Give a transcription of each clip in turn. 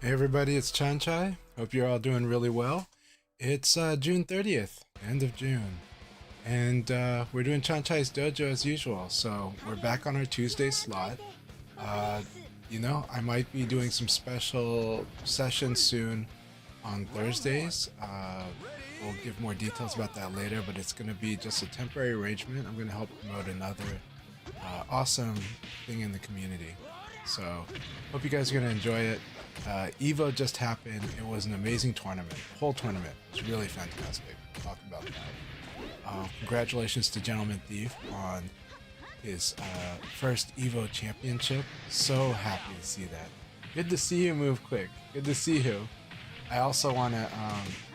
Hey everybody, it's CHANCHAI. Hope you're all doing really well. It's June 30th, end of June, and we're doing CHANCHAI'S Dojo as usual. So we're back on our Tuesday slot. Uh, I might be doing some special sessions soon on Thursdays. We'll give more details about that later, but it's going to be just a temporary arrangement. I'm going to help promote another awesome thing in the community. So hope you guys are going to enjoy it. Evo just happened. It was an amazing tournament. The whole tournament was really fantastic. We'll talk about that. Congratulations to Gentleman Thief on his first Evo championship. So happy to see that. Good to see you move quick. Good to see you. I also want to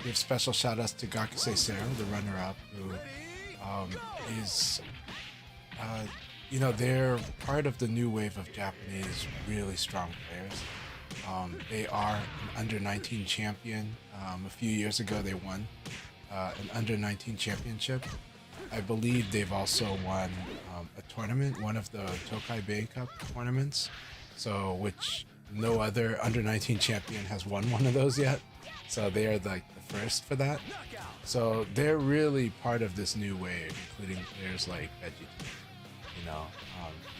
give special shout outs to Gakusei Sero, the runner-up, who is they're part of the new wave of Japanese really strong players. They are an under-19 champion. A few years ago they won an under-19 championship. I believe they've also won a tournament, one of the Tokai Bay Cup tournaments, which no other under-19 champion has won one of those yet. So they are like the first for that. So they're really part of this new wave, including players like Vegeta.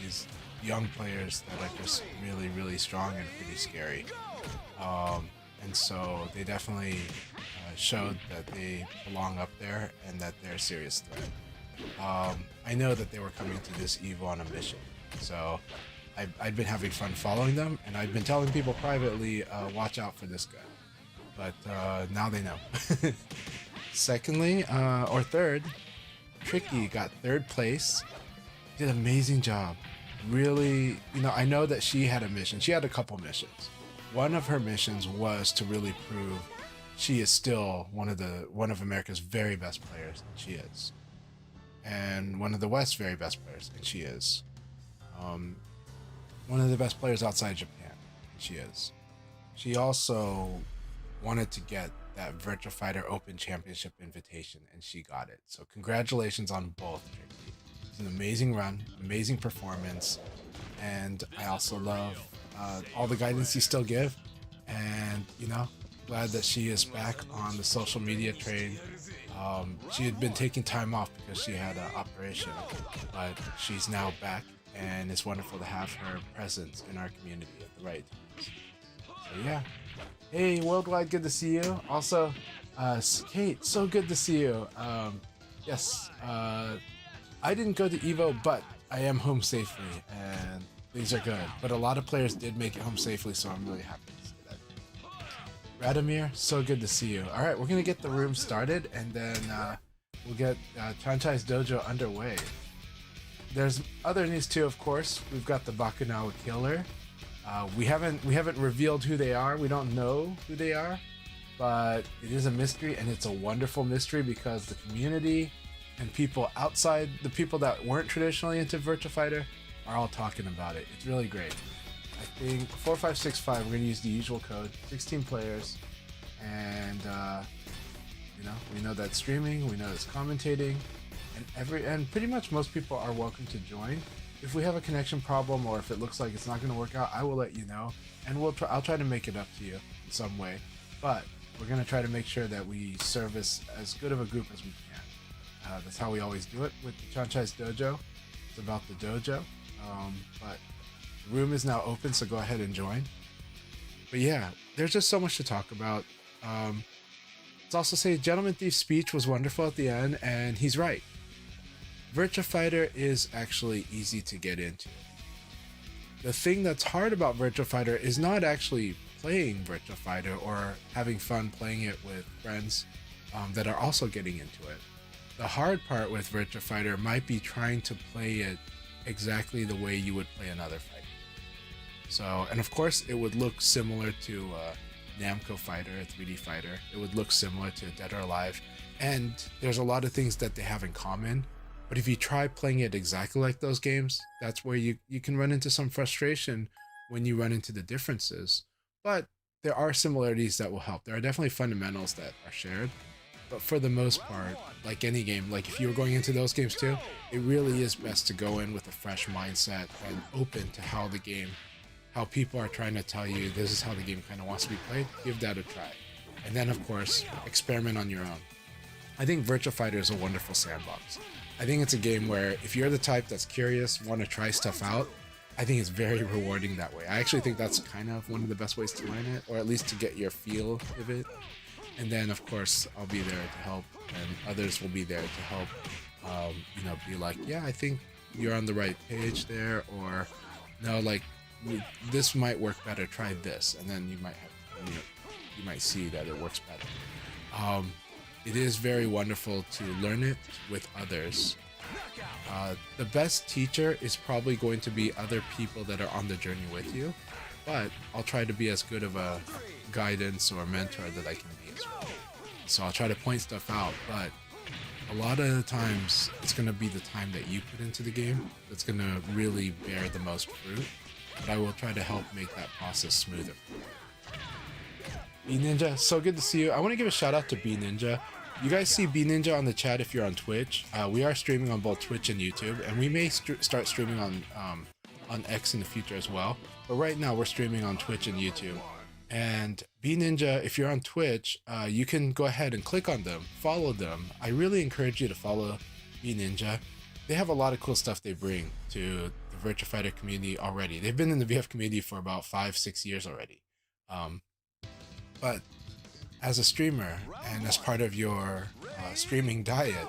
These young players that are just really, really strong and pretty scary. And so they definitely showed that they belong up there and that they're a serious threat. I know that they were coming to this Evo on a mission, so I've been having fun following them, and I've been telling people privately, watch out for this guy. But now they know. Secondly, or third, Tricky got third place. Did an amazing job. Really, I know that she had a mission. She had a couple missions. One of her missions was to really prove she is still one of America's very best players, and she is. And one of the West's very best players, and she is. One of the best players outside Japan, and she is. She also wanted to get that Virtua Fighter Open Championship invitation, and she got it. So congratulations on both, Tricky. An amazing run, amazing performance, and I also love all the guidance you still give, and glad that she is back on the social media train. She had been taking time off because she had an operation, but she's now back, and it's wonderful to have her presence in our community at the right times. So yeah, hey Worldwide, good to see you. Also, Kate, so good to see you. Yes, I didn't go to Evo, but I am home safely, and things are good. But a lot of players did make it home safely, so I'm really happy to see that. Radomir, so good to see you. All right, we're going to get the room started, and then we'll get CHANCHAI'S Dojo underway. There's other news too, of course. We've got the Bakunawa killer. We haven't revealed who they are. We don't know who they are, but it is a mystery, and it's a wonderful mystery because the community and people outside, the people that weren't traditionally into Virtua Fighter, are all talking about it. It's really great. I think 4565, we're gonna use the usual code, 16 players, and we know that's streaming, we know it's commentating, and pretty much most people are welcome to join. If we have a connection problem or if it looks like it's not gonna work out, I will let you know, and I'll try to make it up to you in some way. But we're gonna try to make sure that we service as good of a group as we can. That's how we always do it with CHANCHAI'S Dojo. It's about the dojo. But the room is now open, so go ahead and join. But yeah, there's just so much to talk about. Let's also say Gentleman Thief's speech was wonderful at the end, and he's right. Virtua Fighter is actually easy to get into. The thing that's hard about Virtua Fighter is not actually playing Virtua Fighter or having fun playing it with friends that are also getting into it. The hard part with Virtua Fighter might be trying to play it exactly the way you would play another fight. So, and of course, it would look similar to Namco Fighter, a 3D fighter. It would look similar to Dead or Alive, and there's a lot of things that they have in common. But if you try playing it exactly like those games, that's where you can run into some frustration when you run into the differences. But there are similarities that will help. There are definitely fundamentals that are shared. But for the most part, like any game, like if you were going into those games too, it really is best to go in with a fresh mindset and open to how the game how people are trying to tell you this is how the game kind of wants to be played, give that a try. And then, of course, experiment on your own. I think Virtua Fighter is a wonderful sandbox. I think it's a game where if you're the type that's curious, want to try stuff out, I think it's very rewarding that way. I actually think that's kind of one of the best ways to learn it, or at least to get your feel of it. And then, of course, I'll be there to help, and others will be there to help, be like, yeah, I think you're on the right page there, or no, like, this might work better, try this. And then you might see that it works better. It is very wonderful to learn it with others. The best teacher is probably going to be other people that are on the journey with you, but I'll try to be as good of a guidance or mentor that I can be as well. So I'll try to point stuff out, but a lot of the times it's going to be the time that you put into the game that's going to really bear the most fruit, but I will try to help make that process smoother. B Ninja, so good to see you. I want to give a shout out to B Ninja. You guys see B Ninja on the chat if you're on Twitch. We are streaming on both Twitch and YouTube, and we may start streaming on X in the future as well. But right now we're streaming on Twitch and YouTube. And B Ninja, if you're on Twitch, you can go ahead and click on them, follow them. I really encourage you to follow B Ninja. They have a lot of cool stuff they bring to the Virtua Fighter community already. They've been in the VF community for about 5-6 years already. But as a streamer and as part of your streaming diet,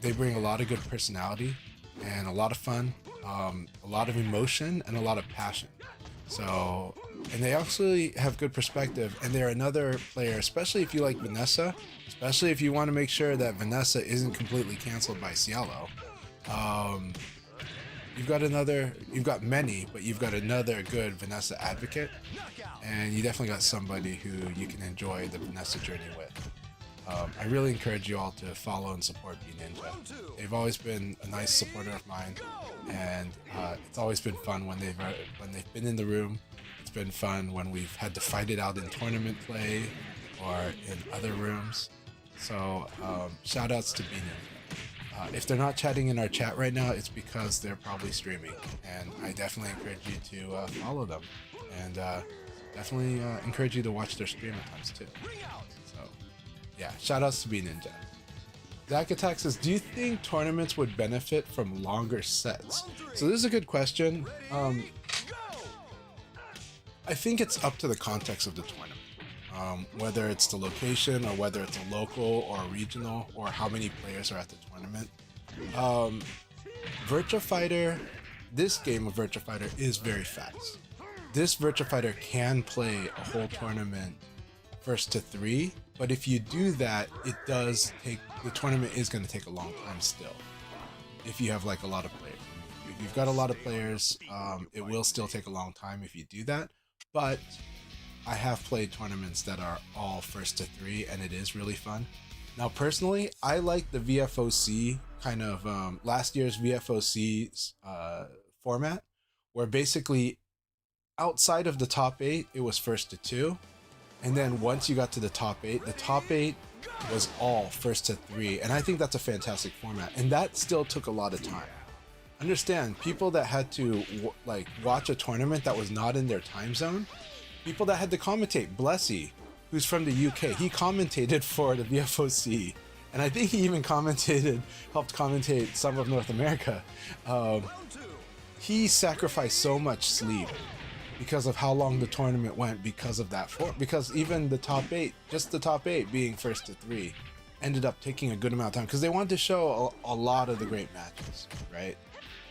they bring a lot of good personality and a lot of fun, a lot of emotion, and a lot of passion. So, and they actually have good perspective, and they're another player, especially if you like Vanessa, especially if you want to make sure that Vanessa isn't completely canceled by Cielo. You've got many, but you've got another good Vanessa advocate, and you definitely got somebody who you can enjoy the Vanessa journey with. I really encourage you all to follow and support B Ninja. They've always been a nice supporter of mine, and it's always been fun when they've been in the room. It's been fun when we've had to fight it out in tournament play or in other rooms. So shout outs to B Ninja. If they're not chatting in our chat right now, it's because they're probably streaming, and I definitely encourage you to follow them, and definitely encourage you to watch their stream at times too. So yeah, shout outs to B Ninja. Zach Attack says, do you think tournaments would benefit from longer sets? So this is a good question. I think it's up to the context of the tournament. Whether it's the location, or whether it's a local or a regional, or how many players are at the tournament. Virtua Fighter, this game of Virtua Fighter is very fast. This Virtua Fighter can play a whole tournament first to 3, but if you do that, the tournament is going to take a long time still. If you have like a lot of players. If you've got a lot of players, it will still take a long time if you do that, but I have played tournaments that are all first to 3, and it is really fun. Now, personally, I like the VFOC kind of last year's VFOC format, where basically outside of the top 8, it was first to 2, and then once you got to the top 8 was all first to 3, and I think that's a fantastic format, and that still took a lot of time. Understand, people that had to watch a tournament that was not in their time zone. People that had to commentate, Blessy, who's from the UK, he commentated for the VFOC, and I think he even helped commentate some of North America. He sacrificed so much sleep because of how long the tournament went because of that. Because even the top 8, just the top 8 being first to 3, ended up taking a good amount of time because they wanted to show a lot of the great matches, right?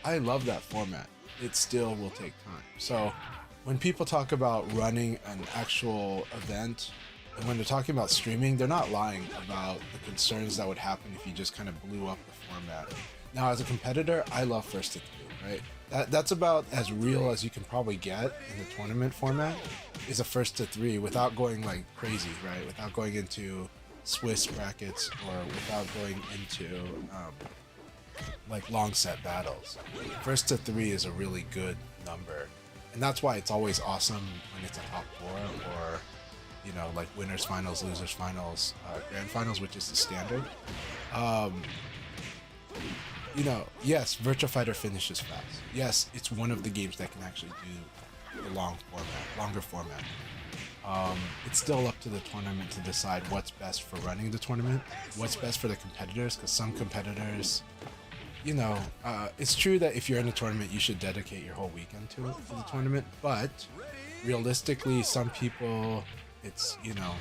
I love that format. It still will take time. So when people talk about running an actual event, and when they're talking about streaming, they're not lying about the concerns that would happen if you just kind of blew up the format. Now, as a competitor, I love first to 3, right? That's about as real as you can probably get in the tournament format, is a first to 3 without going like crazy, right? Without going into Swiss brackets or without going into like long set battles. First to 3 is a really good number. And that's why it's always awesome when it's a top 4, or, you know, like winners finals, losers finals, grand finals, which is the standard. You know, yes, Virtua Fighter finishes fast. Yes, it's one of the games that can actually do the longer format. It's still up to the tournament to decide what's best for running the tournament, what's best for the competitors, because some competitors, you know, it's true that if you're in a tournament, you should dedicate your whole weekend to the tournament, but realistically, some people, it's, you know,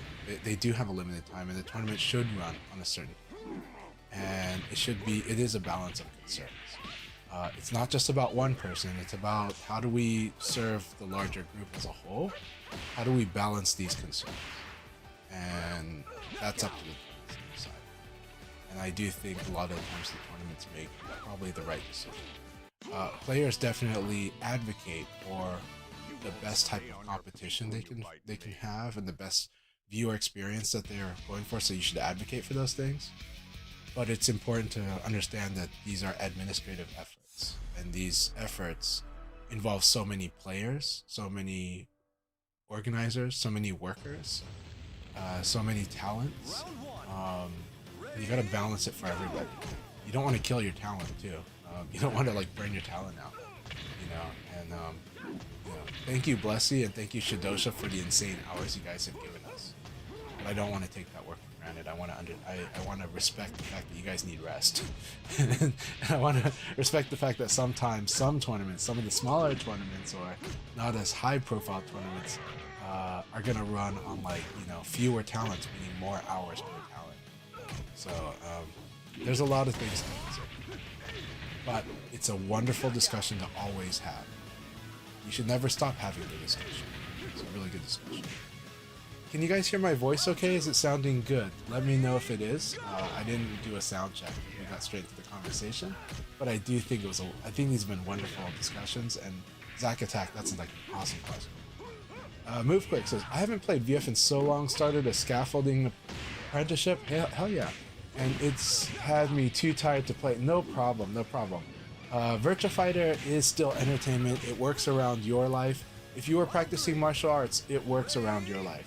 they do have a limited time, and the tournament should run on a certain time. And it is a balance of concerns. It's not just about one person, it's about how do we serve the larger group as a whole? How do we balance these concerns? And that's up to the tournament to decide. And I do think a lot of times the tournaments make probably the right decision. Players definitely advocate for the best type of competition they can have and the best viewer experience that they're going for, so you should advocate for those things. But it's important to understand that these are administrative efforts, and these efforts involve so many players, so many organizers, so many workers, so many talents. You gotta balance it for everybody. You don't want to kill your talent too. You don't want to like burn your talent out, you know. And you know, thank you Blessy, and thank you Shadosha for the insane hours you guys have given us. But I don't want to take that work for granted. I want to respect the fact that you guys need rest. And I want to respect the fact that sometimes some tournaments, some of the smaller tournaments or not as high profile tournaments, are gonna run on, like, you know, fewer talents, meaning more hours per talent. So there's a lot of things to consider, but it's a wonderful discussion to always have. You should never stop having the discussion. It's a really good discussion. Can you guys hear my voice okay? Is it sounding good? Let me know if it is. I didn't do a sound check. We got straight to the conversation, but I do think I think these have been wonderful discussions. And Zack Attack, that's like an awesome question. Move Quick says, I haven't played VF in so long, started a scaffolding apprenticeship. Hell yeah. And it's had me too tired to play. No problem, no problem. Virtua Fighter is still entertainment. It works around your life. If you are practicing martial arts, it works around your life.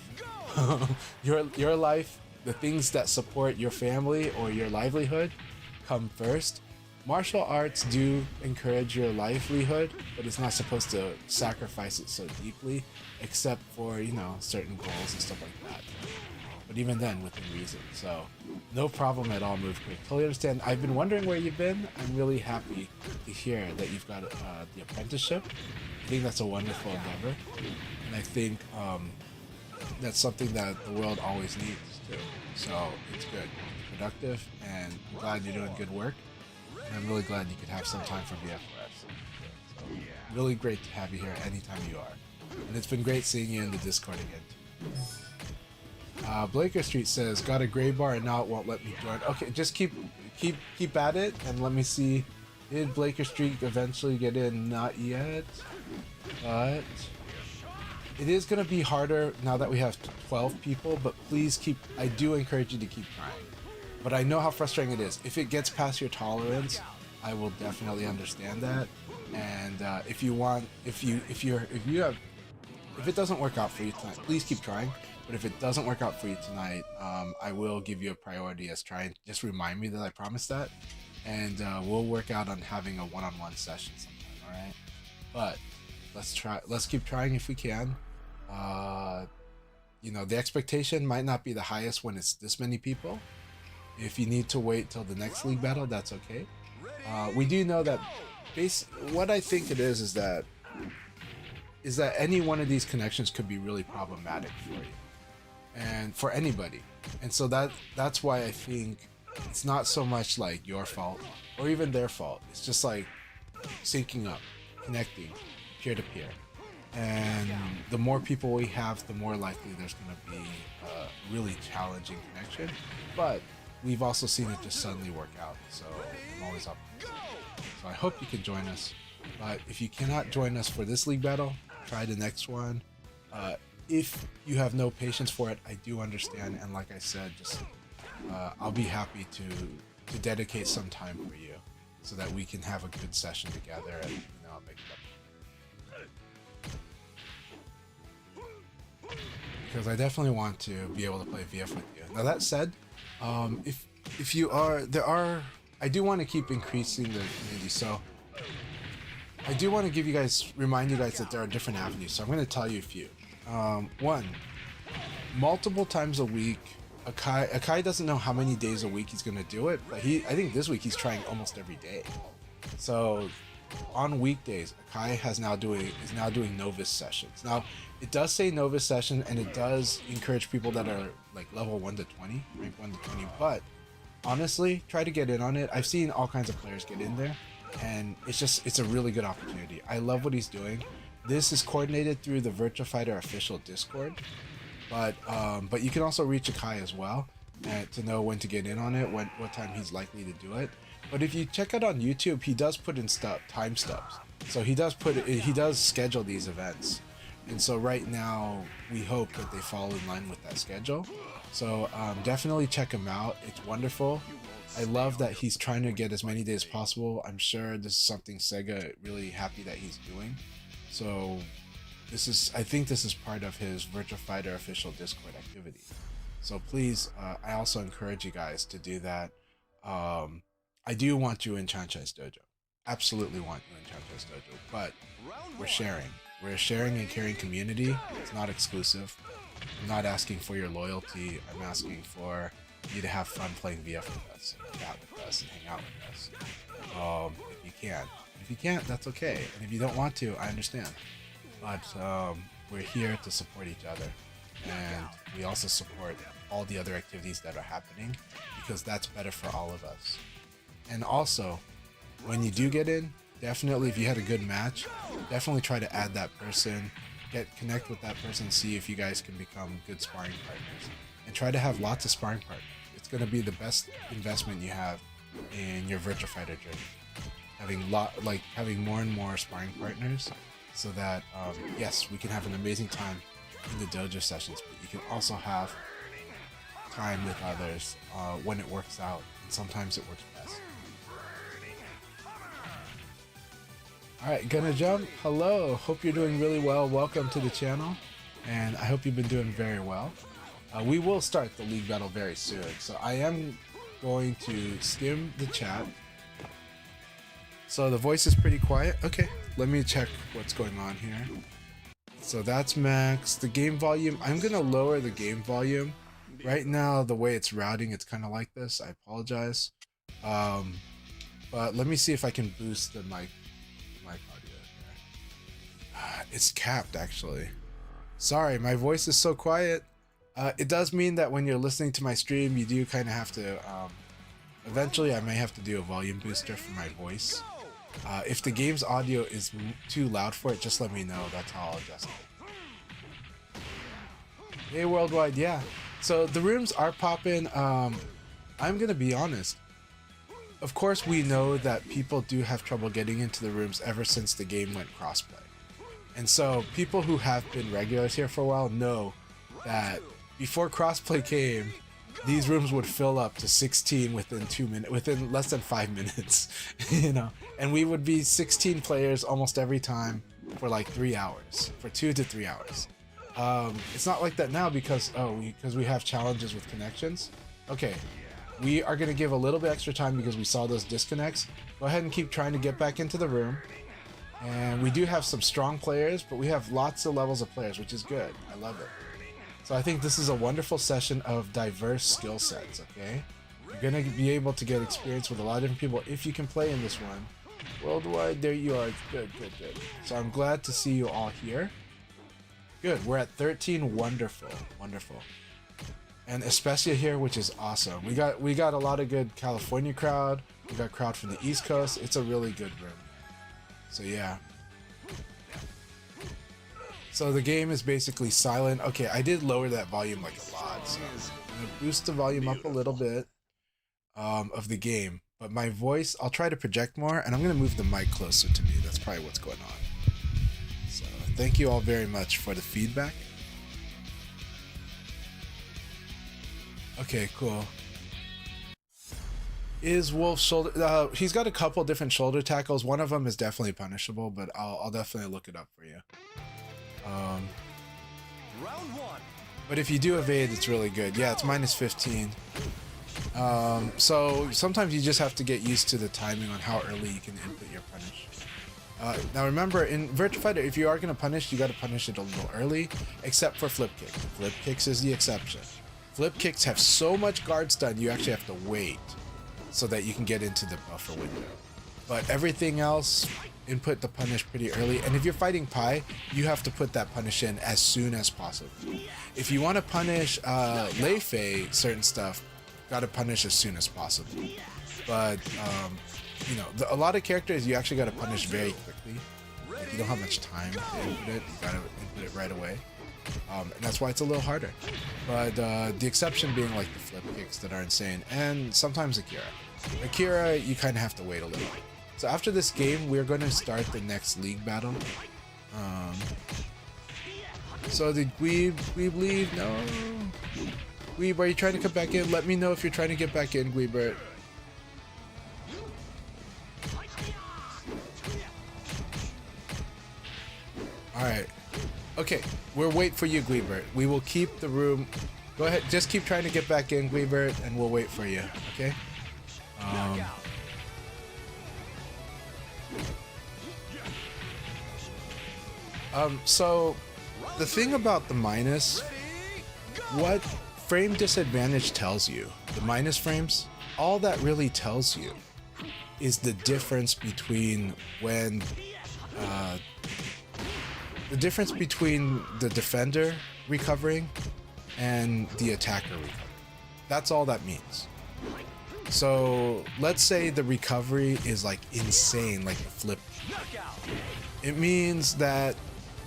your life, the things that support your family or your livelihood come first. Martial arts do encourage your livelihood, but it's not supposed to sacrifice it so deeply, except for, you know, certain goals and stuff like that. But even then, within reason. So, no problem at all, Move Quick. Totally understand. I've been wondering where you've been. I'm really happy to hear that you've got the apprenticeship. I think that's a wonderful endeavor. And I think that's something that the world always needs, too. So, it's good. It's productive, and I'm glad you're doing good work. And I'm really glad you could have some time for VFOS. So, really great to have you here anytime you are. And it's been great seeing you in the Discord again, too. Blaker Street says, got a gray bar and now it won't let me join. Okay, just keep at it and let me see. Did Blaker Street eventually get in? Not yet. But it is going to be harder now that we have 12 people, but please I do encourage you to keep trying. But I know how frustrating it is. If it gets past your tolerance, I will definitely understand that. And if it doesn't work out for you tonight, please keep trying. But if it doesn't work out for you tonight, I will give you a priority as trying. Just remind me that I promised that, and we'll work out on having a one-on-one session sometime. All right. But let's keep trying if we can. You know, the expectation might not be the highest when it's this many people. If you need to wait till the next league battle, that's okay. We do know that what I think it is that any one of these connections could be really problematic for you and for anybody. And so that's why I think it's not so much like your fault or even their fault. It's just like syncing up, connecting peer-to-peer. And the more people we have, the more likely there's going to be a really challenging connection. But we've also seen it just suddenly work out, so I'm always optimistic. So I hope you can join us. But if you cannot join us for this league battle, try the next one. If you have no patience for it, I do understand. And like I said, just I'll be happy to dedicate some time for you so that we can have a good session together and, you know, make it up. Because I definitely want to be able to play VF with you. Now that said, if you are, I do want to keep increasing the community. So I do want to remind you guys that there are different avenues, so I'm going to tell you a few. One, multiple times a week. Akai doesn't know how many days a week he's going to do it, but I think this week he's trying almost every day. So on weekdays, Akai is now doing novice sessions. Now it does say novice session, and it does encourage people that are like level 1 to 20, rank 1 to 20. But honestly, try to get in on it. I've seen all kinds of players get in there, and it's a really good opportunity. I love what he's doing. This is coordinated through the Virtua Fighter official Discord, but you can also reach Akai as well to know when to get in on it, what time he's likely to do it. But if you check out on YouTube, he does put in time stubs. So he does schedule these events. And so right now, we hope that they fall in line with that schedule. So definitely check him out. It's wonderful. I love that he's trying to get as many days as possible. I'm sure this is something Sega really happy that he's doing. So I think this is part of his Virtua Fighter official Discord activity. So please, I also encourage you guys to do that. I do want you in CHANCHAI'S dojo. Absolutely want you in CHANCHAI'S dojo, but we're sharing. We're a sharing and caring community. It's not exclusive. I'm not asking for your loyalty. I'm asking for you to have fun playing VF with us, and chat with us, and hang out with us. If you can. If you can't, that's okay. And if you don't want to, I understand. But we're here to support each other. And we also support all the other activities that are happening, because that's better for all of us. And also, when you do get in, definitely, if you had a good match, definitely try to add that person, connect with that person, see if you guys can become good sparring partners, and try to have lots of sparring partners. It's going to be the best investment you have in your Virtua Fighter journey. Having more and more sparring partners, so that yes, we can have an amazing time in the dojo sessions, but you can also have time with others when it works out, and sometimes it works best. Alright, Gonna Jump, hello, hope you're doing really well. Welcome to the channel, and I hope you've been doing very well. We will start the league battle very soon, so I am going to skim the chat. So the voice is pretty quiet. Okay, let me check what's going on here. So that's max. The game volume, I'm gonna lower the game volume. Right now, the way it's routing, it's kind of like this. I apologize. But let me see if I can boost the mic audio here. It's capped, actually. Sorry, my voice is so quiet. It does mean that when you're listening to my stream, you do kind of have to... eventually, I may have to do a volume booster for my voice. If the game's audio is too loud for it, just let me know. That's how I'll adjust it. Hey, Worldwide, yeah. So the rooms are popping. I'm gonna be honest. Of course, we know that people do have trouble getting into the rooms ever since the game went crossplay. And so people who have been regulars here for a while know that before crossplay came, these rooms would fill up to 16 within less than 5 minutes, you know, and we would be 16 players almost every time for like 3 hours, for 2 to 3 hours. It's not like that now because we have challenges with connections. Okay, we are gonna give a little bit extra time because we saw those disconnects. Go ahead and keep trying to get back into the room. And we do have some strong players, but we have lots of levels of players, which is good. I love it. So I think this is a wonderful session of diverse skill sets, okay? You're gonna be able to get experience with a lot of different people if you can play in this one. Worldwide, there you are. Good, good, good. So I'm glad to see you all here. Good, we're at 13. Wonderful, wonderful. And Especia here, which is awesome. We got a lot of good California crowd. We got crowd from the East Coast. It's a really good room. So yeah. So the game is basically silent. Okay, I did lower that volume like a lot. So I'm gonna boost the volume up a little bit of the game. But my voice, I'll try to project more, and I'm gonna move the mic closer to me. That's probably what's going on. So thank you all very much for the feedback. Okay, cool. Is Wolf's shoulder... he's got a couple different shoulder tackles. One of them is definitely punishable, but I'll definitely look it up for you. Round one. But if you do evade, it's really good. Yeah, it's minus 15. So sometimes you just have to get used to the timing on how early you can input your punish. Now remember, in Virtua Fighter, if you are going to punish, you got to punish it a little early, except for flip kick. Flip kicks is the exception. Flip kicks have so much guard stun, you actually have to wait so that you can get into the buffer window. But everything else, input the punish pretty early. And if you're fighting Pi, you have to put that punish in as soon as possible. If you want to punish Lei Fei, certain stuff, got to punish as soon as possible. But you know, a lot of characters you actually got to punish very quickly. Like, you don't have much time to input it. You got to input it right away. And that's why it's a little harder. But the exception being like the flip kicks that are insane, and sometimes Akira. Akira, you kind of have to wait a little. So after this game, we're going to start the next league battle. So did Dweeb leave? No. Dweeb, are you trying to come back in? Let me know if you're trying to get back in, Dweebert. Alright. Okay, we'll wait for you, Dweebert. We will keep the room. Go ahead, just keep trying to get back in, Dweebert, and we'll wait for you, okay? So the thing about the minus, what frame disadvantage tells you, the minus frames, all that really tells you is the difference between when the difference between the defender recovering and the attacker recovering. That's all that means. So let's say the recovery is like insane, like the flip. It means that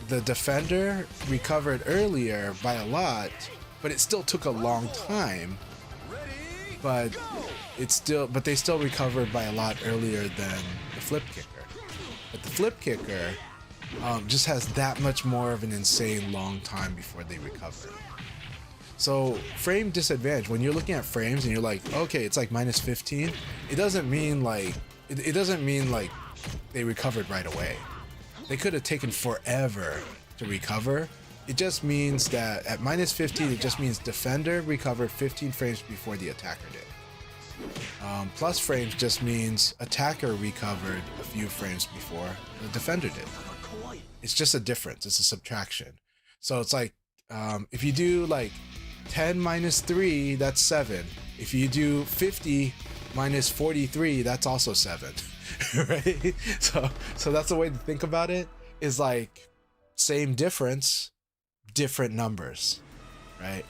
the defender recovered earlier by a lot, but it still took a long time. But they still recovered by a lot earlier than the flip kicker. But the flip kicker just has that much more of an insane long time before they recover. So frame disadvantage, when you're looking at frames and you're like, okay, it's like minus 15, it doesn't mean like they recovered right away. They could have taken forever to recover. It just means that at minus 15, it just means defender recovered 15 frames before the attacker did. Plus frames just means attacker recovered a few frames before the defender did. It's just a difference. It's a subtraction. So it's like, if you do like 10 minus 3, that's 7. If you do 50 minus 43, that's also 7. Right? So that's the way to think about it, is like same difference, different numbers, right?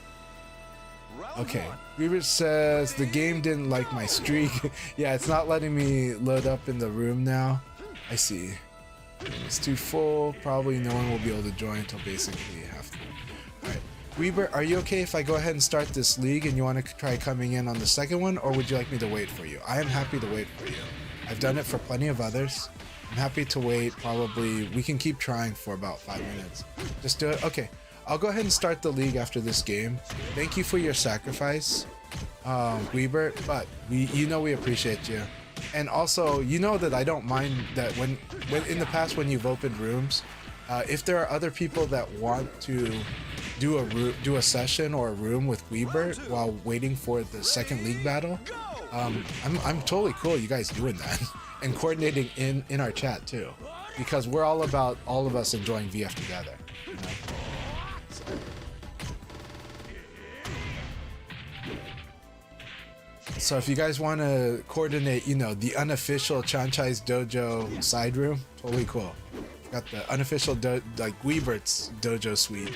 Okay, Reaver says the game didn't like my streak. Yeah, it's not letting me load up in the room now. I see. It's too full. Probably no one will be able to join until basically half. Alright. Weber, are you okay if I go ahead and start this league and you want to try coming in on the second one, or would you like me to wait for you? I am happy to wait for you. I've done it for plenty of others. I'm happy to wait. Probably we can keep trying for about 5 minutes. Just do it. Okay, I'll go ahead and start the league after this game. Thank you for your sacrifice, Weber, but you know we appreciate you. And also, you know that I don't mind that when in the past when you've opened rooms, if there are other people that want to do a session or a room with Weber while waiting for the second league battle, I'm totally cool you guys doing that and coordinating in our chat too, because we're all about all of us enjoying VF together, you know? So if you guys want to coordinate, you know, the unofficial CHANCHAI'S dojo side room, totally cool. Got the unofficial like Webert's dojo suite,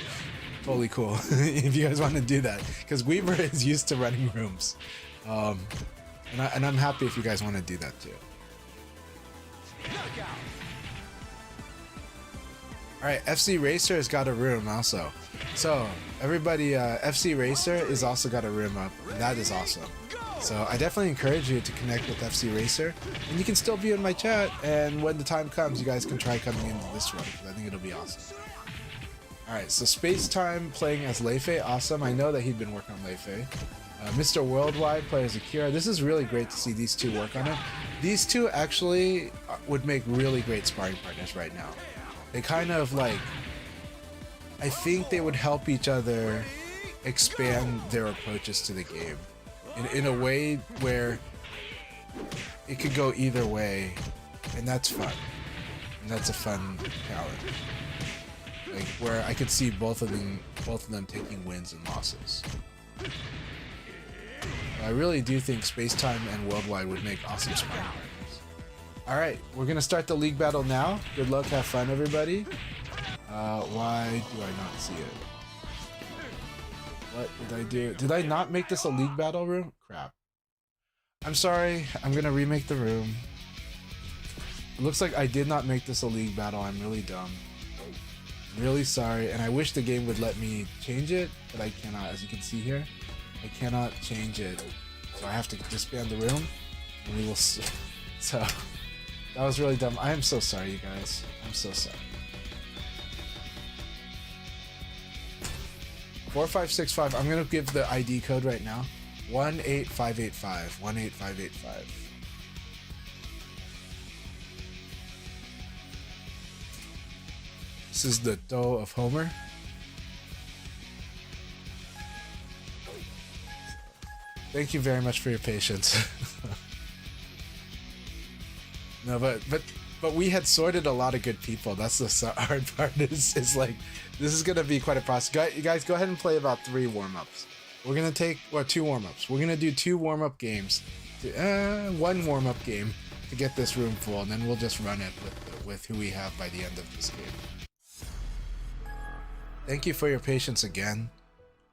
totally cool. If you guys want to do that, because Weber is used to running rooms, and I'm happy if you guys want to do that too. All right, FC Racer has got a room also. So everybody, FC Racer is also got a room up, and that is awesome. So I definitely encourage you to connect with FC Racer, and you can still be in my chat, and when the time comes, you guys can try coming into this one, because I think it'll be awesome. Alright, so Space Time playing as Lei Fei, awesome. I know that he'd been working on Lei Fei. Mr. Worldwide plays Akira. This is really great to see these two work on it. These two actually would make really great sparring partners right now. They kind of like, I think they would help each other expand their approaches to the game in a way where it could go either way, and that's fun. and that's a fun challenge. Like where I could see both of them taking wins and losses. I really do think Space-Time and Worldwide would make awesome sparring partners. Alright, we're gonna start the league battle now. Good luck, have fun everybody. Why do I not see it? What did I do? Did I not make this a league battle room? Crap. I'm sorry, I'm gonna remake the room. It looks like I did not make this a league battle. I'm really dumb. I'm really sorry, and I wish the game would let me change it, but I cannot. As you can see here, I cannot change it. So I have to disband the room, and we will see. So, that was really dumb. I am so sorry, you guys. I'm so sorry. 4565. I'm gonna give the ID code right now. 18585. 18585. This is the Doe of Homer. Thank you very much for your patience. No, but we had sorted a lot of good people. That's the hard part. Is like this is gonna be quite a process. You guys, go ahead and play about 3 warm-ups. We're gonna take 2 warm-ups. We're gonna do 2 warm-up games. 1 warm-up game to get this room full, and then we'll just run it with who we have by the end of this game. Thank you for your patience again.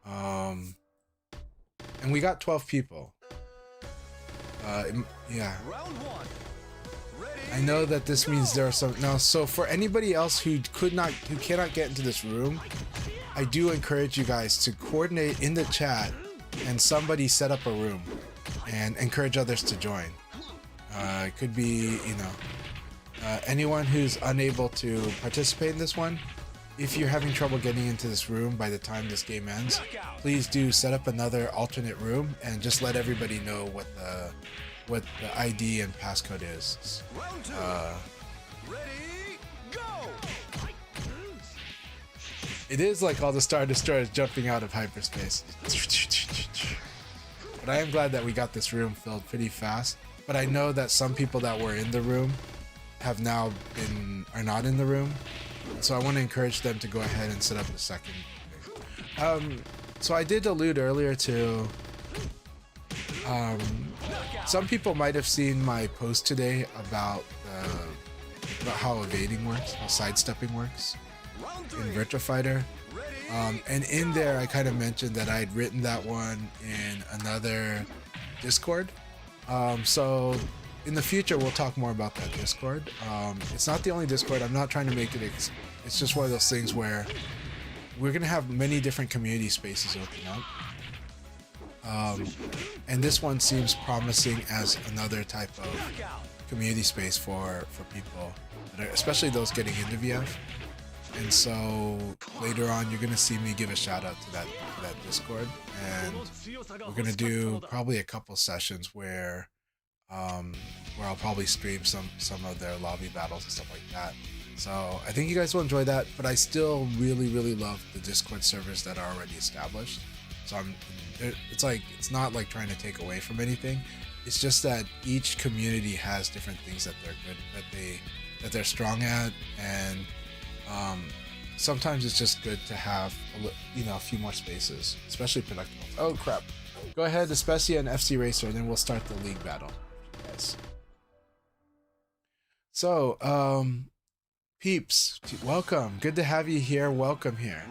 And we got 12 people. Yeah. I know that this means there are some now. So for anybody else who cannot get into this room, I do encourage you guys to coordinate in the chat and somebody set up a room and encourage others to join. It could be, anyone who's unable to participate in this one. If you're having trouble getting into this room by the time this game ends, please do set up another alternate room and just let everybody know what the ID and passcode is. It is like all the Star Destroyers jumping out of hyperspace. But I am glad that we got this room filled pretty fast. But I know that some people that were in the room are not in the room. So I want to encourage them to go ahead and set up the second thing. So I did allude earlier to some people might have seen my post today about how evading works, how sidestepping works in Virtua Fighter. And in there I kind of mentioned that I had written that one in another Discord. So in the future, we'll talk more about that Discord. It's not the only Discord. I'm not trying to make it... It's just one of those things where we're going to have many different community spaces open up. And this one seems promising as another type of community space for people, especially those getting into VF. And so later on, you're going to see me give a shout out to that Discord. And we're going to do probably a couple sessions where I'll probably stream some of their lobby battles and stuff like that. So I think you guys will enjoy that, but I still really love the Discord servers that are already established. So it's not like trying to take away from anything. It's just that each community has different things that they're good that they're strong at, and sometimes it's just good to have a few more spaces, especially productive ones. Oh crap! Go ahead, Especia and FC Racer, and then we'll start the league battle. Yes. So, peeps, welcome. Good to have you here. Welcome here.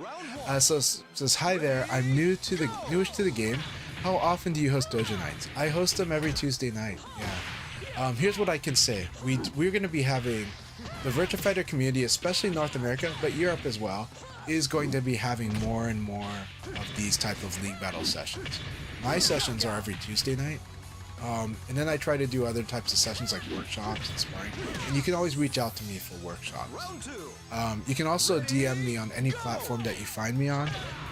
So says hi there. I'm newish to the game. How often do you host Dojo nights? I host them every Tuesday night. Yeah. Here's what I can say. We're going to be having the Virtua Fighter community, especially North America, but Europe as well, is going to be having more and more of these type of league battle sessions. My sessions are every Tuesday night. And then I try to do other types of sessions like workshops and sparring. And you can always reach out to me for workshops. You can also DM me on any platform that you find me on,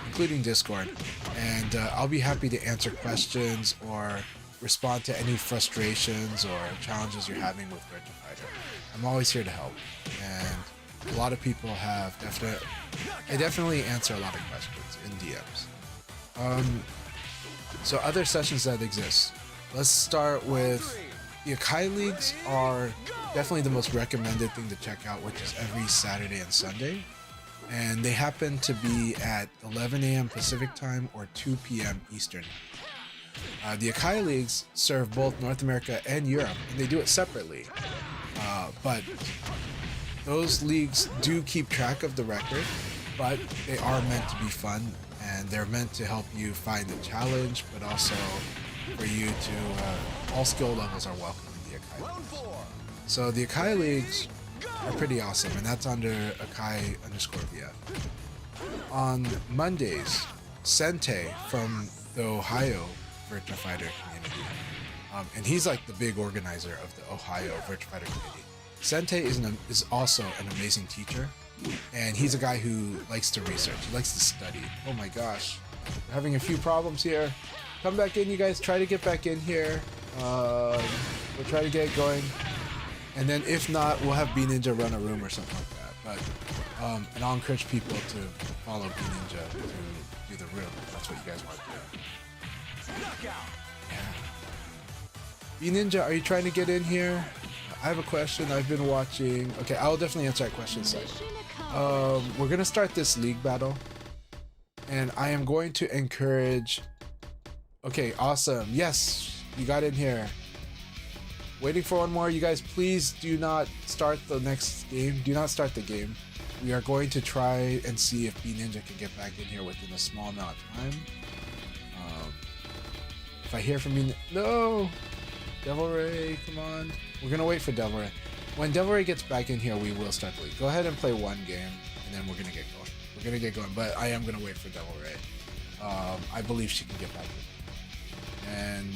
including Discord. And I'll be happy to answer questions or respond to any frustrations or challenges you're having with Virtua Fighter. I'm always here to help. And a lot of people have I definitely answer a lot of questions in DMs. So other sessions that exist. Let's start with Yokai Leagues are definitely the most recommended thing to check out, which is every Saturday and Sunday. And they happen to be at 11 a.m. Pacific time or 2 p.m. Eastern. The Akai Leagues serve both North America and Europe, and they do it separately. But those leagues do keep track of the record, but they are meant to be fun, and they're meant to help you find a challenge, but also for you to, all skill levels are welcome in the Akai Leagues. So the Akai Leagues are pretty awesome, and that's under Akai_VF. On Mondays, Sente from the Ohio Virtua Fighter community, and he's like the big organizer of the Ohio Virtua Fighter community. Sente is also an amazing teacher, and he's a guy who likes to research, he likes to study. Oh my gosh, we're having a few problems here. Come back in, you guys, try to get back in here. We'll try to get it going. And then if not, we'll have B-Ninja run a room or something like that. But, and I'll encourage people to follow B-Ninja to do the room. That's what you guys want to do. Yeah. B-Ninja, are you trying to get in here? I have a question. I've been watching. Okay, I'll definitely answer that question soon. We're going to start this league battle. And I am going to encourage... Okay, awesome. Yes, you got in here. Waiting for one more. You guys, please do not start the next game. Do not start the game. We are going to try and see if B-Ninja can get back in here within a small amount of time. If I hear from you... No! Devil Ray, come on. We're going to wait for Devil Ray. When Devil Ray gets back in here, we will start the league. Go ahead and play one game, and then we're going to get going. We're going to get going, but I am going to wait for Devil Ray. I believe she can get back in. And...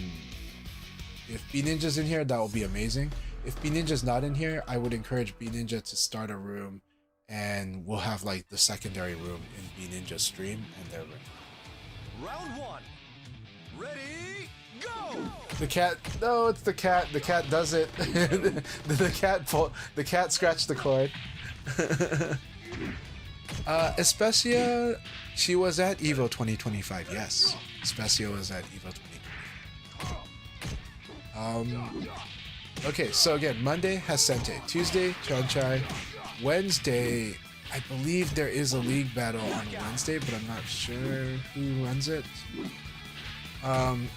if B-Ninja's in here, that will be amazing. If B-Ninja's not in here, I would encourage B-Ninja to start a room, and we'll have like the secondary room in B-Ninja's stream and their room. Round one. Ready, go! The cat, no, it's the cat. The cat does it. the cat scratched the cord. Especia, she was at EVO 2025. Yes, Especia was at EVO 2025. Okay, so again, Monday has Sente, Tuesday CHANCHAI, Wednesday I believe there is a league battle on Wednesday, but I'm not sure who runs it.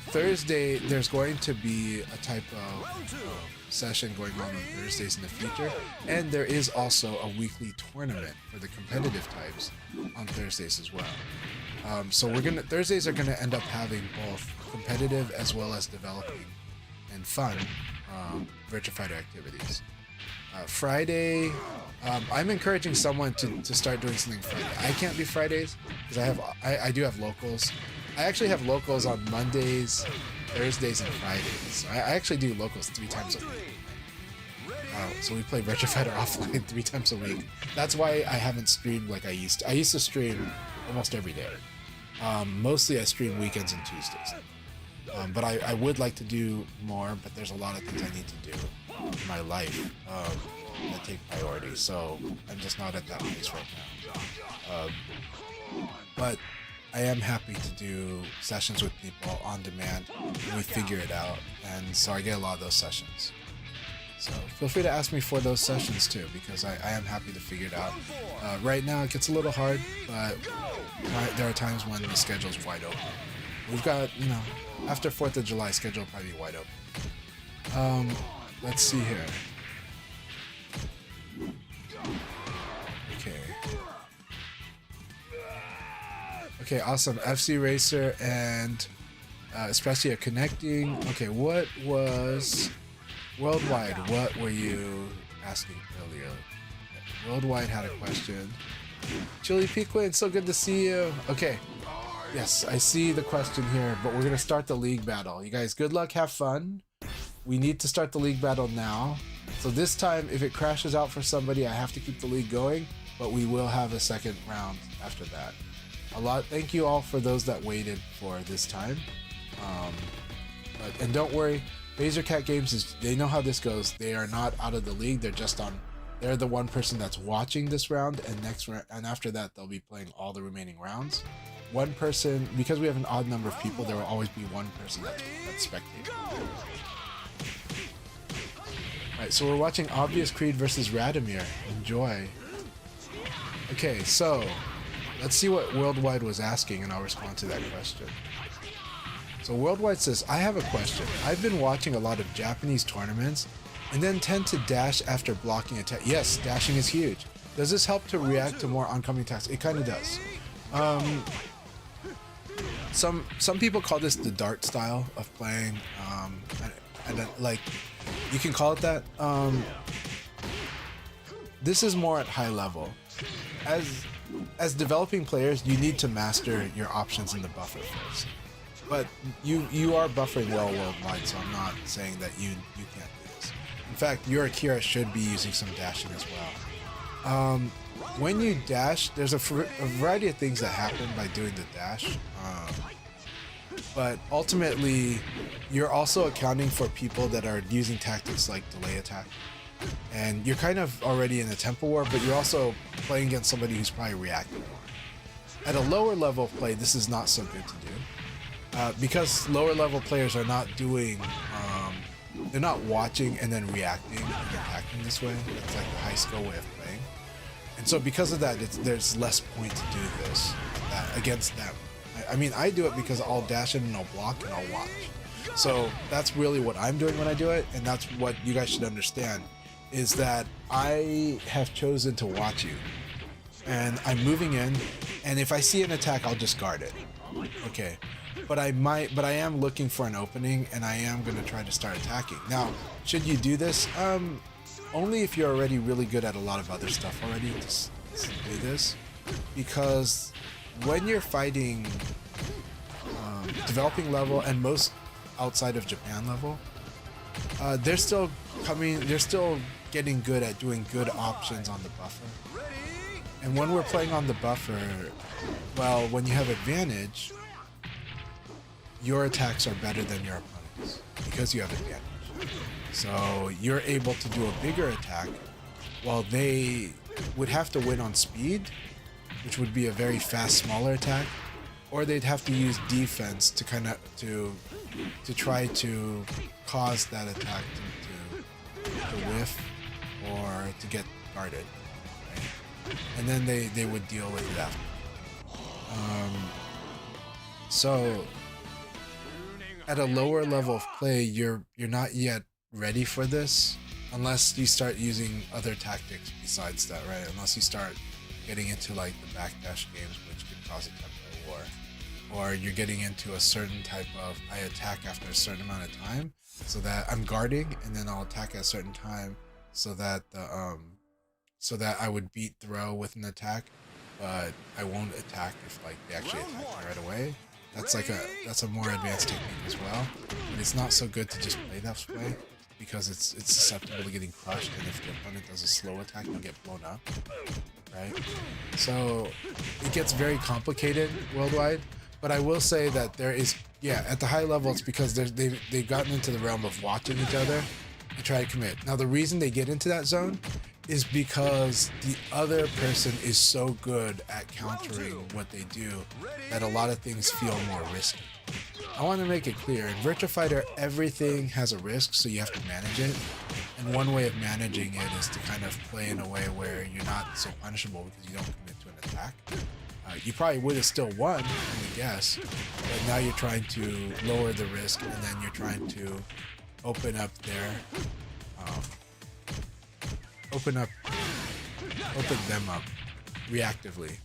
Thursday there's going to be a type of session going on Thursdays in the future, and there is also a weekly tournament for the competitive types on Thursdays as well. So Thursdays are gonna end up having both competitive as well as developing and fun Virtua Fighter activities. Friday, I'm encouraging someone to start doing something Friday. I can't do Fridays because I do have locals. I actually have locals on Mondays, Thursdays, and Fridays. So I actually do locals 3 times a week. So we play Virtua Fighter offline 3 times a week. That's why I haven't streamed like I used to. I used to stream almost every day. Mostly I stream weekends and Tuesdays. But I would like to do more, but there's a lot of things I need to do in my life that take priority, so I'm just not at that place right now. But I am happy to do sessions with people on demand when we figure it out, and so I get a lot of those sessions. So feel free to ask me for those sessions too, because I am happy to figure it out. Right now it gets a little hard, but there are times when the schedule's wide open. We've got, after 4th of July, schedule will probably be wide open. Let's see here. Okay, awesome. FC Racer and Especia connecting. Okay, what was Worldwide? What were you asking earlier? Worldwide had a question. Chili Pequin, so good to see you. Okay. Yes, I see the question here, but we're going to start the league battle. You guys, good luck, have fun. We need to start the league battle now. So this time, if it crashes out for somebody, I have to keep the league going, but we will have a second round after that. Thank you all for those that waited for this time. And don't worry, Phaser Cat Games, they know how this goes. They are not out of the league, they're the one person that's watching this round, and after that, they'll be playing all the remaining rounds. One person, because we have an odd number of people, there will always be one person that's spectating. Alright, so we're watching Obvious Creed versus Radomir. Enjoy. Okay, so let's see what Worldwide was asking, and I'll respond to that question. So Worldwide says, I have a question. I've been watching a lot of Japanese tournaments and then tend to dash after blocking attack. Yes, dashing is huge. Does this help to react to more oncoming attacks? It kind of does. Some people call this the dart style of playing. Like, you can call it that. This is more at high level. As developing players, you need to master your options in the buffer first. But you are buffering well worldwide, so I'm not saying that you can't do this. In fact, your Akira should be using some dashing as well. When you dash, there's a variety of things that happen by doing the dash. But ultimately, you're also accounting for people that are using tactics like delay attack. And you're kind of already in a tempo war, but you're also playing against somebody who's probably reacting more. At a lower level of play, this is not so good to do. Because lower level players are not doing, they're not watching and then reacting and attacking this way. That's like the high skill way of playing. And so because of that, there's less point to do this against them. I mean, I do it because I'll dash in and I'll block and I'll watch. So that's really what I'm doing when I do it, and that's what you guys should understand, is that I have chosen to watch you. And I'm moving in, and if I see an attack, I'll just guard it. Okay. But I am looking for an opening, and I am going to try to start attacking. Now, should you do this? Only if you're already really good at a lot of other stuff already to do this. Because when you're fighting developing level and most outside of Japan level, they're still getting good at doing good options on the buffer. And when we're playing on the buffer, well, when you have advantage, your attacks are better than your opponents because you have advantage. So you're able to do a bigger attack while they would have to win on speed, which would be a very fast, smaller attack, or they'd have to use defense to kind of to try to cause that attack to whiff or to get guarded, right? And then they would deal with that. So at a lower level of play, you're not yet ready for this unless you start using other tactics besides that, right? Unless you start getting into like the backdash games, which could cause a tempo war, or you're getting into a certain type of I attack after a certain amount of time, so that I'm guarding and then I'll attack at a certain time, so that so that I would beat throw with an attack, but I won't attack if like they actually attack me right away. That's a more advanced technique as well, but it's not so good to just play that way because it's susceptible to getting crushed, and if the opponent does a slow attack, you'll get blown up, right? So it gets very complicated worldwide, but I will say that there is, yeah, at the high level, it's because they've gotten into the realm of watching each other and try to commit. Now the reason they get into that zone is because the other person is so good at countering what they do that a lot of things feel more risky. I want to make it clear, in Virtua Fighter, everything has a risk, so you have to manage it. And one way of managing it is to kind of play in a way where you're not so punishable because you don't commit to an attack. You probably would have still won, I would guess, but now you're trying to lower the risk, and then you're trying to open up their open them up reactively.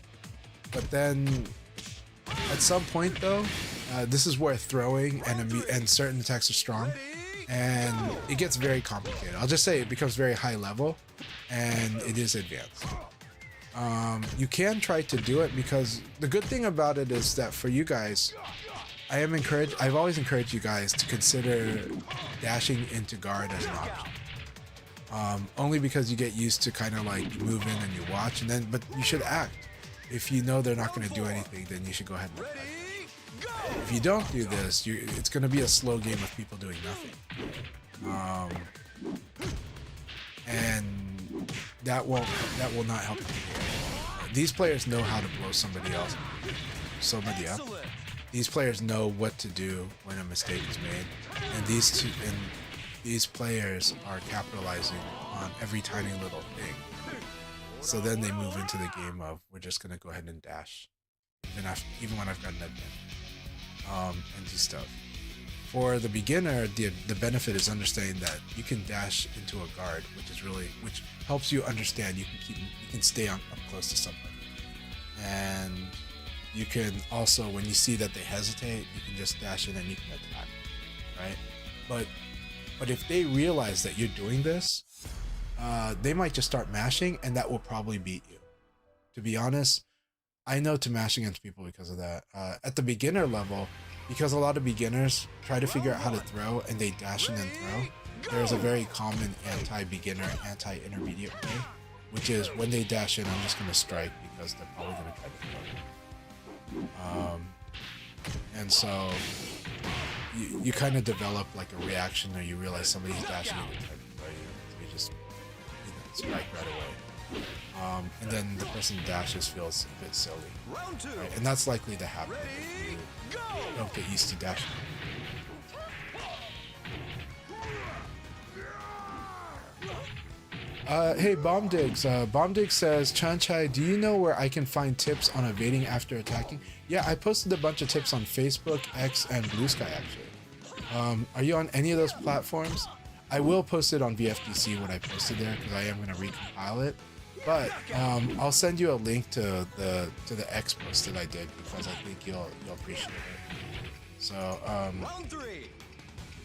But then at some point though, this is where throwing and certain attacks are strong, and it gets very complicated. I'll just say it becomes very high level, and it is advanced. You can try to do it, because the good thing about it is that for you guys, I've always encouraged you guys to consider dashing into guard as an option. Only because you get used to kind of like move in and you watch, and then, but you should act. If you know they're not going to do anything, then you should go ahead and attack them. If you don't do this, it's going to be a slow game of people doing nothing. And that will not help you. These players know how to blow somebody up. These players know what to do when a mistake is made, and these players are capitalizing on every tiny little thing. So then they move into the game of, we're just gonna go ahead and dash, even when I've got net and do stuff. For the beginner, the benefit is understanding that you can dash into a guard, which helps you understand you can stay up close to somebody, and you can also, when you see that they hesitate, you can just dash in and you can attack, right? But if they realize that you're doing this, they might just start mashing, and that will probably beat you. To be honest, I know to mash against people because of that. At the beginner level, because a lot of beginners try to figure out how to throw and they dash in and throw, there's a very common anti-beginner, anti-intermediate play, which is when they dash in, I'm just going to strike because they're probably going to try to throw. And so you kind of develop like a reaction, or you realize somebody's dashing in and trying to throw you, so you just strike right away. And then the person dashes feels a bit silly, right? And that's likely to happen if you don't get used to dashing. Hey, Bombdigs. Bombdigs says, Chanchai, do you know where I can find tips on evading after attacking? Yeah, I posted a bunch of tips on Facebook, X, and Blue Sky, actually. Are you on any of those platforms? I will post it on VFDC, what I posted there, because I am going to recompile it. But I'll send you a link to the X post that I did, because I think you'll appreciate it.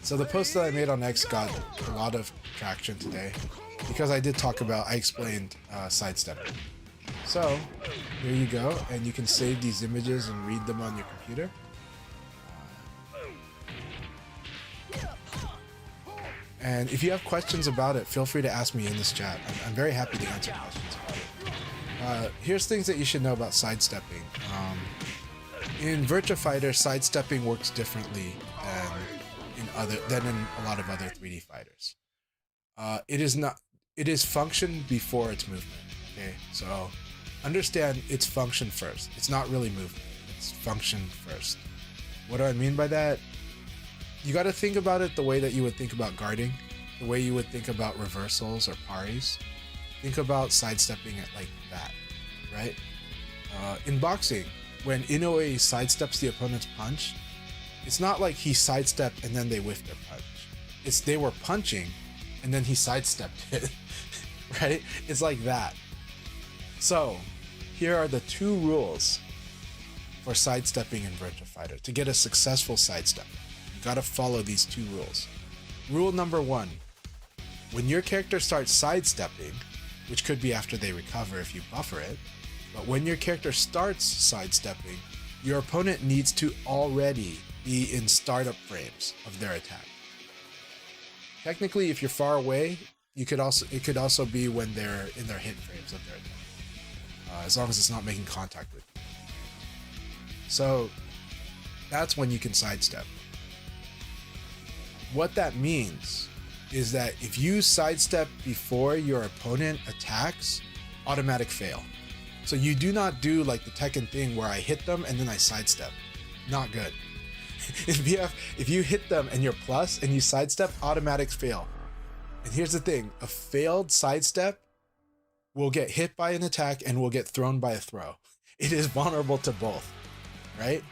So the post that I made on X got a lot of traction today, because I explained sidestepping. So here you go, and you can save these images and read them on your computer. And if you have questions about it, feel free to ask me in this chat. I'm very happy to answer questions about it. Here's things that you should know about sidestepping. In Virtua Fighter, sidestepping works differently than in a lot of other 3D fighters. It is function before its movement. Okay, so understand it's function first. It's not really movement. It's function first. What do I mean by that? You got to think about it the way that you would think about guarding, the way you would think about reversals or paris. Think about sidestepping it like that, right? In boxing, when Inoue sidesteps the opponent's punch, it's not like he sidestepped and then they whiffed their punch. It's they were punching and then he sidestepped it, right? It's like that. So here are the 2 rules for sidestepping in Virtua Fighter. To get a successful sidestep, you gotta follow these 2 rules. Rule number 1, when your character starts sidestepping, which could be after they recover if you buffer it, but when your character starts sidestepping, your opponent needs to already be in startup frames of their attack. Technically, if you're far away, it could also be when they're in their hit frames of their attack, as long as it's not making contact with you. So that's when you can sidestep. What that means is that if you sidestep before your opponent attacks, automatic fail. So you do not do like the Tekken thing where I hit them and then I sidestep. Not good. If you hit them and you're plus and you sidestep, automatic fail. And here's the thing, a failed sidestep will get hit by an attack and will get thrown by a throw. It is vulnerable to both, right?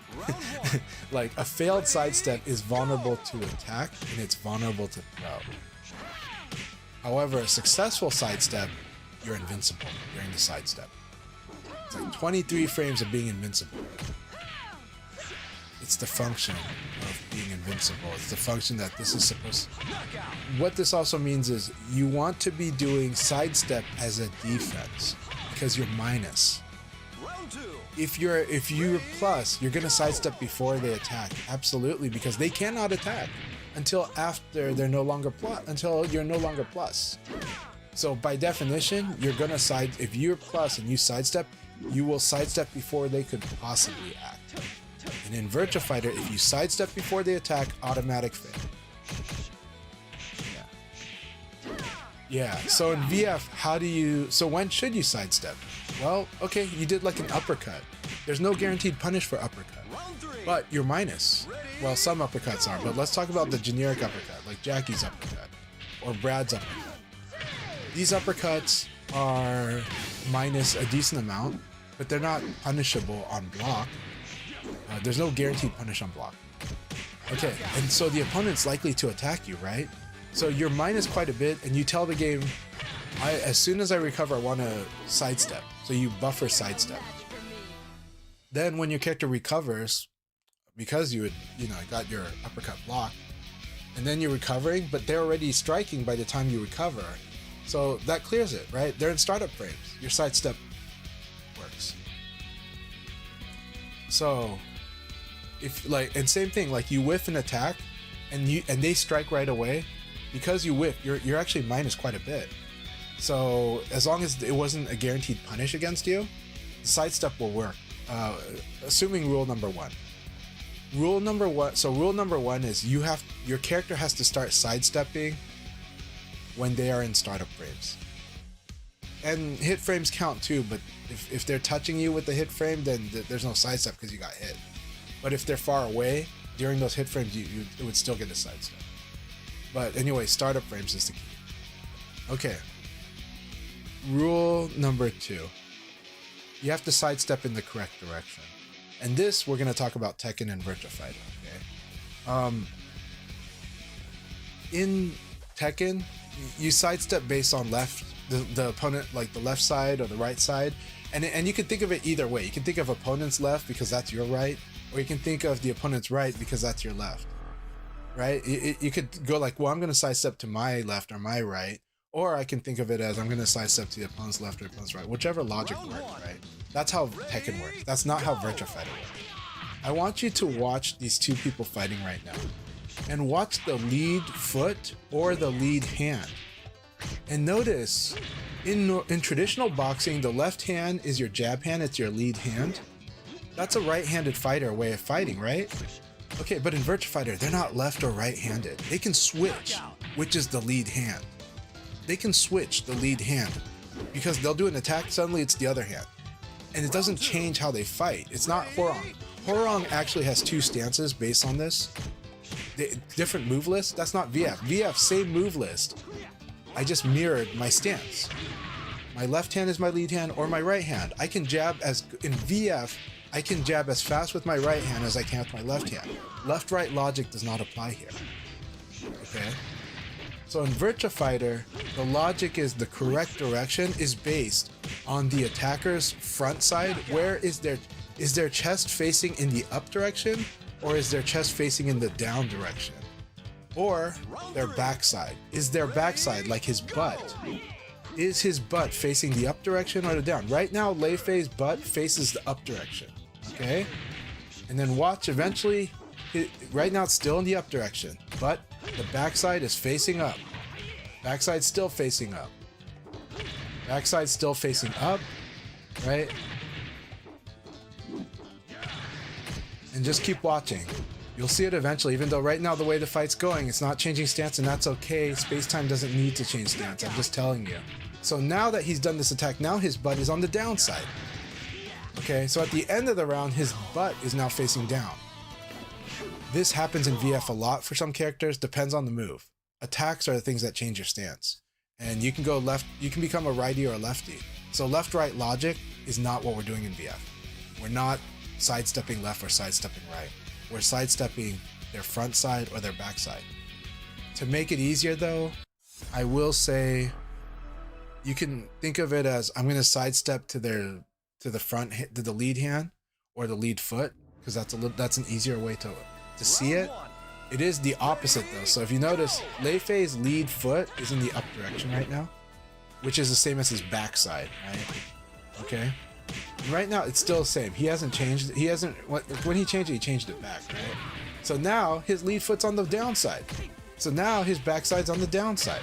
Like a failed sidestep is vulnerable to attack and it's vulnerable to throw. However, a successful sidestep, you're invincible during the sidestep. It's like 23 frames of being invincible. It's the function of being invincible. It's the function that this is supposed to... What this also means is you want to be doing sidestep as a defense because you're minus. If you're plus, you're gonna sidestep before they attack. Absolutely, because they cannot attack until after they're no longer plus, until you're no longer plus. So by definition, you're gonna if you're plus and you sidestep, you will sidestep before they could possibly act. And in Virtua Fighter, if you sidestep before they attack, automatic fail. Yeah, so in VF, so when should you sidestep? Well, okay, you did like an uppercut. There's no guaranteed punish for uppercut, but you're minus. Well, some uppercuts are, but let's talk about the generic uppercut, like Jackie's uppercut. or Brad's uppercut. These uppercuts are minus a decent amount, but they're not punishable on block. There's no guaranteed punish on block. Okay, and so the opponent's likely to attack you, right? So you're minus quite a bit, and you tell the game, as soon as I recover, I want to sidestep. So you buffer sidestep. Then when your character recovers, because you got your uppercut blocked, and then you're recovering, but they're already striking by the time you recover. So that clears it, right? They're in startup frames. Your sidestep works. So if and same thing, like you whiff an attack and they strike right away, because you whiff, you're actually minus quite a bit. So as long as it wasn't a guaranteed punish against you, the sidestep will work. Assuming rule number one. Rule number one is your character has to start sidestepping when they are in startup frames. And hit frames count too, but if they're touching you with the hit frame, then there's no sidestep because you got hit. But if they're far away during those hit frames, it would still get a sidestep. But anyway, startup frames is the key. Okay. Rule number 2. You have to sidestep in the correct direction. And this, we're going to talk about Tekken and Virtua Fighter, okay? In Tekken, you sidestep based on the opponent, like the left side or the right side. And you can think of it either way. You can think of opponent's left because that's your right, or you can think of the opponent's right because that's your left, right? You could go like, well, I'm going to sidestep to my left or my right, or I can think of it as I'm going to sidestep to the opponent's left or opponent's right, whichever logic works, right? That's how Tekken works. That's not how Virtua Fighter works. I want you to watch these two people fighting right now, and watch the lead foot or the lead hand. And notice, in traditional boxing, the left hand is your jab hand, it's your lead hand. That's a right-handed fighter way of fighting, right? Okay, but in Virtua Fighter, they're not left or right-handed. They can switch which is the lead hand. They can switch the lead hand because they'll do an attack, suddenly it's the other hand. And it doesn't change how they fight. It's not Horong. Horong actually has 2 stances based on this. Different move list. That's not VF. VF, same move list. I just mirrored my stance. My left hand is my lead hand, or my right hand. I can jab in VF, I can jab as fast with my right hand as I can with my left hand. Left-right logic does not apply here. Okay? So in Virtua Fighter, the logic is the correct direction is based on the attacker's front side. Where is their chest facing in the up direction, or is their chest facing in the down direction? Or their backside. Is their backside, like his butt, is his butt facing the up direction or the down? Right now, Lei Fei's butt faces the up direction, okay? And then watch, eventually, right now it's still in the up direction, but the backside is facing up. Backside's still facing up. Backside's still facing up, right? And just keep watching. You'll see it eventually, even though right now the way the fight's going, it's not changing stance, and that's okay. Space-time doesn't need to change stance, I'm just telling you. So now that he's done this attack, now his butt is on the downside. Okay, so at the end of the round, his butt is now facing down. This happens in VF a lot for some characters, depends on the move. Attacks are the things that change your stance. And you can go left, you can become a righty or a lefty. So left-right logic is not what we're doing in VF. We're not sidestepping left or sidestepping right. We're sidestepping their front side or their back side. To make it easier though, I will say you can think of it as I'm going to sidestep to the lead hand or the lead foot, because that's an easier way to see it. It is the opposite though. So if you notice, Lei Fei's lead foot is in the up direction right now, which is the same as his backside, right? Okay. Right now it's still the same. He hasn't changed. When he changed it, he changed it back, right? So now his lead foot's on the downside. So now his backside's on the downside.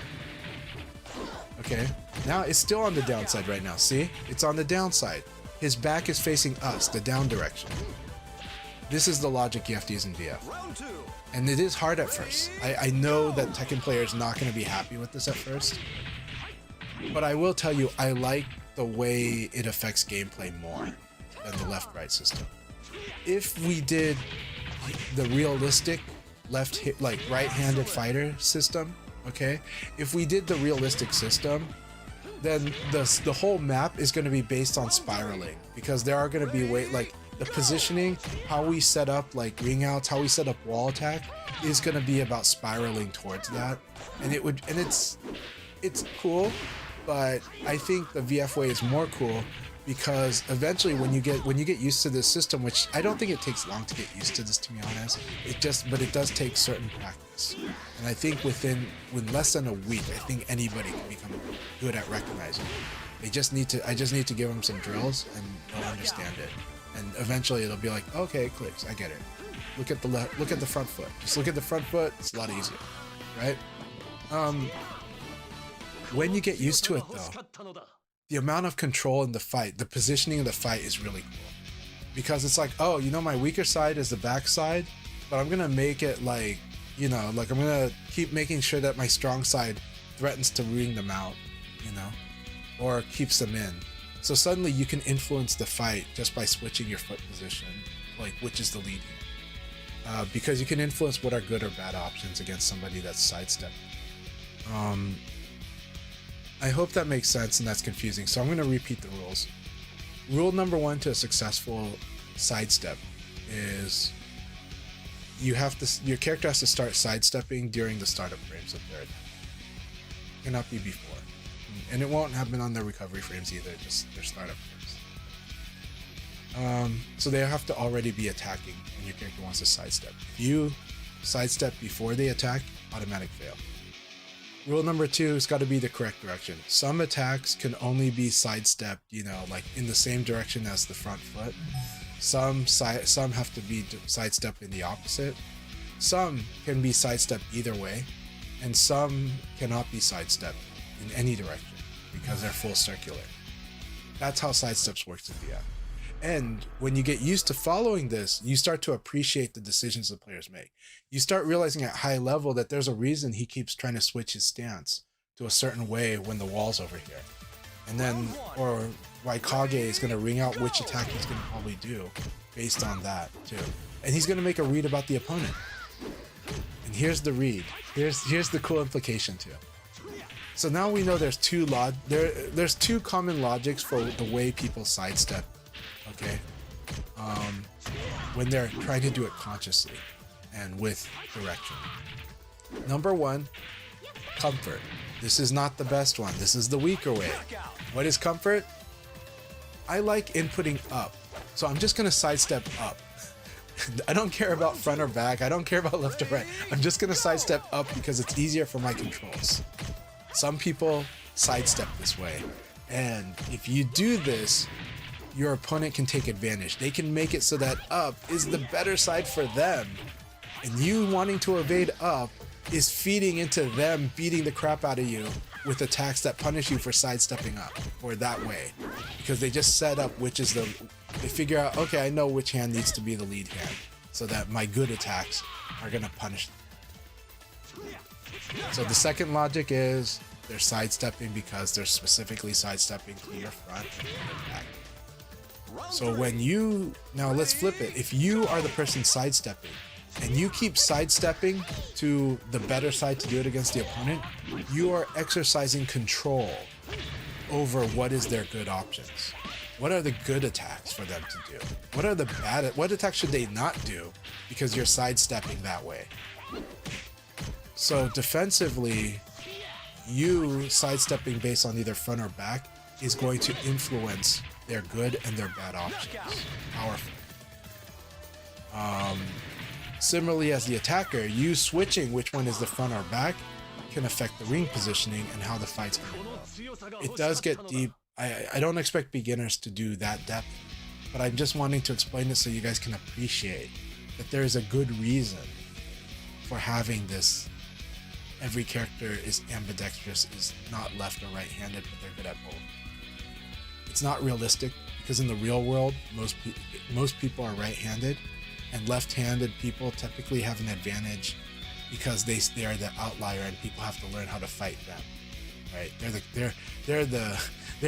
Okay. Now it's still on the downside right now. See? It's on the downside. His back is facing us, the down direction. This is the logic you have to use in VF. And it is hard at first. I know that Tekken players are not going to be happy with this at first. But I will tell you, I like the way it affects gameplay more than the left-right system. If we did the realistic right-handed fighter system, Okay, if we did the realistic system, then the whole map is going to be based on spiraling, because there are going to be like the positioning, how we set up like ring outs, how we set up wall attack is going to be about spiraling towards that. And it's cool, but I think the VF way is more cool, because eventually when you get used to this system, which I don't think it takes long to get used to this, to be honest, but it does take certain practice. And I think within less than a week, I think anybody can become good at recognizing it. I just need to give them some drills and they'll understand it. And eventually it'll be like, okay, it clicks, I get it. Look at the front foot. Just look at the front foot, it's a lot easier, right? When you get used to it though, the amount of control in the fight, the positioning of the fight is really cool. Because it's like, oh, you know, my weaker side is the back side, but I'm gonna make it like, you know, like I'm gonna keep making sure that my strong side threatens to ring them out, you know, or keeps them in. So suddenly you can influence the fight just by switching your foot position, like which is the lead here. Because you can influence what are good or bad options against somebody that's sidestepping. I hope that makes sense and that's confusing. So I'm going to repeat the rules. Rule number 1 to a successful sidestep is your character has to start sidestepping during the startup frames of their attack. It cannot be before. And it won't happen on their recovery frames either, just their startup frames. So they have to already be attacking when your character wants to sidestep. If you sidestep before they attack, automatic fail. Rule number 2 has got to be the correct direction. Some attacks can only be sidestepped, you know, like in the same direction as the front foot. Some have to be sidestepped in the opposite. Some can be sidestepped either way, and some cannot be sidestepped in any direction because they're full circular. That's how sidesteps works in VF. And when you get used to following this, you start to appreciate the decisions the players make. You start realizing at high level that there's a reason he keeps trying to switch his stance to a certain way when the wall's over here. And then, or why Kage is going to ring out which attack he's going to probably do based on that too. And he's going to make a read about the opponent. And here's the read. Here's the cool implication too. So now we know there's two common logics for the way people sidestep. Okay, when they're trying to do it consciously and with direction. Number 1, comfort. This is not the best one. This is the weaker way. What is comfort? I like inputting up, so I'm just gonna sidestep up. I don't care about front or back. I don't care about left or right. I'm just gonna sidestep up because it's easier for my controls. Some people sidestep this way, and if you do this, your opponent can take advantage. They can make it so that up is the better side for them. And you wanting to evade up is feeding into them beating the crap out of you with attacks that punish you for sidestepping up, or that way. Because they just set up which is they figure out, okay, I know which hand needs to be the lead hand, so that my good attacks are gonna punish them. So the second logic is they're sidestepping because they're specifically sidestepping to your front and your back. So now let's flip it. If you are the person sidestepping and you keep sidestepping to the better side to do it against the opponent, you are exercising control over what is their good options. What are the good attacks for them to do? What attacks should they not do because you're sidestepping that way? So defensively, you sidestepping based on either front or back is going to influence their good and their bad options powerfully. Similarly, as the attacker, you switching which one is the front or back can affect the ring positioning and how the fight's going to go. It does get deep. I don't expect beginners to do that depth, but I'm just wanting to explain it so you guys can appreciate that there is a good reason for having this. Every character is ambidextrous, is not left or right-handed, but they're good at both. It's not realistic because in the real world, most people are right-handed, and left-handed people typically have an advantage because they are the outlier, and people have to learn how to fight them. Right? They're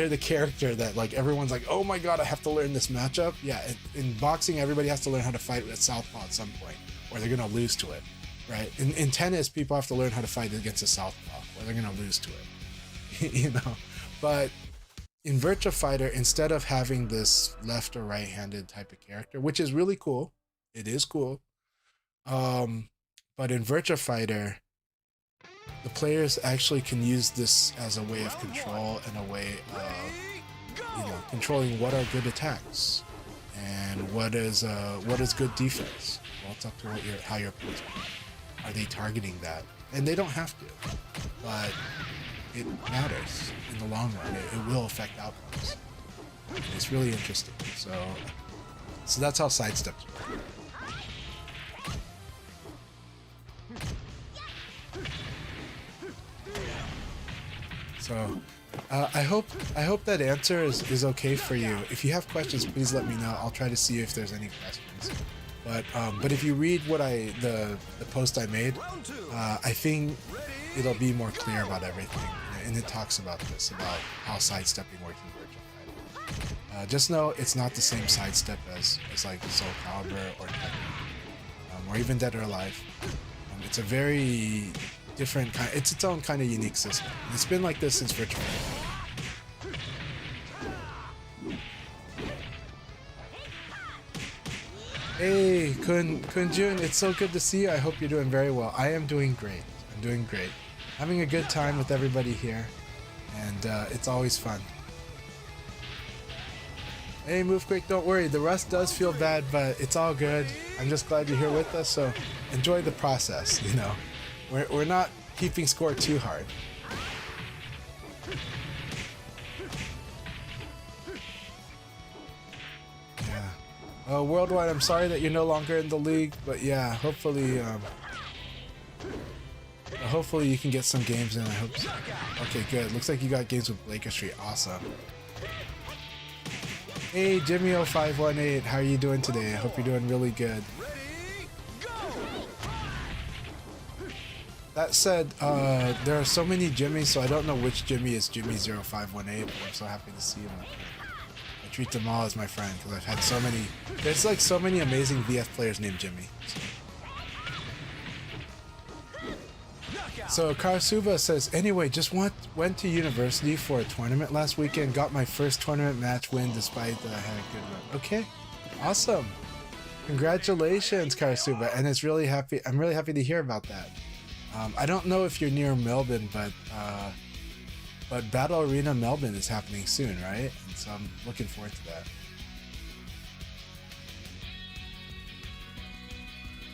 the character that like everyone's like, oh my god, I have to learn this matchup. Yeah, in boxing, everybody has to learn how to fight with southpaw at some point, or they're gonna lose to it. right? In tennis, people have to learn how to fight against a southpaw, or they're gonna lose to it, you know. But in Virtua Fighter, instead of having this left or right-handed type of character, which is really cool, it is cool. But in Virtua Fighter, the players actually can use this as a way of control and a way of, controlling what are good attacks and what is good defense. Well, it's up to how your opponents are they targeting that, and they don't have to, but it matters in the long run. It will affect outcomes. And it's really interesting. So that's how sidesteps work. So I hope that answer is okay for you. If you have questions, please let me know. I'll try to see if there's any questions. But if you read the post I made, I think it'll be more clear about everything, and it talks about this, about how sidestepping works in Virtua Fighter. Just know it's not the same sidestep as like Soul Calibur or Tekken, or even Dead or Alive. It's a very different kind. It's its own kind of unique system. And it's been like this since Virtua Fighter. Hey, Kunjun, it's so good to see you. I hope you're doing very well. I am doing great. I'm doing great. Having a good time with everybody here, and it's always fun. Hey, move quick, don't worry. The rust does feel bad, but it's all good. I'm just glad you're here with us, so enjoy the process, you know. We're not keeping score too hard. Yeah. Worldwide, I'm sorry that you're no longer in the league, but yeah, hopefully you can get some games in. I hope so. Okay, good. Looks like you got games with Blaker Street. Awesome. Hey, Jimmy0518, how are you doing today? I hope you're doing really good. That said, there are so many Jimmys, so I don't know which Jimmy is Jimmy0518, but I'm so happy to see him. I treat them all as my friend, because I've had so many. There's like so many amazing VF players named Jimmy. So Karasuba says, anyway, just went to university for a tournament last weekend, got my first tournament match win despite that I had a good run. Okay, awesome. Congratulations, Karasuba, and I'm really happy to hear about that. I don't know if you're near Melbourne, but Battle Arena Melbourne is happening soon, right? And so I'm looking forward to that.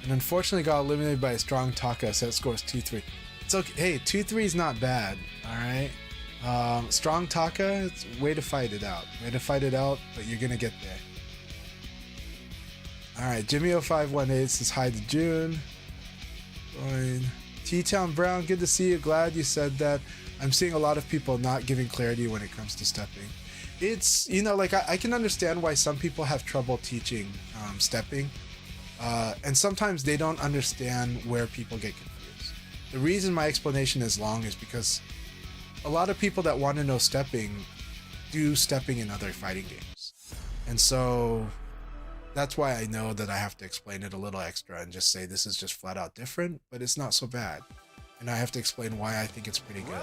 And unfortunately got eliminated by a strong Taka, set scores 2-3. It's okay. Hey, 2-3 is not bad, alright? Strong Taka, it's a way to fight it out. But you're gonna get there. Alright, Jimmy0518 says hi to June. Join. T-Town Brown, good to see you. Glad you said that. I'm seeing a lot of people not giving clarity when it comes to stepping. It's, like I can understand why some people have trouble teaching stepping. And sometimes they don't understand where people get confused. The reason my explanation is long is because a lot of people that want to know stepping do stepping in other fighting games. And so that's why I know that I have to explain it a little extra and just say this is just flat out different, but it's not so bad. And I have to explain why I think it's pretty good.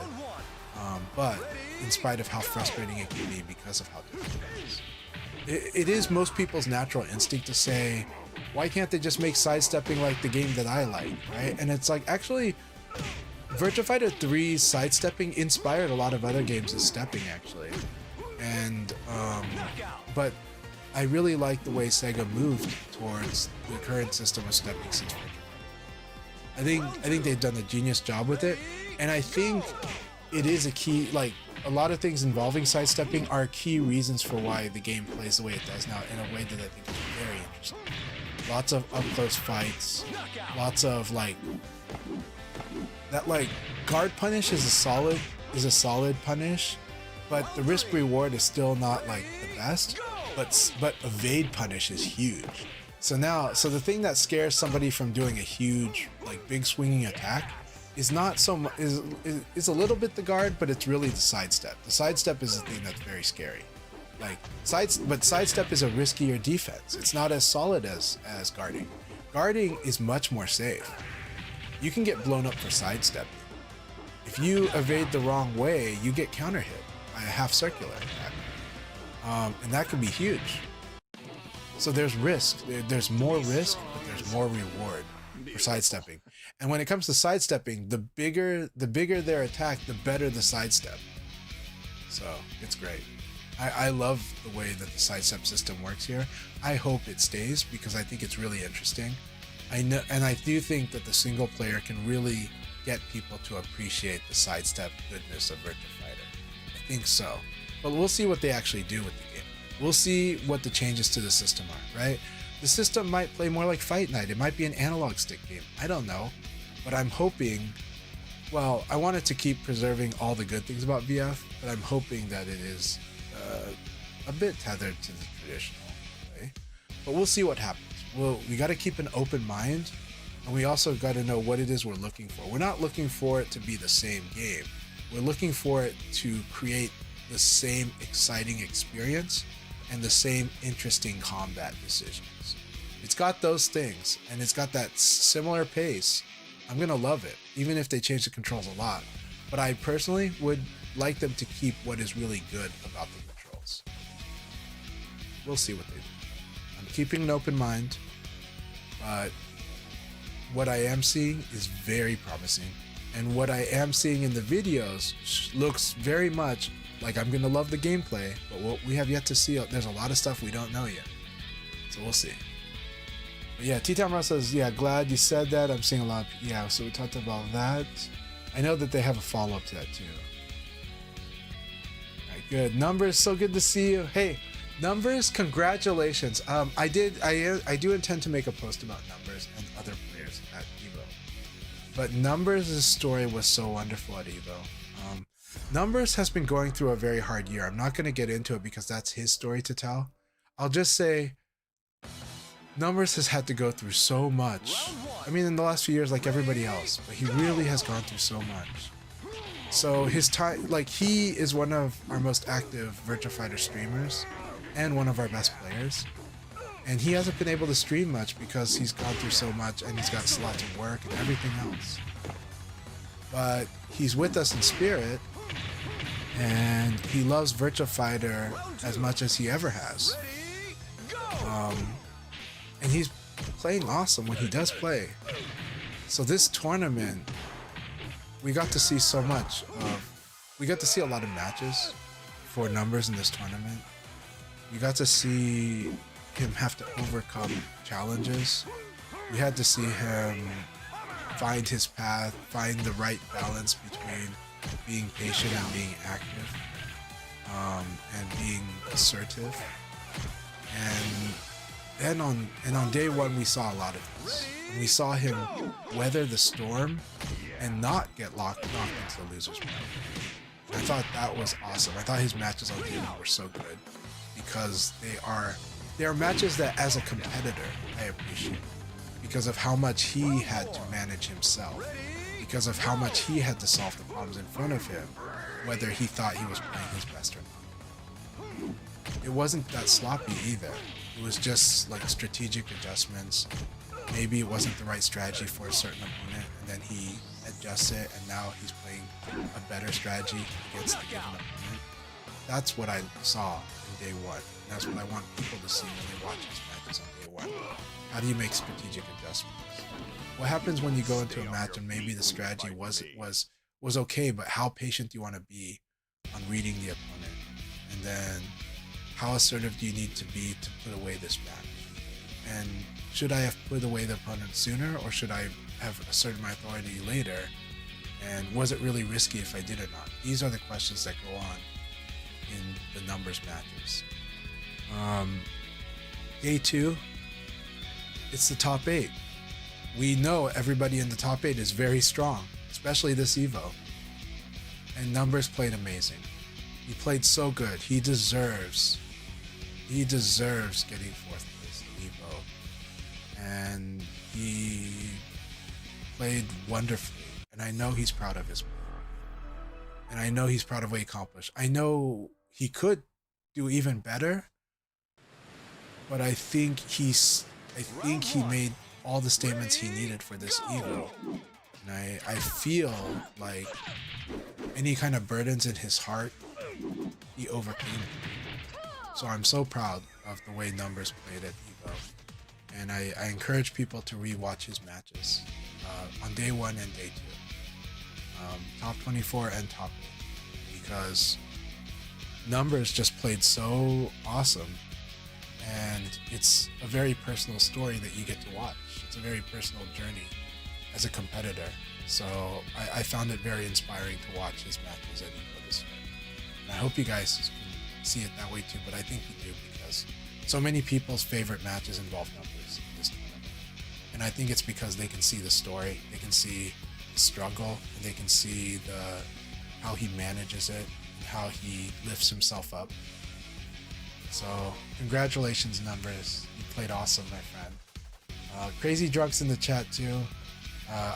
But in spite of how frustrating it can be because of how different it is. It is most people's natural instinct to say, why can't they just make sidestepping like the game that I like, right? And it's like, actually, Virtua Fighter 3's sidestepping inspired a lot of other games of stepping, actually. And, but I really like the way Sega moved towards the current system of stepping since Virtua Fighter. I think they've done a genius job with it, and I think it is a key, like, a lot of things involving sidestepping are key reasons for why the game plays the way it does now, in a way that I think is very interesting. Lots of up-close fights, lots of, like, that, like, guard punish is a solid punish, but the risk reward is still not, like, the best. But evade punish is huge. So the thing that scares somebody from doing a huge, like, big swinging attack is not so much, is a little bit the guard, but it's really the sidestep. The sidestep is the thing that's very scary. Like, sidestep is a riskier defense. It's not as solid as guarding. Guarding is much more safe. you can get blown up for sidestepping. If you evade the wrong way, you get counter hit by a half circular attack. And that can be huge. So there's risk. There's more risk, but there's more reward for sidestepping. And when it comes to sidestepping, the bigger their attack, the better the sidestep. So it's great. I love the way that the sidestep system works here. I hope it stays because I think it's really interesting. I know, and I do think that the single player can really get people to appreciate the sidestep goodness of Virtua Fighter. I think so. But we'll see what they actually do with the game. We'll see what the changes to the system are, right? The system might play more like Fight Night. It might be an analog stick game. I don't know. But I'm hoping, well, I wanted to keep preserving all the good things about VF, but I'm hoping that it is a bit tethered to the traditional way. But we'll see what happens. We got to keep an open mind, and we also got to know what it is we're looking for. We're not looking for it to be the same game. We're looking for it to create the same exciting experience and the same interesting combat decisions. It's got those things, and it's got that similar pace. I'm gonna love it, even if they change the controls a lot. But I personally would like them to keep what is really good about the controls. We'll see what they do. I'm keeping an open mind, but what I am seeing is very promising. And what I am seeing in the videos looks very much like I'm gonna love the gameplay, but what we have yet to see, there's a lot of stuff we don't know yet. So we'll see. But yeah, T-Town Ross says, yeah, glad you said that. I'm seeing a lot of, yeah, so we talked about that. I know that they have a follow-up to that too. Alright, good. Numbers, so good to see you. Hey, Numbers, congratulations. I do intend to make a post about Numbers and other players at EVO. But Numbers' story was so wonderful at EVO. Numbers has been going through a very hard year. I'm not going to get into it because that's his story to tell. I'll just say Numbers has had to go through so much. I mean, in the last few years, like everybody else, but he really has gone through so much. So his time, like, he is one of our most active Virtua Fighter streamers and one of our best players. And he hasn't been able to stream much because he's gone through so much and he's got slots of work and everything else. But he's with us in spirit, and he loves Virtua Fighter as much as he ever has. And he's playing awesome when he does play. So this tournament, we got to see so much of, we got to see a lot of matches for Numbers in this tournament. We got to see him have to overcome challenges. We had to see him find his path, find the right balance between being patient and being active, and being assertive. And on day one, we saw a lot of this. We saw him weather the storm and not get knocked into the loser's bracket. I thought that was awesome. I thought his matches on day one were so good because they are matches that, as a competitor, I appreciate because of how much he had to manage himself, because of how much he had to solve the problems in front of him, whether he thought he was playing his best or not. It wasn't that sloppy either. It was just like strategic adjustments. Maybe it wasn't the right strategy for a certain opponent, and then he adjusts it, and now he's playing a better strategy against the given opponent. That's what I saw in day one. And that's what I want people to see when they watch his matches on day one. How do you make strategic adjustments? What happens when you go into a match and maybe the strategy was okay, but how patient do you want to be on reading the opponent? And then how assertive do you need to be to put away this match? And should I have put away the opponent sooner, or should I have asserted my authority later? And was it really risky if I did or not? These are the questions that go on in the Numbers matches. Day two, it's the top 8. We know everybody in the top 8 is very strong, especially this EVO. And Numbers played amazing. He played so good. He deserves getting 4th place in EVO. And he played wonderfully. And I know he's proud of his play. And I know he's proud of what he accomplished. I know he could do even better. But I think he made all the statements he needed for this EVO. And I feel like any kind of burdens in his heart, he overcame it. So I'm so proud of the way Numbers played at Evo. And I encourage people to rewatch his matches on day 1 and day 2. Top 24 and top 8. Because Numbers just played so awesome. And it's a very personal story that you get to watch. It's a very personal journey as a competitor. So I found it very inspiring to watch his matches at Evo this year. And I hope you guys can see it that way too, but I think you do because so many people's favorite matches involve Numbers in this tournament. And I think it's because they can see the story, they can see the struggle, and they can see how he manages it, and how he lifts himself up. So congratulations, Numbers. You played awesome, my friend. Crazy Drunk's in the chat too.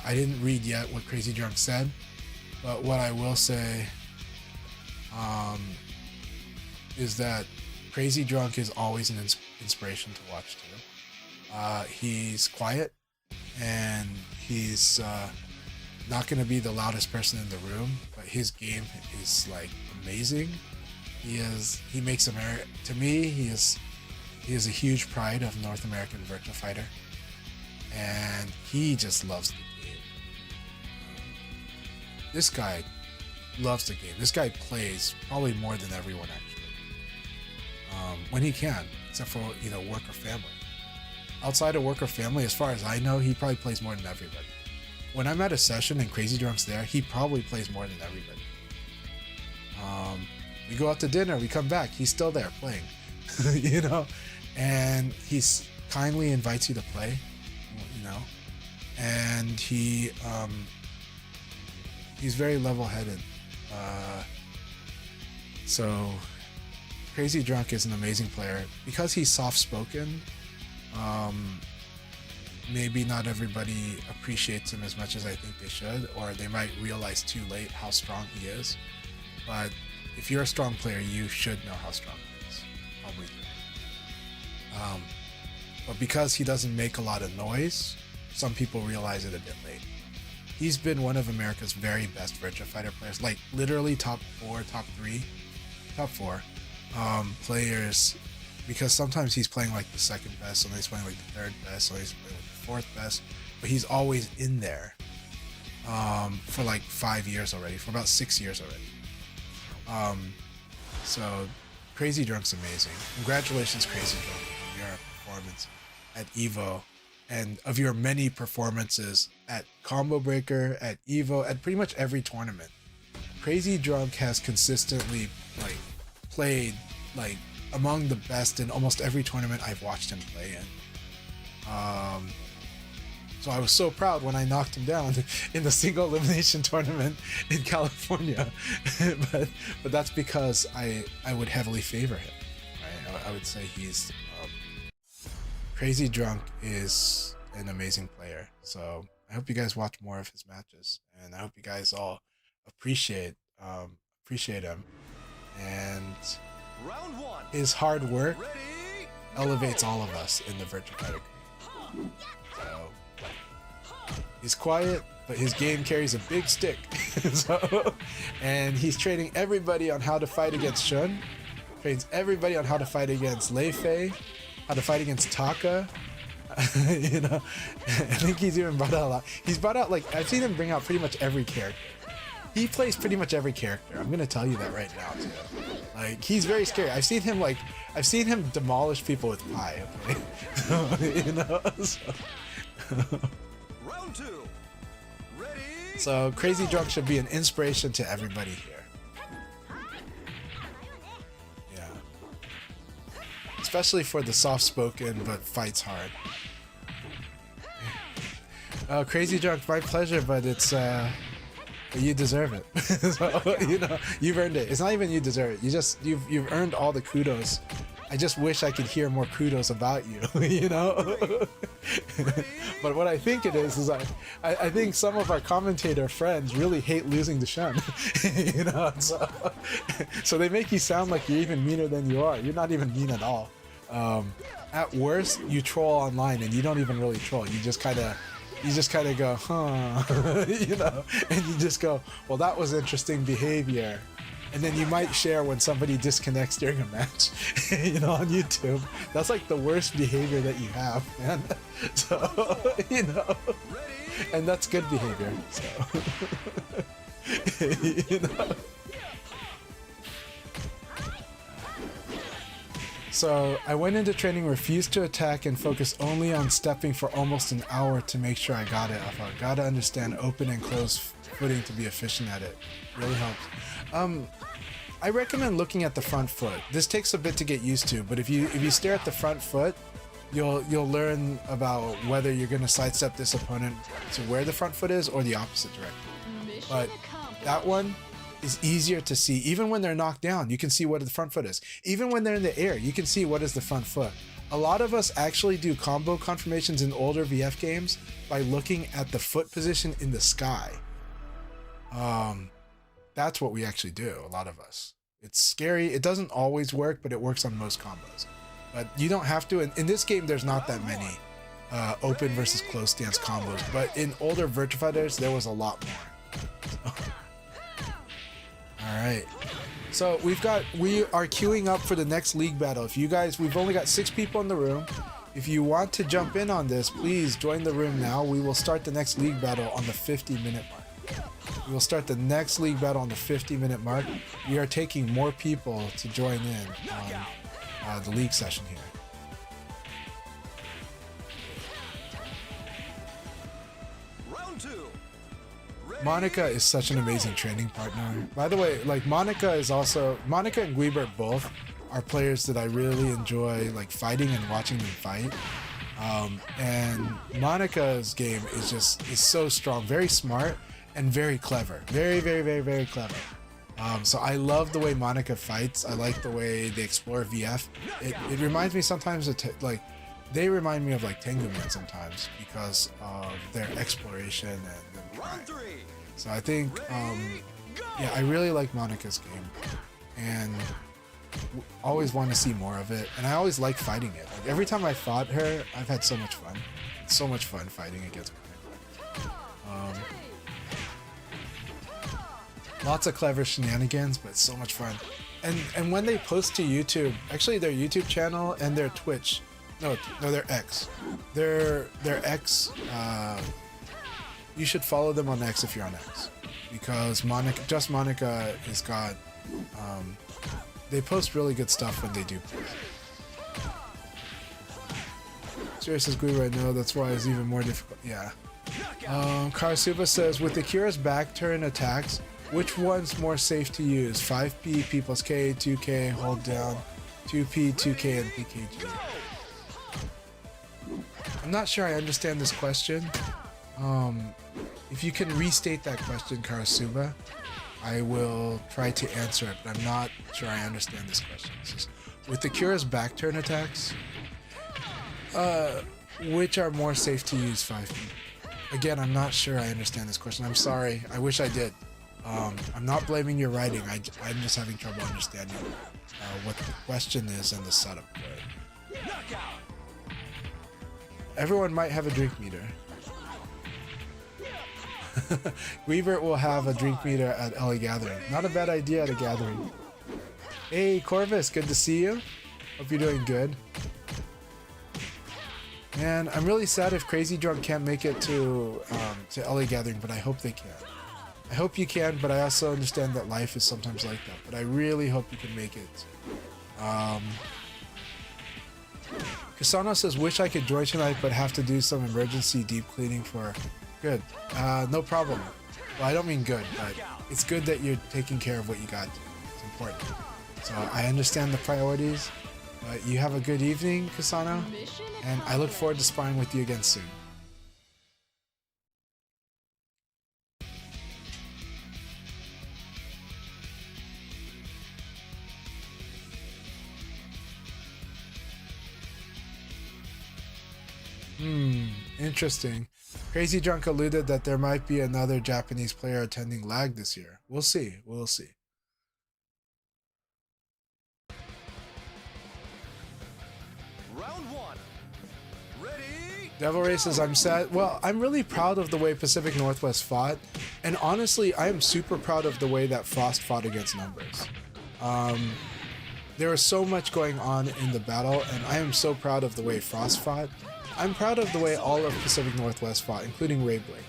I didn't read yet what Crazy Drunk said, but what I will say is that Crazy Drunk is always an inspiration to watch too. He's quiet, and he's not going to be the loudest person in the room, but his game is like amazing. He makes America, to me, he is a huge pride of North American Virtua Fighter, and he just loves the game. This guy loves the game. This guy plays probably more than everyone actually, when he can, except for work or family. Outside of work or family, as far as I know, he probably plays more than everybody. When I'm at a session and Crazy Drunk's there, he probably plays more than everybody. We go out to dinner, we come back, he's still there playing, and he's kindly invites you to play, and he's very level-headed. So Crazy Drunk is an amazing player because he's soft-spoken. Maybe not everybody appreciates him as much as I think they should, or they might realize too late how strong he is. But if you're a strong player, you should know how strong he is. Probably do. But because he doesn't make a lot of noise, some people realize it a bit late. He's been one of America's very best Virtua Fighter players, like literally top 4 players, because sometimes he's playing like the second best, sometimes he's playing like the third best, sometimes he's playing like the fourth best, but he's always in there for like 5 years already, for about 6 years already. So Crazy Drunk's amazing. Congratulations, Crazy Drunk, on your performance at Evo, and of your many performances at Combo Breaker, at Evo, at pretty much every tournament. Crazy Drunk has consistently played among the best in almost every tournament I've watched him play in. So I was so proud when I knocked him down in the single elimination tournament in California, but that's because I would heavily favor him. Right? I would say he's Crazy Drunk is an amazing player. So I hope you guys watch more of his matches, and I hope you guys all appreciate him, and Round 1. his hard work Ready, elevates go. all of us in the Virtua Fighter community. So he's quiet, but his game carries a big stick. And he's training everybody on how to fight against Shun, trains everybody on how to fight against Lei Fei, how to fight against Taka. I think he's even brought out a lot. He's brought out, I've seen him bring out pretty much every character. He plays pretty much every character. I'm gonna tell you that right now too. He's very scary. I've seen him demolish people with pie. Okay? Round 2. Ready, So Crazy Drunk should be an inspiration to everybody here. Yeah. Especially for the soft-spoken but fights hard. Crazy Drunk, my pleasure, but it's you deserve it. So, you've earned it. It's not even you deserve it. You've earned all the kudos. I just wish I could hear more kudos about you, But what I think it is I think some of our commentator friends really hate losing to Shun, so they make you sound like you're even meaner than you are. You're not even mean at all. At worst, you troll online, and you don't even really troll. You just kind of you just kind of go, huh, you know, and you just go, well, that was interesting behavior. And then you might share when somebody disconnects during a match, you know, on YouTube. That's like the worst behavior that you have, man. So, you know, and that's good behavior. So, you know. So I went into training, refused to attack, and focused only on stepping for almost an hour to make sure I got it. I gotta understand open and closed footing to be efficient at it. Really helps. I recommend looking at the front foot. This takes a bit to get used to, but if you stare at the front foot, you'll learn about whether you're gonna sidestep this opponent to where the front foot is or the opposite direction. But that one is easier to see. Even when they're knocked down, you can see what the front foot is. Even when they're in the air, you can see what is the front foot. A lot of us actually do combo confirmations in older VF games by looking at the foot position in the sky. That's what we actually do, a lot of us. It's scary. It doesn't always work, but it works on most combos. But you don't have to. In this game, there's not that many open versus close stance combos. But in older Virtua Fighters, there was a lot more. All right. So we are queuing up for the next league battle. If you guys, we've only got 6 people in the room. If you want to jump in on this, please join the room now. We will start the next league battle on the 50-minute mark. We will start the next league battle on the 50-minute mark. We are taking more people to join in on the league session here. Round 2. Monica is such an amazing training partner. By the way, like Monica and Guibert both are players that I really enjoy like fighting and watching them fight. And Monica's game is so strong, very smart, and very clever. Very, very, very, very clever. So I love the way Monica fights. I like the way they explore VF. It reminds me sometimes of they remind me of like Tengu Man sometimes because of their exploration and their Round 3. So I think, yeah, I really like Monica's game, and always want to see more of it. And I always like fighting it. Like every time I fought her, I've had so much fun. It's so much fun fighting against Monica. Lots of clever shenanigans, but so much fun. And when they post to YouTube, actually their YouTube channel and their Twitch, no, their X, their X. You should follow them on X if you're on X, because Monica has got. They post really good stuff when they do. Serious as Glue right now, that's why it's even more difficult. Yeah. Karasuba says, with Akira's back turn attacks, which one's more safe to use? 5P, P plus K, 2K, hold down, 2P, 2K, and PKG. I'm not sure I understand this question. If you can restate that question, Karasuba, I will try to answer it, but I'm not sure I understand this question. This is, with Akira's back turn attacks, which are more safe to use 5P? Again, I'm not sure I understand this question. I'm sorry. I wish I did. I'm not blaming your writing. I'm just having trouble understanding what the question is and the setup for it. Everyone might have a drink meter. Weaver will have a drink meter at LA Gathering. Not a bad idea at a gathering. Hey Corvus, good to see you. Hope you're doing good. Man, I'm really sad if Crazy Drunk can't make it to LA Gathering, but I hope they can. I hope you can, but I also understand that life is sometimes like that. But I really hope you can make it. Kasano says, wish I could join tonight, but have to do some emergency deep cleaning for... Good. No problem. Well, I don't mean good, but it's good that you're taking care of what you got to. It's important. So I understand the priorities, but you have a good evening, Kasano, and I look forward to sparring with you again soon. Interesting. Crazy Drunk alluded that there might be another Japanese player attending LAG this year. We'll see. We'll see. Round 1. Devil Races, I'm sad. Well, I'm really proud of the way Pacific Northwest fought. And honestly, I am super proud of the way that Frost fought against Numbers. There was so much going on in the battle, and I am so proud of the way Frost fought. I'm proud of the way all of Pacific Northwest fought, including Rayblade.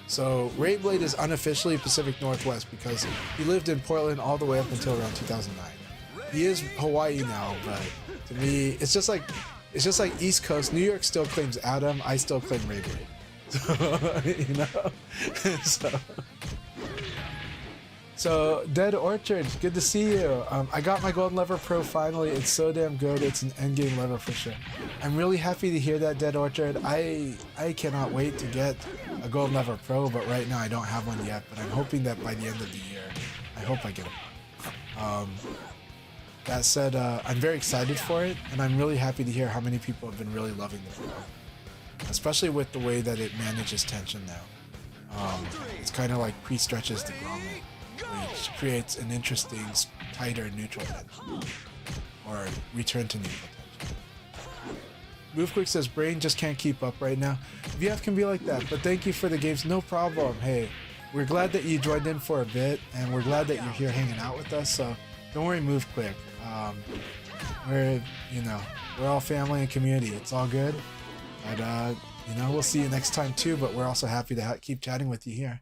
So Rayblade is unofficially Pacific Northwest because he lived in Portland all the way up until around 2009. He is Hawaii now, but to me, it's just like East Coast. New York still claims Adam. I still claim Rayblade. So, you know. So Dead Orchard, good to see you. I got my Golden Lever Pro finally. It's so damn good. It's an endgame lever for sure. I'm really happy to hear that, Dead Orchard. I cannot wait to get a Golden Lever Pro, but right now I don't have one yet. But I'm hoping that by the end of the year, I hope I get it. That said, I'm very excited for it, and I'm really happy to hear how many people have been really loving the Pro, especially with the way that it manages tension now. It's kind of like pre-stretches the grommet, which creates an interesting, tighter neutral tension, or return to neutral tension. Move Quick says, brain just can't keep up right now. VF can be like that, but thank you for the games, no problem. Hey, we're glad that you joined in for a bit, and we're glad that you're here hanging out with us, so don't worry, Move Quick. We're all family and community, it's all good. But, we'll see you next time too, but we're also happy to keep chatting with you here.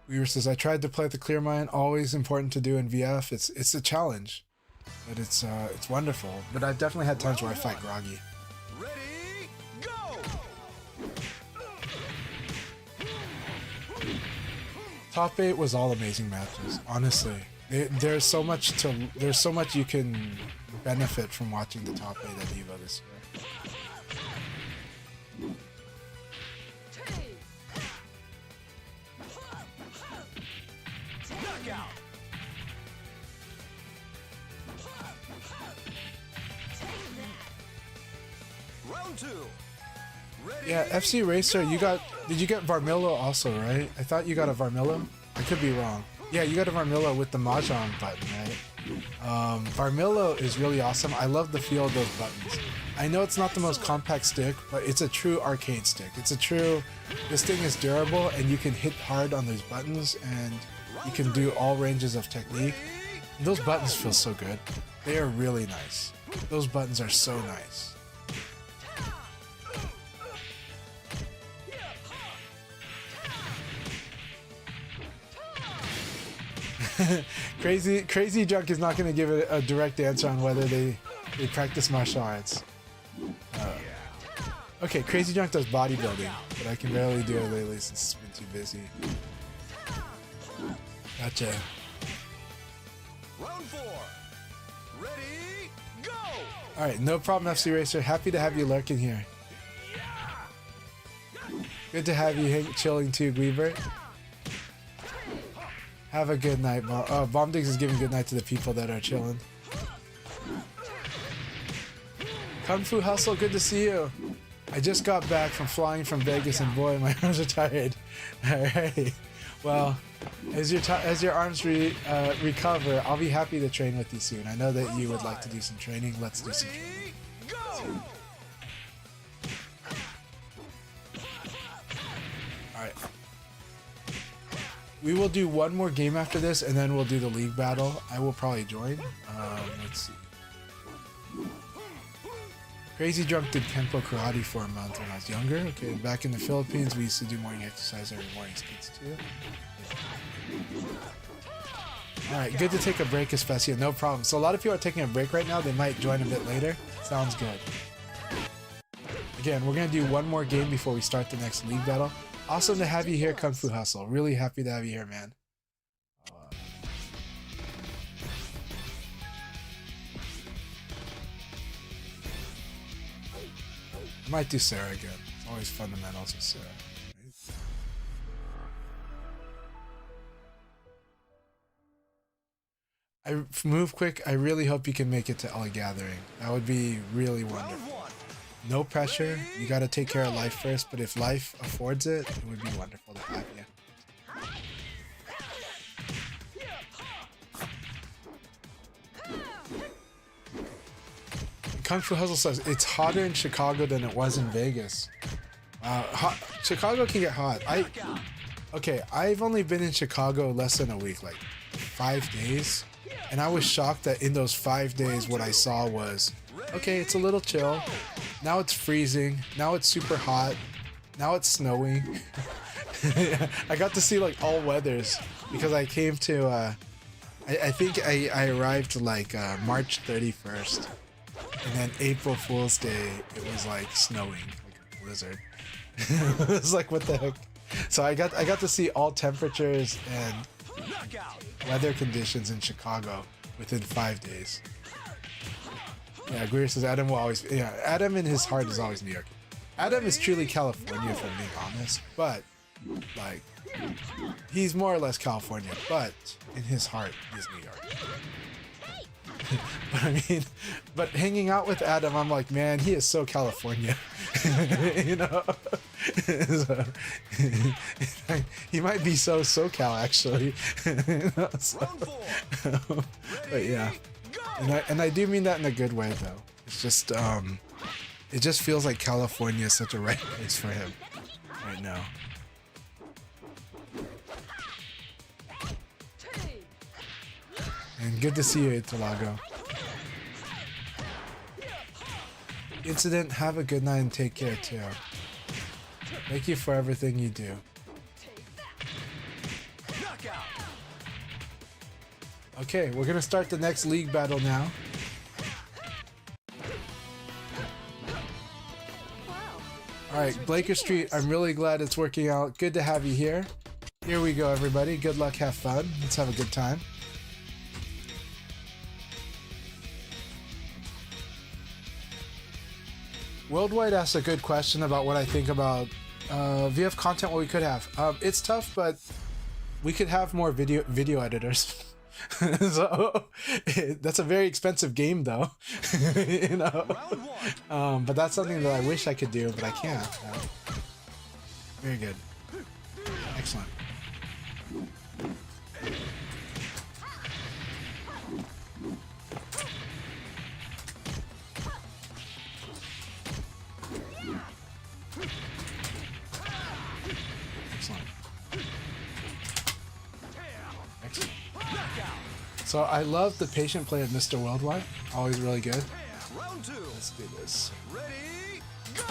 Weaver says, I tried to play the Clear Mind, always important to do in VF. It's a challenge, but it's wonderful. But I've definitely had times where I fight groggy. Ready, go! Top 8 was all amazing matches, honestly. There's so much you can benefit from watching the top 8 at EVO this year. Round 2. Ready, Yeah, FC Racer, did you get Varmillo also, right? I thought you got a Varmillo. I could be wrong. Yeah, you got a Varmillo with the Mahjong button, right? Varmillo is really awesome. I love the feel of those buttons. I know it's not the most compact stick, but it's a true arcade stick. This thing is durable, and you can hit hard on those buttons, and you can do all ranges of technique. And those buttons feel so good. They are really nice. Those buttons are so nice. Crazy Drunk is not going to give it a direct answer on whether they practice martial arts. Okay, Crazy Drunk does bodybuilding, but I can barely do it lately since it's been too busy. Gotcha. Round 4. Ready, go! Alright, no problem, FC Racer. Happy to have you lurking here. Good to have you chilling too, Guibert. Have a good night, Bombdix is giving good night to the people that are chilling. Kung Fu Hustle, good to see you. I just got back from flying from Vegas, and boy, my arms are tired. Alright, well, as your arms recover, I'll be happy to train with you soon. I know that you would like to do some training. Let's do some training. Go! Alright. We will do one more game after this, and then we'll do the league battle. I will probably join. Let's see. Crazy Drunk did Kempo Karate for a month when I was younger. Okay, back in the Philippines, we used to do morning exercise every morning as kids too. Alright, good to take a break, Especia. No problem. So a lot of people are taking a break right now. They might join a bit later. Sounds good. Again, we're going to do one more game before we start the next league battle. Awesome to have you here, Kung Fu Hustle. Really happy to have you here, man. I might do Sarah again. It's always fundamentals with Sarah. Move quick. I really hope you can make it to LA Gathering. That would be really wonderful. No pressure. You got to take care of life first, but if life affords it, it would be wonderful to have you. Kung Fu Hustle says it's hotter in Chicago than it was in Vegas. Chicago can get hot. I've only been in Chicago less than a week, like 5 days, and I was shocked that in those 5 days what I saw was, okay, it's a little chill. Now it's freezing. Now it's super hot. Now it's snowing. I got to see like all weathers because I came to. I think I arrived like March 31st, and then April Fool's Day it was like snowing, like a blizzard. It was like, what the heck? So I got to see all temperatures and weather conditions in Chicago within 5 days. Yeah, Greer says Adam will always. Yeah, Adam in his heart is always New York. Adam is truly California, if I'm being honest, but like he's more or less California, but in his heart he's New York. But I mean, but hanging out with Adam, I'm like, man, he is so California. You know, so, he might be so SoCal actually. You know, so, but yeah, and I do mean that in a good way though. It's just it just feels like California is such a right place for him right now. And good to see you, Italago. Incident, have a good night and take care too. Thank you for everything you do. Okay, we're gonna start the next league battle now. Alright, Blaker Street, I'm really glad it's working out. Good to have you here. Here we go, everybody. Good luck, have fun. Let's have a good time. Worldwide asked a good question about what I think about VF content, what we could have. It's tough, but we could have more video editors. So that's a very expensive game though. You know, but that's something that I wish I could do, but I can't. Very good. Excellent. So I love the patient play of Mr. Worldwide. Always really good. Round 2. Let's do this. Ready, go!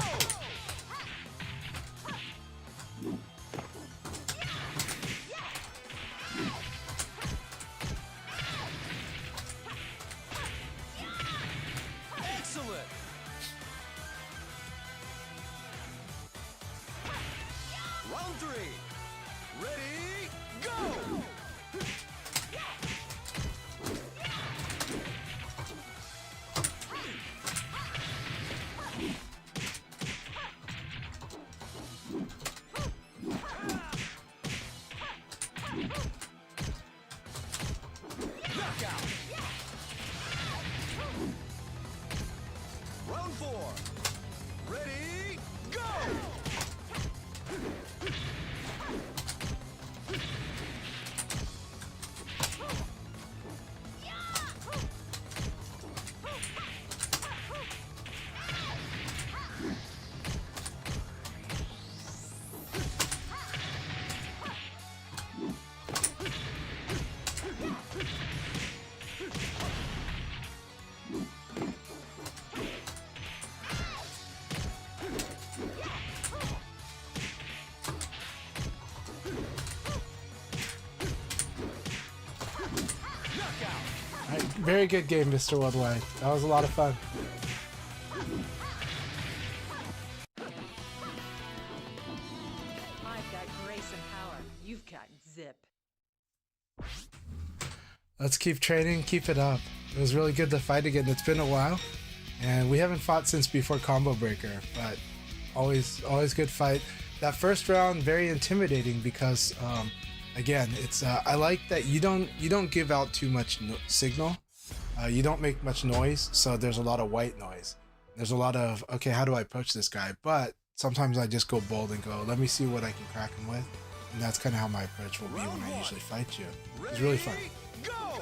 Excellent. Round 3. Ready, go! Round 4. Ready, go! Very good game, Mr. Worldwide. That was a lot of fun. I've got grace and power. You've got zip. Let's keep training, keep it up. It was really good to fight again. It's been a while, and we haven't fought since before Combo Breaker, but always good fight. That first round, very intimidating because, again, it's I like that you don't give out too much signal. You don't make much noise, so there's a lot of white noise. There's a lot of, okay, how do I approach this guy? But sometimes I just go bold and go, let me see what I can crack him with. And that's kind of how my approach will be when I usually fight you. It's really fun. Go!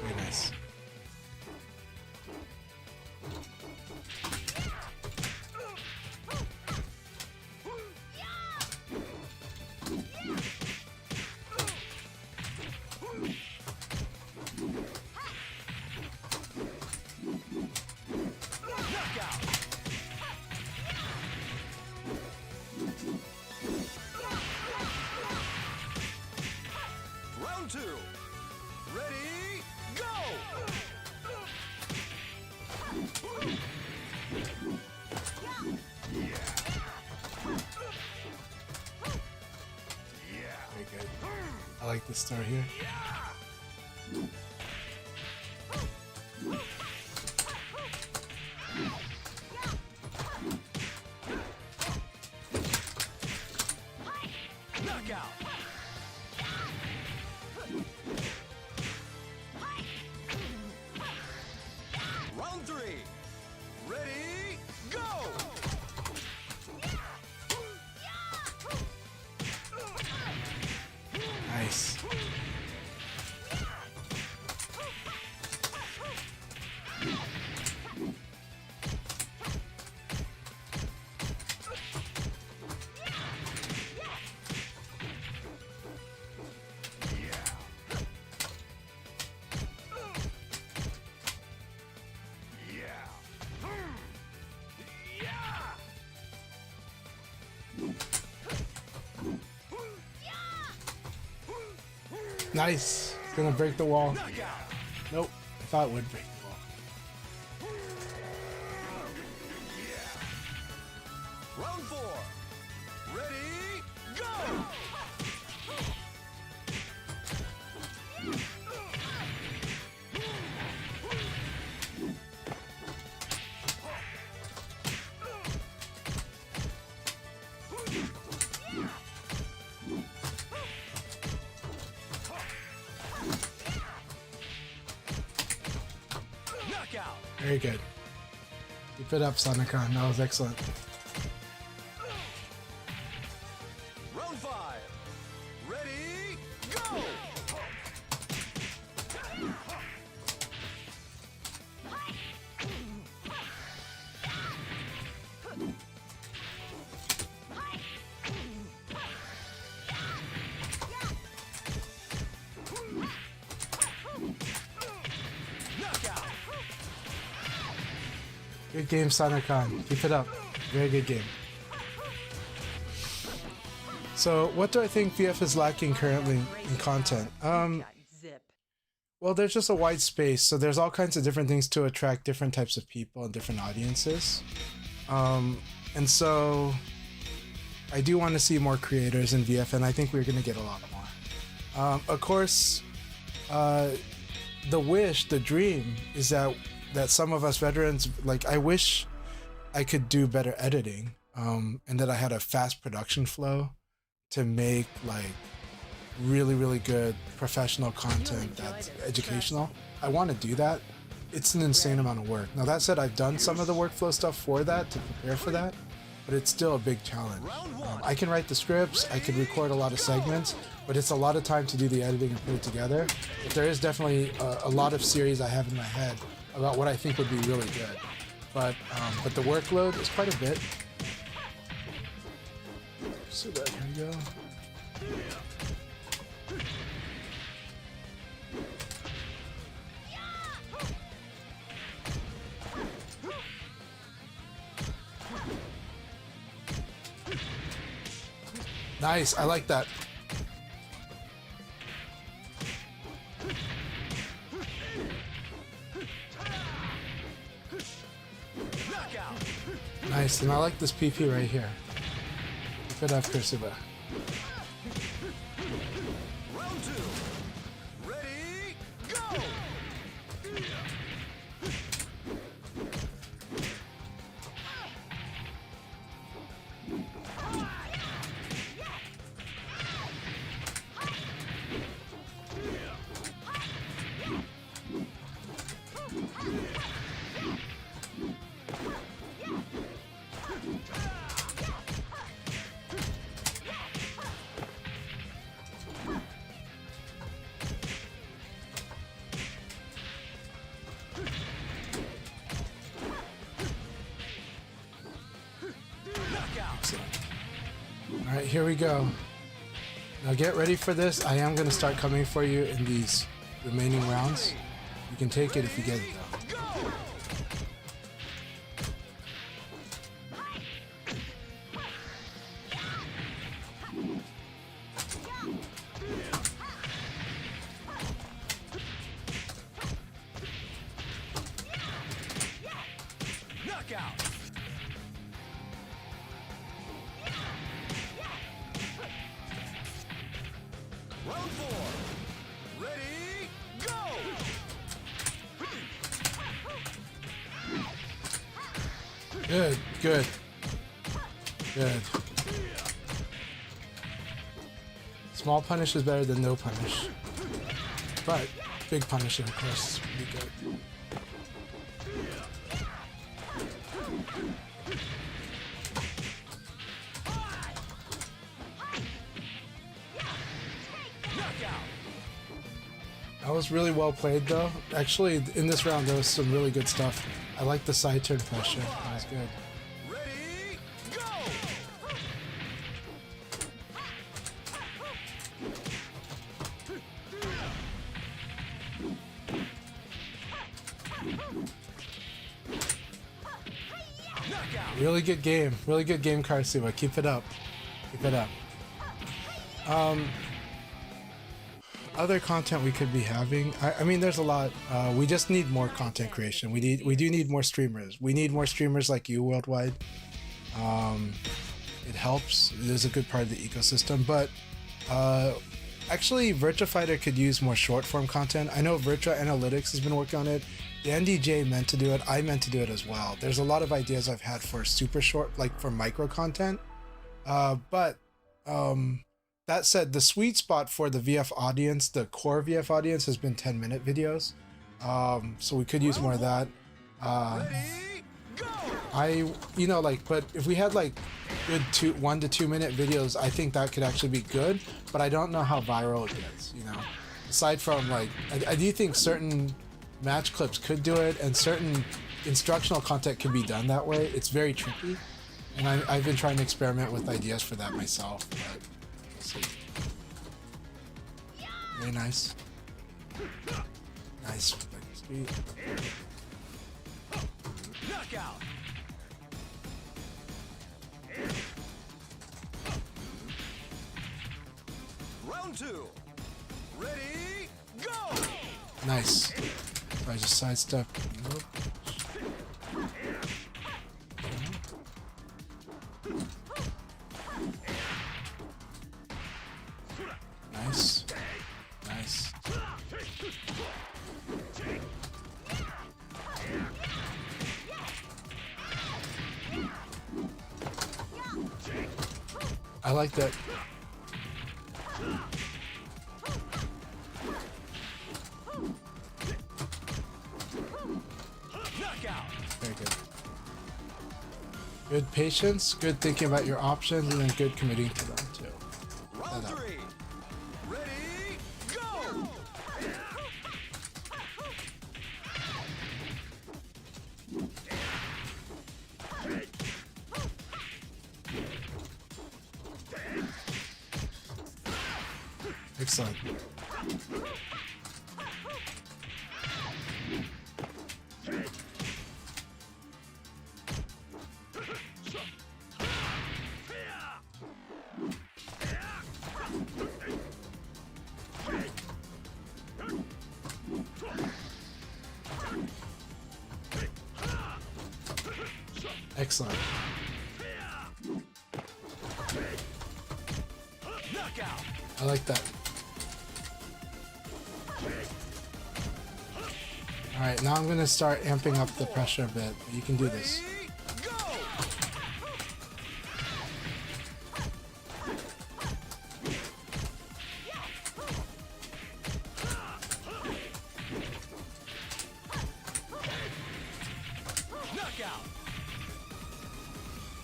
Very nice. Round 2. Ready, go! Very good. I like this start here. Knockout! Round 3. Ready, go! Nice. Nice. It's gonna break the wall. Nope. I thought it would break the wall. Round 4. Ready, go! Knockout! Very good. Keep it up, Sonicon. That was excellent. Round 5. Ready, go! Knockout! Good game, Sonicon. Keep it up. Very good game. So, what do I think VF is lacking currently in content? You've got zip. Well, there's just a wide space, so there's all kinds of different things to attract different types of people and different audiences. And so I do want to see more creators in VF, and I think we're going to get a lot more. Of course, the wish, the dream is that some of us veterans, like, I wish I could do better editing, and that I had a fast production flow to make like really, really good professional content that's educational. I want to do that. It's an insane amount of work. Now that said, I've done some of the workflow stuff for that to prepare for that, but it's still a big challenge. I can write the scripts, I can record a lot of segments, but it's a lot of time to do the editing and put it together. But there is definitely a lot of series I have in my head about what I think would be really good. But the workload is quite a bit. So that, here we go. Nice, I like that. Nice, and I like this PP right here. Keep it up, Kursuba. Round 2. Ready, go! All right, here we go. Now get ready for this. I am going to start coming for you in these remaining rounds. You can take it if you get it though. Knockout. Round 4. Ready, go! Good, good, good. Small punish is better than no punish. But big punish, of course, would be good. That was really well played though. Actually, in this round there was some really good stuff. I like the side turn pressure. That was good. Ready, go! Knockout. Really good game. Really good game, Karsuba. Keep it up. Keep it up. Other content we could be having. I mean, there's a lot. We just need more content creation. We do need more streamers. We need more streamers like you worldwide. It helps. It is a good part of the ecosystem. But actually, Virtua Fighter could use more short form content. I know Virtua Analytics has been working on it. The NDJ meant to do it. I meant to do it as well. There's a lot of ideas I've had for super short, like for micro content. That said, the sweet spot for the VF audience, the core VF audience, has been 10-minute videos. So we could use more of that. Ready, go! But if we had like good 1 to 2 minute videos, I think that could actually be good. But I don't know how viral it gets, Aside from I do think certain match clips could do it, and certain instructional content can be done that way. It's very tricky. And I've been trying to experiment with ideas for that myself. But we'll see. Very nice. Nice. Sweet. Knockout. Round 2. Ready, go! Nice. So I just sidestep. Nope. Nice. Nice. I like that. Knockout. Very good. Good patience, good thinking about your options, and then good committing to them too. Round 3. Ready, go! Excellent. Excellent. Knockout. I like that. Alright, now I'm going to start amping up the pressure a bit. You can do this. Ready, go! Knockout.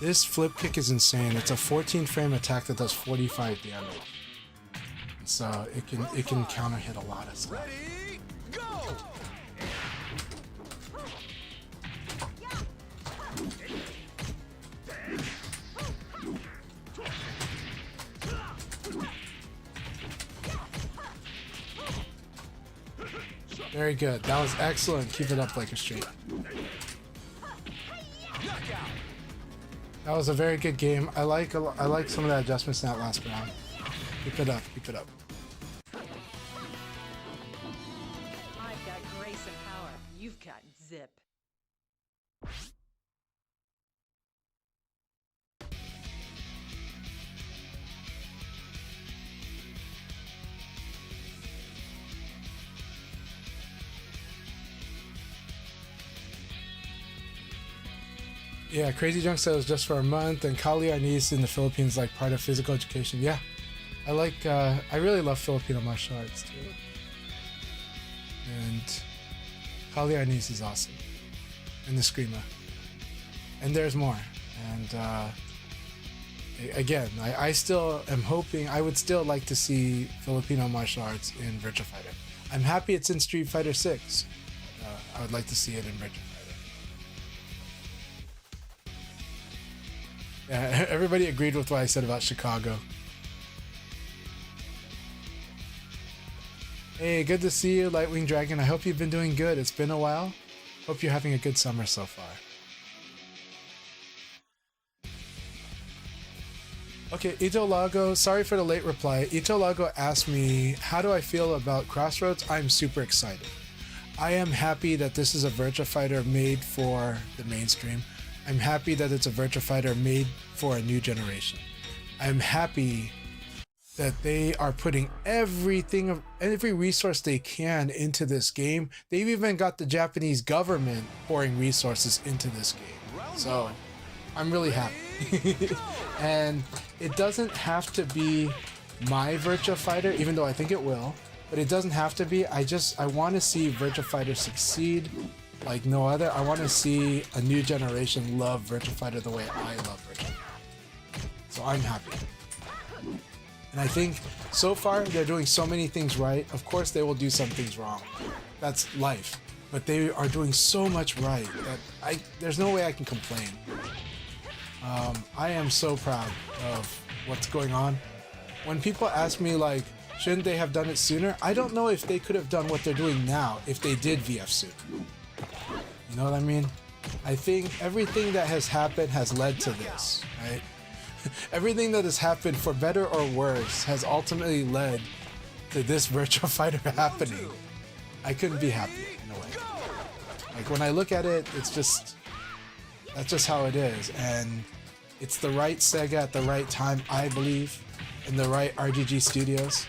This flip kick is insane. It's a 14 frame attack that does 45 damage. And so it can counter hit a lot of stuff. Ready, go! Very good. That was excellent. Keep it up, Laker Street. Knockout. That was a very good game. I like some of the adjustments in that last round. Keep it up. Keep it up. I've got grace and power. You've got zip. Yeah, Crazy Junk said it was just for a month, and Kali Arnis in the Philippines like part of physical education. Yeah, I really love Filipino martial arts too. And Kali Arnis is awesome. And the Screama. And there's more. And again, I still am hoping, I would still like to see Filipino martial arts in Virtua Fighter. I'm happy it's in Street Fighter 6. I would like to see it in Virtua Fighter. Yeah, everybody agreed with what I said about Chicago. Hey, good to see you, Lightwing Dragon. I hope you've been doing good. It's been a while. Hope you're having a good summer so far. Okay, Ito Lago, sorry for the late reply. Ito Lago asked me, how do I feel about Crossroads? I'm super excited. I am happy that this is a Virtua Fighter made for the mainstream. I'm happy that it's a Virtua Fighter made for a new generation. I'm happy that they are putting every resource they can into this game. They've even got the Japanese government pouring resources into this game. So I'm really happy. And it doesn't have to be my Virtua Fighter, even though I think it will, but it doesn't have to be. I want to see Virtua Fighter succeed like no other. I want to see a new generation love Virtua Fighter the way I love Virtua Fighter. So I'm happy. And I think so far they're doing so many things right. Of course they will do some things wrong. That's life. But they are doing so much right that there's no way I can complain. I am so proud of what's going on. When people ask me like, shouldn't they have done it sooner? I don't know if they could have done what they're doing now if they did VF sooner. You know what I mean? I think everything that has happened has led to this, right? Everything that has happened, for better or worse, has ultimately led to this Virtua Fighter happening. I couldn't be happier in a way. Like when I look at it, that's just how it is. And it's the right Sega at the right time, I believe, in the right RGG studios.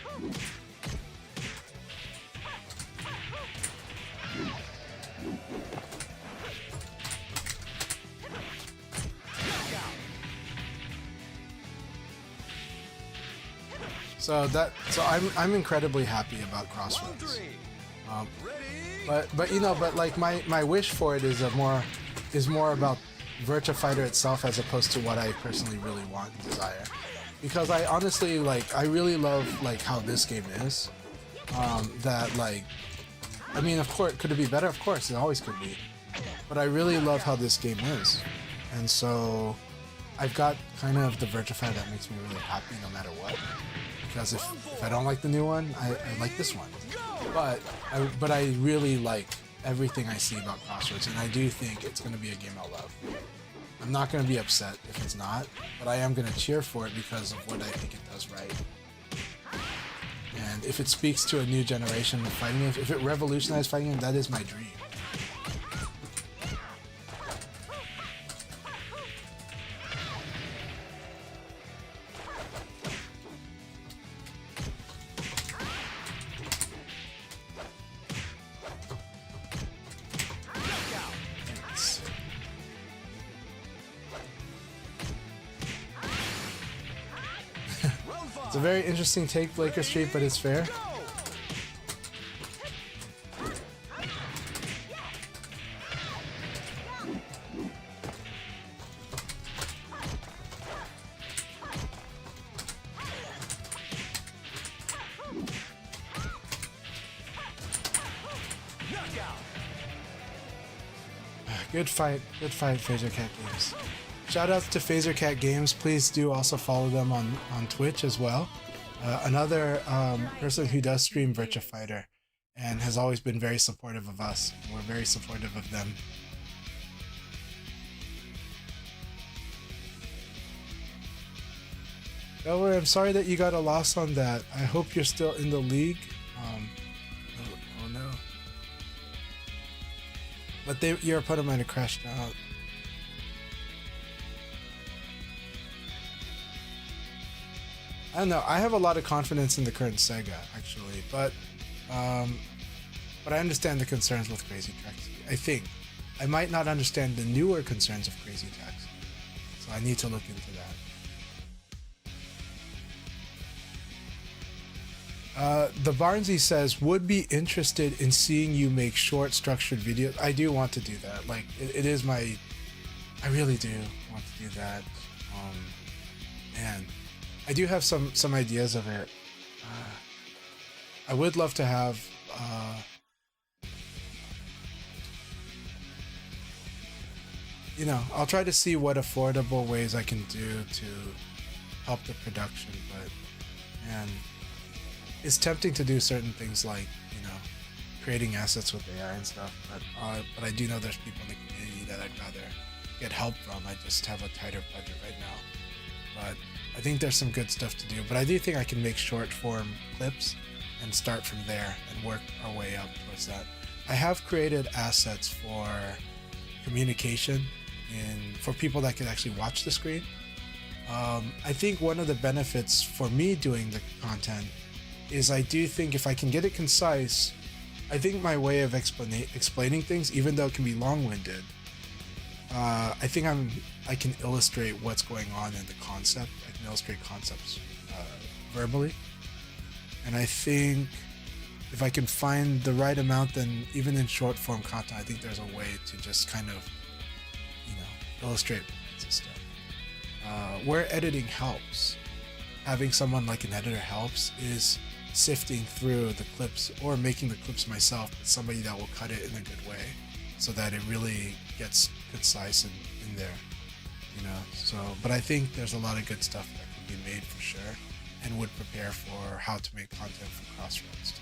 So I'm incredibly happy about Crossroads. But you know, like my wish for it is more about Virtua Fighter itself as opposed to what I personally really want and desire. Because I honestly I really love how this game is. That I mean, of course, could it be better? Of course, it always could be. But I really love how this game is, and so I've got kind of the Virtua Fighter that makes me really happy no matter what. Because if I don't like the new one, I like this one. But I really like everything I see about Crossroads, and I do think it's going to be a game I'll love. I'm not going to be upset if it's not, but I am going to cheer for it because of what I think it does right. And if it speaks to a new generation of fighting games, if it revolutionized fighting games, that is my dream. It's a very interesting take, Laker Street, but it's fair. Good fight, Phaser Cat Games. Shout outs to Phaser Cat Games. Please do also follow them on Twitch as well. Another person who does stream Virtua Fighter. and has always been very supportive of us. We're very supportive of them. Delaware, I'm sorry that you got a loss on that. I hope you're still in the league. Oh no. But your opponent might have crashed out. I don't know. I have a lot of confidence in the current Sega, actually, but I understand the concerns with Crazy Taxi. I think I might not understand the newer concerns of Crazy Taxi, so I need to look into that. The Barnsey says, would be interested in seeing you make short, structured videos. I do want to do that. Like, it is my. I really do want to do that. Man. I do have some ideas of it. I would love to have I'll try to see what affordable ways I can do to help the production, but man, it's tempting to do certain things like, creating assets with AI and stuff, but I do know there's people in the community that I'd rather get help from. I just have a tighter budget right now. But I think there's some good stuff to do, but I do think I can make short form clips and start from there and work our way up towards that. I have created assets for communication for people that can actually watch the screen. I think one of the benefits for me doing the content is I do think if I can get it concise, I think my way of explaining things, even though it can be long-winded, I think I can illustrate what's going on in the concept. I can illustrate concepts verbally, and I think if I can find the right amount, then even in short form content, I think there's a way to just kind of, illustrate points and stuff. Where editing helps, having someone like an editor helps, is sifting through the clips or making the clips myself, but somebody that will cut it in a good way so that it really gets concise in there, so, but I think there's a lot of good stuff that can be made for sure, and would prepare for how to make content for Crossroads too.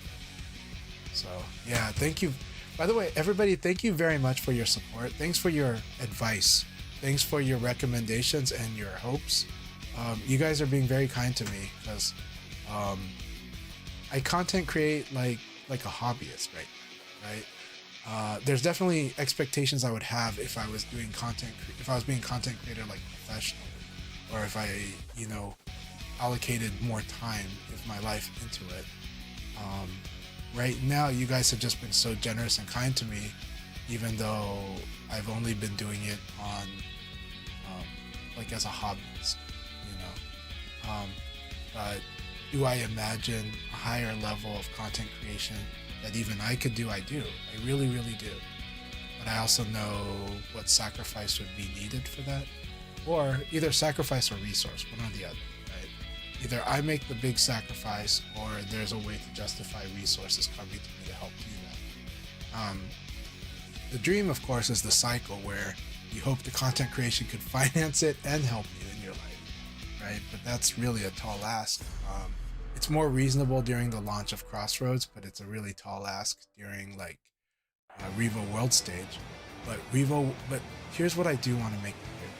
So yeah, thank you. By the way, everybody, thank you very much for your support. Thanks for your advice. Thanks for your recommendations and your hopes. You guys are being very kind to me, because I content create like a hobbyist, right? There's definitely expectations I would have if I was doing content, if I was being content creator like professionally, or if I, allocated more time of my life into it. Right now, you guys have just been so generous and kind to me, even though I've only been doing it on, like as a hobbyist, but do I imagine a higher level of content creation that even I could do? I do. I really, really do. But I also know what sacrifice would be needed for that, or either sacrifice or resource, one or the other, right? Either I make the big sacrifice, or there's a way to justify resources coming to me to help do that. The dream, of course, is the cycle where you hope the content creation could finance it and help you in your life, right? But that's really a tall ask. It's more reasonable during the launch of Crossroads, but it's a really tall ask during like Revo World Stage. But here's what I do want to make clear.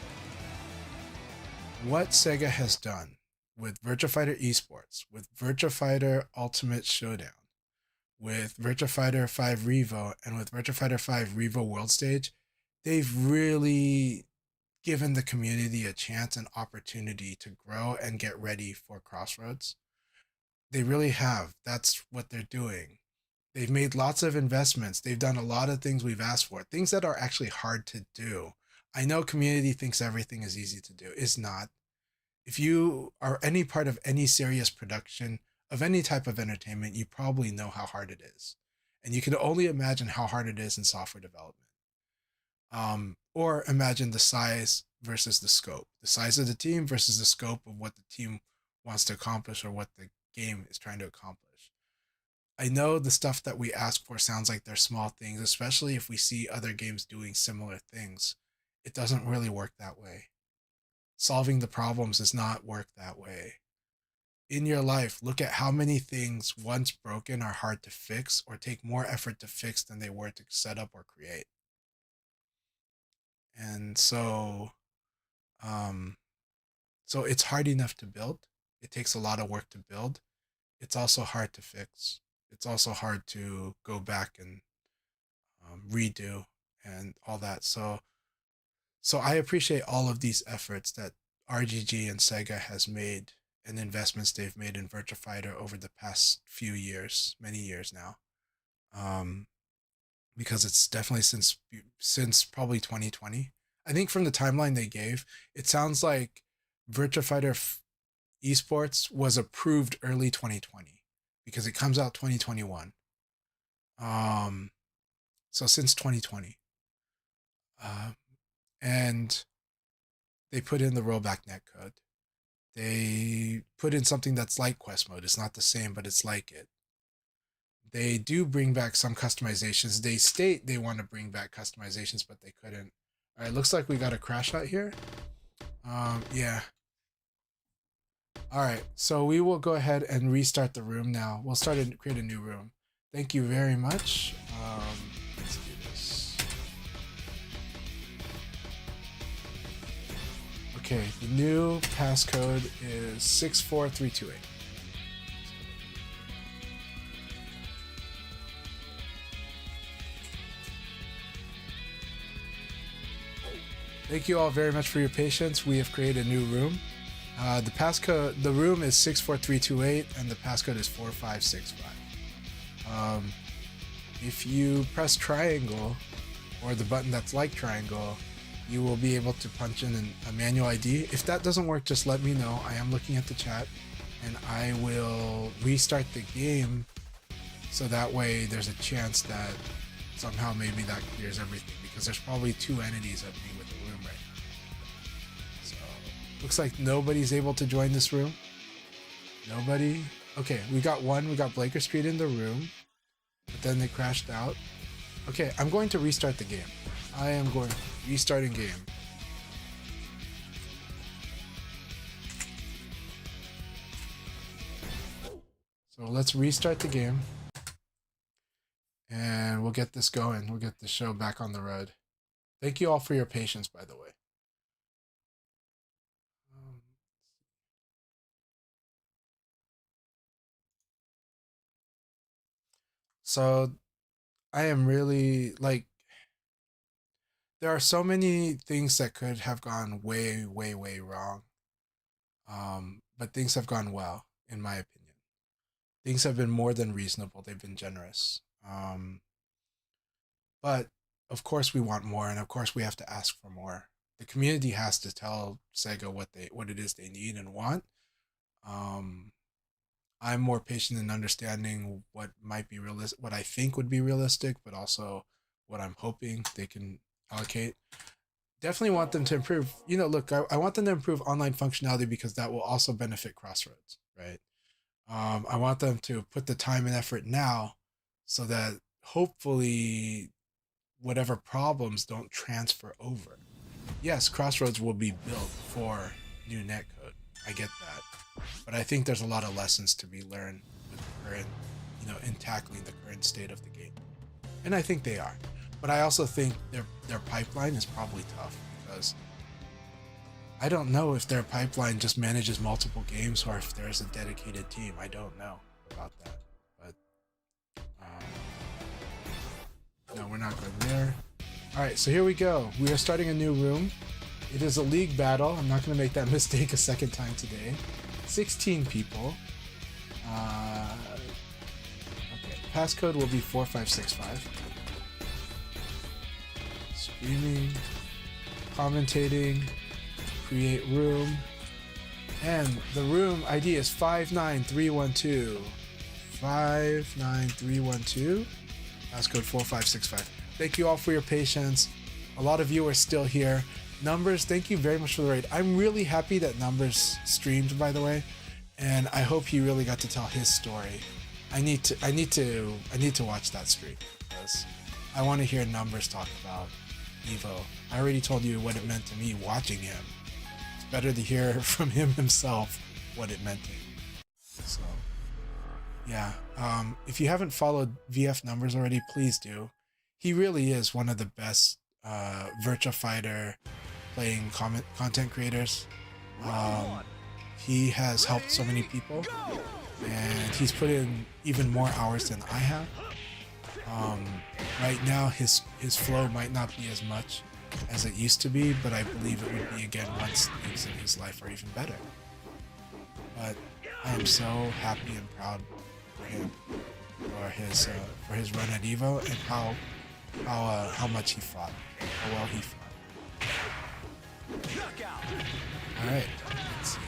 What Sega has done with Virtua Fighter Esports, with Virtua Fighter Ultimate Showdown, with Virtua Fighter 5 Revo, and with Virtua Fighter 5 Revo World Stage, they've really given the community a chance and opportunity to grow and get ready for Crossroads. They really have. That's what they're doing. They've made lots of investments. They've done a lot of things we've asked for, things that are actually hard to do. I know community thinks everything is easy to do. It's not. If you are any part of any serious production of any type of entertainment, you probably know how hard it is. And you can only imagine how hard it is in software development. Or imagine the size versus the scope, the size of the team versus the scope of what the team wants to accomplish or what the game is trying to accomplish. I know the stuff that we ask for sounds like they're small things, especially if we see other games doing similar things. It doesn't really work that way. Solving the problems does not work that way. in your life, look at how many things once broken are hard to fix or take more effort to fix than they were to set up or create. And um, so it's hard enough to build. It takes a lot of work to build. It's also hard to fix. It's also hard to go back and redo and all that. So I appreciate all of these efforts that RGG and Sega has made and investments they've made in Virtua Fighter over the past few years, many years now. Because it's definitely since probably 2020. I think from the timeline they gave, it sounds like Virtua Fighter esports was approved early 2020 because it comes out 2021. So since 2020. And they put in the rollback netcode. They put in something that's like quest mode. It's not the same, but it's like it. They do bring back some customizations. They state they want to bring back customizations, but they couldn't. All right, looks like we got a crash out here. Yeah. All right, so we will go ahead and restart the room now. We'll start and create a new room. Thank you very much. Let's do this. Okay, the new passcode is 64328. Thank you all very much for your patience. We have created a new room. The passcode, the room is 64328 and the passcode is 4565. If you press triangle or the button that's like triangle, you will be able to punch in a manual ID. If that doesn't work, just let me know. I am looking at the chat and I will restart the game so that way there's a chance that somehow maybe that clears everything, because there's probably two entities at me with the room right now. So looks like nobody's able to join this room. Nobody. Okay, we got one. We got Blaker Street in the room, but then they crashed out. Okay, I'm going to restart the game. I am going restarting game. So let's restart the game. And we'll get this going. We'll get the show back on the road. Thank you all for your patience, by the way. So I am really like, there are so many things that could have gone way, way, way wrong. But things have gone well, in my opinion. Things have been more than reasonable. They've been generous. But of course we want more, and of course we have to ask for more. The community has to tell Sega what it is they need and want. I'm more patient in understanding what might be realistic, what I think would be realistic, but also what I'm hoping they can allocate. Definitely want them to improve. You know, look, I want them to improve online functionality because that will also benefit Crossroads, right? I want them to put the time and effort now so that hopefully whatever problems don't transfer over. Yes, Crossroads will be built for new netcode. I get that. But I think there's a lot of lessons to be learned with the current, in tackling the current state of the game. And I think they are. But I also think their pipeline is probably tough, because I don't know if their pipeline just manages multiple games or if there's a dedicated team. I don't know about that. But no, we're not going there. All right, so here we go. We are starting a new room. It is a league battle. I'm not going to make that mistake a second time today. 16 people. Okay, passcode will be 4565. Streaming, commentating, create room, and the room ID is 59312. 59312. Passcode 4565. Thank you all for your patience. A lot of you are still here. Numbers, thank you very much for the raid. I'm really happy that Numbers streamed, by the way, and I hope he really got to tell his story. I need to watch that stream because I want to hear Numbers talk about Evo. I already told you what it meant to me watching him. It's better to hear from him himself what it meant to him. So yeah, if you haven't followed VF Numbers already, please do. He really is one of the best Virtua Fighter playing content creators. He has helped so many people, and he's put in even more hours than I have. Right now, his flow might not be as much as it used to be, but I believe it would be again once things in his life are even better. But I am so happy and proud for him, for his run at Evo, and how much he fought, how well he fought. All right, let's see.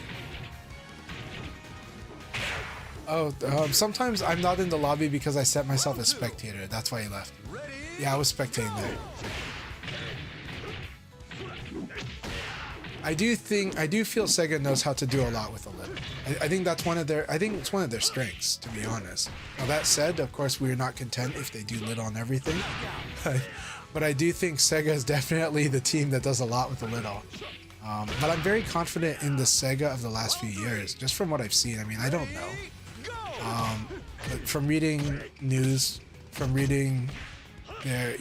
Oh, sometimes I'm not in the lobby because I set myself as spectator. That's why he left. Yeah, I was spectating there. I do feel Sega knows how to do a lot with a little. I think it's one of their strengths, to be honest. Now that said, of course, we're not content if they do little on everything. But I do think Sega is definitely the team that does a lot with a little. But I'm very confident in the Sega of the last few years, just from what I've seen. I mean, I don't know. But from reading news, from reading their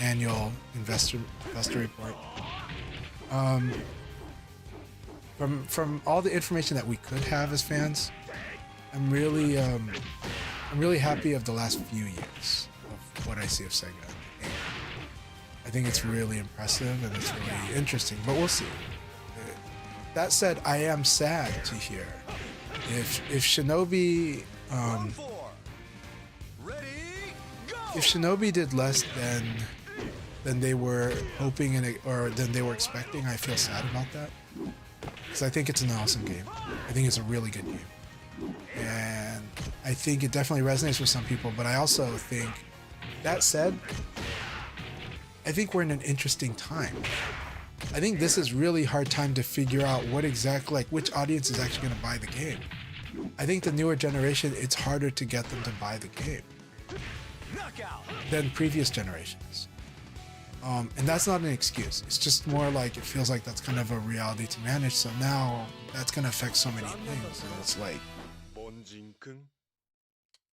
annual investor report, from all the information that we could have as fans, I'm really happy of the last few years of what I see of Sega. I think it's really impressive and it's really interesting, but we'll see. That said, I am sad to hear if Shinobi if Shinobi did less than they were hoping or than they were expecting. I feel sad about that, because I think it's an awesome game. I think it's a really good game, and I think it definitely resonates with some people. But I also think, that said, I think we're in an interesting time. I think this is really hard time to figure out what exactly, like, which audience is actually going to buy the game. I think the newer generation, it's harder to get them to buy the game than previous generations. And that's not an excuse. It's just more like, it feels like that's kind of a reality to manage. So now that's going to affect so many things. And it's like,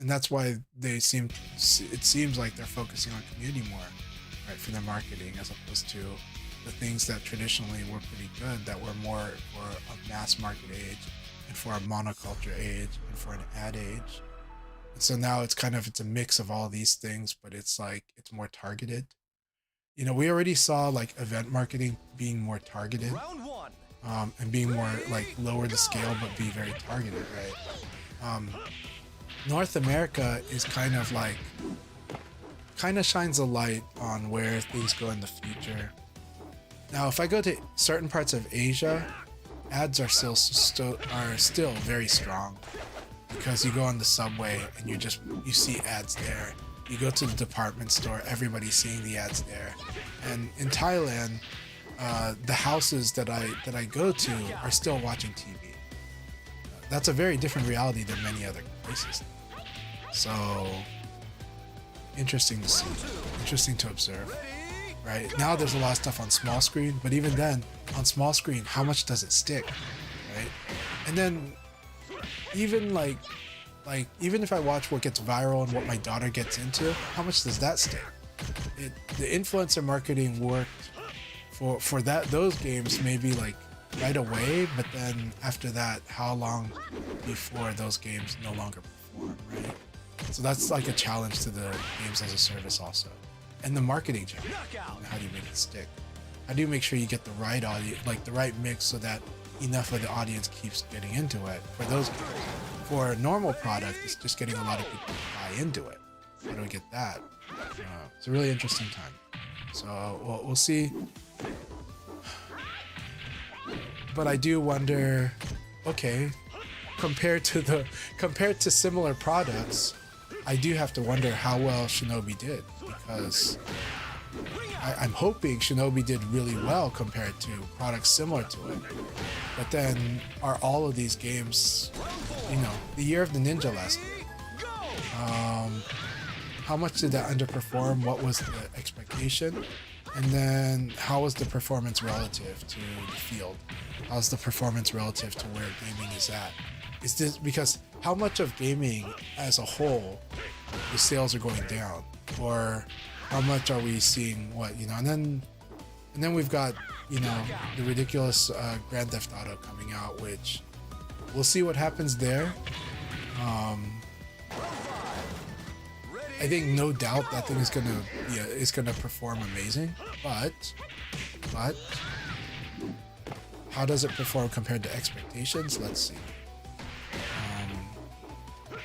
and that's why it seems like they're focusing on community more, right, for their marketing, as opposed to the things that traditionally were pretty good, that were more for a mass market age and for a monoculture age and for an ad age. And so now it's a mix of all these things, but it's like, it's more targeted. You know, we already saw like event marketing being more targeted, and being more like lower the scale but be very targeted, right? North America is kind of shines a light on where things go in the future. Now, if I go to certain parts of Asia, ads are still very strong, because you go on the subway and you see ads there. You go to the department store, everybody's seeing the ads there. And in Thailand, the houses that I go to are still watching TV. That's a very different reality than many other places. So interesting to see, interesting to observe. Right now, there's a lot of stuff on small screen, but even then, on small screen, how much does it stick, right? And then, even even if I watch what gets viral and what my daughter gets into, how much does that stick? The influencer marketing worked for those games maybe like right away, but then after that, how long before those games no longer perform, right? So that's like a challenge to the games as a service also. And the marketing challenge. How do you make it stick? How do you make sure you get the right audience, like the right mix, so that enough of the audience keeps getting into it for those games? For a normal product, it's just getting a lot of people to buy into it. How do we get that? It's a really interesting time. So we'll see. But I do wonder, okay, compared to similar products, I do have to wonder how well Shinobi did, because I'm hoping Shinobi did really well compared to products similar to it. But then, are all of these games, the year of the ninja last year, how much did that underperform? What was the expectation? And then how was the performance relative to the field? How's the performance relative to where gaming is at? Is this because how much of gaming as a whole, the sales are going down, or how much are we seeing what, you know? And then we've got, you know, the ridiculous Grand Theft Auto coming out, which we'll see what happens there. I think no doubt that thing is gonna perform amazing, but how does it perform compared to expectations? Let's see.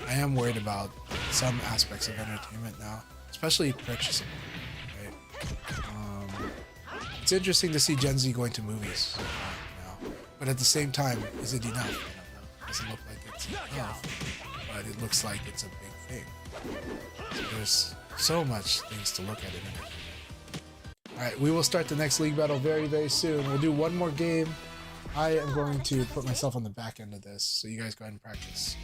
I am worried about some aspects of entertainment now, especially purchasable. Right? It's interesting to see Gen Z going to movies now, but at the same time, is it enough? I don't know. It doesn't look like it's enough, but it looks like it's a big thing. So there's so much things to look at in it. Alright, we will start the next league battle very, very soon. We'll do one more game. I am going to put myself on the back end of this, so you guys go ahead and practice.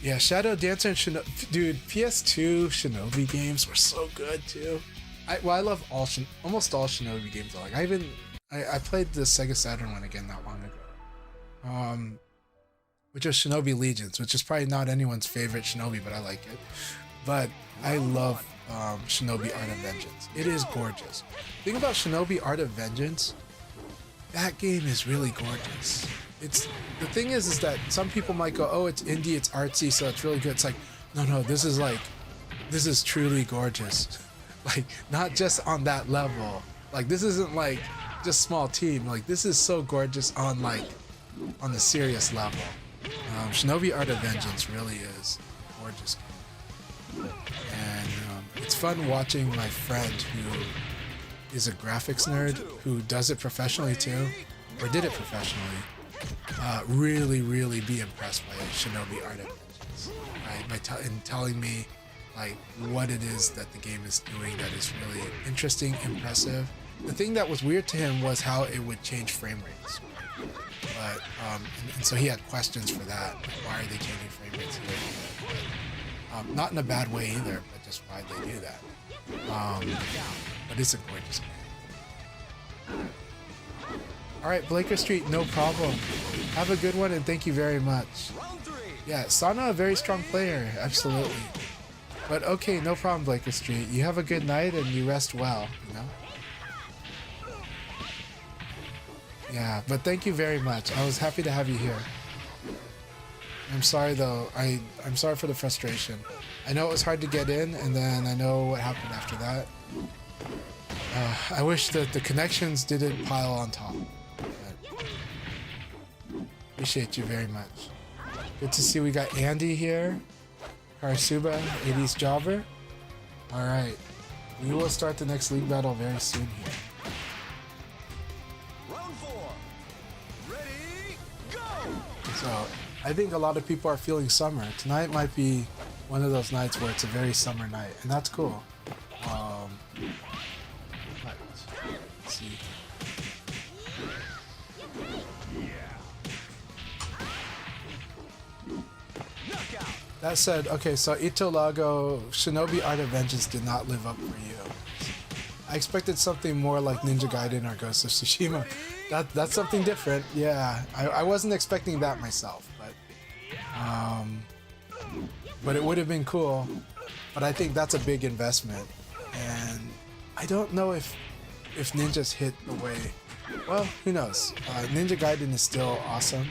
Yeah, Shadow Dancer and Shinobi. Dude, PS2 Shinobi games were so good too. I love almost all Shinobi games. Like I played the Sega Saturn one again not long ago. Which was Shinobi Legions, which is probably not anyone's favorite Shinobi, but I like it. But I love Shinobi Art of Vengeance. It is gorgeous. The thing about Shinobi Art of Vengeance, that game is really gorgeous. The thing is that some people might go, oh, it's indie, it's artsy, so it's really good. It's like, no, this is truly gorgeous. Like, not just on that level. Like, this isn't like just small team. Like, this is so gorgeous on the serious level. Shinobi Art of Vengeance really is a gorgeous game. And it's fun watching my friend who is a graphics nerd, who does it professionally too, or did it professionally, really be impressed by Shinobi Art of Vengeance. Right? In telling me like what it is that the game is doing that is really interesting, impressive. The thing that was weird to him was how it would change frame rates. But and so he had questions for that. Like, why are they changing frame rates here? But, not in a bad way either, but just why they do that. But it's a gorgeous game. Alright, Blaker Street, no problem. Have a good one and thank you very much. Yeah, Sana, a very strong player, absolutely. But okay, no problem, Blaker Street. You have a good night and you rest well, you know? Yeah, but thank you very much. I was happy to have you here. I'm sorry though. I'm sorry for the frustration. I know it was hard to get in, and then I know what happened after that. I wish that the connections didn't pile on top. But appreciate you very much. Good to see we got Andy here. Karasuba, 80s Jobber. Alright. We will start the next league battle very soon here. So, I think a lot of people are feeling summer. Tonight might be one of those nights where it's a very summer night, and that's cool. Let's see. That said, okay, so Itolago, Shinobi Art of Vengeance did not live up for you. I expected something more like Ninja Gaiden or Ghost of Tsushima. That's something different. Yeah, I wasn't expecting that myself, but it would have been cool. But I think that's a big investment, and I don't know if Ninja's hit the way. Well, who knows? Ninja Gaiden is still awesome.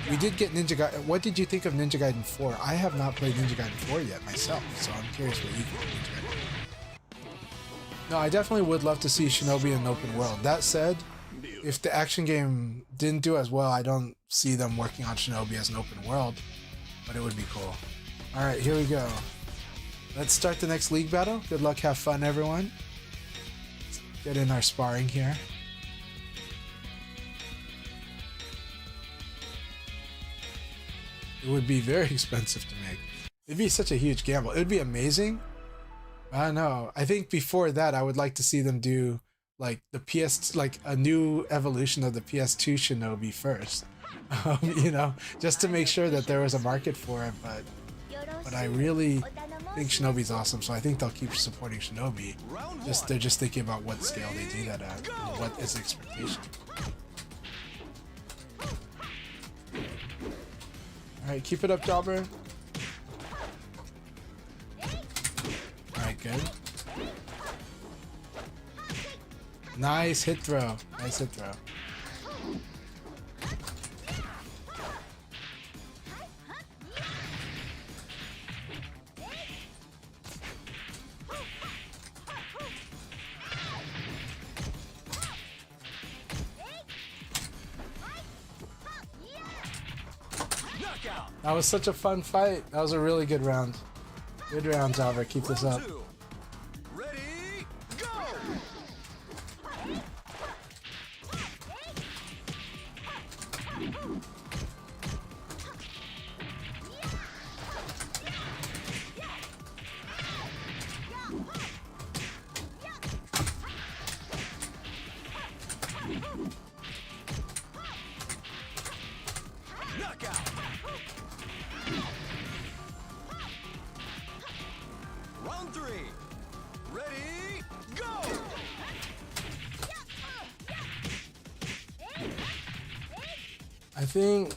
We did get Ninja Gaiden. What did you think of Ninja Gaiden 4? I have not played Ninja Gaiden 4 yet myself, so I'm curious what you think of Ninja Gaiden. No, I definitely would love to see Shinobi in an open world. That said, if the action game didn't do as well, I don't see them working on Shinobi as an open world, but it would be cool. Alright, here we go. Let's start the next league battle. Good luck, have fun, everyone. Let's get in our sparring here. It would be very expensive to make. It'd be such a huge gamble. It would be amazing. I don't know. I think before that, I would like to see them do like like a new evolution of the PS2 Shinobi first. You know, just to make sure that there was a market for it. But I really think Shinobi's awesome, so I think they'll keep supporting Shinobi. Round They're one. just thinking about what scale they do that at, and what is the expectation. Alright, keep it up, Jobber. Alright, good. Nice hit throw. Nice hit throw. Knockout. That was such a fun fight. That was a really good round. Good round, Jobber. Keep this up. Round two. Ready, go. Knockout. Round three. Ready, go. I think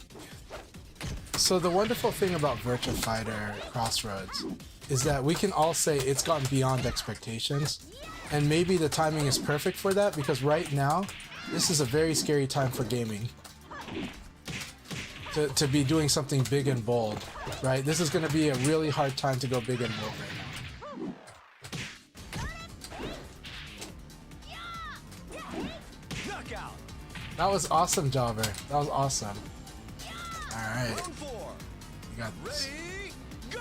so. The wonderful thing about Virtua Fighter Crossroads is that we can all say it's gone beyond expectations, and maybe the timing is perfect for that because right now, this is a very scary time for gaming. To be doing something big and bold, right? This is going to be a really hard time to go big and bold right now. Knockout. That was awesome, Jobber. That was awesome. All right, Round four. you got this. Ready, go.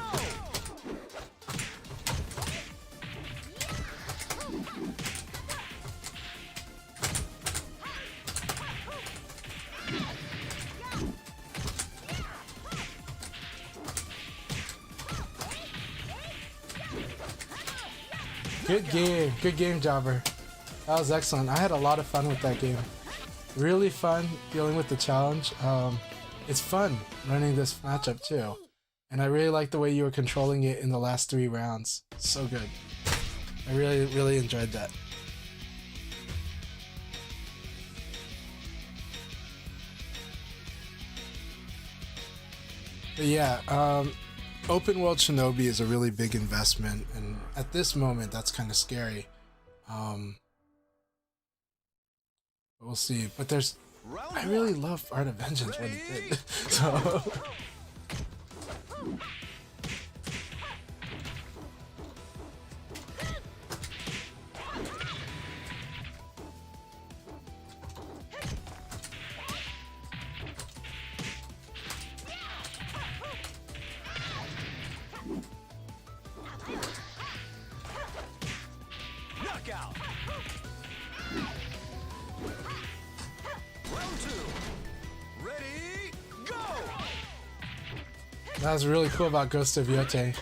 Good game, Jobber. That was excellent. I had a lot of fun with that game. Really fun dealing with the challenge. It's fun running this matchup too. And I really like the way you were controlling it in the last 3 rounds. So good. I really enjoyed that. But yeah, open world Shinobi is a really big investment, and at this moment that's kind of scary. But we'll see. But there's, Round I really love Art of Vengeance what he did. So knockout. Round two. Ready, go. that was really cool about Ghost of Yote.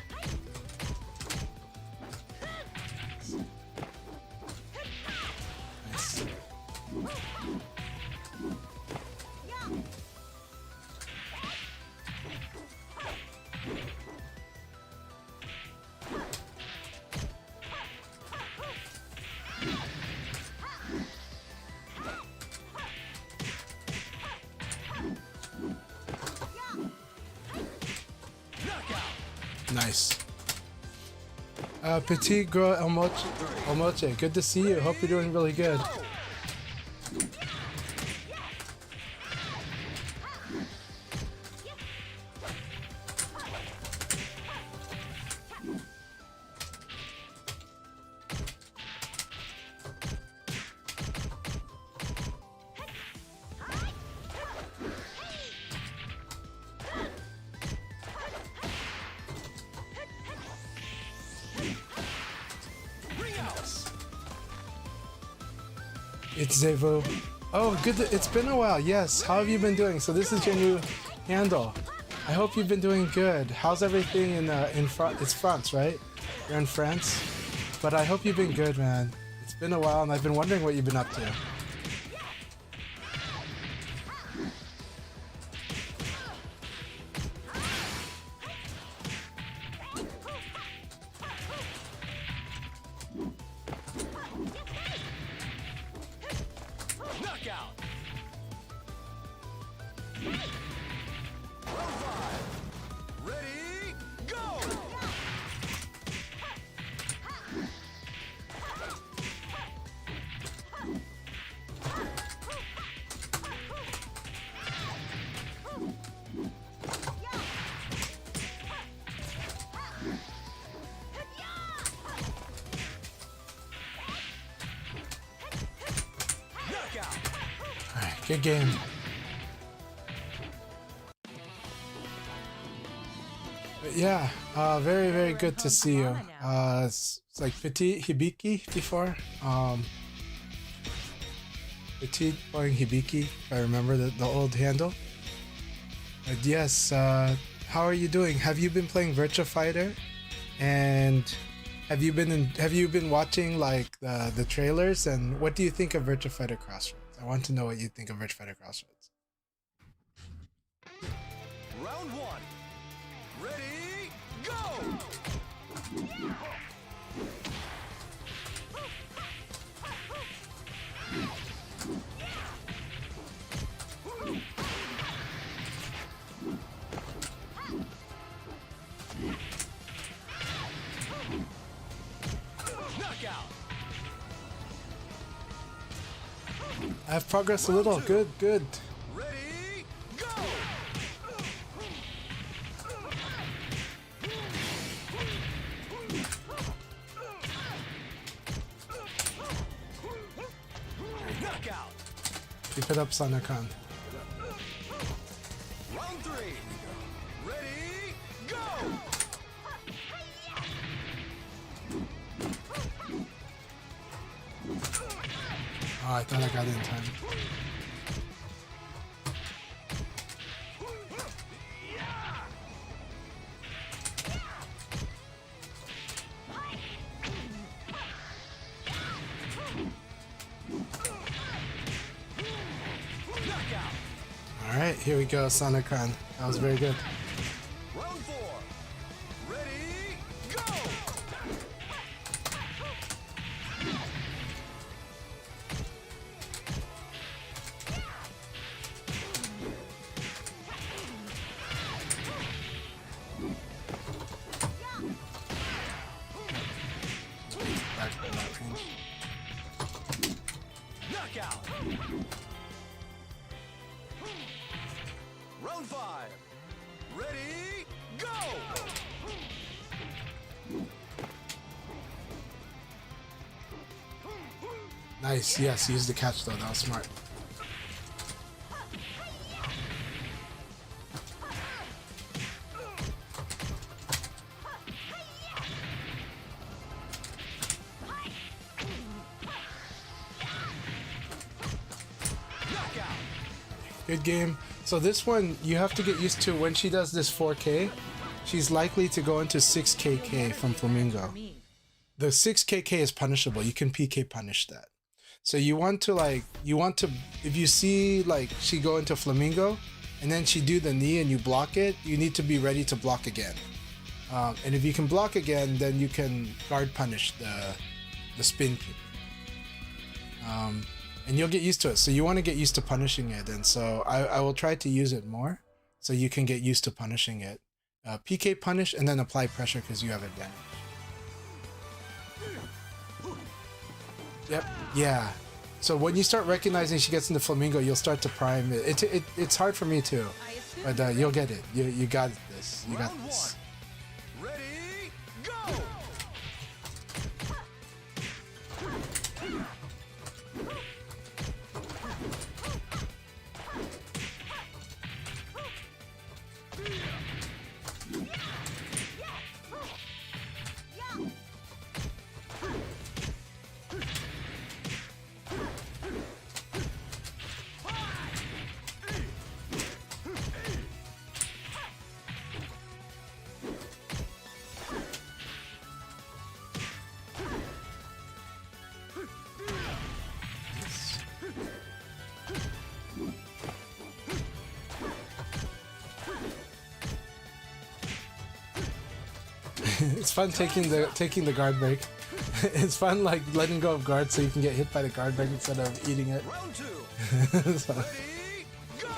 Nice. Nice. Petit Gros Elmoche, good to see you. Hope you're doing really good. It's Zevo. Oh, good. It's been a while. Yes. How have you been doing? So this is your new handle. I hope you've been doing good. How's everything in France? It's France, right? You're in France. But I hope you've been good, man. It's been a while, and I've been wondering what you've been up to. Good game. But yeah, very, very good to see you. It's like Petit Hibiki before. Petit playing Hibiki, if I remember the old handle. But yes, how are you doing? Have you been playing Virtua Fighter? And have you been watching like the trailers? And what do you think of Virtua Fighter Crossroads? I want to know what you think of Virtua Fighter Crossroads. Round one. Ready, go! Knockout. I've progressed a little. Good, good. Ready, go! Knockout. Keep it up, Sanakan. Round three. Ready, go! Oh, I thought I got it in time. Knockout. All right, here we go, Sanakan. That was very good. Round four. Ready, go! Back in that range. Knockout. Round five. Ready, go! Nice. Yes, use the catch though. That was smart. Knockout. Good game. So this one, you have to get used to when she does this 4K, she's likely to go into 6KK from Flamingo. The 6KK is punishable. You can PK punish that. So you want to if you see like she go into Flamingo and then she do the knee and you block it, you need to be ready to block again. And if you can block again, then you can guard punish the spin kick. And you'll get used to it. So you want to get used to punishing it. And so I will try to use it more so you can get used to punishing it. PK punish and then apply pressure because you have advantage. Yep. Yeah. So when you start recognizing she gets into Flamingo, you'll start to prime it. It's hard for me too, but you'll get it. You got this. You got Round this. one. Ready, go! It's fun taking the guard break. It's fun like letting go of guard so you can get hit by the guard break instead of eating it. Round two. So, Ready, go!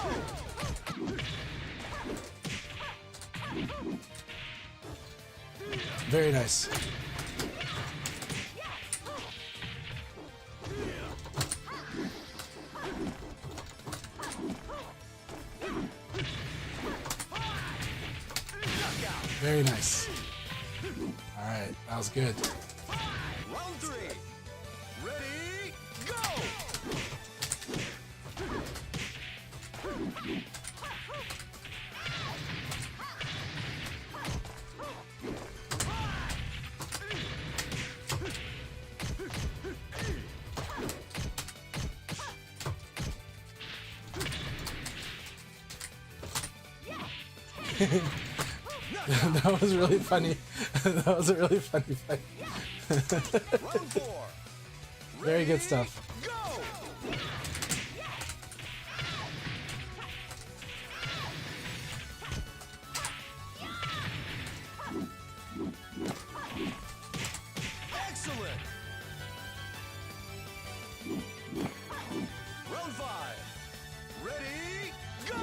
very nice. Very nice. All right, that was good. Round three. Ready, go! That was really funny. That was a really funny fight. Round 4. Very good stuff. Go! Excellent! Round 5. Ready, go!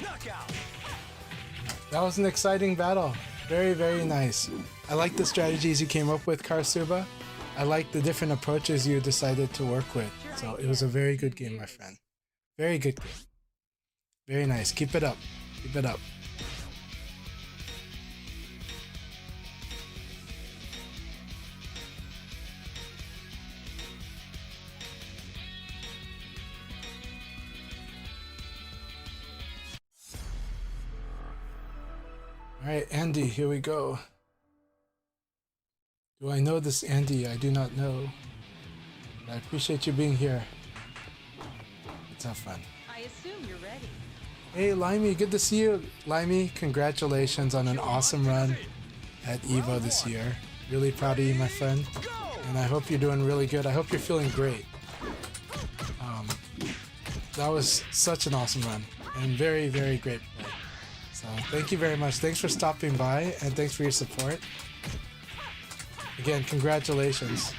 Knockout! That was an exciting battle. Very, very nice. I like the strategies you came up with, Karsuba. I like the different approaches you decided to work with. So it was a very good game, my friend. Very good game. Very nice. Keep it up. Keep it up. Alright, Andy, here we go. Do I know this Andy? I do not know. But I appreciate you being here. Let's have fun. I assume you're ready. Hey, Limey, good to see you. Limey, congratulations on an awesome run at EVO this year. Really proud of you, my friend. And I hope you're doing really good. I hope you're feeling great. That was such an awesome run and very, very great play. So thank you very much. Thanks for stopping by and thanks for your support. Again, congratulations.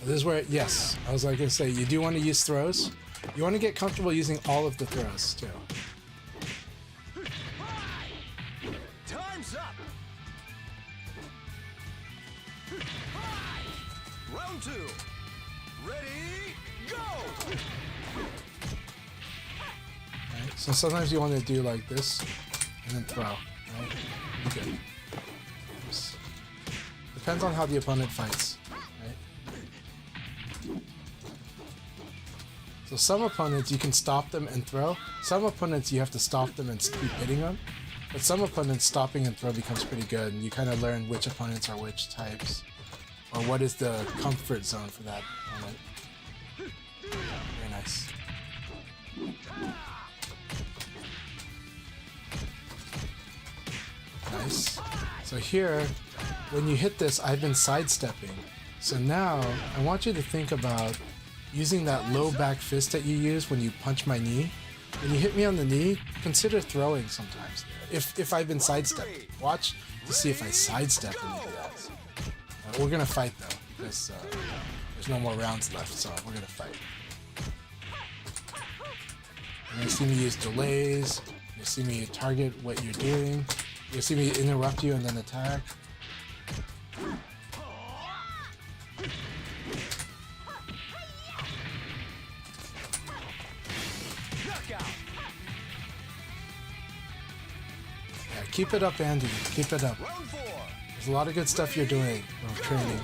This is where, yes, I was like gonna say, you do want to use throws. You want to get comfortable using all of the throws too. Time's up! Round 2. Ready, go! Right? So sometimes you want to do like this and then throw. Right? Okay. Just depends on how the opponent fights. So some opponents you can stop them and throw. Some opponents you have to stop them and keep hitting them. But some opponents stopping and throw becomes pretty good, and you kind of learn which opponents are which types, or what is the comfort zone for that opponent. Very nice. Nice. So here, when you hit this, I've been sidestepping. So now I want you to think about using that low back fist that you use when you punch my knee. When you hit me on the knee, consider throwing sometimes. If I've been sidestepping, watch to see if I sidestep and you do that. We're gonna fight though, because there's no more rounds left, so we're gonna fight. You're gonna see me use delays. You're gonna see me target what you're doing. You're gonna see me interrupt you and then attack. Keep it up, Andy. Keep it up. There's a lot of good stuff you're doing with training.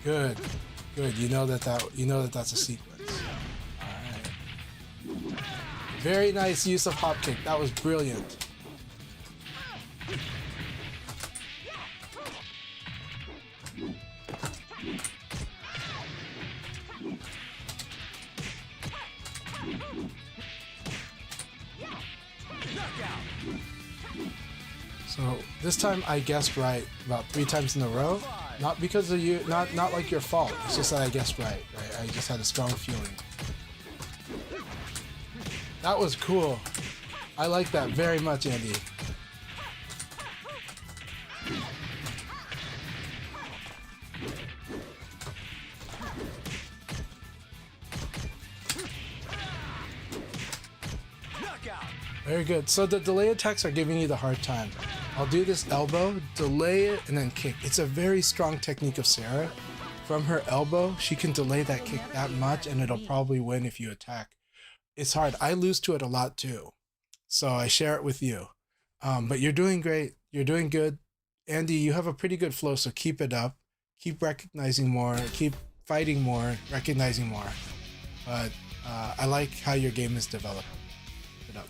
Good, good. You know that's a sequence. All right. Very nice use of hop kick. That was brilliant. So this time I guessed right about 3 times in a row. Not because of you, not like your fault. It's just that I guessed right. I just had a strong feeling. That was cool. I like that very much, Andy. Very good. So the delay attacks are giving you the hard time. I'll do this elbow, delay it, and then kick. It's a very strong technique of Sarah. From her elbow, she can delay that kick that much, and it'll probably win if you attack. It's hard. I lose to it a lot too. So I share it with you. But you're doing great. You're doing good. Andy, you have a pretty good flow, so keep it up. Keep recognizing more. Keep fighting more, recognizing more. But I like how your game is developing. Keep it up.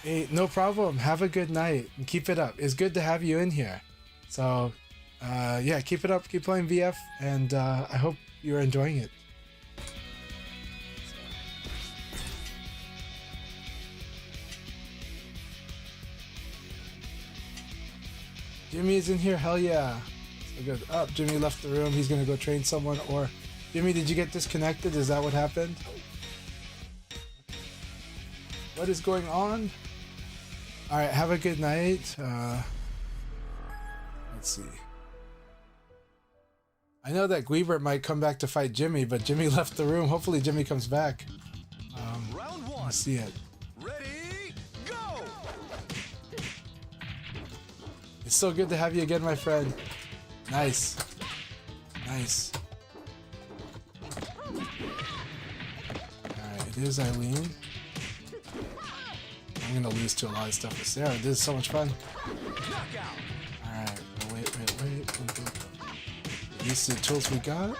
Hey, no problem. Have a good night and keep it up. It's good to have you in here. So, yeah, keep it up. Keep playing VF, and I hope you're enjoying it. Jimmy is in here. Hell yeah. So good. Oh, Jimmy left the room. He's gonna go train someone. Or, Jimmy, did you get disconnected? Is that what happened? What is going on? All right, have a good night. Let's see. I know that Guibert might come back to fight Jimmy, but Jimmy left the room. Hopefully Jimmy comes back. Round one. Let's see it. Ready, go! It's so good to have you again, my friend. Nice. Nice. Alright, it is Eileen. I'm gonna lose to a lot of stuff with Sarah. This is so much fun. Alright, wait. These are the tools we got.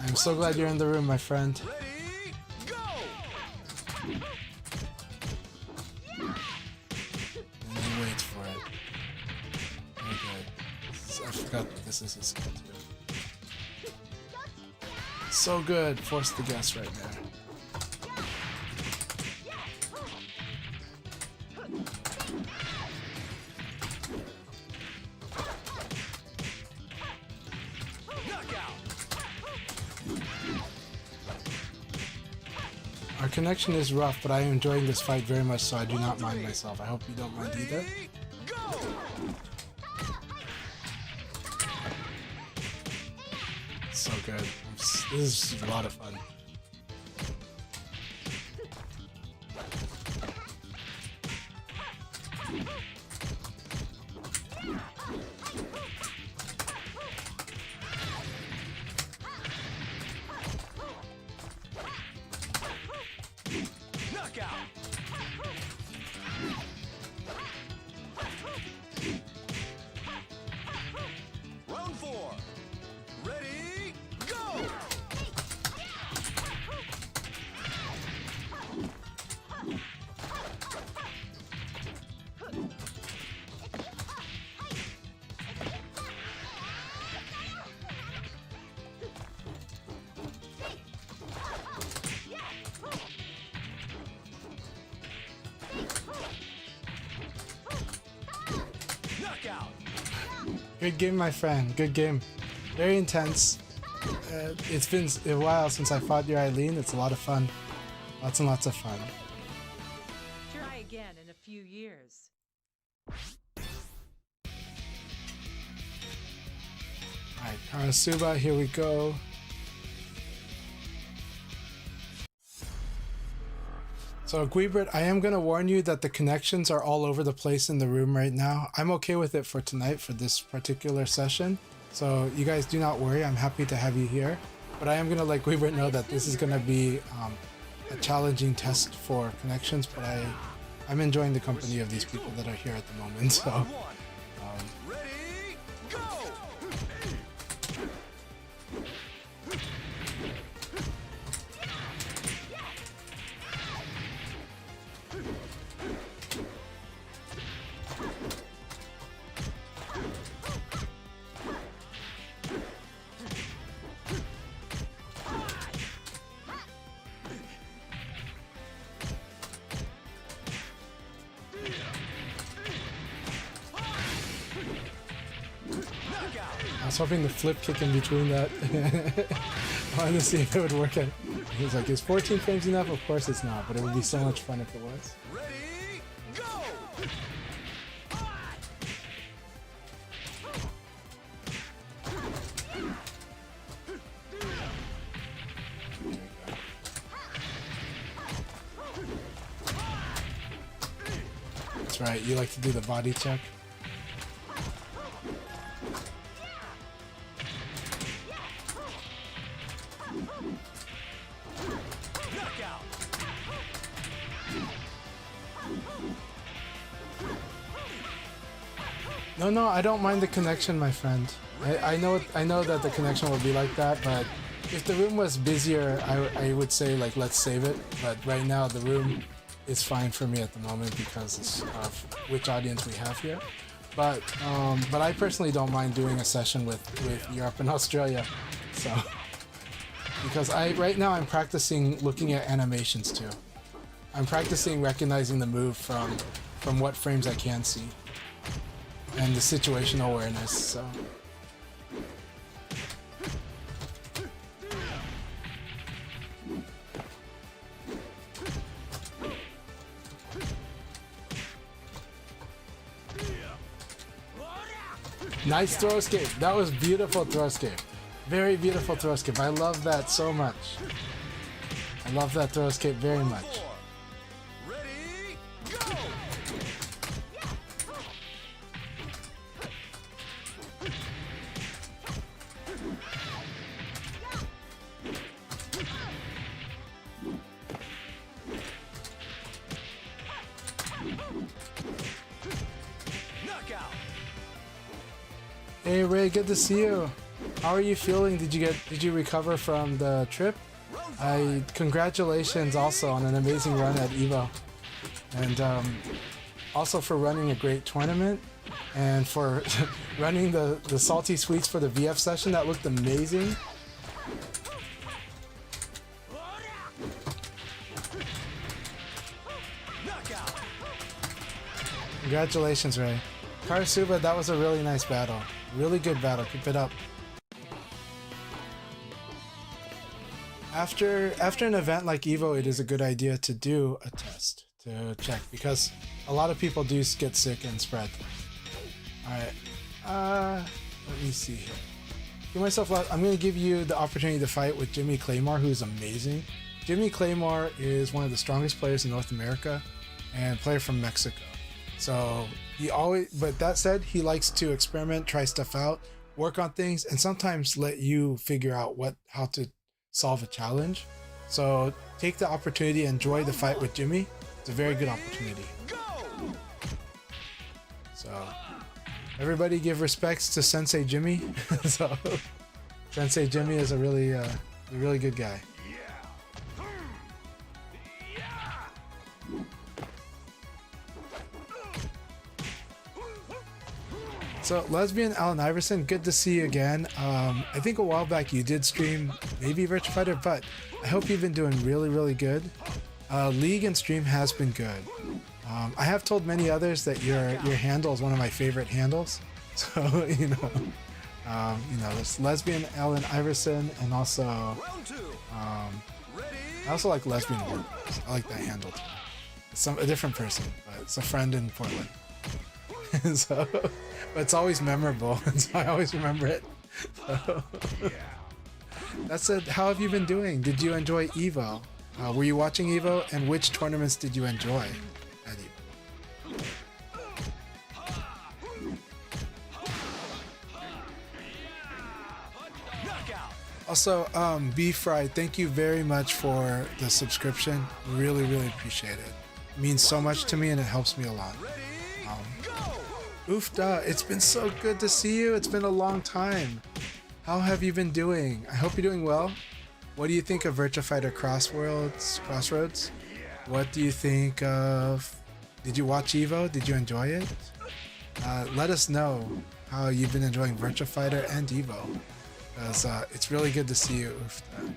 I'm so glad you're in the room, my friend. Ready, go! And you wait for it. Okay. I forgot that this is a skill too. So good. Force the guess right there. Our connection is rough, but I am enjoying this fight very much, so I do not mind myself. I hope you don't mind either. So good. This is a lot of fun. Round four. Ready, go! Knockout. Good game, my friend. Good game. Very intense. It's been a while since I fought your Eileen. It's a lot of fun. Lots and lots of fun. Try again in a few years. Alright, Karasuba, here we go. So, Guibert, I am going to warn you that the connections are all over the place in the room right now. I'm okay with it for tonight, for this particular session. So, you guys do not worry. I'm happy to have you here. But I am going to let Guibert know that this is going to be a challenging test for connections. But I'm enjoying the company of these people that are here at the moment. So, Round one. Ready, go! I was hoping the flip kick in between that. I wanted to see if it would work out. He was like, is 14 frames enough? Of course it's not, but it would be so much fun if it was. Ready, go! That's right, you like to do the body check. Knockout! No, I don't mind the connection, my friend. I know that the connection will be like that, but if the room was busier, I would say like let's save it. But right now the room is fine for me at the moment because of which audience we have here. But I personally don't mind doing a session with Europe and Australia. So because right now I'm practicing looking at animations too. I'm practicing recognizing the move from what frames I can see. And the situational awareness, so. Nice throw escape. That was beautiful throw escape. Very beautiful throw escape. I love that so much. I love that throw escape very much. Ready, go! Knockout! Hey Ray, good to see you. How are you feeling? Did you recover from the trip? Congratulations also on an amazing run at EVO. And also for running a great tournament and for running the salty sweets for the VF session. That looked amazing. Knockout! Congratulations, Ray. Karasuba, that was a really nice battle. Really good battle. Keep it up. After an event like EVO, it is a good idea to do a test to check because a lot of people do get sick and spread. Alright, let me see here. Give myself last. I'm going to give you the opportunity to fight with Jimmy Claymore, who's amazing. Jimmy Claymore is one of the strongest players in North America and player from Mexico. So but that said, he likes to experiment, try stuff out, work on things, and sometimes let you figure out how to solve a challenge. So take the opportunity, enjoy the fight with Jimmy. It's a very good opportunity. Go! So everybody give respects to Sensei Jimmy. So Sensei Jimmy is a really good guy. So Lesbian Allen Iverson, good to see you again. I think a while back you did stream maybe Virtua Fighter, but I hope you've been doing really good. League and stream has been good. I have told many others that your handle is one of my favorite handles. So there's Lesbian Allen Iverson and also Round two. I also like Lesbian Warriors. I like that handle too. It's a different person, but it's a friend in Portland. So, but it's always memorable, and so I always remember it. So, that's it. How have you been doing? Did you enjoy EVO? Were you watching EVO, and which tournaments did you enjoy at EVO? Knockout! Also, Beef Fried, thank you very much for the subscription. Really appreciate it. It means so much to me, and it helps me a lot. Oofda, it's been so good to see you. It's been a long time. How have you been doing? I hope you're doing well. What do you think of Virtua Fighter Crossroads? What do you think of... Did you watch EVO? Did you enjoy it? Let us know how you've been enjoying Virtua Fighter and EVO. Because it's really good to see you, Oofda.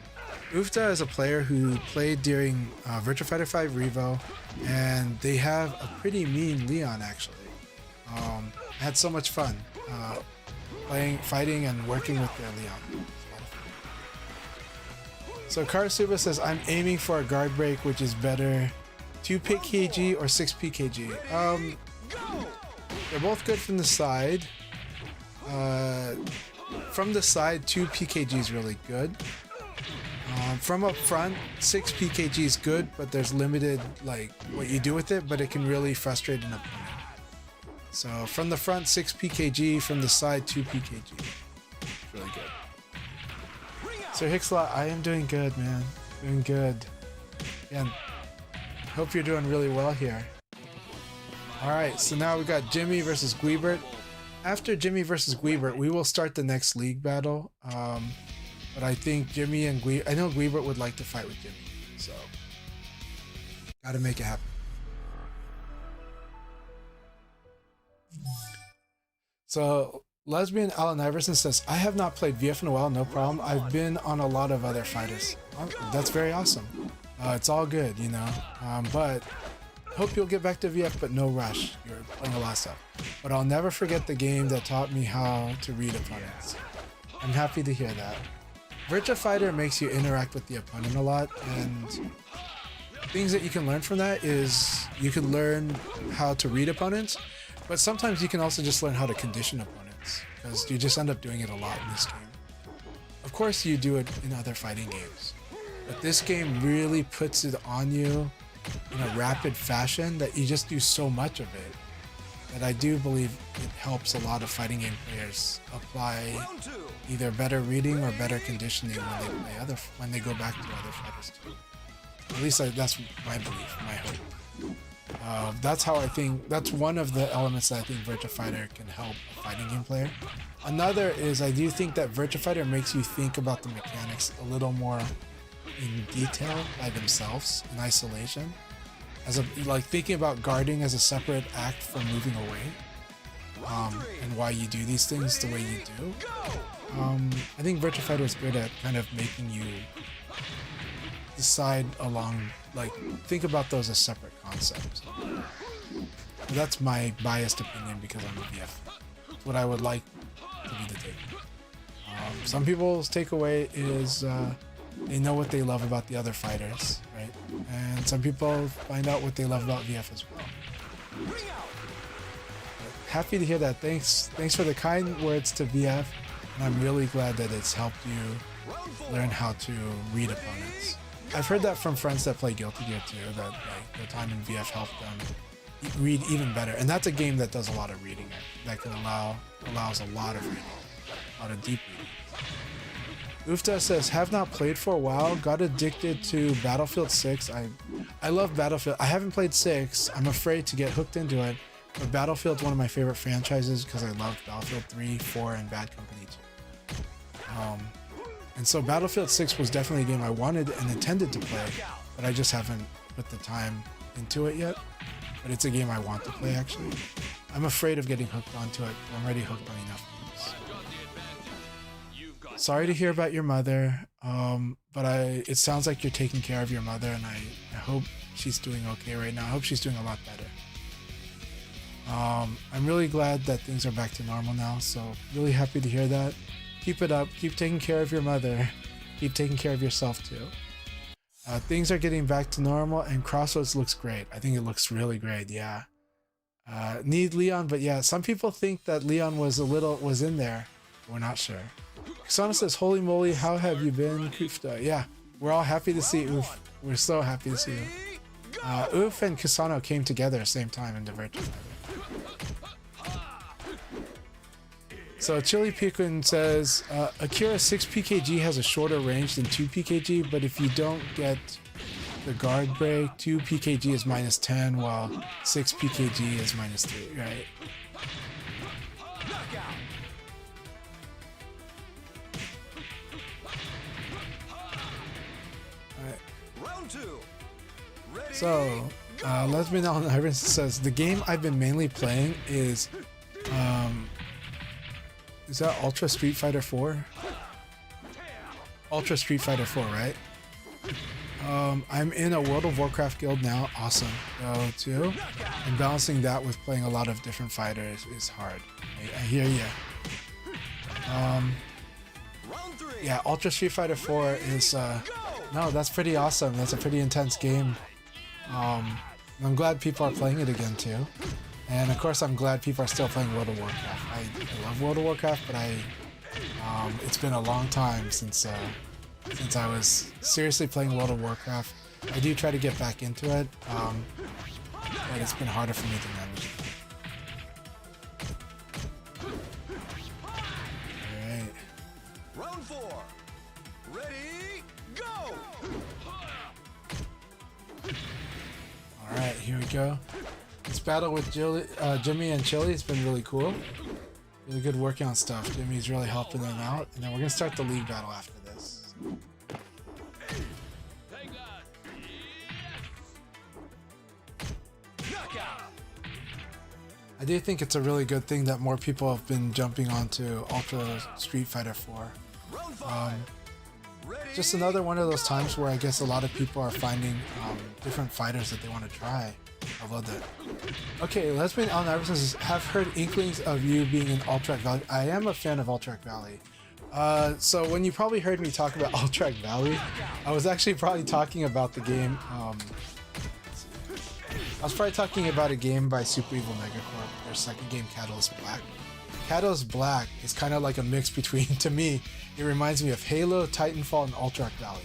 Oofda is a player who played during Virtua Fighter 5 Revo, and they have a pretty mean Leon, actually. I had so much fun fighting and working with their Leon. So Karasuba says, I'm aiming for a guard break, which is better, 2 PKG or 6 PKG. They're both good from the side. From the side, 2 PKG is really good. From up front, 6 PKG is good, but there's limited like what you do with it, but it can really frustrate an opponent. So from the front, 6 PKG, from the side, 2 PKG. Really good. So Hixlot, I am doing good, man. Doing good. And hope you're doing really well here. Alright, so now we got Jimmy versus Guibert. After Jimmy versus Guibert, we will start the next league battle. But I think Jimmy and I know Guibert would like to fight with Jimmy, so gotta make it happen. So Lesbian Allen Iverson says, I have not played VF in a while, no problem. I've been on a lot of other fighters. That's very awesome. It's all good, you know. But hope you'll get back to VF, but no rush. You're playing a lot of stuff. But I'll never forget the game that taught me how to read opponents. I'm happy to hear that. Virtua Fighter makes you interact with the opponent a lot, and things that you can learn from that is you can learn how to read opponents, but sometimes you can also just learn how to condition opponents, because you just end up doing it a lot in this game. Of course you do it in other fighting games, but this game really puts it on you in a rapid fashion that you just do so much of it that I do believe it helps a lot of fighting game players apply either better reading or better conditioning when they go back to other fighters too. At least that's my belief, my hope. That's how I think. That's one of the elements that I think Virtua Fighter can help a fighting game player. Another is I do think that Virtua Fighter makes you think about the mechanics a little more in detail by themselves in isolation. Like thinking about guarding as a separate act from moving away, and why you do these things the way you do. I think Virtua Fighter is good at kind of making you decide along, like think about those as separate concepts. That's my biased opinion because I'm a VF. It's what I would like to be the takeaway. Some people's takeaway is they know what they love about the other fighters, right? And some people find out what they love about VF as well. But happy to hear that. Thanks for the kind words to VF, and I'm really glad that it's helped you learn how to read opponents. I've heard that from friends that play Guilty Gear too, that like the time in VF helped them read even better. And that's a game that does a lot of reading, that can allows a lot of reading, a lot of deep reading. Ufta says, have not played for a while, got addicted to Battlefield 6. I love Battlefield. I haven't played 6. I'm afraid to get hooked into it. But Battlefield's one of my favorite franchises because I loved Battlefield 3, 4, and Bad Company 2. And so Battlefield 6 was definitely a game I wanted and intended to play, but I just haven't put the time into it yet. But it's a game I want to play, actually. I'm afraid of getting hooked onto it. I'm already hooked on enough games. Sorry to hear about your mother, but it sounds like you're taking care of your mother, and I hope she's doing okay right now. I hope she's doing a lot better. I'm really glad that things are back to normal now, so really happy to hear that. Keep it up. Keep taking care of your mother. Keep taking care of yourself too. Things are getting back to normal, and Crossroads looks great. I think it looks really great, yeah. Need Leon, but yeah, some people think that Leon was in there. We're not sure. Kasana says, holy moly, how have you been, Kufta? Yeah, we're all happy to see Oof. We're so happy to see you. Oof and Kasano came together at the same time in Virtua Fighter. So Chili Pikun says, Akira 6 PKG has a shorter range than 2 PKG, but if you don't get the guard break, 2 PKG is -10, while 6 PKG is -3, right? So, Lesbian Allen Iverson says, the game I've been mainly playing is that Ultra Street Fighter 4? Ultra Street Fighter 4, right? I'm in a World of Warcraft guild now. Awesome. Go too. And balancing that with playing a lot of different fighters is hard. I hear ya. Round 3. Yeah, Ultra Street Fighter 4 is no, that's pretty awesome. That's a pretty intense game. I'm glad people are playing it again too, and of course I'm glad people are still playing World of Warcraft. I love World of Warcraft, but it's been a long time since I was seriously playing World of Warcraft. I do try to get back into it, but it's been harder for me to manage. Alright. Round 4. Ready, go! Alright, here we go. This battle with Jimmy and Chili has been really cool. Really good working on stuff. Jimmy's really helping them out. And then we're going to start the league battle after this. Knockout. I do think it's a really good thing that more people have been jumping onto Ultra Street Fighter 4. Round 5. Ready, Just another one of those times where I guess a lot of people are finding different fighters that they want to try. I love that. Okay, Lesbian Allen Iverson says, have heard inklings of you being in Alterac Valley. I am a fan of Alterac Valley. So when you probably heard me talk about Alterac Valley, I was actually probably talking about the game. I was probably talking about a game by Super Evil Megacorp, their second game, Catalyst Black. Catalyst Black is kind of like a mix between, to me, it reminds me of Halo, Titanfall, and Alterac Valley.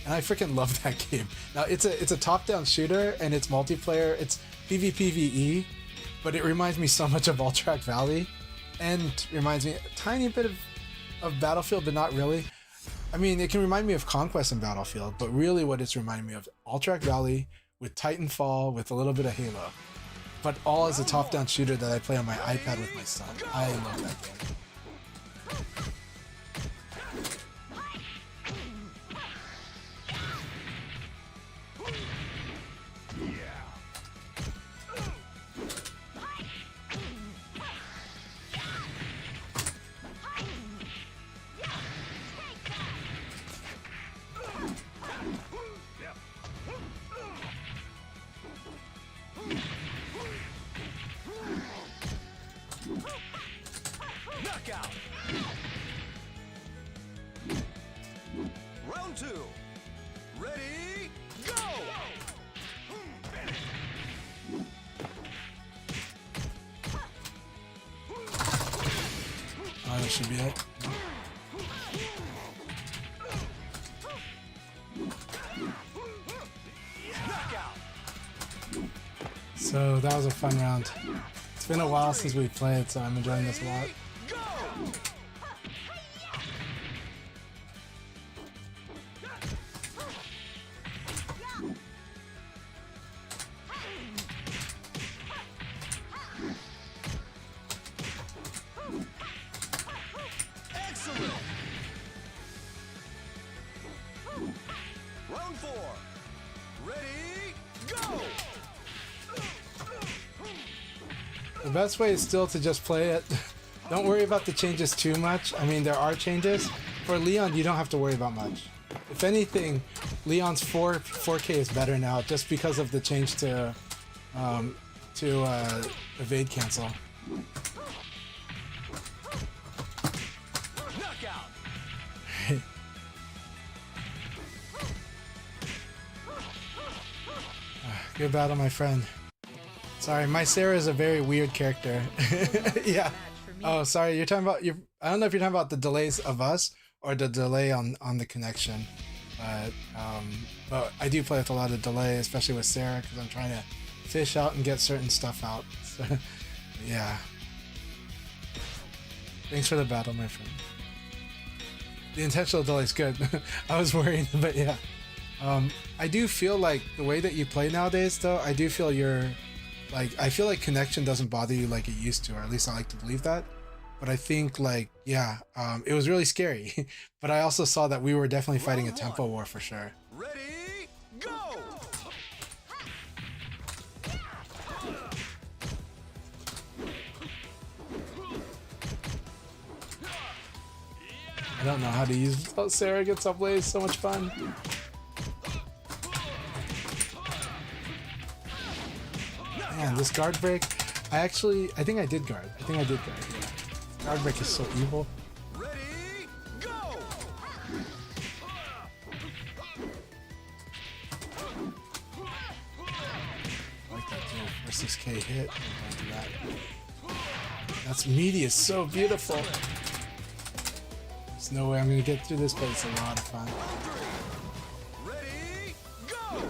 And I freaking love that game. Now, it's a top-down shooter, and it's multiplayer. It's PvPvE, but it reminds me so much of Alterac Valley, and reminds me a tiny bit of Battlefield, but not really. I mean, it can remind me of Conquest and Battlefield, but really what it's reminding me of, Alterac Valley with Titanfall with a little bit of Halo. But all as a top-down shooter that I play on my iPad with my son. I love that game. knockout. Round 2. Ready, go! That should be it. Knockout. So that was a fun round. It's been a while since we played, so I'm enjoying this a lot. Go! Excellent. Round 4. Ready, go! The best way is still to just play it. Don't worry about the changes too much. I mean, there are changes. For Leon, you don't have to worry about much. If anything, Leon's 4K is better now just because of the change to evade cancel. Knockout. Good battle, my friend. Sorry, my Sarah is a very weird character. Yeah. Oh, sorry. You're talking about I don't know if you're talking about the delays of us or the delay on the connection, but I do play with a lot of delay, especially with Sarah, because I'm trying to fish out and get certain stuff out. So, yeah. Thanks for the battle, my friend. The intentional delay is good. I was worried, but yeah. I do feel like the way that you play nowadays, though, I do feel I feel like connection doesn't bother you like it used to, or at least I like to believe that. But I think it was really scary. But I also saw that we were definitely fighting a tempo war for sure. Ready, go! I don't know how to use Sarah gets up late, so much fun. Man, this guard break, I think I did guard. Yeah. Guard break is so evil. Ready, 6K hit. Don't do that. That's meaty. It's so beautiful. There's no way I'm gonna get through this, but it's a lot of fun. Ready, go!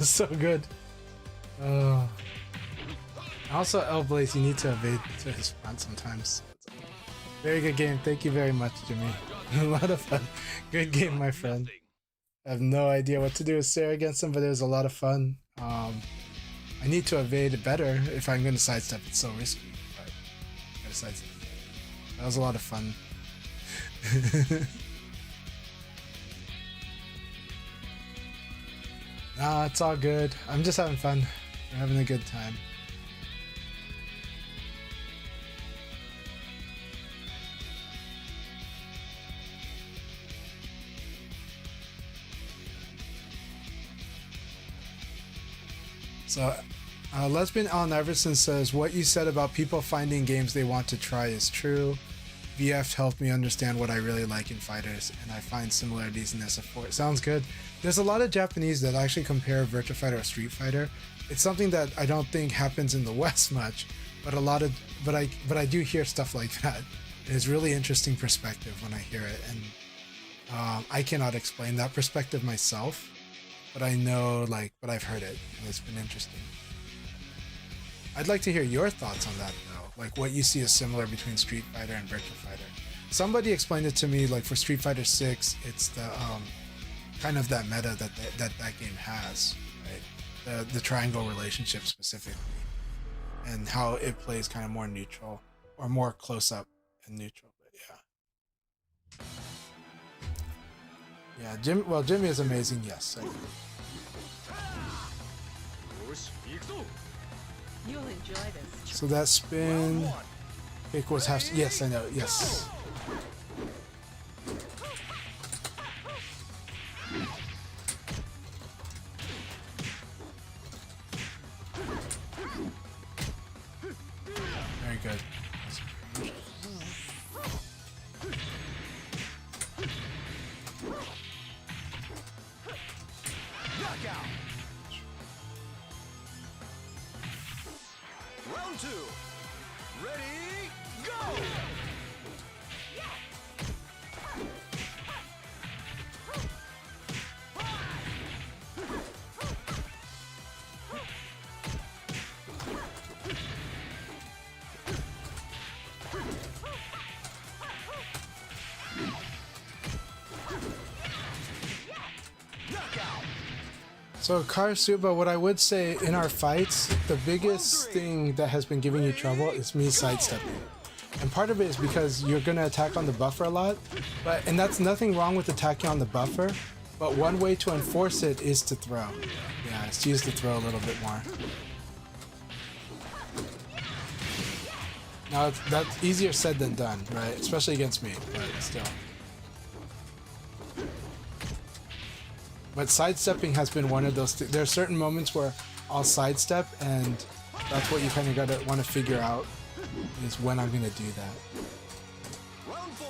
So good. Also, L Blaze, you need to evade to his front sometimes. Very good game. Thank you very much, Jimmy. A lot of fun. Good game, my friend. I have no idea what to do with Sarah against him, but it was a lot of fun. I need to evade better if I'm going to sidestep. It's so risky. But I gotta sidestep. That was a lot of fun. Nah, it's all good. I'm just having fun. We're having a good time. So, Lesbian Alan Everson says, what you said about people finding games they want to try is true. VF helped me understand what I really like in fighters, and I find similarities in SF4. Sounds good. There's a lot of Japanese that actually compare Virtua Fighter or Street Fighter. It's something that I don't think happens in the West much, but I do hear stuff like that. It's really interesting perspective when I hear it, and I cannot explain that perspective myself, but I know, but I've heard it, and it's been interesting. I'd like to hear your thoughts on that though, like what you see as similar between Street Fighter and Virtua Fighter. Somebody explained it to me, like for Street Fighter 6, it's the kind of that meta that game has, right? The triangle relationship specifically, and how it plays kind of more neutral or more close up and neutral. But yeah, Jimmy is amazing. Yes, I agree. You'll enjoy this. So that spin, pick was half. Yes, I know. Yes. Very good. Knockout. Round 2. Ready, go! So Karasuba, what I would say in our fights, the biggest thing that has been giving you trouble is me sidestepping. And part of it is because you're gonna attack on the buffer a lot, and that's nothing wrong with attacking on the buffer, but one way to enforce it is to throw. Yeah, it's to use the throw a little bit more. Now that's easier said than done, right? Especially against me, but still. But sidestepping has been one of those. There are certain moments where I'll sidestep, and that's what you kind of want to figure out is when I'm gonna do that. Round 4.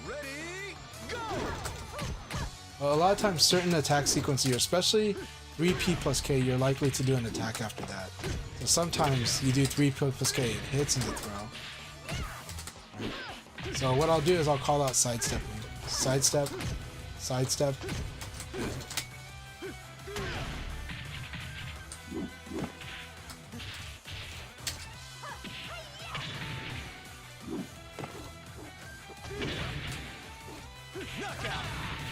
Ready, go! Well, a lot of times, certain attack sequences, especially 3P plus K, you're likely to do an attack after that. So sometimes you do 3P plus K, it hits in the throw. Right. So what I'll do is I'll call out sidestepping. Sidestep, sidestep.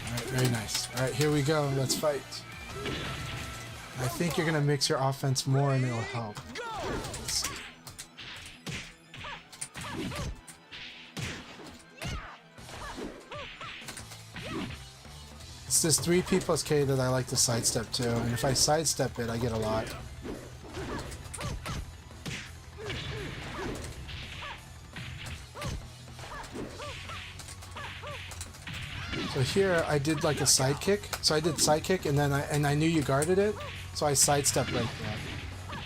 Alright, very nice. Alright, here we go. Let's fight. I think you're gonna mix your offense more and it'll help. Let's see. It's this 3P plus K that I like to sidestep to, and if I sidestep it, I get a lot. So here I did like a side kick. So I did side kick and then I knew you guarded it, so I sidestepped right there.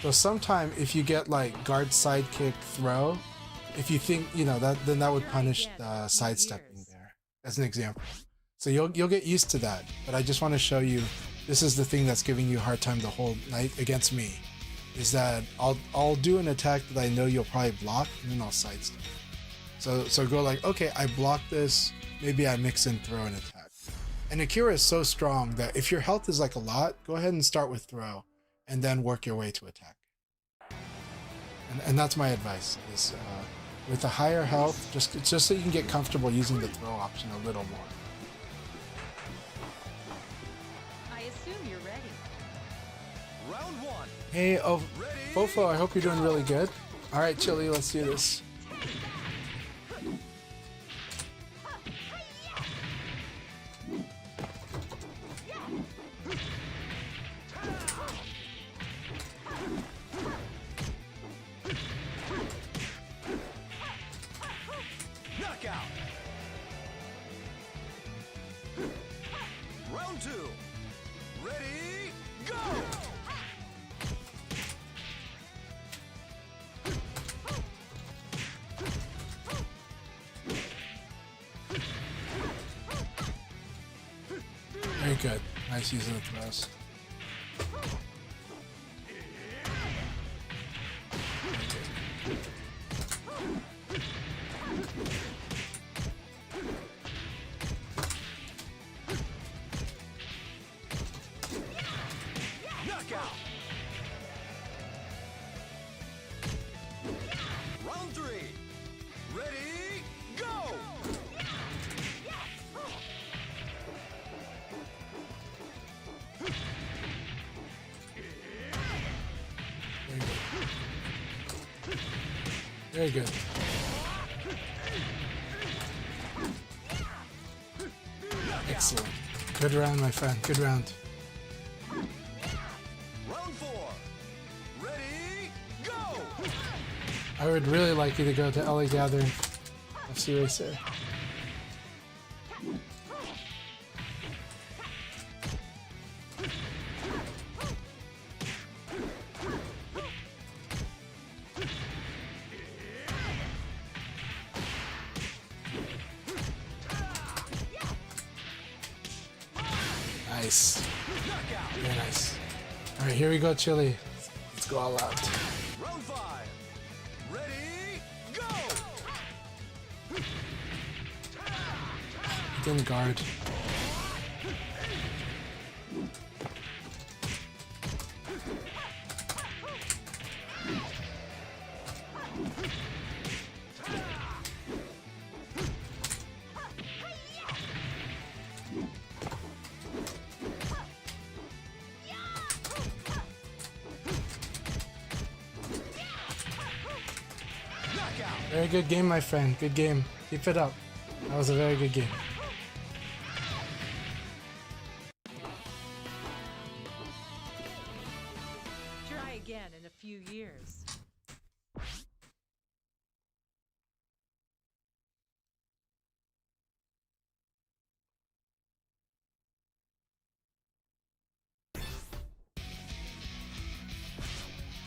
So sometime if you get like guard side kick throw, if you think then that would punish the sidestepping there as an example. So you'll get used to that. But I just want to show you this is the thing that's giving you a hard time the whole night against me. Is that I'll do an attack that I know you'll probably block and then I'll sidestep. So go like, okay, I blocked this, maybe I mix and throw an attack. And Akira is so strong that if your health is like a lot, go ahead and start with throw and then work your way to attack. And that's my advice is with a higher health, just so you can get comfortable using the throw option a little more. I assume you're ready. Round one. Hey, Fofo, I hope you're doing really good. All right, Chili, let's do this. Knockout. Round two. Ready, go! Very good. Nice use of the throws. Knockout. Round three. Ready, go! Very good. Excellent. Good round, my friend. Good round. Round four. Ready, go! I would really like you to go to LA Gathering. FC Racer. Nice. Very nice. Alright, here we go, Chili. Let's go all out. Round five. Ready, go! Didn't guard. Very good game, my friend. Good game. Keep it up. That was a very good game. Try again in a few years.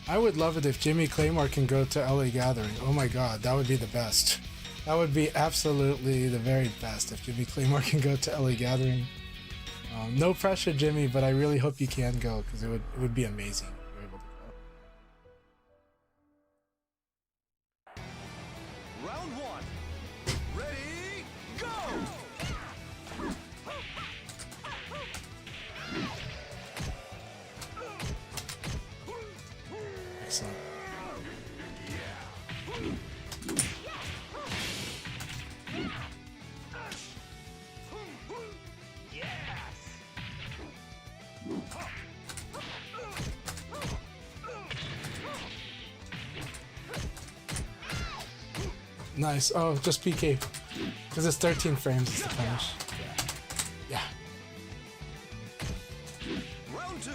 I would love it if Jimmy Claymore can go to LA Gathering. Oh my god, that would be the best. That would be absolutely the very best if Jimmy Claymore can go to LA Gathering. No pressure, Jimmy, but I really hope you can go because it would be amazing if you're able to go. Round one. Ready, go! Excellent. Nice. Oh, just PK. Because it's 13 frames is the punish. Yeah. Round two.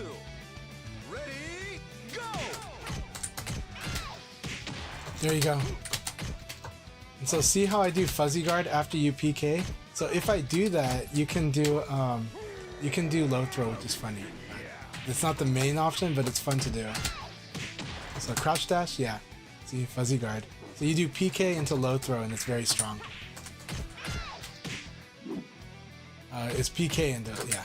Ready, go! There you go. And so see how I do fuzzy guard after you PK? So if I do that, you can do low throw, which is funny. It's not the main option, but it's fun to do. So crouch dash, yeah. See, fuzzy guard. So you do PK into low throw, and it's very strong. It's PK into, yeah.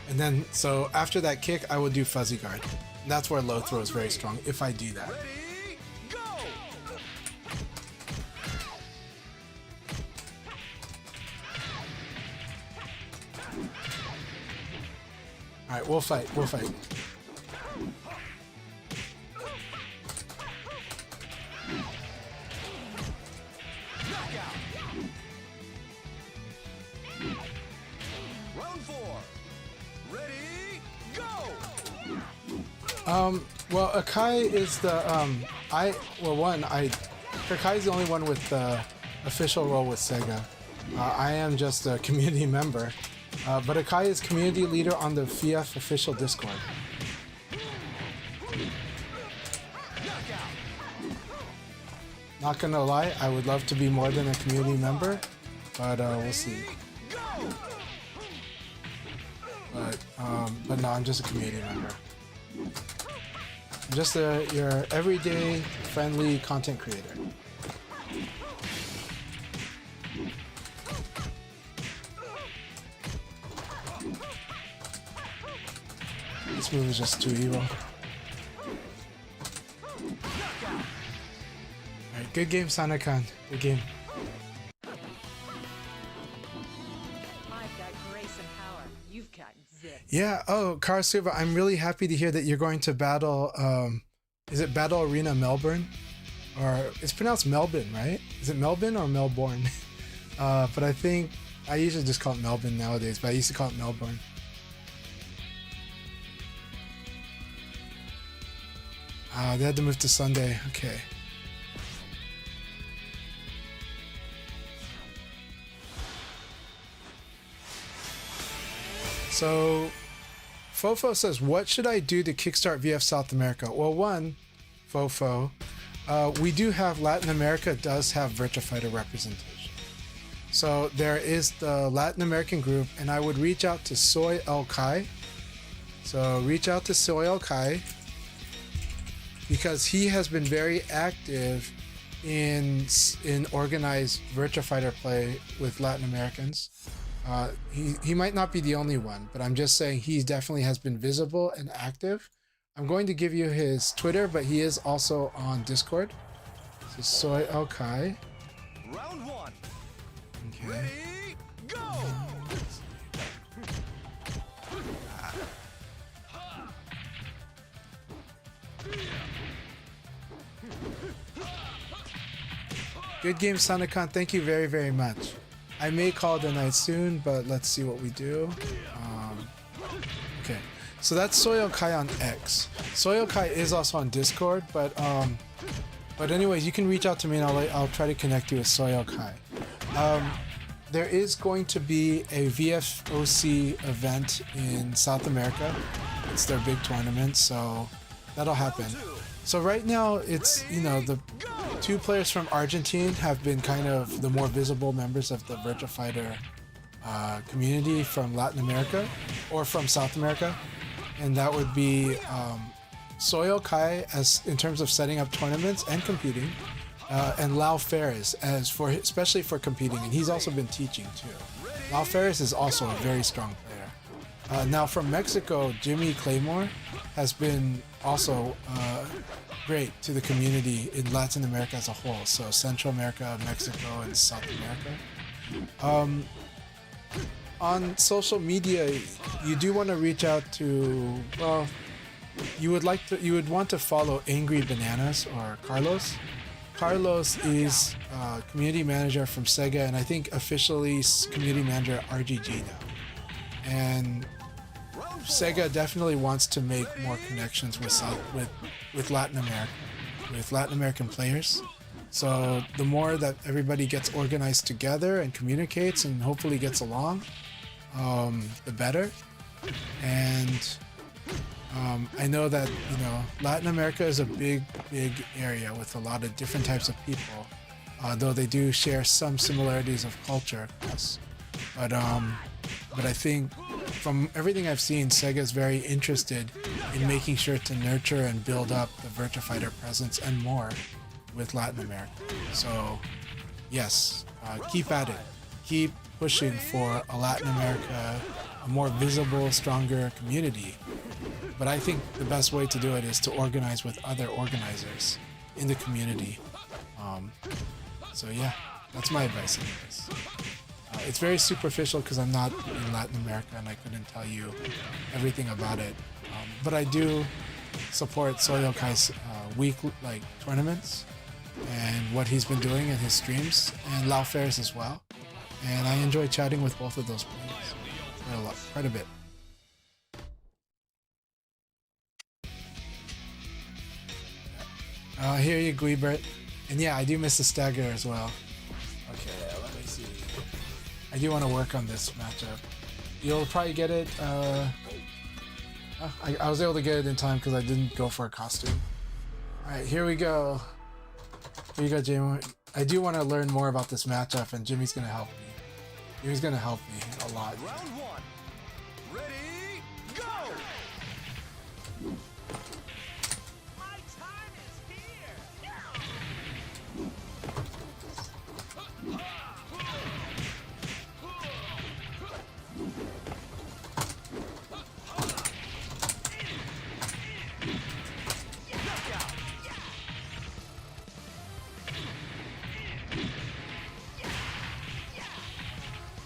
And then, so after that kick, I will do fuzzy guard. And that's where low throw is very strong, if I do that. Ready, go! Alright, we'll fight, we'll fight. Round 4. Ready, go! Well, Akai is the, Akai is the only one with the official role with Sega. I am just a community member. But Akai is community leader on the FIF official Discord. Not gonna lie, I would love to be more than a community member, but we'll see. But no, I'm just a community member. I'm just your everyday, friendly content creator. This move is just too evil. Alright, good game, Sanakan. Good game. I've got grace and power. You've got zip. Yeah, oh, Karasuba, I'm really happy to hear that you're going to battle, is it Battle Arena Melbourne? Or, it's pronounced Melbourne, right? Is it Melbourne or Melbourne? But I think, I usually just call it Melbourne nowadays, but I used to call it Melbourne. They had to move to Sunday, okay. So, Fofo says, what should I do to kickstart VF South America? Well, one, Fofo, we do have, Latin America does have Virtua Fighter representation. So there is the Latin American group, and I would reach out to Soy El Kai. So reach out to Soy El Kai, because he has been very active in organized Virtua Fighter play with Latin Americans. He might not be the only one, but I'm just saying he definitely has been visible and active. I'm going to give you his Twitter, but he is also on Discord. This is Soy El Kai. Round 1. Okay. Ready, go! Good game, Sanakan. Thank you very, very much. I may call it a night soon, but let's see what we do. Okay, so that's Soyo Kai on X. Soyo Kai is also on Discord, but anyways, you can reach out to me and I'll try to connect you with Soyo Kai. There is going to be a VFOC event in South America. It's their big tournament, so that'll happen. So right now, it's, you know, the two players from Argentina have been kind of the more visible members of the Virtua Fighter community from Latin America or from South America, and that would be Soyo Kai as in terms of setting up tournaments and competing, and Lau Ferris as for especially for competing, and he's also been teaching too. Lau Ferris is also a very strong player. Now from Mexico, Jimmy Claymore has been also great to the community in Latin America as a whole. So Central America, Mexico, and South America. On social media, you do want to reach out to, well, you would want to follow Angry Bananas or Carlos. Carlos is community manager from Sega, and I think officially community manager at RGG now. And Sega definitely wants to make more connections with Latin America, with Latin American players. So the more that everybody gets organized together and communicates and hopefully gets along, the better. And I know that Latin America is a big area with a lot of different types of people, though they do share some similarities of culture, of course. But I think from everything I've seen, Sega is very interested in making sure to nurture and build up the Virtua Fighter presence and more with Latin America. So yes, keep at it. Keep pushing for a Latin America, a more visible, stronger community. But I think the best way to do it is to organize with other organizers in the community. So yeah, that's my advice on this. It's very superficial because I'm not in Latin America and I couldn't tell you everything about it. But I do support Soyokai's weekly tournaments and what he's been doing in his streams, and Lao Fairs as well. And I enjoy chatting with both of those players quite a bit. I hear you, Guibert. And yeah, I do miss the stagger as well. Okay, let me see. I do want to work on this matchup. You'll probably get it. I was able to get it in time because I didn't go for a costume. Alright, here we go. Here you go, Jamie. I do want to learn more about this matchup, and Jimmy's going to help me. Jimmy's going to help me a lot. Round one. Ready, go! My time is here!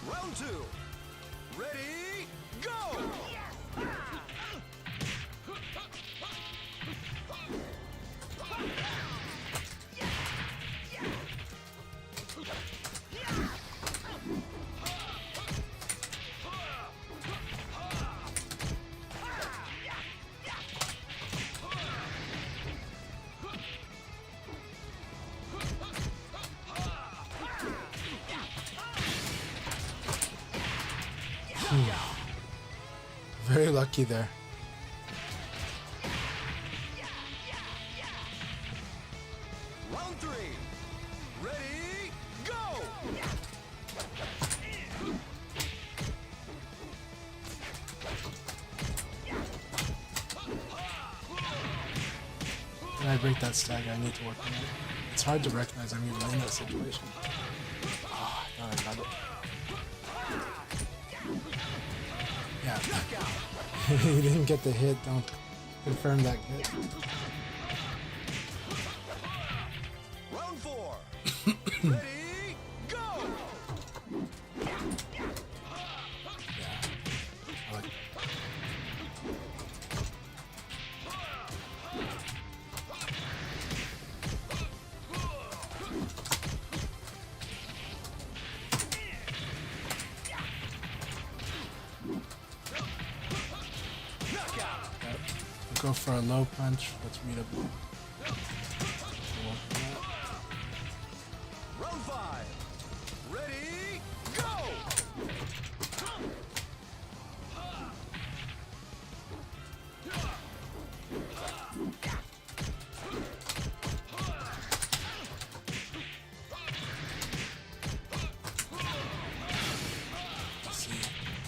Round two. Ready, go! Very lucky there. Round three. Ready, go! When I break that stagger, I need to work on it. It's hard to recognize I'm even in that situation. Oh, I thought I got it. Yeah. You didn't get the hit, don't confirm that hit. Round four. Ready, go! Yeah. I like it. Go for a low punch. Let's read up. Round five. Ready, go!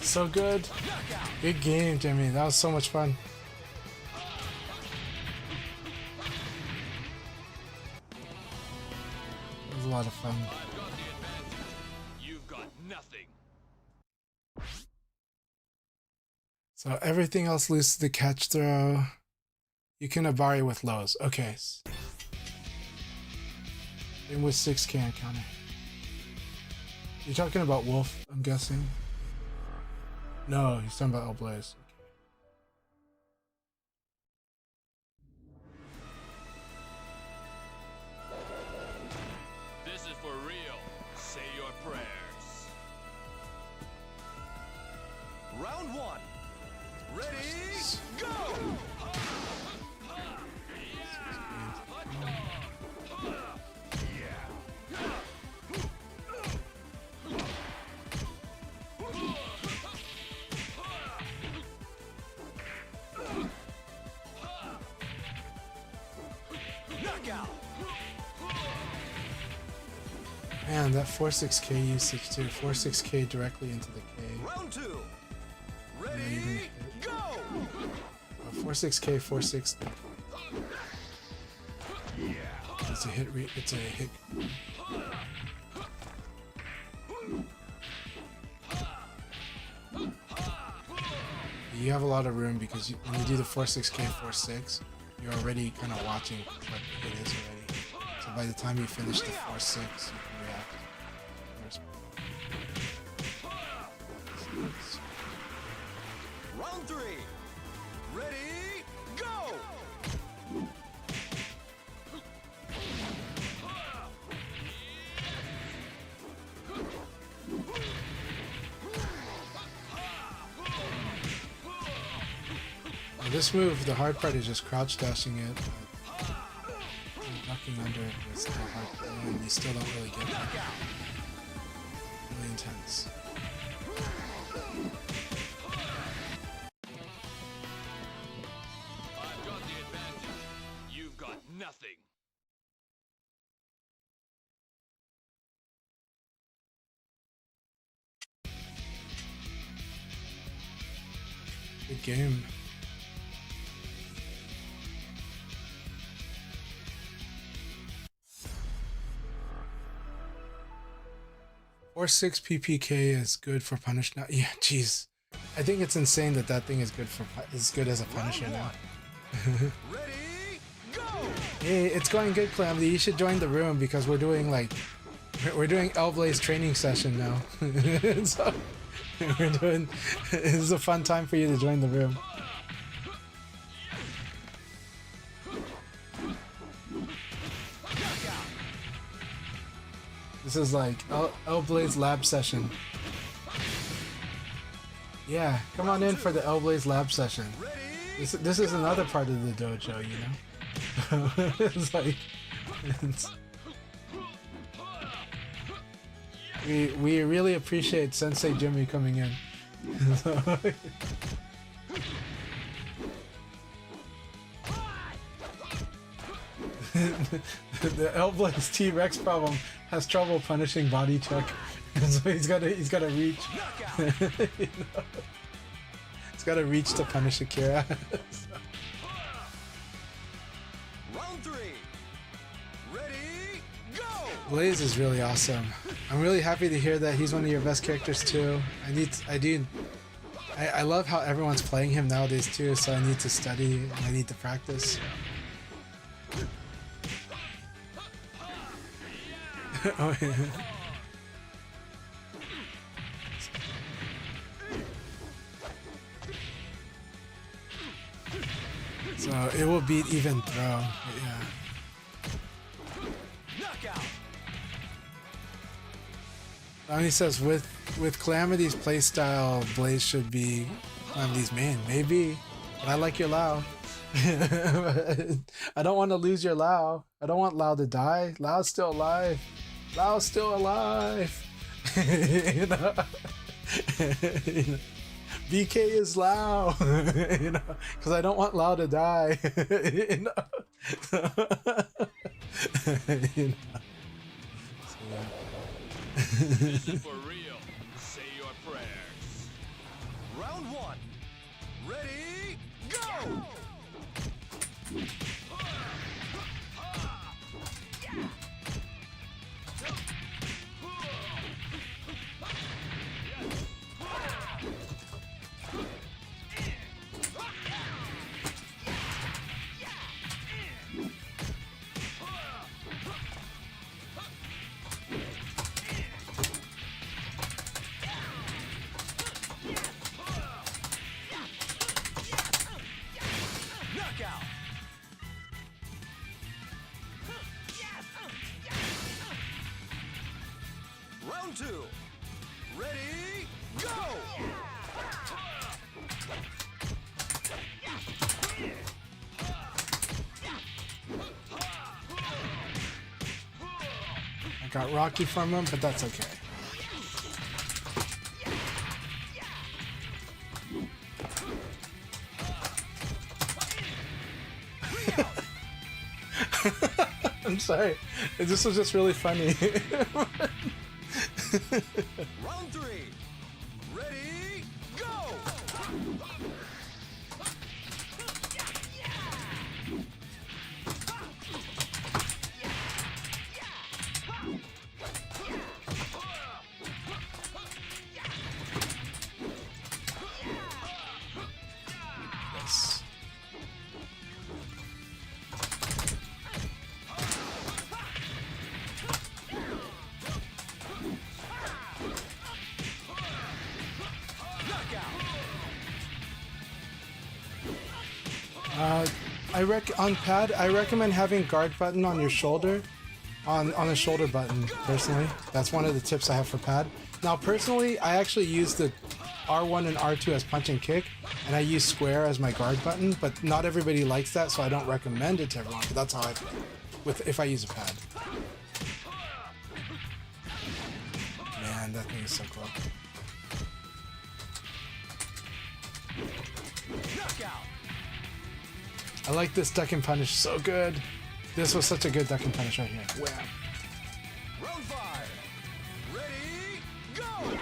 So good. Good game, Jimmy. That was so much fun. It was a lot of fun. You've got nothing. So everything else loses the catch throw. You can Abari with lows. Okay. And with 6K on counter. You're talking about Wolf, I'm guessing. No, he's talking about Blaze. This is for real. Say your prayers. Round one. Ready, go! Man, that 4-6K usage too. 4-6K directly into the K. Round 2. Even Ready, hit. go! 4-6K, 4-6. It's a hit rate. It's a hit. You have a lot of room because when you do the 4-6K, 4-6, you're already kind of watching what the hit is already. So by the time you finish the 4-6, you can react. Round 3. Ready, go! Now this move, the hard part is just crouch dashing it. Ducking under it is the hard part, and you still don't really get that. Really intense. I've got the advantage. You've got nothing. Good game. Or 6 PPK is good for punish now. Yeah, jeez. I think it's insane that that thing is good for is good as a punisher now. Ready, go! Hey, it's going good, Calamity. You should join the room because we're doing like we're doing L-Blaze training session now. So we're doing. This is a fun time for you to join the room. This is like L-Blaze lab session. Yeah, come on in for the L-Blaze lab session. This is another part of the dojo, you know? It's like... we really appreciate Sensei Jimmy coming in. The L-Blaze T-Rex problem has trouble punishing body check, so he's gotta reach. You know? He's gotta reach to punish Akira. Round 3. Ready, go! Blaze is really awesome. I'm really happy to hear that he's one of your best characters too. I love how everyone's playing him nowadays too, so I need to study and I need to practice. Oh yeah. So it will beat even throw. Yeah. Knockout! Donnie says with Calamity's playstyle, Blaze should be Calamity's main. Maybe, but I like your Lao. I don't want to lose your Lao. I don't want Lao to die. Lao's still alive. Lao's still alive. You know? You know? BK is Lao. You know, because I don't want Lao to die. You know. You know. So, yeah. This is for real. Say your prayers. Round 1. Ready, go! Knockout! Round 2. Ready, go! I got Rocky from him, but that's okay. I'm sorry. This was just really funny. Round 3. Ready, go! Yes. On pad, I recommend having guard button on your shoulder, on the shoulder button. Personally, that's one of the tips I have for pad. Now, personally, I actually use the R1 and R2 as punch and kick, and I use square as my guard button. But not everybody likes that, so I don't recommend it to everyone. But that's how I play if I use a pad. Man, that thing is so cool. Knockout. I like this duck and punish so good. This was such a good duck and punish right here. Wham. Round 5. Ready, go!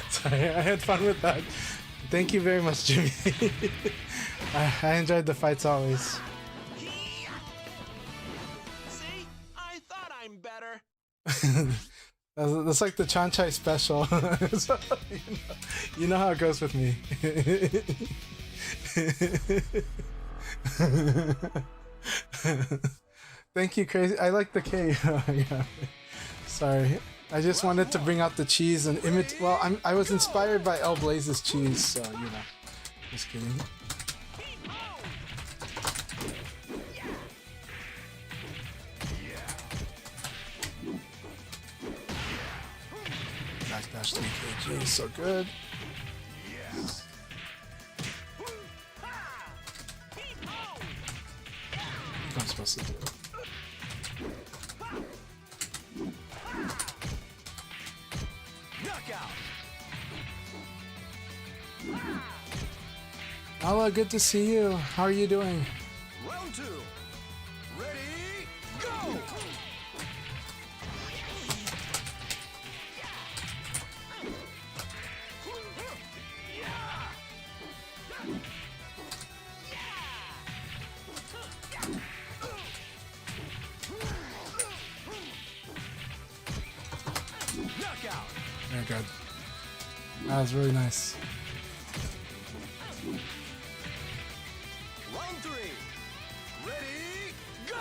Sorry, I had fun with that. Thank you very much, Jimmy. I enjoyed the fights always. See? I thought I'm better. That's like the CHANCHAI'S special. So, you know how it goes with me. Thank you, Crazy. I like the K. Yeah. Sorry. I just wanted to bring out the cheese and imitate. Well, I was inspired by El Blaze's cheese, so you know. Just kidding. Backdash 3 kg, so good. What I'm supposed to do. Ala, good to see you. How are you doing? Round 2. Ready, go! Knockout. Very good. That was really nice. Round 3. Ready, go!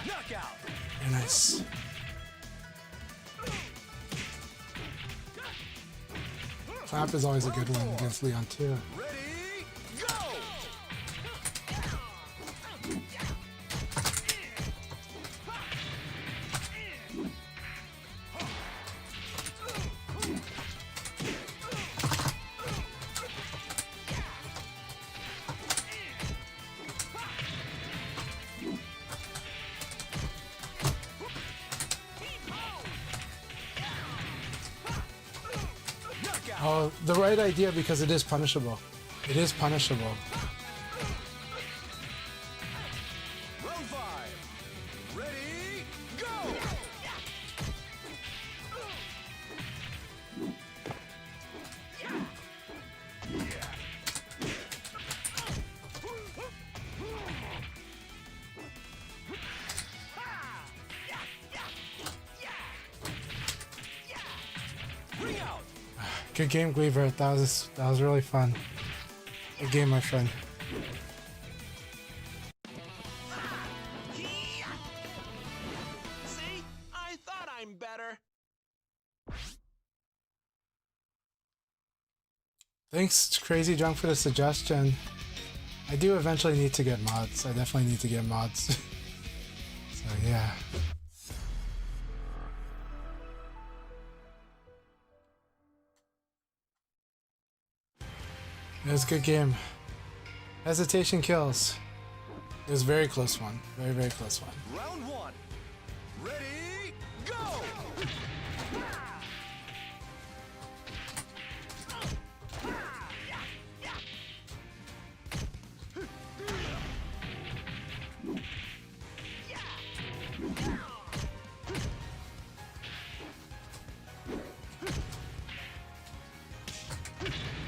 Knockout. Very nice. Clap is always a good one against Leon too. Ready, go! Oh, the right idea because it is punishable. It is punishable. Round 5. Ready, go! Ring out. Good game, Gleaver. That was really fun. Good game, my friend. See? I thought I'm better. Thanks, Crazy Drunk, for the suggestion. I do eventually need to get mods. I definitely need to get mods. So yeah. It was a good game. Hesitation kills. It was a very close one. Very, very close one. Round one. Ready, go!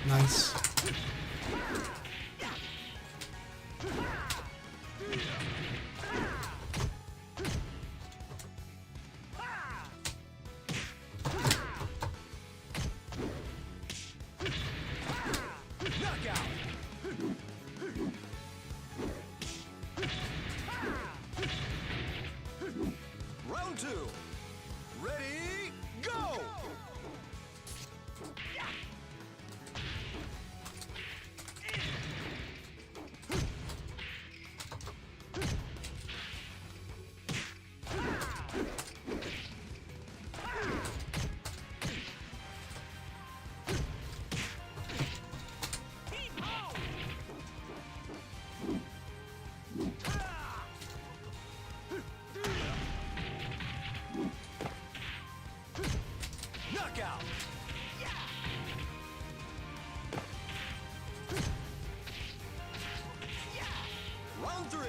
Nice. Knockout! Round two. Ready, go! Knockout! Round three.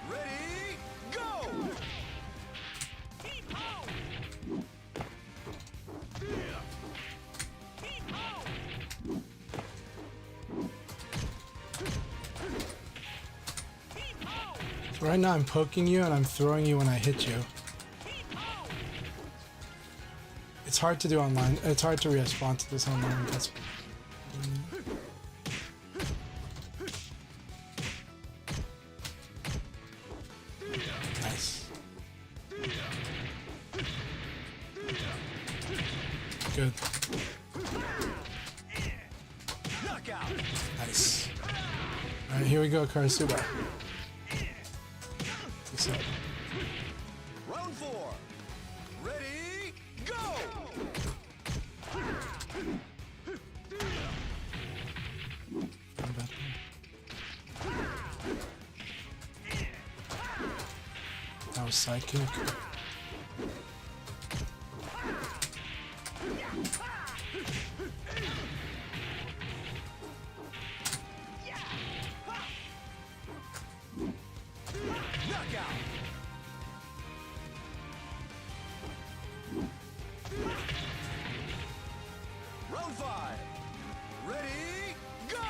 Ready, go! So right now I'm poking you and I'm throwing you when I hit you. It's hard to do online. It's hard to respond to this online. That's nice. Good. Knockout! Nice. Alright, here we go, Karasuba. What's up? Round four. Ready, go! That was sidekick. Knockout! Round five. Ready, go!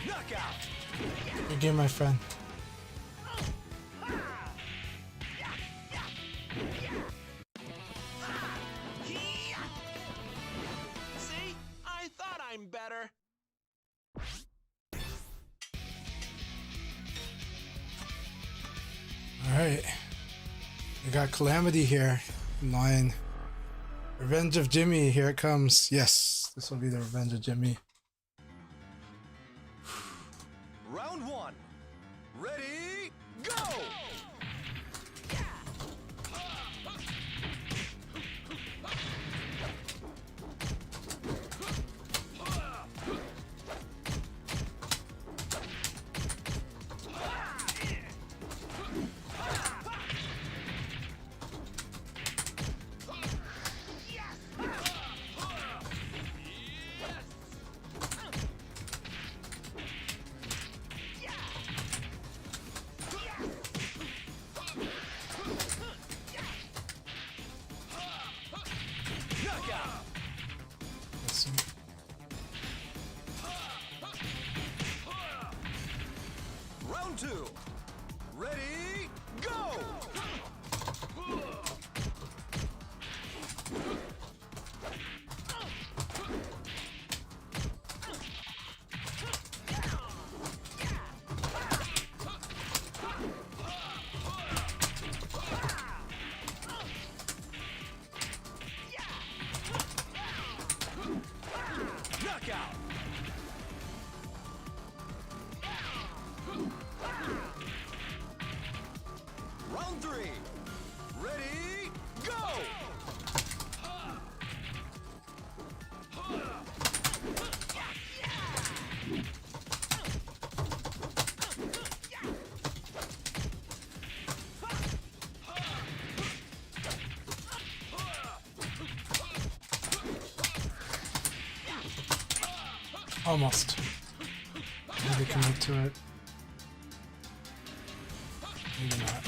Knockout! Good game, my friend. See? I thought I'm better. Alright. We got Calamity here. Lion. Revenge of Jimmy. Here it comes. Yes. This will be the Revenge of Jimmy. Round one. Ready, go! Knockout. Round 3. Ready, go! Almost. Maybe commit to it. Maybe not.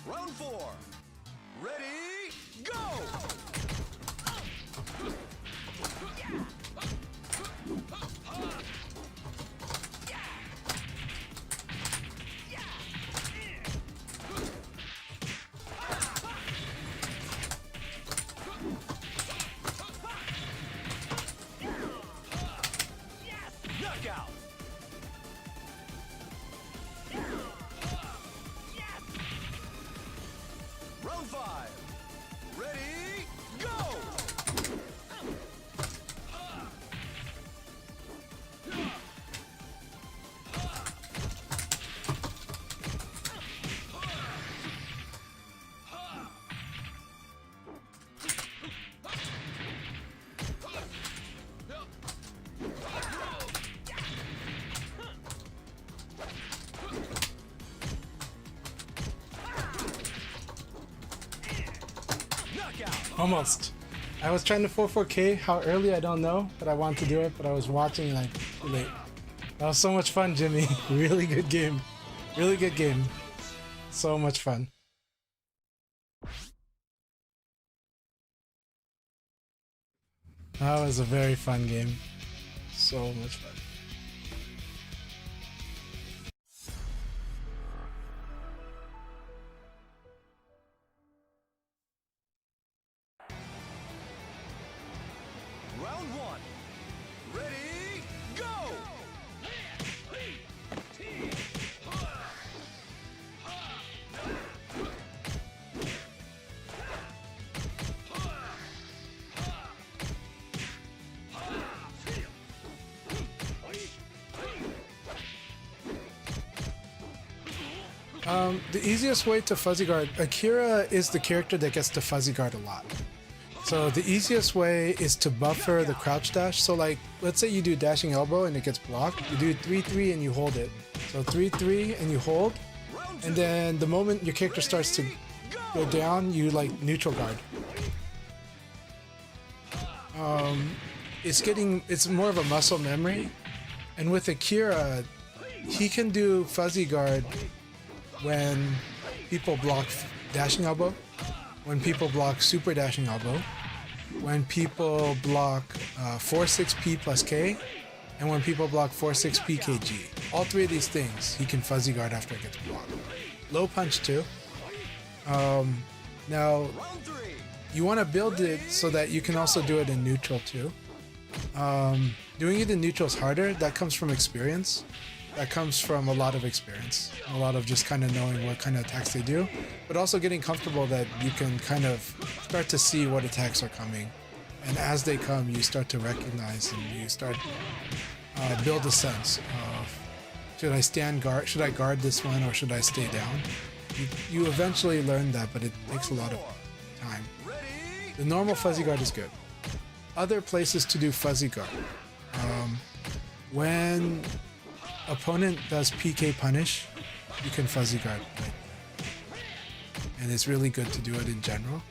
Round 4. Ready, go! Knockout. Round 5. Ready, go! Knockout. Almost. I was trying to 4K. How early, I don't know, but I wanted to do it, but I was watching like too late. That was so much fun, Jimmy. Really good game. Really good game. So much fun. That was a very fun game. So much fun. Round 1. Ready, go! The easiest way to fuzzy guard, Akira is the character that gets to fuzzy guard a lot. So the easiest way is to buffer the crouch dash. So like, let's say you do dashing elbow and it gets blocked. You do 3-3 and you hold it. So 3-3 and you hold. And then the moment your character starts to go down, you like neutral guard. It's more of a muscle memory. And with Akira, he can do fuzzy guard when people block dashing elbow, when people block super dashing elbow, when people block 4-6P plus K, and when people block 4-6P KG. All three of these things he can fuzzy guard after it gets blocked. Low punch too. Now, you want to build it so that you can also do it in neutral too. Doing it in neutral is harder. That comes from experience. That comes from a lot of experience, a lot of just kind of knowing what kind of attacks they do, but also getting comfortable that you can kind of start to see what attacks are coming. And as they come, you start to recognize and you start build a sense of, should I stand guard, should I guard this one or should I stay down? You eventually learn that, but it takes a lot of time. The normal fuzzy guard is good. Other places to do fuzzy guard. When opponent does PK punish, you can fuzzy guard like that. And it's really good to do it in general.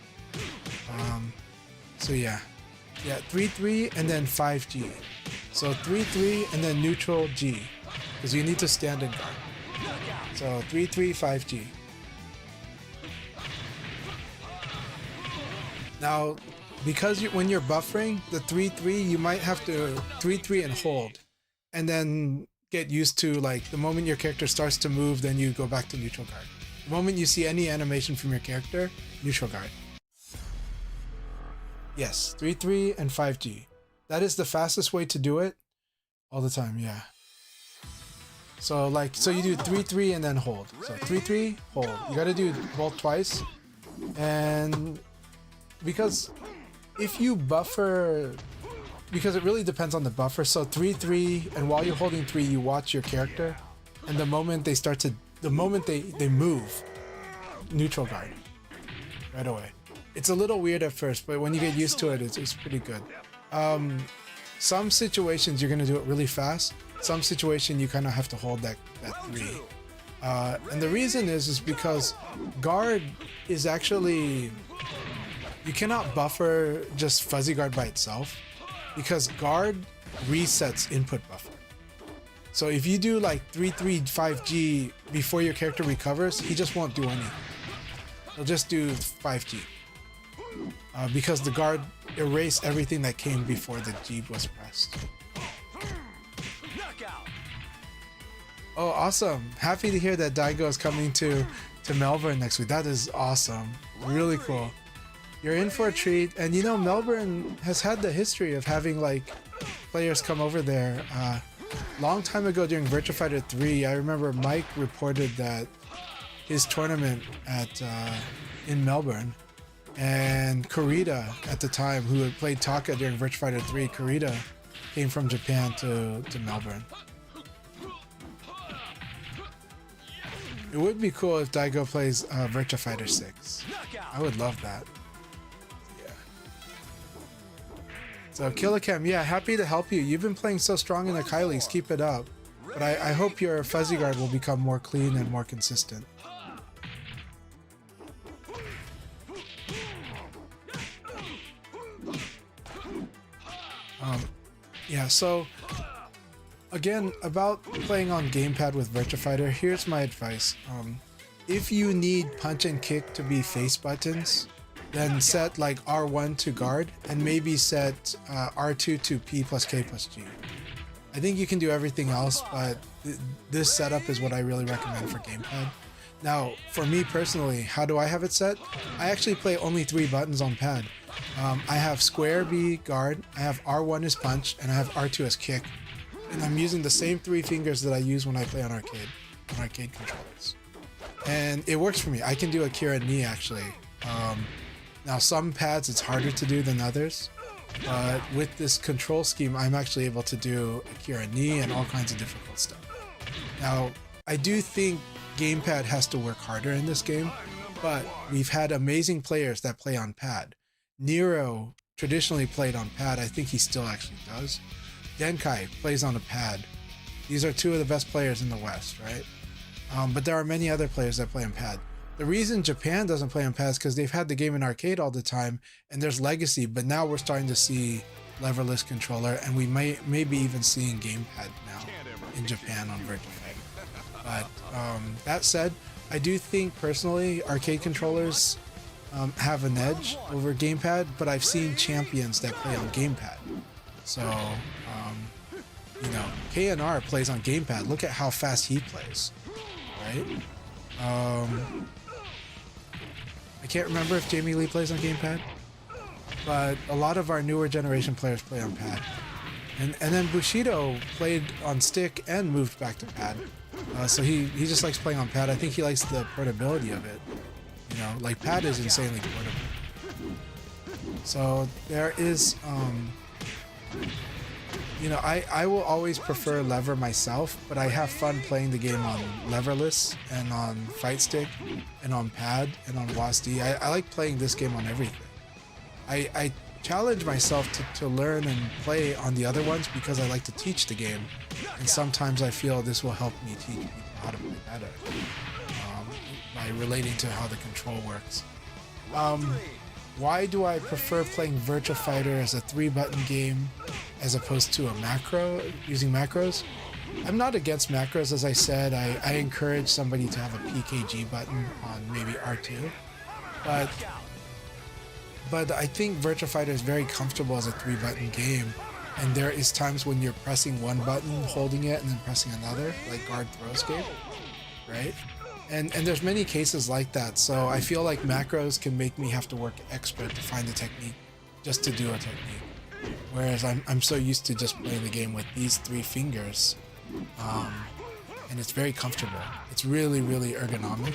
So yeah, 3-3 and then 5G. So 3-3 and then neutral G, because you need to stand and guard. So 3-3 5G. Now, because when you're buffering the 3-3, you might have to 3-3 and hold, and then get used to like the moment your character starts to move, then you go back to neutral guard. The moment you see any animation from your character, neutral guard. Yes, 3-3 and 5G. That is the fastest way to do it all the time, yeah. So like, so you do 3-3 and then hold. So 3-3, hold. You gotta do both twice. And because if you buffer, because it really depends on the buffer. So 3-3, and while you're holding 3, you watch your character, and the moment they move, neutral guard right away. It's a little weird at first, but when you get used to it, it's pretty good. Some situations you're gonna do it really fast. Some situation you kind of have to hold that 3. And the reason is because guard is actually, you cannot buffer just fuzzy guard by itself, because guard resets input buffer. So if you do like 3-3 5G before your character recovers, he just won't do anything. He'll just do 5G. Because the guard erased everything that came before the G was pressed. Oh, awesome. Happy to hear that Daigo is coming to Melbourne next week. That is awesome. Really cool. You're in for a treat. And you know, Melbourne has had the history of having like players come over there. Long time ago during Virtua Fighter 3, I remember Mike reported that his tournament in Melbourne, and Kurita at the time, who had played Taka during Virtua Fighter 3, Kurita came from Japan to Melbourne. It would be cool if Daigo plays Virtua Fighter 6. I would love that. Yeah. So Killicam, yeah, happy to help you. You've been playing so strong in the Kai Leagues. Keep it up. But I hope your fuzzy guard will become more clean and more consistent. Yeah, so again, about playing on gamepad with Virtua Fighter, here's my advice. If you need punch and kick to be face buttons, then set like R1 to guard and maybe set R2 to P plus K plus G. I think you can do everything else, but this setup is what I really recommend for gamepad. Now, for me personally, how do I have it set? I actually play only 3 buttons on pad. I have square B guard, I have R1 as punch, and I have R2 as kick. And I'm using the same 3 fingers that I use when I play on arcade controllers. And it works for me. I can do Akira knee actually. Now some pads it's harder to do than others, but with this control scheme I'm actually able to do Akira knee and all kinds of difficult stuff. Now I do think gamepad has to work harder in this game, but we've had amazing players that play on pad. Nero traditionally played on pad. I think he still actually does. Denkai plays on a pad. These are 2 of the best players in the West, right? But there are many other players that play on pad. The reason Japan doesn't play on pad is because they've had the game in arcade all the time, and there's legacy, but now we're starting to see leverless controller, and we may be even seeing gamepad now in Japan on Virtua Fighter. But that said, I do think personally arcade controllers have an edge over gamepad, but I've seen champions that play on gamepad. So, you know, KNR plays on gamepad. Look at how fast he plays, right? I can't remember if Jamie Lee plays on gamepad, but a lot of our newer generation players play on pad. And then Bushido played on stick and moved back to pad. So he just likes playing on pad. I think he likes the portability of it. You know, like pad is insanely portable. So there is, you know, I will always prefer lever myself, but I have fun playing the game on leverless and on fight stick and on pad and on WASD. I like playing this game on everything. I challenge myself to learn and play on the other ones because I like to teach the game, and sometimes I feel this will help me teach people how to play better by relating to how the control works. Why do I prefer playing Virtua Fighter as a 3-button game as opposed to a macro, using macros? I'm not against macros, as I said. I encourage somebody to have a PKG button on maybe R2, but I think Virtua Fighter is very comfortable as a 3-button game, and there is times when you're pressing one button, holding it, and then pressing another, like guard throw escape, right? And there's many cases like that, so I feel like macros can make me have to work extra to find the technique just to do a technique. Whereas I'm so used to just playing the game with these 3 fingers, and it's very comfortable. It's really, really ergonomic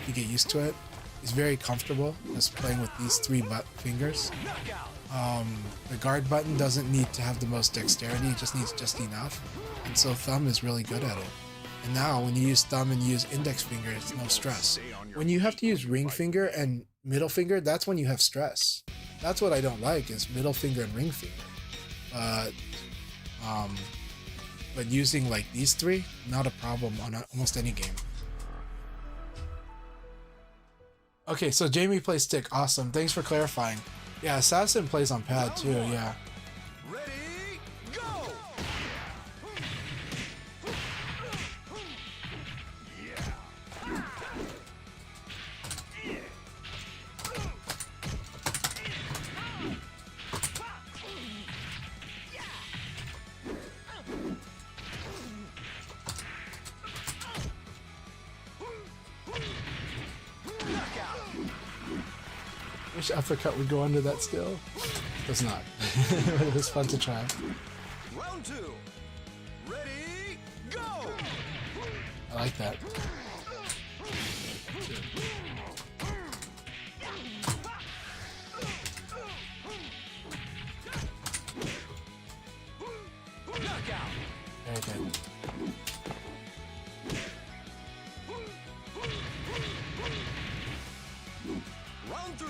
if you get used to it. is very comfortable just playing with these three fingers. The guard button doesn't need to have the most dexterity, it just needs just enough. And so thumb is really good at it. And now when you use thumb and use index finger, it's no stress. When you have to use ring finger and middle finger, that's when you have stress. That's what I don't like, is middle finger and ring finger. But using like these three, not a problem on almost any game. Okay, so Jamie plays stick. Awesome. Thanks for clarifying. Yeah, Assassin plays on pad too, yeah. Ready, go! Wish uppercut would go under that skill. Does not. But it was fun to try. Round 2. Ready, go! I like that. Knockout! Very good. Round 3.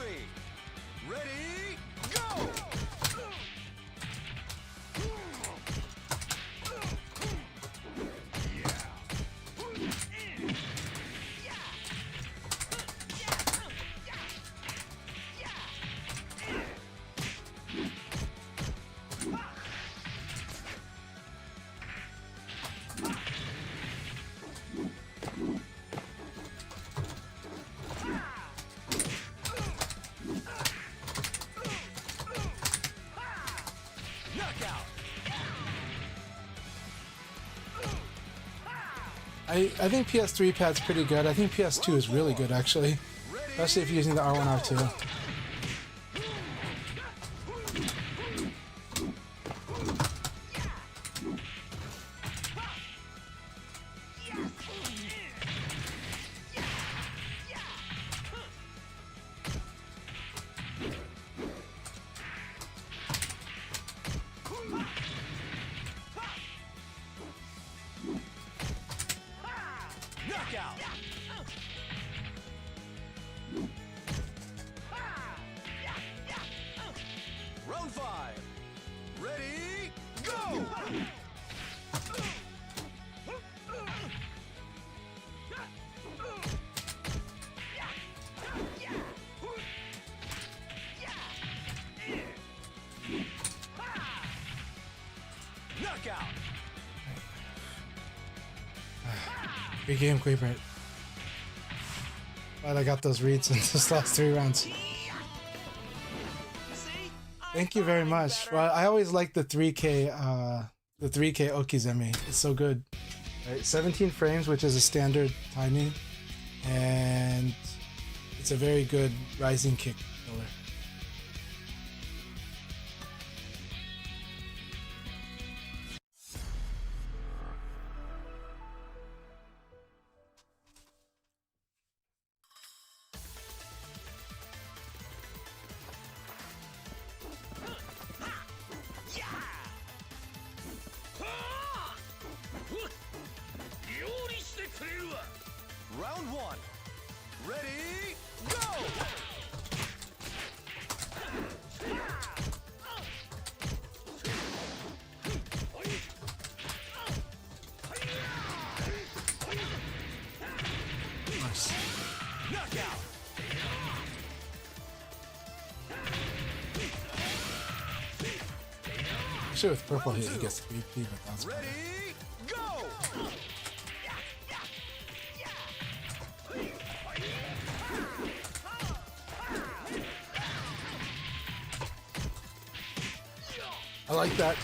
Ready, go! I think PS3 pad's pretty good. I think PS2 is really good actually. Especially if you're using the R1, R2. Knockout! Round 5. Ready, go! Knockout! Big game, Quaybert. Glad I got those reads in this last 3 rounds. Thank you very much. Well, I always like the 3K Okizeme. It's so good. Right, 17 frames, which is a standard timing, and it's a very good rising kick killer. Round 1. Ready, go! Nice. Knockout! Actually, with purple hit, he gets 3P, but that's better. Ready, go! I like that.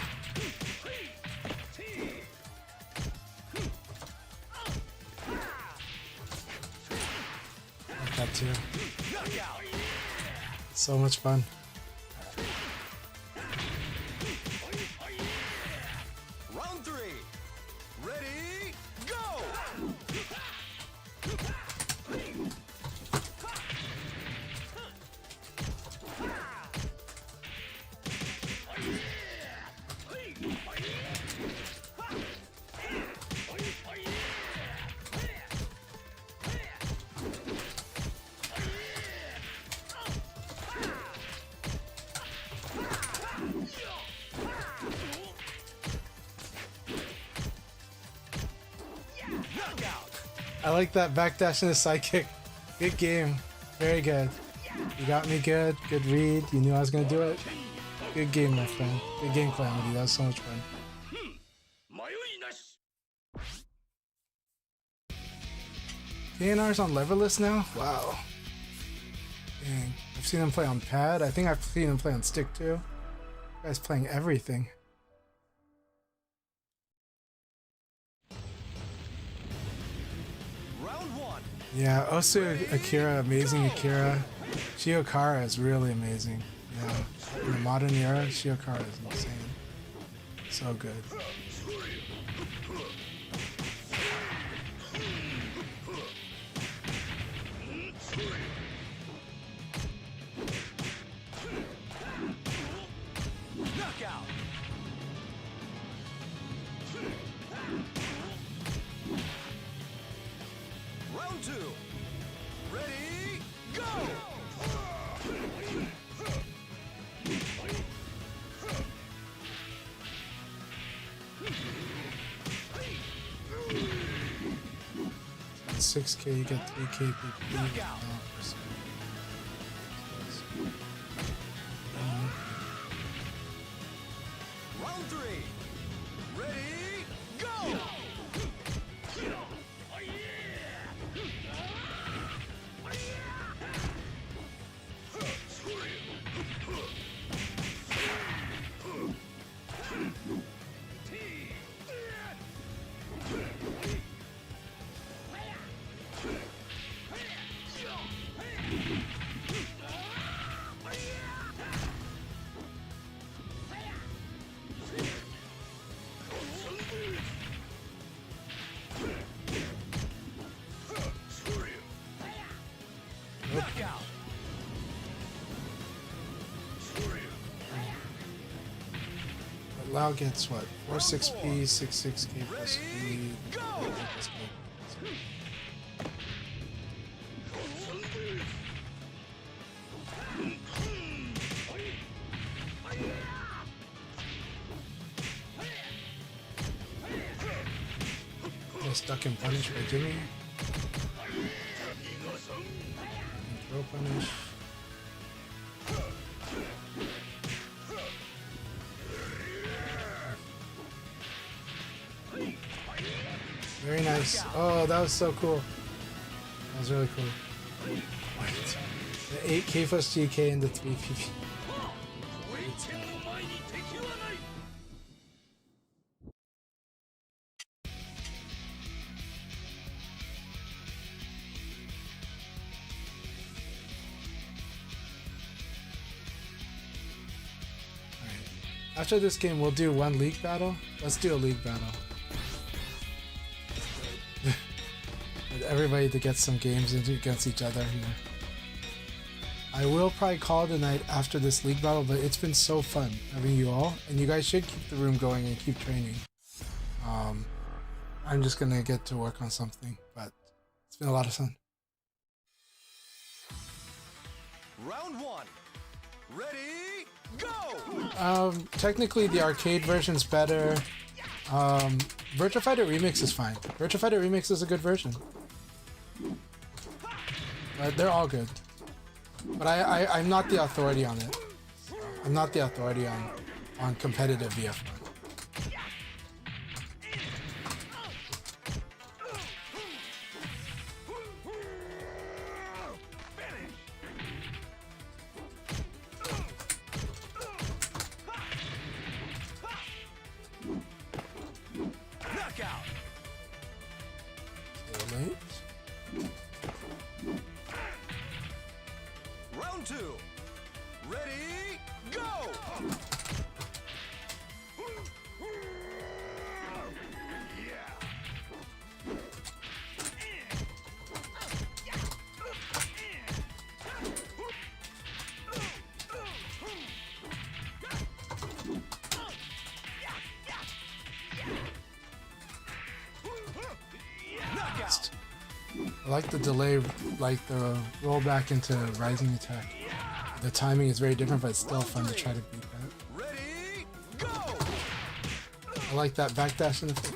I like that too. So much fun. Round 3. Ready, go! I like that backdash and a sidekick. Good game. Very good. You got me good. Good read. You knew I was gonna do it. Good game, my friend. Good game, Calamity. That was so much fun. KNR's on leverless now? Wow. Dang. I've seen him play on pad. I think I've seen him play on stick too. Guy's playing everything. Round 1. Yeah, Osu Akira, amazing Akira. Shiokara is really amazing. Yeah, in the modern era, Shiokara is insane. So good. Knockout. Round 2. Ready, go! At 6K, you get 3K PP. Knockout. Round 3. Ready, go! Knockout. Lau gets what? 4-6P, 6-6K plus speed. Go! Stuck in punish by Jimmy. Throw punish. Very nice. Oh, that was so cool. That was really cool. The 8K plus GK into 3 PP. After this game, we'll do one league battle. Let's do a league battle. With everybody to get some games against each other here. I will probably call it a night after this league battle, but it's been so fun having you all, and you guys should keep the room going and keep training. I'm just gonna get to work on something, but it's been a lot of fun. Round 1. Ready, go! Technically the arcade version's better. Virtua Fighter Remix is fine. Virtua Fighter Remix is a good version. But they're all good. But I'm not the authority on it. I'm not the authority on competitive VF1. Knockout. Late. Round 2. Ready, go! Knockout. I like the delay, like the roll back into rising attack. The timing is very different, but it's still fun to try to beat that. Ready, go! I like that backdash in the face.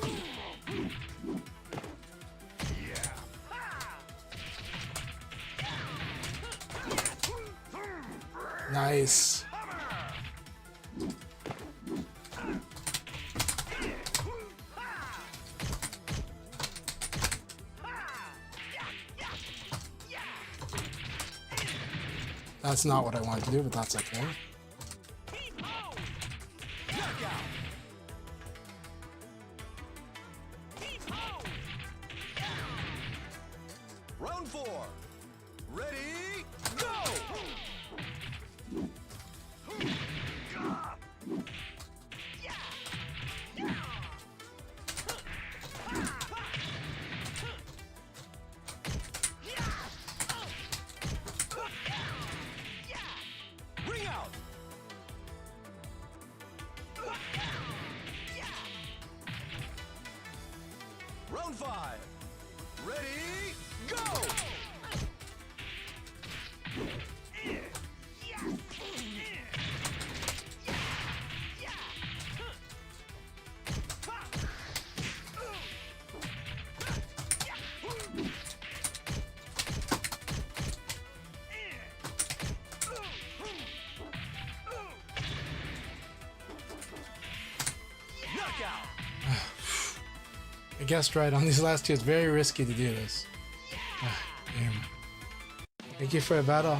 Nice. That's not what I wanted to do, but that's okay. Round 4. Ready, go! Ring out! Round 5. Ready, go! Knockout! I guessed right on these last two. It's very risky to do this. Damn. Thank you for a battle.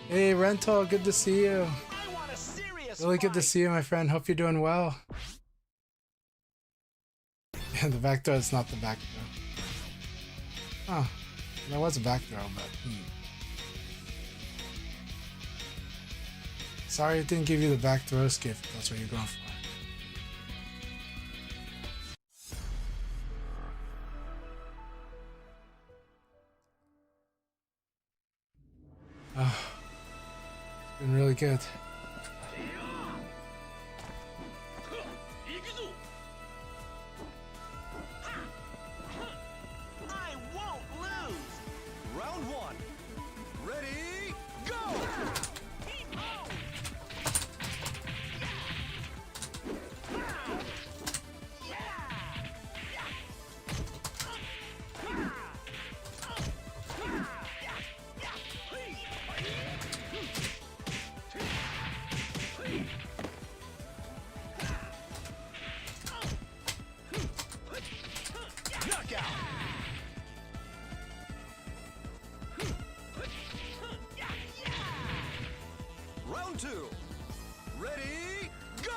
Hey, Rental, good to see you. I want a serious Really good to see you, my friend. Hope you're doing well. The back throw is not the back throw. Oh, that was a back throw, but sorry it didn't give you the back throw skiff. If that's what you're going for. Oh, it's been really good. I won't lose! Round 1. Ready, go! Knockout! Round 2. Ready, go!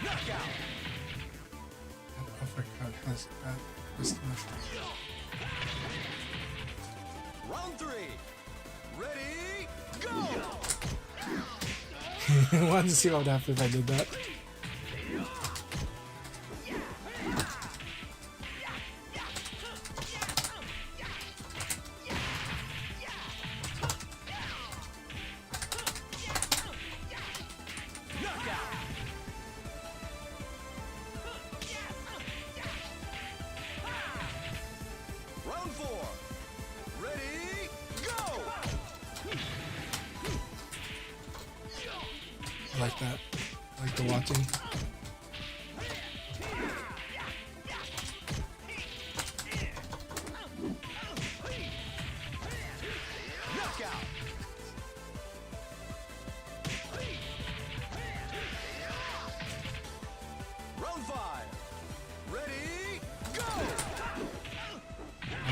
Knockout! That uppercut has that distance. Round 3. Ready, go! I wanted to see what would happen if I did that. Knockout! Round 4. Ready, go! I like that. I like the watching. Knockout! Round 5. Ready, go!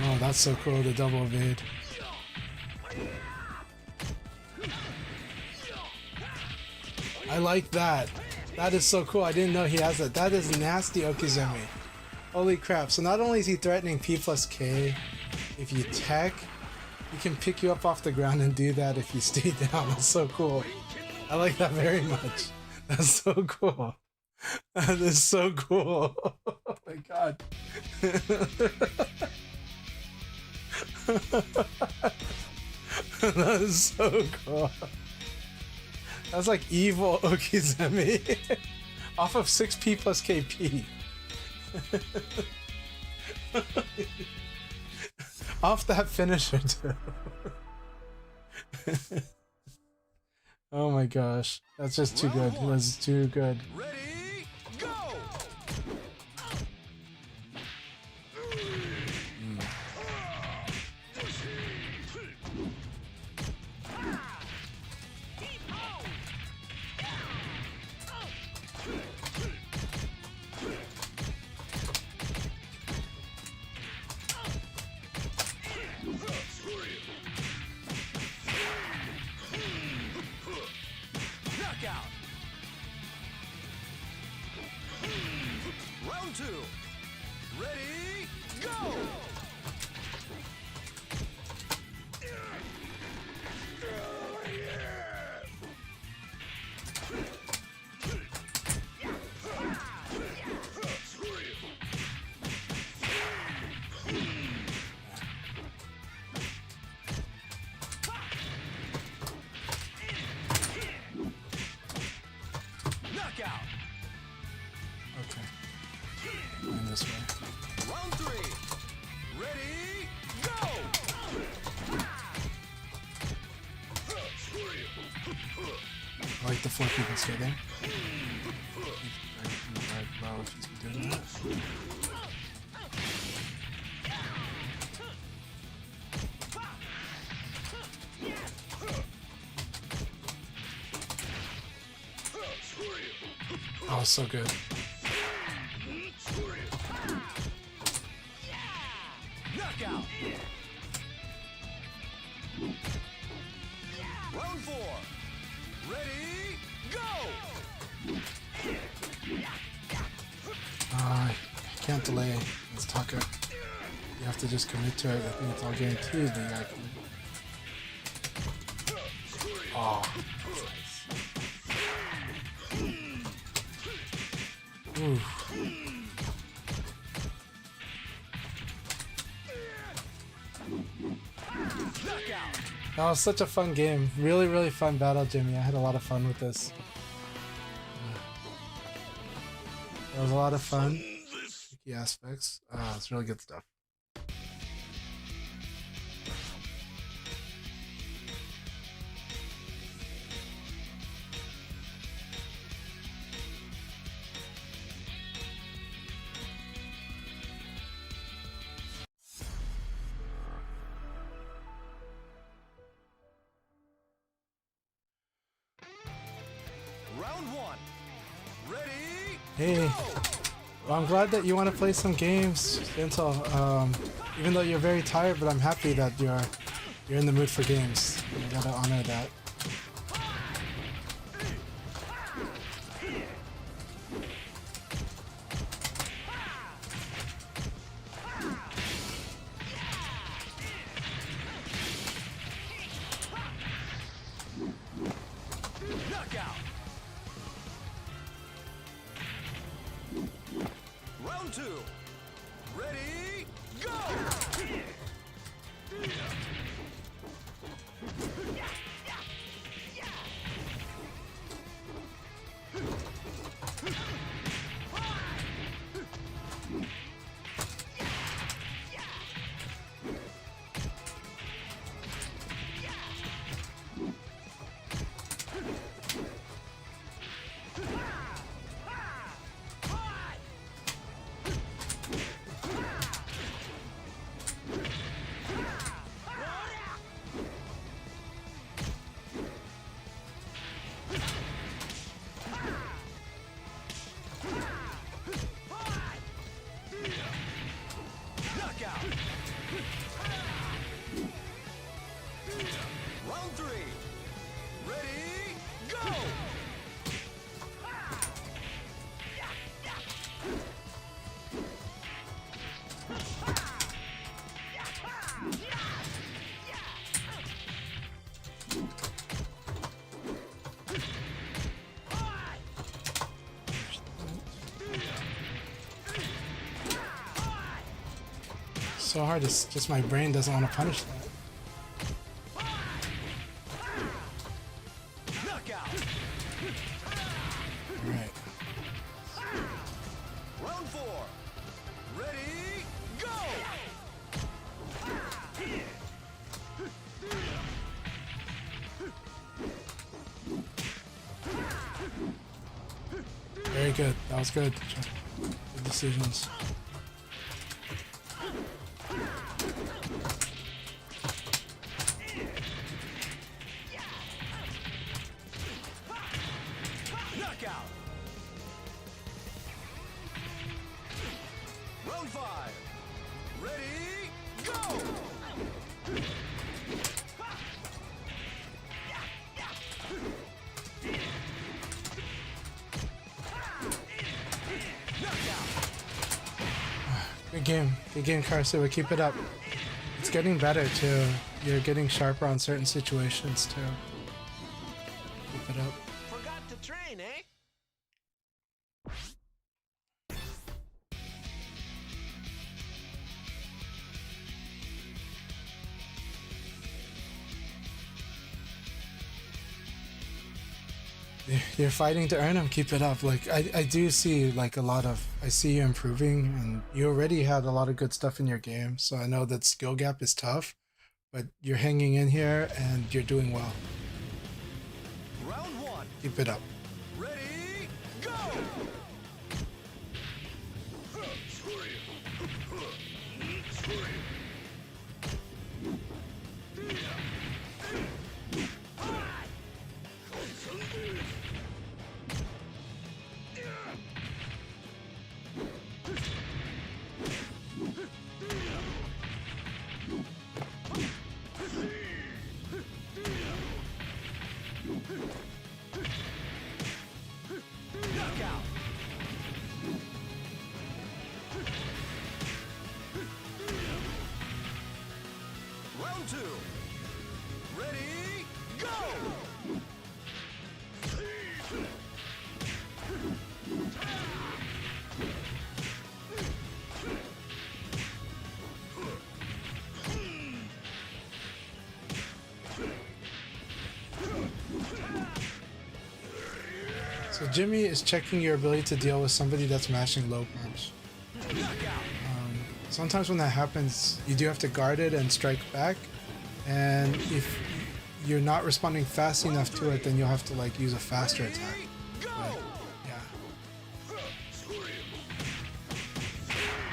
Oh, that's so cool, the double evade. I like that. That is so cool. I didn't know he has that. That is nasty, Okizumi. Holy crap. So not only is he threatening P plus K, if you tech, he can pick you up off the ground and do that if you stay down. That's so cool. I like that very much. That's so cool. That is so cool. Oh my god. That is so cool. That's like evil Okizumi. Off of 6P plus KP. Off that finisher too. Oh my gosh. That's just too good. That's too good. Ready, go! Knockout! Round 2. Ready, go! Knockout! Okay. And this way. Round 3. Ready, go! I like the four people skating. Well, if he's been doing that. Oh, so good. Knockout! Round 4. Ready, go! I can't delay. Let's talk it. You have to just commit to it. I think it's all guaranteed that you gotta commit. Oh. Ooh. Knockout! That was such a fun game. Really, really fun battle, Jimmy. I had a lot of fun with this. That was a lot of fun. Tricky aspects. It's really good stuff. Round 1. Ready, Hey, go! well, I'm glad that you want to play some games, Gentle. Even though you're very tired, but I'm happy that you're in the mood for games. You gotta honor that. Knockout! Round 2. Ready, go! Knockout! Round 3. Ready, go! So hard. It's just my brain doesn't want to punish that. Knockout! All right. Round 4. Ready, go! Very good. That was good. Good decisions. Knockout. Round 5. Ready, go! Good game, Karsuba. Keep it up. It's getting better too. You're getting sharper on certain situations too. Keep it up. Forgot to train, eh? You're fighting to earn them. Keep it up. Like I do see like a lot of. I see you improving, and you already had a lot of good stuff in your game. So I know that skill gap is tough, but you're hanging in here and you're doing well. Round 1. Keep it up. Ready, go! Knockout. Round 2. Ready, go! So Jimmy is checking your ability to deal with somebody that's mashing low punch. Sometimes when that happens, you do have to guard it and strike back. And if you're not responding fast enough to it, then you'll have to like use a faster attack. But, yeah.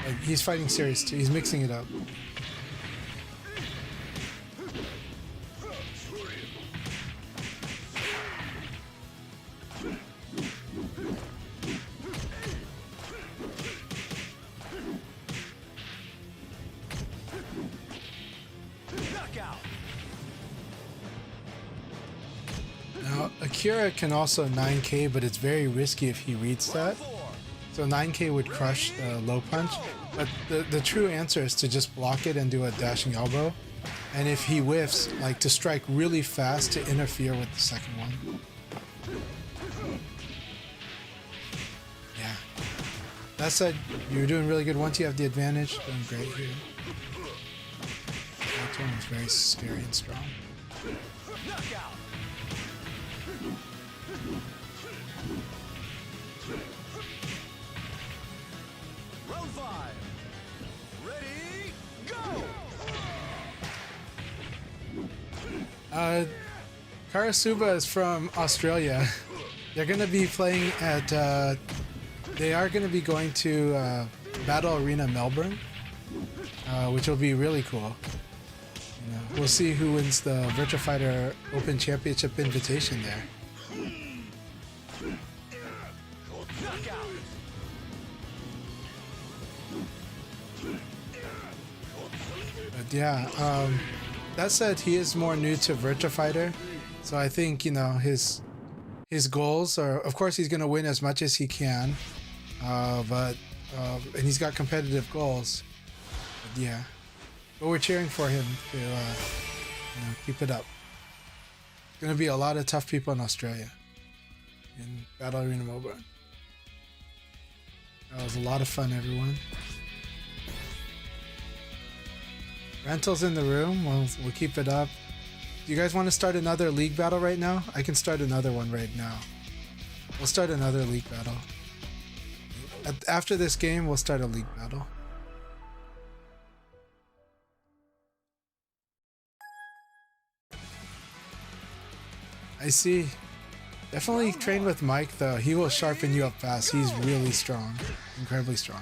Like, he's fighting serious too. He's mixing it up. Knockout. Now, Akira can also 9k, but it's very risky if he reads that. 4. So 9k would crush the low punch, but the true answer is to just block it and do a dashing elbow. And if he whiffs, like to strike really fast to interfere with the second one. Yeah. That said, you're doing really good once you have the advantage. Doing great here. That one was very scary and strong. Knockout. Round 5. Ready, go! Karasuba is from Australia. They're going to be playing at, they are going to be going to Battle Arena Melbourne, which will be really cool. You know, we'll see who wins the Virtua Fighter Open Championship invitation there. Knockout. But yeah, that said, he is more new to Virtua Fighter, so I think, you know, his goals are, of course, he's going to win as much as he can, and he's got competitive goals. But yeah, but we're cheering for him to, you know, keep it up. Going to be a lot of tough people in Australia in Battle Arena Melbourne. That was a lot of fun, everyone. Rental's in the room. We'll keep it up. Do you guys want to start another league battle right now? I can start another one right now. We'll start another league battle. After this game, we'll start a league battle. I see. Definitely train with Mike though. He will sharpen you up fast. He's really strong. Incredibly strong.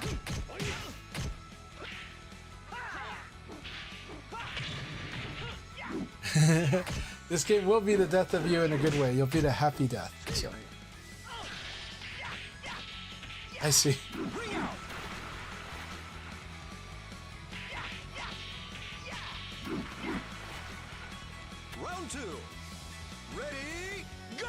This game will be the death of you in a good way. You'll be the happy death. So. I see. Round 2. Ready, go!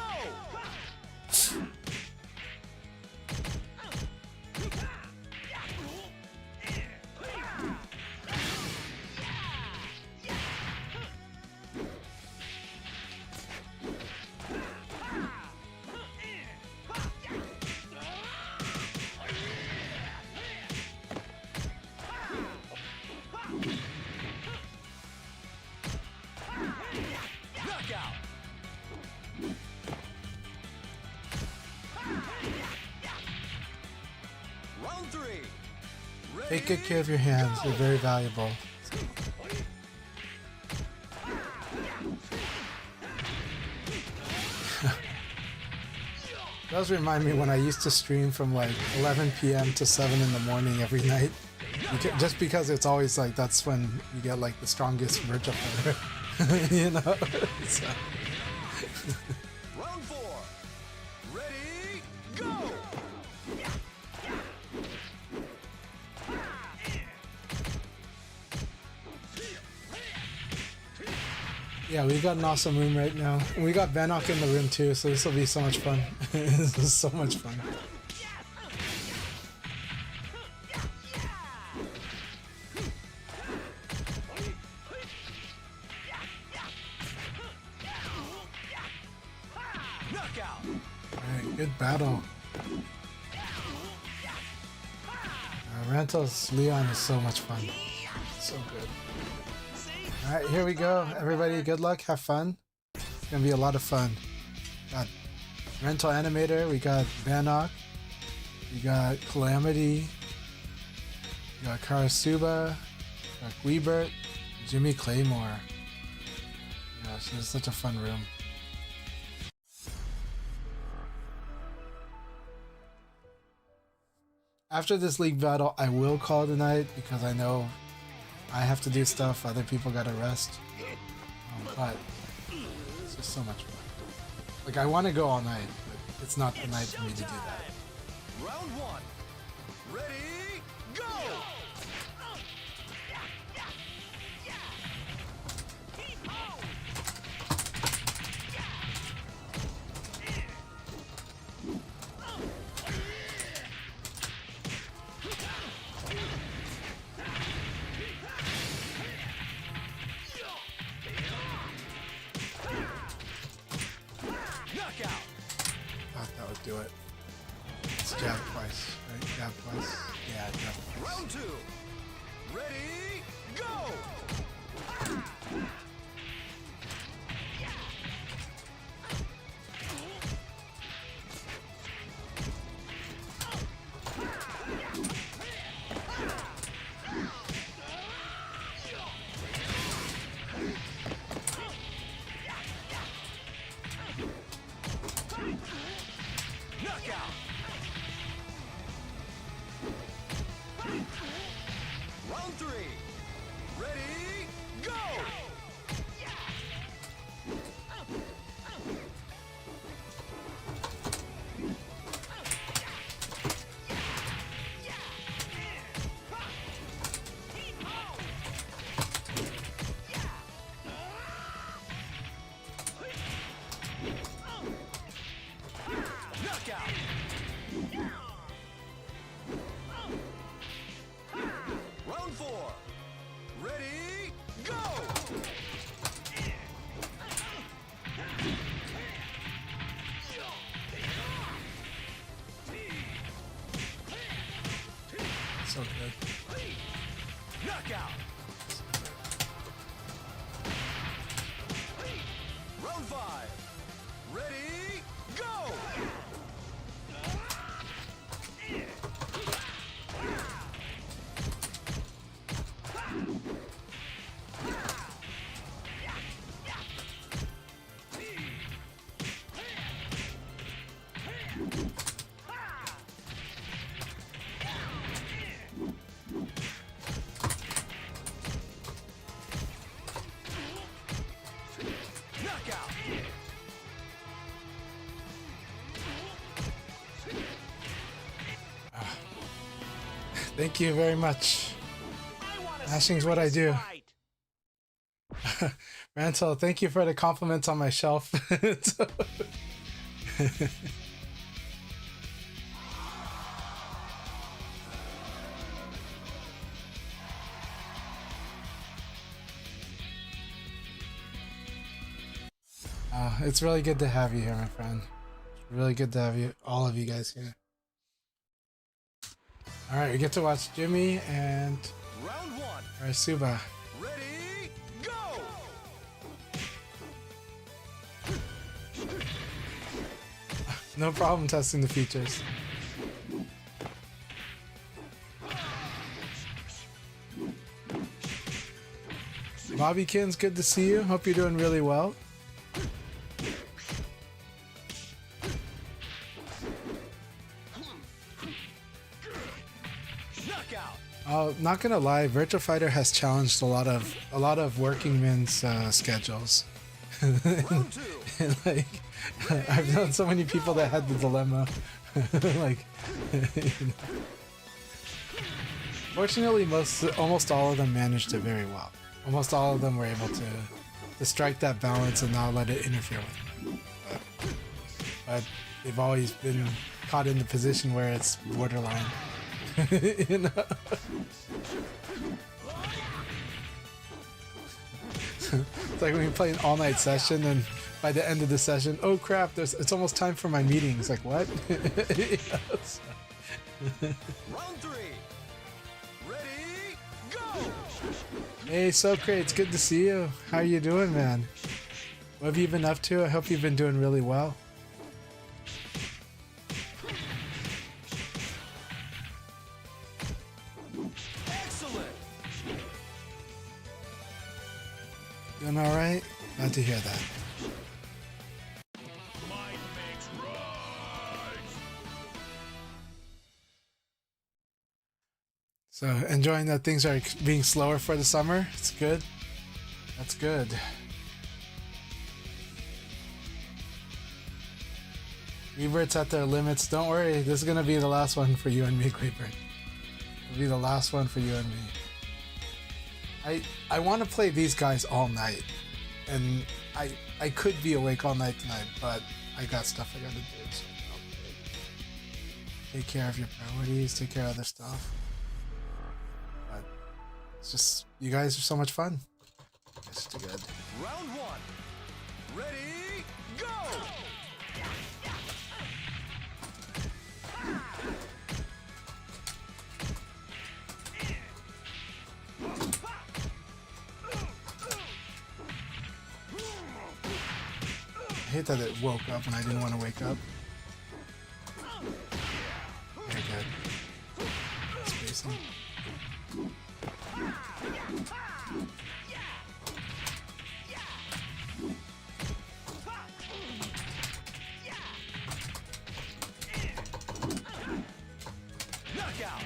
Knockout! Round 3. Take good care of your hands. They're very valuable. It does remind me when I used to stream from like 11 p.m. to 7 in the morning every night. Just because it's always like that's when you get like the strongest virtual player. You know? So. Round 4. Ready, go! Yeah, we got an awesome room right now. And we got Bannock in the room too, so this will be so much fun. This is so much fun. Knockout! Alright, good battle. Ranto's Leon is so much fun. So good. Alright, here we go. Everybody, good luck. Have fun. It's gonna be a lot of fun. Got Rental Animator. We got Bannock. We got Calamity. We got Karasuba. We got Guibert. Jimmy Claymore. Gosh, this is such a fun room. After this league battle, I will call it a night because I know I have to do stuff. Other people gotta rest. But it's just so much fun. Like, I want to go all night, but it's not the night for me to do that. Round 1. Ready, go! Knockout! Thought that would do it. It's jab twice, right? Jab twice. Yeah, jab twice. Round 2. Ready, go! Knockout! Round 3. Ready, go! Knockout! Round 4. Ready, go! So good. Knockout! Round 5. Ready, go! Thank you very much. I want a Mashing's what I do. fight. Rantel, thank you for the compliments on my shelf. It's really good to have you here, my friend. It's really good to have you, all of you guys here. All right, we get to watch Jimmy and Round one. Arasuba. Ready, go! No problem testing the features. Bobbykins, good to see you. Hope you're doing really well. Not gonna lie, Virtua Fighter has challenged a lot of working men's schedules. Round two. And, like, I've known so many people that had the dilemma. Like, you know. Fortunately, almost all of them managed it very well. Almost all of them were able to strike that balance and not let it interfere with them. But they've always been caught in the position where it's borderline. You know? It's like when you play an all-night session and by the end of the session, oh crap, it's almost time for my meeting. It's like, what? Yes. Round three. Ready, go! Hey, Socrates, it's good to see you. How are you doing, man? What have you been up to? I hope you've been doing really well. Excellent. Doing all right? Glad to hear that. Might makes right. So, enjoying that things are being slower for the summer. It's good. That's good. Revert's at their limits. Don't worry, this is gonna be the last one for you and me, Quaybird. It'll be the last one for you and me. I want to play these guys all night, and I could be awake all night tonight, but I got stuff I gotta do. So take care of your priorities, take care of other stuff. But it's just, you guys are so much fun. It's too good. Round one. Ready, go! I hate that it woke up when I didn't want to wake up. Very good. Spacing. Knockout.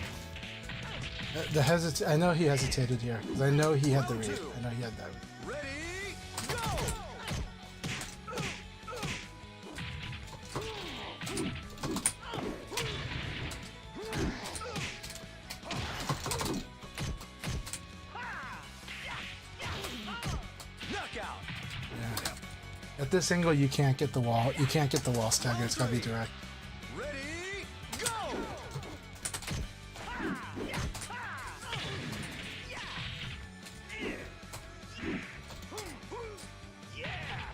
I know he hesitated here because I know he had the read. I know he had that. Ready, go! Knockout. Yeah. At this angle, you can't get the wall. You can't get the wall stagger. It's gotta be direct. Ready, go!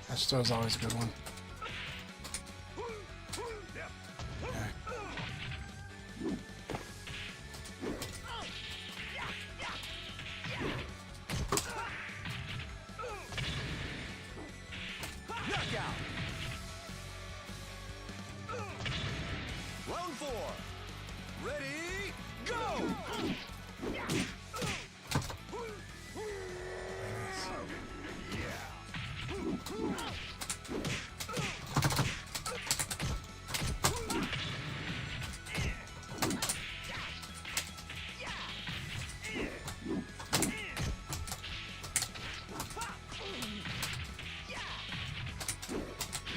That throw is always a good one. Okay. Knockout. Round four. Ready, go!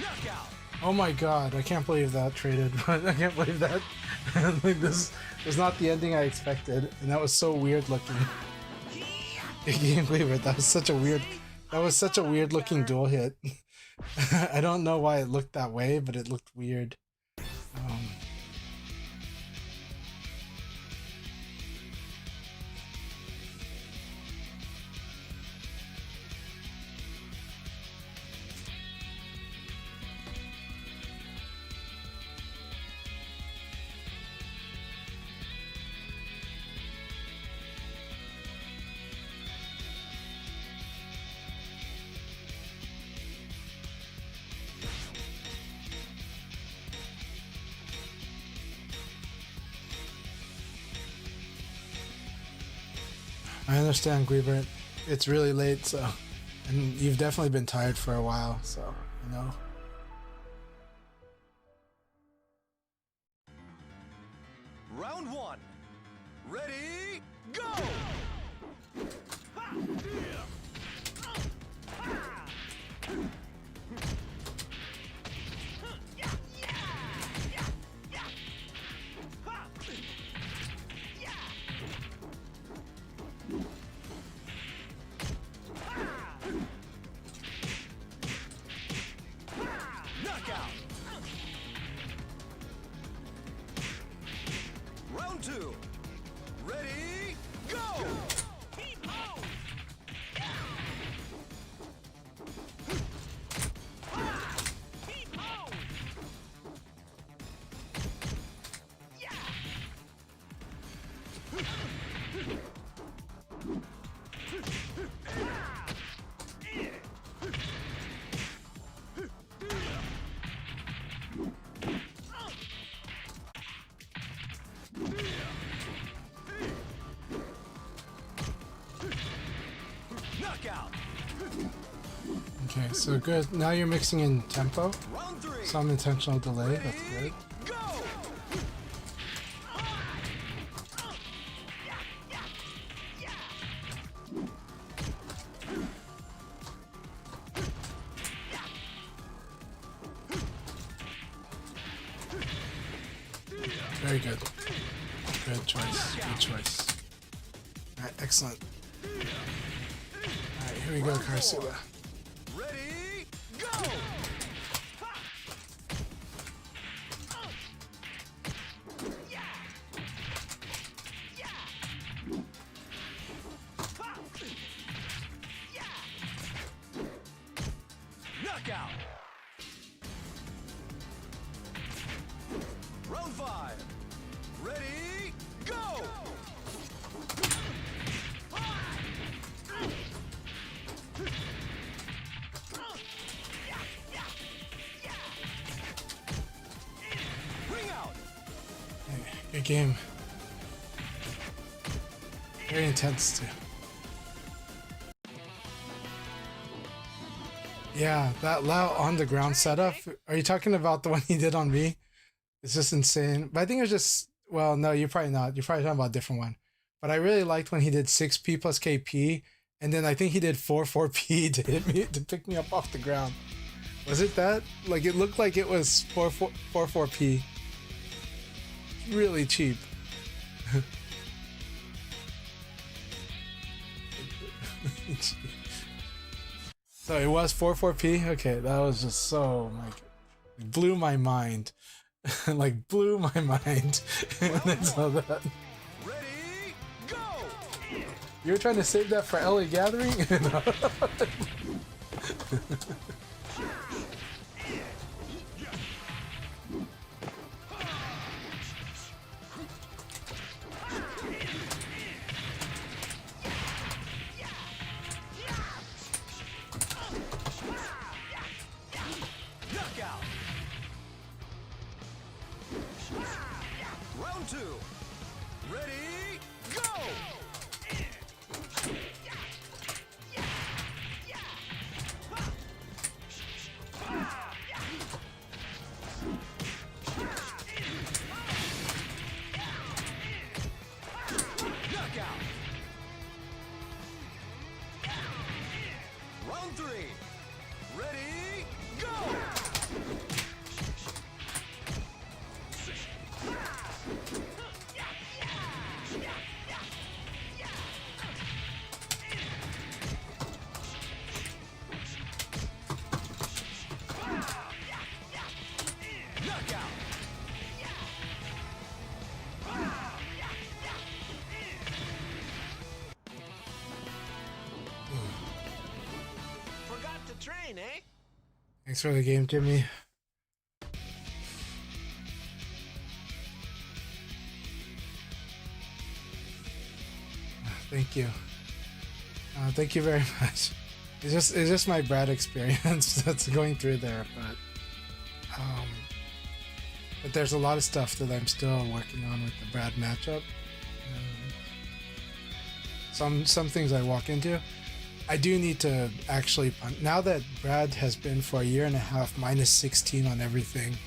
Knockout. Oh my god, I can't believe that traded. I can't believe that. Like, this was not the ending I expected, and that was so weird looking. I can't believe it. That was such a weird looking dual hit. I don't know why it looked that way, but it looked weird. I understand, Guibert. It's really late, so, and you've definitely been tired for a while, so, you know. Round one. Ready, go! Knockout! Round two. Ready, go! Knockout! Okay, so good. Now you're mixing in tempo. Round three. Some intentional delay, that's good. Go! Very good. Good choice. Good choice. Alright, excellent. Alright, here we go, Karasuba. Ready, go! Knockout! Round five. Ready, go! Ring out! Good game. Very intense too. Yeah, that Lao on the ground setup. Are you talking about the one he did on me? It's just insane. But I think it was just, well, no, you're probably not. You're probably talking about a different one. But I really liked when he did 6P plus KP, and then I think he did 4-4P to hit me, to pick me up off the ground. Was it that? Like, it looked like it was 4-4P. Really cheap. So it was 4-4P? Okay, that was just so, like, it blew my mind. Like, blew my mind. And I saw that. Ready, go! You were trying to save that for LA Gathering? No. Knockout! Round two. Ready, go! Knockout! Round three. Ready, go! mine, eh? Thanks for the game, Jimmy. Thank you. Thank you very much. It's just my Brad experience that's going through there, but there's a lot of stuff that I'm still working on with the Brad matchup. Some things I walk into, I do need to actually now that Brad has been for a year and a half minus 16 on everything.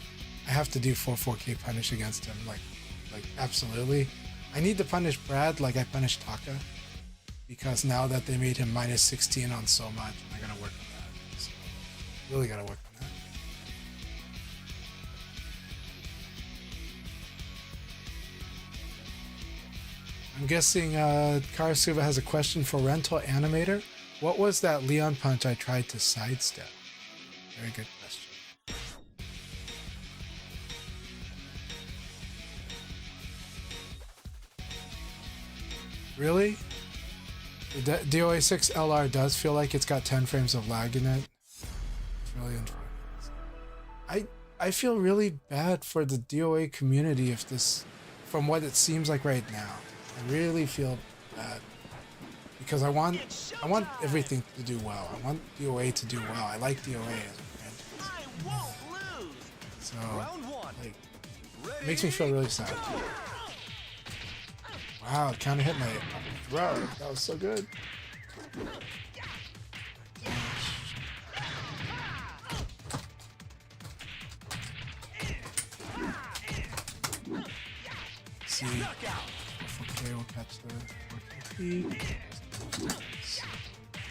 I have to do 4K punish against him, like absolutely. I need to punish Brad like I punished Taka, because now that they made him minus 16 on so much, I gotta work on that. So, really gotta work on that. I'm guessing Karasuba has a question for Rental Animator. What was that Leon punch I tried to sidestep? Very good question. Really? The DOA 6 LR does feel like it's got 10 frames of lag in it. It's really unfortunate. I feel really bad for the DOA community if this, from what it seems like right now. I really feel bad because I want everything to do well. I want DOA to do well. I like DOA as a franchise. So like, it makes me feel really sad. Wow, it kind of hit my throat. That was so good. See, okay, we'll catch the 4K.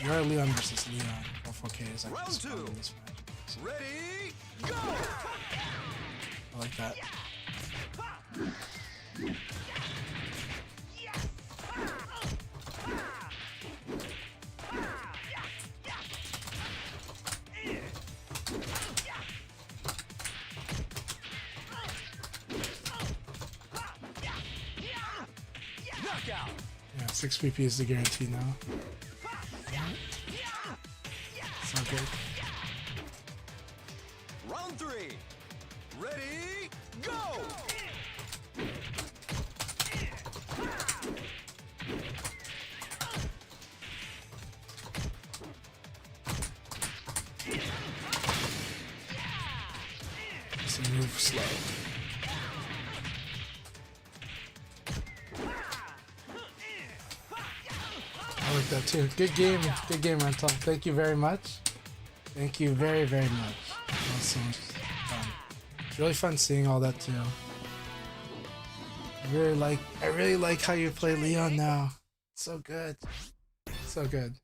You're Leon versus Leon. 4K is like this fun in this match. Ready, go! I like that. Yeah, 6 PP is the guarantee now. So good. Round 3. Ready, go! Just move slow. I like that too. Good game, Rental. Thank you very much. Thank you very, very much. That was so much fun. It's really fun seeing all that too. I really like how you play Leon now. So good. So good.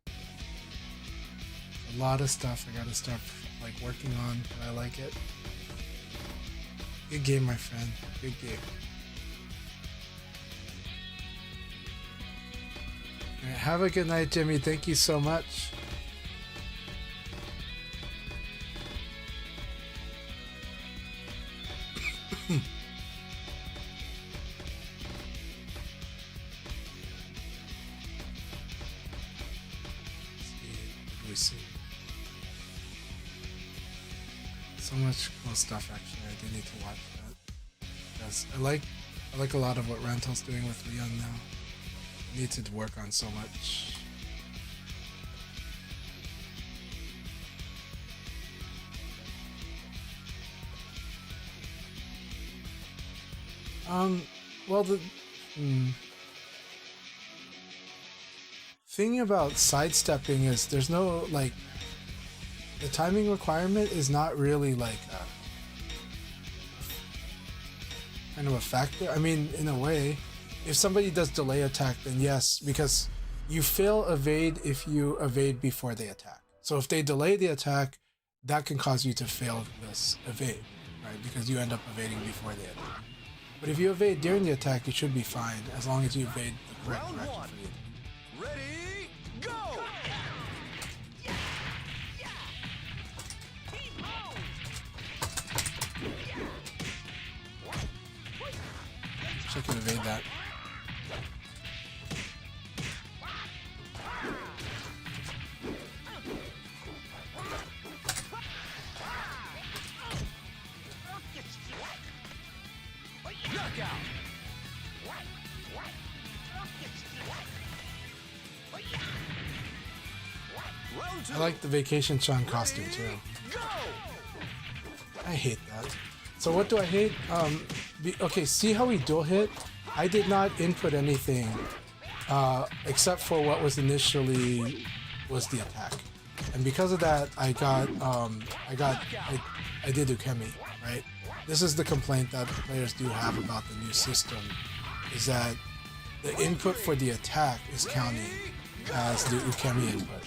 A lot of stuff I gotta start like working on, but I like it. Good game, my friend. Good game. All right, have a good night, Jimmy. Thank you so much. Let me see. So much cool stuff, actually. I do need to watch that. Because I like a lot of what Rental's doing with Leon now. I need to work on so much. Well, the thing about sidestepping is there's no, like, the timing requirement is not really like kind of a factor. I mean, in a way, if somebody does delay attack, then yes, because you fail evade if you evade before they attack. So if they delay the attack, that can cause you to fail this evade, right? Because you end up evading before they attack. But if you evade during the attack, you should be fine as long as you evade the correct Round direction 1. for the attack. Ready, go! So I can evade that. Knockout. Round 2. I like the Vacation Chan costume too. Go. I hate that. So what do I hate? Okay, see how we dual hit? I did not input anything except for what was initially was the attack, and because of that, I did Ukemi, right? This is the complaint that players do have about the new system, is that the input for the attack is counting as the Ukemi input,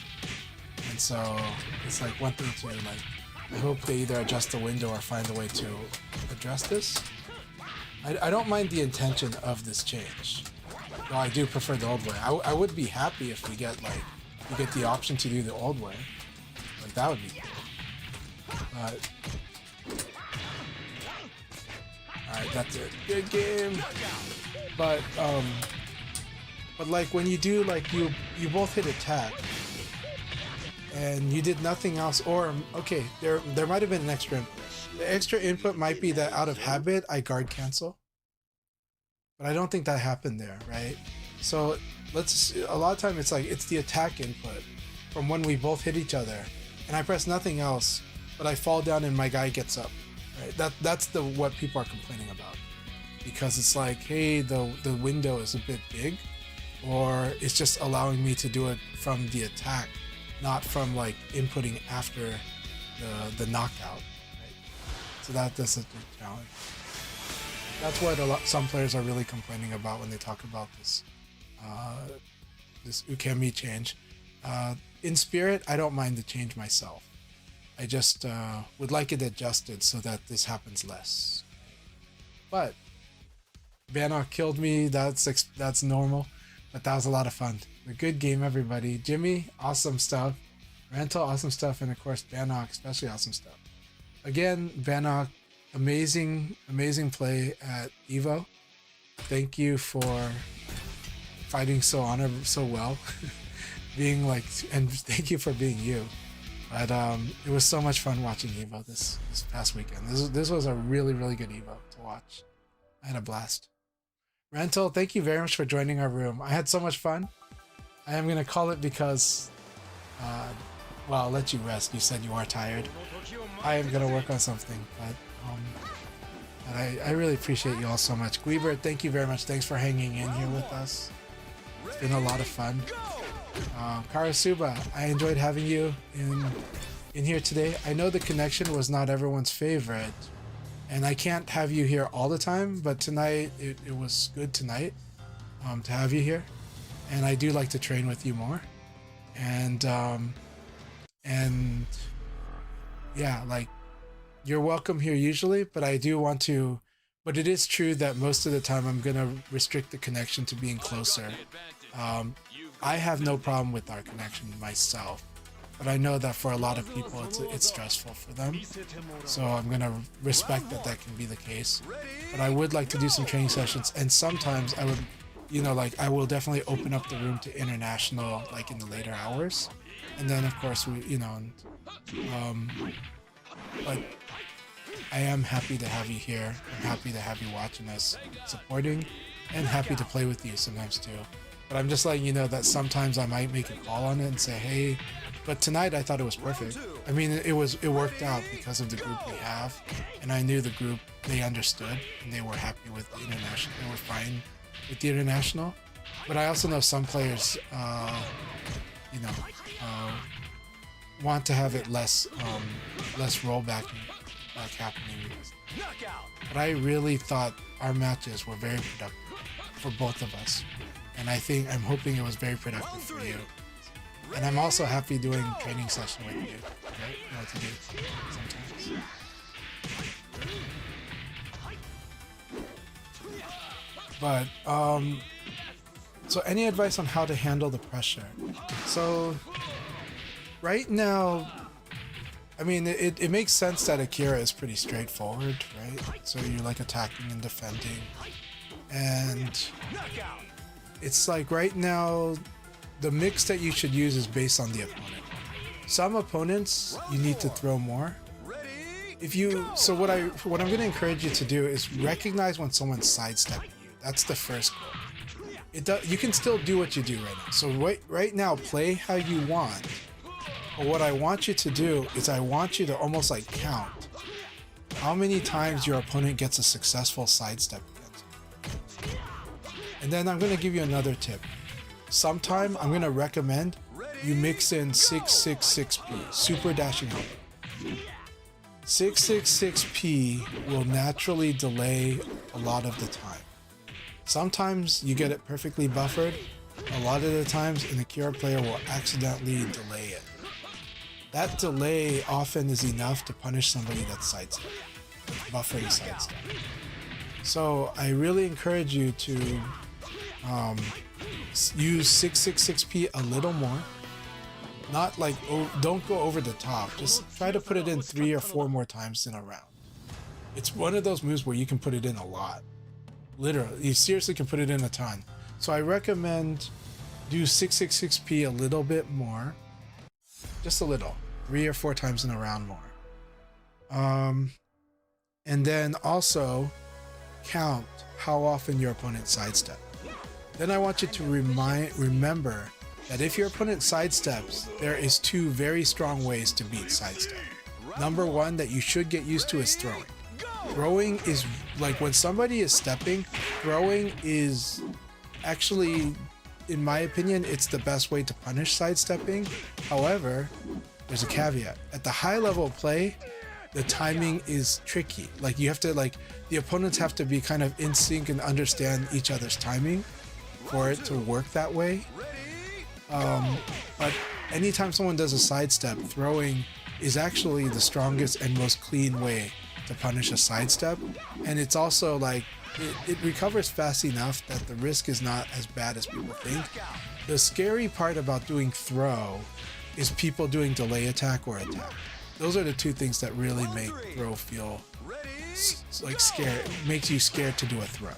and so it's like one thing to like. I hope they either adjust the window or find a way to address this. I don't mind the intention of this change, though I do prefer the old way. I would be happy if we get the option to do the old way. Like that would be cool. But alright, that's it. Good game. But like when you do like you both hit attack and you did nothing else, or okay, there might have been an extra input. The extra input might be that out of habit I guard cancel, but I don't think that happened there, right? So a lot of time it's like it's the attack input from when we both hit each other, and I press nothing else, but I fall down and my guy gets up, right? That's what people are complaining about, because it's like, hey, the window is a bit big, or it's just allowing me to do it from the attack, not from like inputting after the knockout, right? So that's a big challenge. That's what some players are really complaining about when they talk about this Ukemi change. In spirit, I don't mind the change myself. I just would like it adjusted so that this happens less. But Bannock killed me. That's normal, but that was a lot of fun. A good game, everybody. Jimmy, awesome stuff. Rental, awesome stuff, and of course Bannock, especially awesome stuff. Again, Bannock, amazing play at Evo. Thank you for fighting so well, being like, and thank you for being you. But it was so much fun watching Evo this past weekend. This was a really good Evo to watch. I had a blast. Rental, thank you very much for joining our room. I had so much fun. I am gonna call it because, well, I'll let you rest. You said you are tired. I am gonna work on something, but I really appreciate you all so much. Guibert, thank you very much. Thanks for hanging in here with us. It's been a lot of fun. Karasuba, I enjoyed having you in here today. I know the connection was not everyone's favorite, and I can't have you here all the time, but tonight it was good tonight to have you here, and I do like to train with you more, and yeah, like, you're welcome here usually, but I do want to, but it is true that most of the time I'm gonna restrict the connection to being closer. I have no problem with our connection myself, but I know that for a lot of people it's stressful for them, so I'm gonna respect that can be the case. But I would like to do some training sessions, and sometimes I would, like, I will definitely open up the room to international, like in the later hours, and then of course we, but I am happy to have you here. I'm happy to have you watching us, supporting, and happy to play with you sometimes too. But I'm just letting you know that sometimes I might make a call on it and say, hey, but tonight I thought it was perfect. I mean, it worked out because of the group we have, and I knew the group, they understood, and they were happy with the international. They were fine with the international. But I also know some players, want to have it less rollback happening. But I really thought our matches were very productive for both of us, and I'm hoping it was very productive for you. And I'm also happy doing training session with you. Right? You know what to do sometimes. But so any advice on how to handle the pressure? So right now, I mean, it makes sense that Akira is pretty straightforward, right? So you're like attacking and defending, and it's like right now the mix that you should use is based on the opponent. Some opponents you need to throw more. what I'm going to encourage you to do is recognize when someone's sidestepping you. That's the first goal. You can still do what you do right now. So right now, play how you want. But what I want you to do is I want you to almost like count how many times your opponent gets a successful sidestep against you. And then I'm going to give you another tip. Sometime I'm going to recommend you mix in 666P, super dashing help. 666P will naturally delay a lot of the time. Sometimes you get it perfectly buffered. A lot of the times an Akira player will accidentally delay it. That delay often is enough to punish somebody that's sidestepping, buffering sidestep. So I really encourage you to use 666P a little more. Not like, don't go over the top. Just try to put it in 3 or 4 more times in a round. It's one of those moves where you can put it in a lot. Literally, you seriously can put it in a ton. So I recommend do 666P a little bit more. Just a little. 3 or 4 times in a round more. And then also count how often your opponent sidesteps. Then I want you to remember that if your opponent sidesteps, there is 2 very strong ways to beat sidestep. Number 1 that you should get used to is throwing. Throwing is like when somebody is stepping, throwing is actually, in my opinion, it's the best way to punish sidestepping. However, there's a caveat. At the high level of play, the timing is tricky. Like you have to the opponents have to be kind of in sync and understand each other's timing for it to work that way. But anytime someone does a sidestep, throwing is actually the strongest and most clean way to punish a sidestep. And it's also like, it recovers fast enough that the risk is not as bad as people think. The scary part about doing throw is people doing delay attack or attack. Those are the 2 things that really make throw feel like scared, makes you scared to do a throw.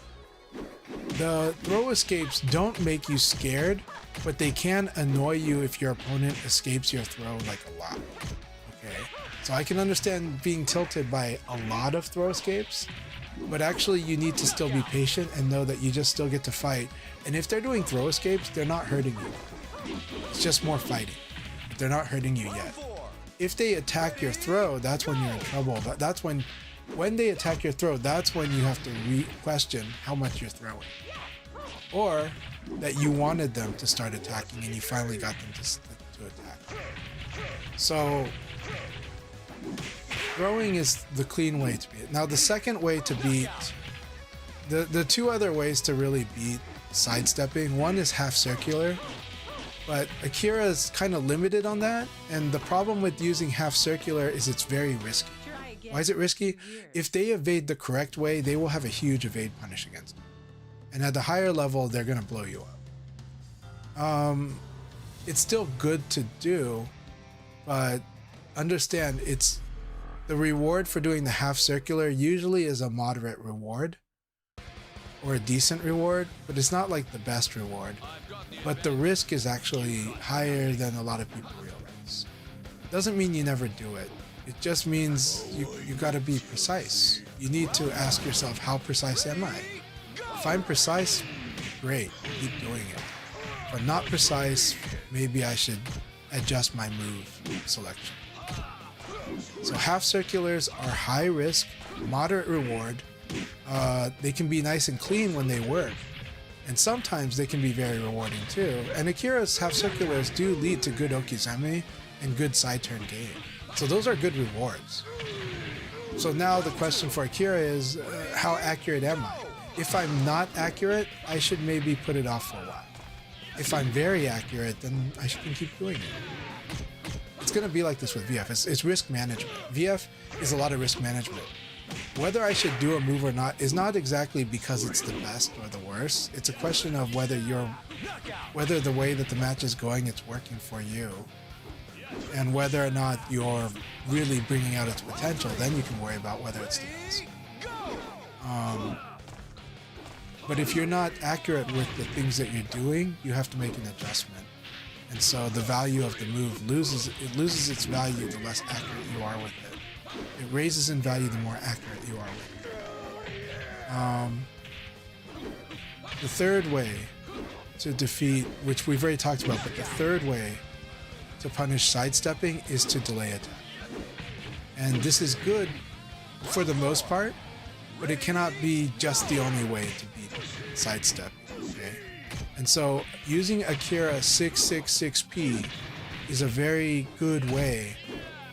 The throw escapes don't make you scared, but they can annoy you if your opponent escapes your throw like a lot. Okay, so I can understand being tilted by a lot of throw escapes, but actually you need to still be patient and know that you just still get to fight. And if they're doing throw escapes, they're not hurting you. It's just more fighting. They're not hurting you yet. If they attack your throw, that's when you're in trouble. That's when they attack your throw, that's when you have to question how much you're throwing. Or that you wanted them to start attacking and you finally got them to attack. So throwing is the clean way to beat it. Now the second way to beat, the 2 other ways to really beat sidestepping, one is half circular, but Akira is kind of limited on that, and the problem with using half circular is it's very risky. Why is it risky? If they evade the correct way, they will have a huge evade punish against them. And at the higher level, they're going to blow you up. It's still good to do, but understand it's the reward for doing the half circular usually is a moderate reward or a decent reward, but it's not like the best reward. But the risk is actually higher than a lot of people realize. Doesn't mean you never do it. It just means you gotta be precise. You need to ask yourself, how precise am I? If I'm precise, great, keep doing it. If I'm not precise, maybe I should adjust my move selection. So half circulars are high risk, moderate reward. They can be nice and clean when they work. And sometimes they can be very rewarding too. And Akira's half circulars do lead to good okizeme and good side turn game. So those are good rewards. So now the question for Akira is, how accurate am I? If I'm not accurate, I should maybe put it off for a while. If I'm very accurate, then I can keep doing it. It's going to be like this with VF. It's risk management. VF is a lot of risk management. Whether I should do a move or not is not exactly because it's the best or the worst. It's a question of whether the way that the match is going, it's working for you. And whether or not you're really bringing out its potential, then you can worry about whether it's the best. But if you're not accurate with the things that you're doing, you have to make an adjustment. And so the value of the move loses its value the less accurate you are with it. It raises in value the more accurate you are with it. The third way to defeat, which we've already talked about, but the third way to punish sidestepping is to delay attack. And this is good for the most part, but it cannot be just the only way to beat sidestepping, okay? And so using Akira 666P is a very good way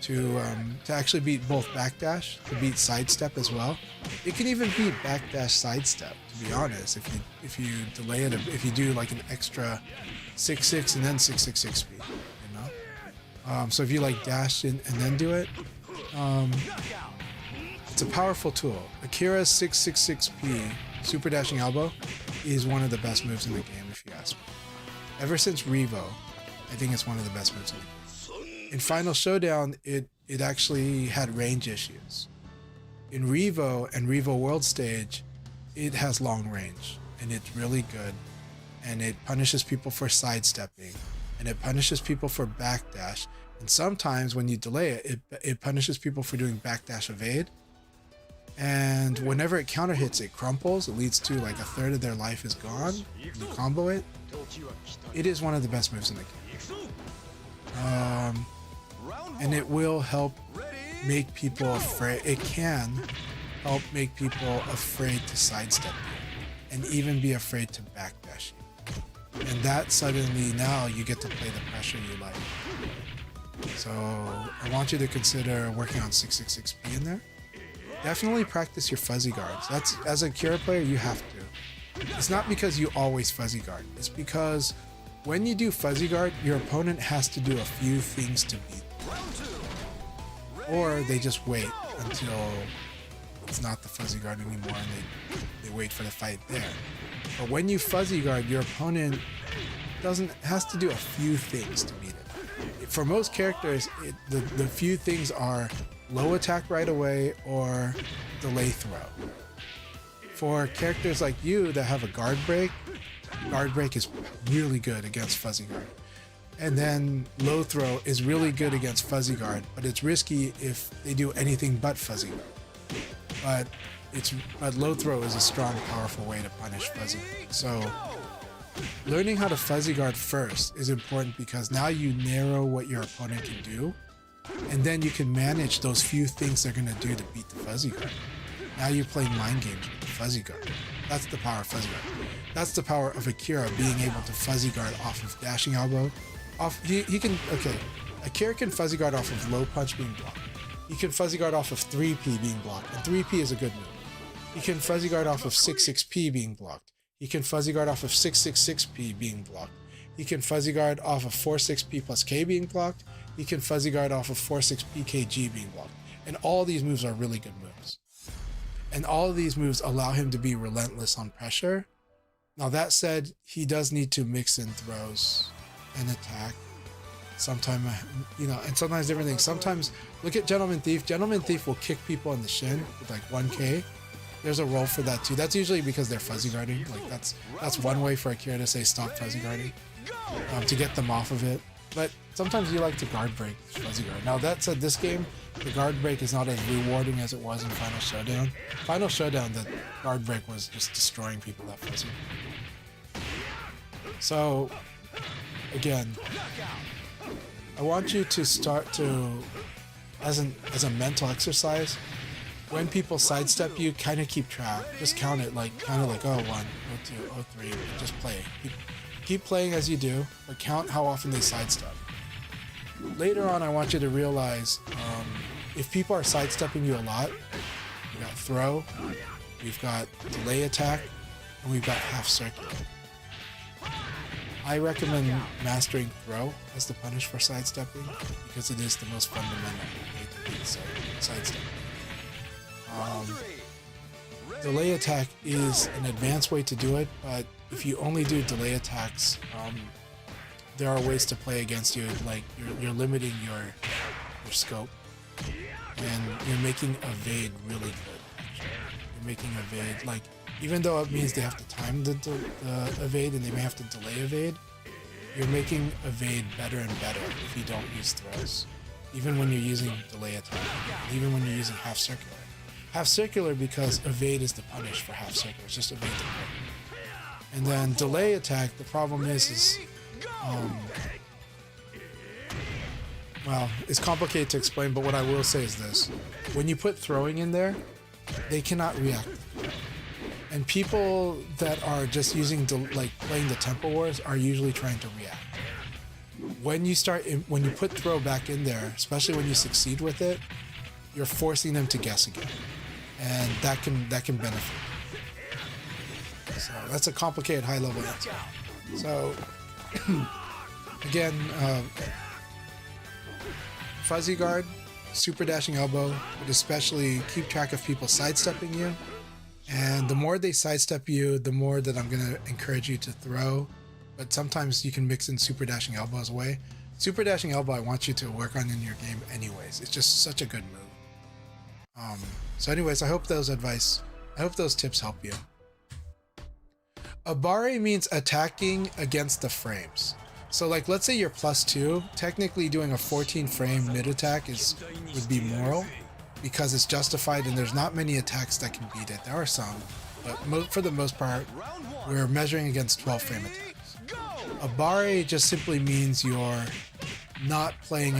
to actually beat both backdash, to beat sidestep as well. It can even beat backdash sidestep, to be honest, if you delay it, if you do like an extra 6-6 and then 666P, you know? So if you like dash in and then do it, it's a powerful tool. Akira's 666P, Super Dashing Elbow, is one of the best moves in the game, if you ask me. Ever since Revo, I think it's one of the best moves in the game. In Final Showdown, it actually had range issues. In Revo and Revo World Stage, it has long range, and it's really good. And it punishes people for sidestepping, and it punishes people for backdash. And sometimes when you delay it, it punishes people for doing backdash evade. And whenever it counter hits, it crumples. It leads to like a third of their life is gone. You combo it. It is one of the best moves in the game. And it will help make people afraid. It can help make people afraid to sidestep you, and even be afraid to backdash you. And that suddenly now you get to play the pressure you like. So I want you to consider working on 666P in there. Definitely practice your fuzzy guards. That's, as a Kira player, you have to. It's not because you always fuzzy guard. It's because when you do fuzzy guard, your opponent has to do a few things to beat them. Or they just wait until it's not the fuzzy guard anymore and they wait for the fight there. But when you fuzzy guard, your opponent has to do a few things to beat it. For most characters, the few things are low attack right away or delay throw. For characters like you that have a guard break is really good against fuzzy guard. And then low throw is really good against fuzzy guard, but it's risky if they do anything but fuzzy guard. But low throw is a strong, powerful way to punish fuzzy guard. So learning how to fuzzy guard first is important because now you narrow what your opponent can do, and then you can manage those few things they're going to do to beat the fuzzy guard. Now you're playing mind games with the fuzzy guard. That's the power of fuzzy guard. That's the power of Akira being able to fuzzy guard off of dashing elbow. Akira can fuzzy guard off of low punch being blocked. He can fuzzy guard off of 3P being blocked, and 3P is a good move. He can fuzzy guard off of 6-6P being blocked. He can fuzzy guard off of 6-6-6P being blocked. He can fuzzy guard off of 4-6P plus K being blocked. He can fuzzy guard off of 4-6P KG being blocked. And all these moves are really good moves. And all of these moves allow him to be relentless on pressure. Now that said, he does need to mix in throws and attack. Sometimes, and sometimes different things. Sometimes, look at Gentleman Thief. Gentleman Thief will kick people in the shin with like 1K. There's a role for that too. That's usually because they're fuzzy guarding. Like that's one way for Akira to say stop fuzzy guarding, to get them off of it. But sometimes you like to guard break fuzzy guard. Now that said, this game, the guard break is not as rewarding as it was in Final Showdown. Final Showdown, the guard break was just destroying people that fuzzy. So, again, I want you to start to, as a mental exercise, when people sidestep you, kind of keep track. Just count it kind of like 01, 02, 03, just play. Keep playing as you do, but count how often they sidestep. Later on, I want you to realize if people are sidestepping you a lot, we've got throw, we've got delay attack, and we've got half circular. I recommend mastering throw as the punish for sidestepping because it is the most fundamental way to beat sidestepping. Delay attack is an advanced way to do it, but if you only do delay attacks, there are ways to play against you. Like you're limiting your scope, and you're making evade really good. Actually. You're making evade even though it means they have to time the evade and they may have to delay evade, you're making evade better and better if you don't use throws. even when you're using delay attack, even when you're using half circular. Half circular because evade is the punish for half circular. It's just evade the crit. And then delay attack, the problem is well, it's complicated to explain, but what I will say is this. When you put throwing in there, they cannot react. And people that are just using, like playing the Tempo Wars are usually trying to react. When you put throw back in there, especially when you succeed with it, you're forcing them to guess again. And that can benefit. So that's a complicated high level answer. So again, fuzzy guard, super dashing elbow, but especially keep track of people sidestepping you. And the more they sidestep you, the more that I'm going to encourage you to throw. But sometimes you can mix in super dashing elbow as a way. Super dashing elbow I want you to work on in your game anyways. It's just such a good move. So anyways, I hope those tips help you. Abare means attacking against the frames. So like, let's say you're +2, technically doing a 14 frame mid attack would be moral because it's justified and there's not many attacks that can beat it. There are some, but for the most part, we're measuring against 12 frame attacks. Abare just simply means you're not playing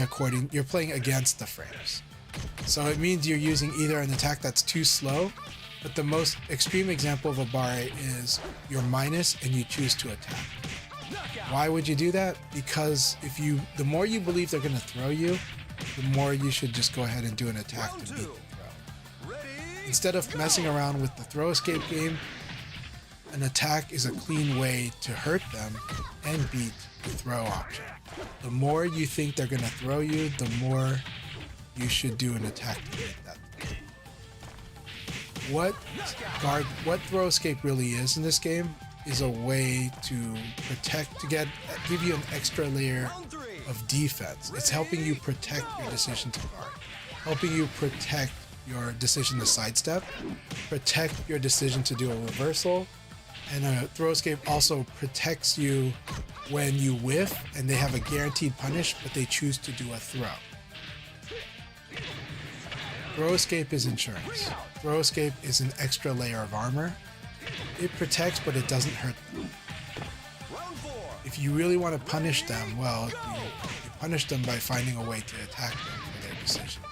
you're playing against the frames. So it means you're using either an attack that's too slow, but the most extreme example of Abare is you're minus and you choose to attack. Why would you do that? Because the more you believe they're going to throw you, the more you should just go ahead and do an attack to beat the throw. Instead of messing around with the throw escape game, an attack is a clean way to hurt them and beat the throw option. The more you think they're going to throw you, the more you should do an attack to beat that. What throw escape really is in this game is a way to give you an extra layer of defense. It's helping you protect your decision to guard, helping you protect your decision to sidestep, protect your decision to do a reversal, and a throw escape also protects you when you whiff and they have a guaranteed punish, but they choose to do a throw. Throw escape is insurance. Throw escape is an extra layer of armor. It protects, but it doesn't hurt them. If you really want to punish them, well, you punish them by finding a way to attack them for their decision.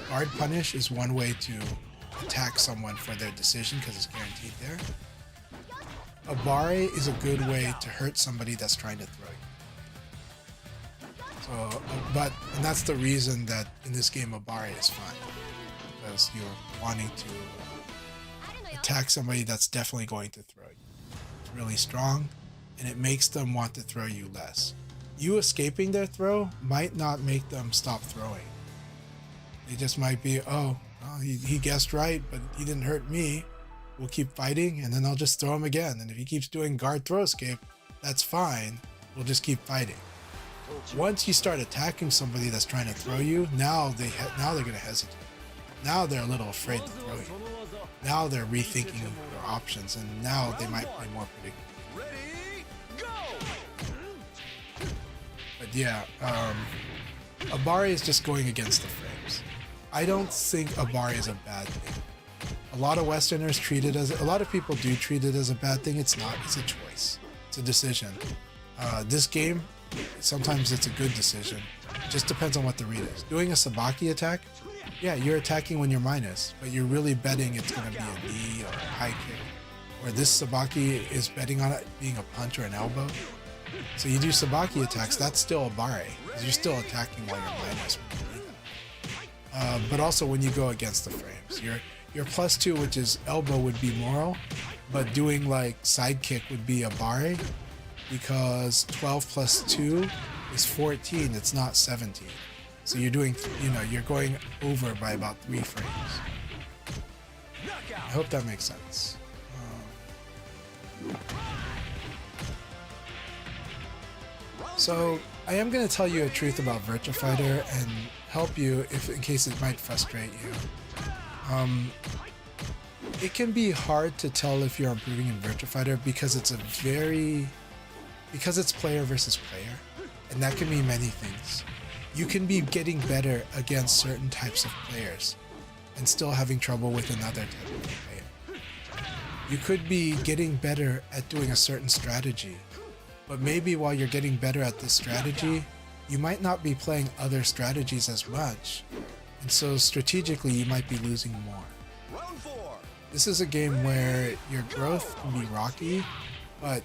Guard punish is one way to attack someone for their decision because it's guaranteed there. Abare is a good way to hurt somebody that's trying to throw you. So, and that's the reason that in this game Abare is fine. Because you're wanting to attack somebody that's definitely going to throw you. It's really strong, and it makes them want to throw you less. You escaping their throw might not make them stop throwing. They just might be, he guessed right, but he didn't hurt me. We'll keep fighting, and then I'll just throw him again. And if he keeps doing guard throw escape, that's fine. We'll just keep fighting. Once you start attacking somebody that's trying to throw you, now they're going to hesitate. Now they're a little afraid to throw you. Now they're rethinking their options, and now they might play more predictable. But yeah, Abare is just going against the frames. I don't think Abare is a bad thing. A lot of Westerners a lot of people do treat it as a bad thing. It's not. It's a choice. It's a decision. This game, sometimes it's a good decision. It just depends on what the read is. Doing a Sabaki attack, yeah, you're attacking when you're minus, but you're really betting it's going to be a knee or a high kick. Or this Sabaki is betting on it being a punch or an elbow. So you do Sabaki attacks, that's still Abare, because you're still attacking while you're minus when you do that. But also when you go against the frames. Your +2, which is elbow, would be moral, but doing like side kick would be Abare, because 12 plus 2 is 14, it's not 17. So you're doing, you're going over by about 3 frames. I hope that makes sense. So I am going to tell you a truth about Virtua Fighter and help you in case it might frustrate you. It can be hard to tell if you're improving in Virtua Fighter because it's player versus player, and that can mean many things. You can be getting better against certain types of players and still having trouble with another type of player. You could be getting better at doing a certain strategy, but maybe while you're getting better at this strategy, you might not be playing other strategies as much, and so strategically you might be losing more. Round 4. This is a game where your growth can be rocky, but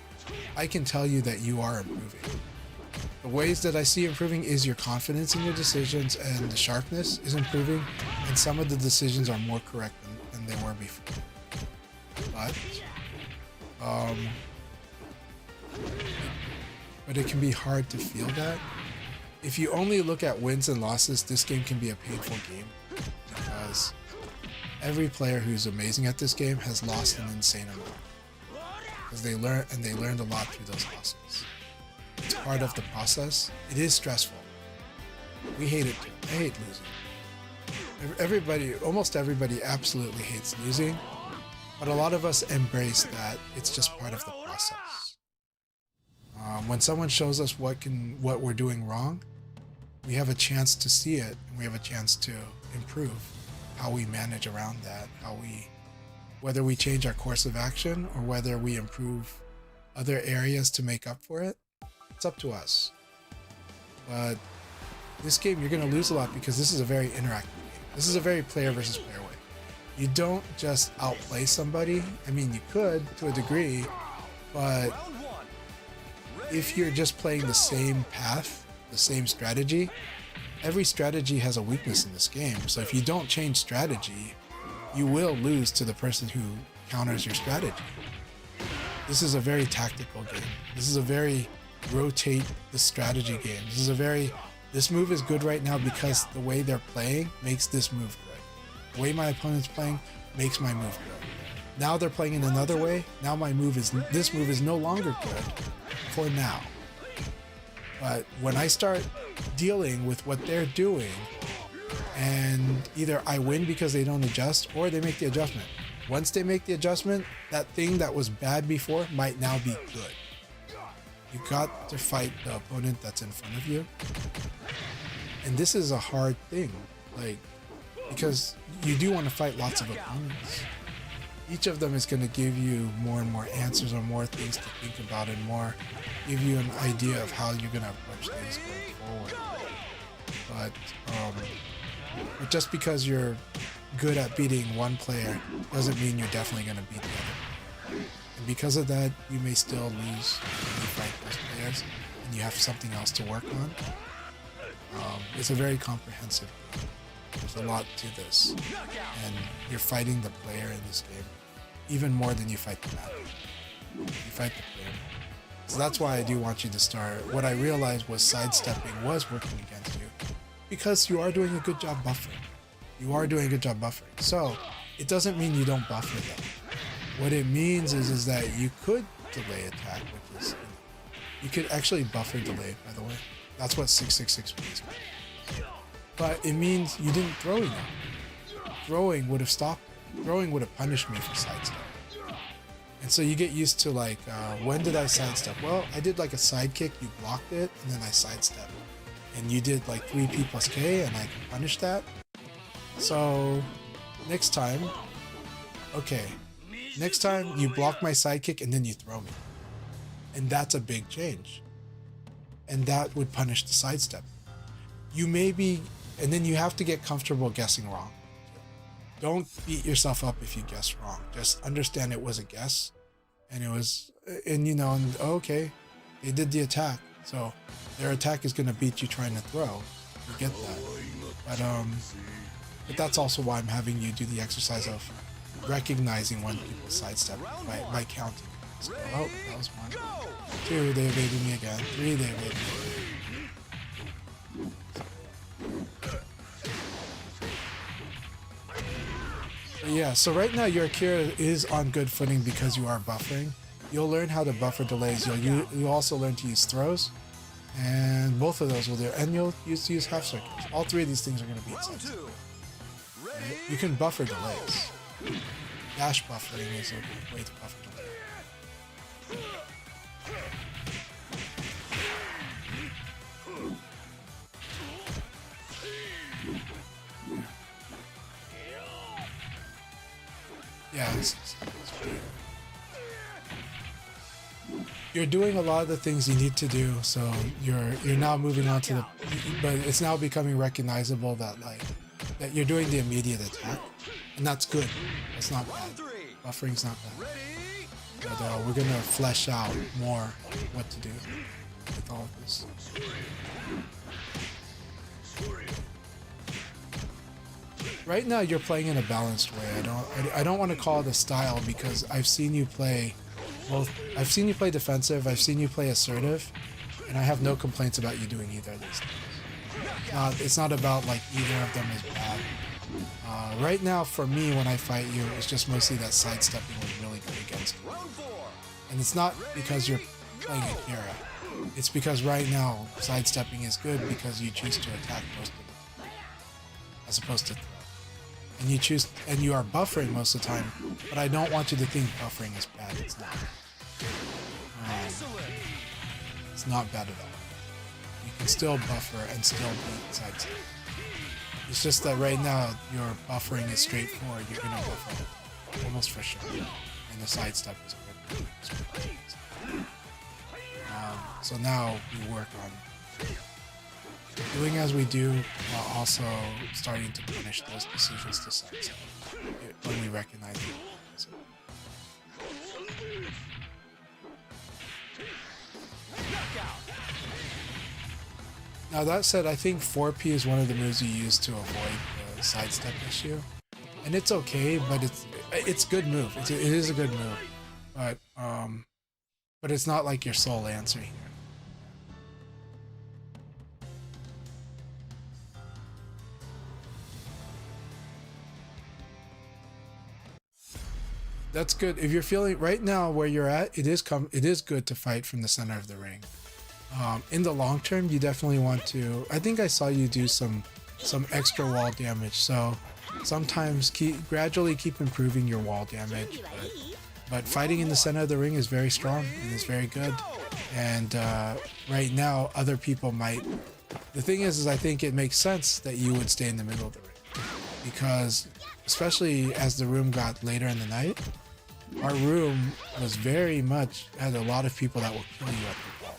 I can tell you that you are improving. The ways that I see improving is your confidence in your decisions, and the sharpness is improving, and some of the decisions are more correct than they were before. But it can be hard to feel that. If you only look at wins and losses, this game can be a painful game because every player who's amazing at this game has lost an insane amount. Because they learned a lot through those losses. It's part of the process. It is stressful. We hate it too. I hate losing. Almost everybody absolutely hates losing, but a lot of us embrace that it's just part of the process. When someone shows us what we're doing wrong, we have a chance to see it, and we have a chance to improve how we manage around that, whether we change our course of action or whether we improve other areas to make up for it. It's up to us. But this game, you're going to lose a lot because this is a very interactive game. This is a very player versus player way. You don't just outplay somebody. I mean, you could to a degree, but if you're just playing the same path, the same strategy, every strategy has a weakness in this game. So if you don't change strategy, you will lose to the person who counters your strategy. This is a very tactical game. This is a very rotate the strategy game. This move is good right now because the way they're playing makes this move good. The way my opponent's playing makes my move good. Now they're playing in another way. Now this move is no longer good for now. But when I start dealing with what they're doing, and either I win because they don't adjust or they make the adjustment. Once they make the adjustment, that thing that was bad before might now be good. You got to fight the opponent that's in front of you. And this is a hard thing, because you do want to fight lots of opponents. Each of them is going to give you more and more answers or more things to think about and more give you an idea of how you're going to approach things going forward. But just because you're good at beating one player doesn't mean you're definitely going to beat the other. And because of that, you may still lose when you fight those players and you have something else to work on. It's a very comprehensive game. There's a lot to this. And you're fighting the player in this game even more than you fight the map. You fight the player. So that's why I do want you to start. What I realized was sidestepping was working against you because you are doing a good job buffering. You are doing a good job buffering. So it doesn't mean you don't buffer them. What it means is that you could delay attack, which is, you could actually buffer delay, by the way. That's what 666 means. But it means you didn't throw enough. Throwing would have stopped it. Throwing would have punished me for sidestep. And so you get used to when did I sidestep? Well, I did a side kick, you blocked it, and then I sidestepped. And you did 3P plus K, and I can punish that. So next time you block my side kick and then you throw me. And that's a big change. And that would punish the sidestep. And then you have to get comfortable guessing wrong. Don't beat yourself up if you guess wrong. Just understand it was a guess. And okay, they did the attack. So their attack is going to beat you trying to throw. You get that. But that's also why I'm having you do the exercise of recognizing when people sidestep by counting. So, that was 1. 2, they evaded me again. 3, they evaded me. But yeah, so right now your Akira is on good footing because you are buffering. You'll learn how to buffer delays. You'll also learn to use throws. And both of those will do. And you'll use half circuits. All 3 of these things are going to be inside. You can buffer delays. Dash buffering is a good way to buffer delay. you're doing a lot of the things you need to do, so you're now moving on to the, but it's now becoming recognizable that like that you're doing the immediate attack, and that's good. That's not bad. Buffering's not bad. Ready, go! But we're gonna flesh out more what to do with all of this. Right now, you're playing in a balanced way. I don't want to call it a style because I've seen you play both. I've seen you play defensive. I've seen you play assertive, and I have no complaints about you doing either of these things. It's not about like either of them is bad. Right now, for me, when I fight you, it's just mostly that sidestepping was really good against you. And it's not because you're playing Akira. It's because right now, sidestepping is good because you choose to attack most of the time, as opposed to throw. And you choose, and you are buffering most of the time, but I don't want you to think buffering is bad. It's not. It's not bad at all. You can still buffer and still beat sidestep. It's just that right now your buffering is straightforward. You're gonna buffer almost for sure, and the sidestep is good. So now we work on doing as we do, while also starting to punish those decisions to sidestep when we recognize it. Now that said, I think 4P is one of the moves you use to avoid the sidestep issue, and it's okay, but it's good move. It is a good move, but it's not like your sole answer here. That's good. If you're feeling right now where you're at, it is good to fight from the center of the ring. In the long term, you definitely want to. I think I saw you do some extra wall damage. So sometimes gradually keep improving your wall damage. But fighting in the center of the ring is very strong and is very good. And right now, other people might. The thing is I think it makes sense that you would stay in the middle of the ring, because especially as the room got later in the night, our room was very much had a lot of people that will kill you at the wall.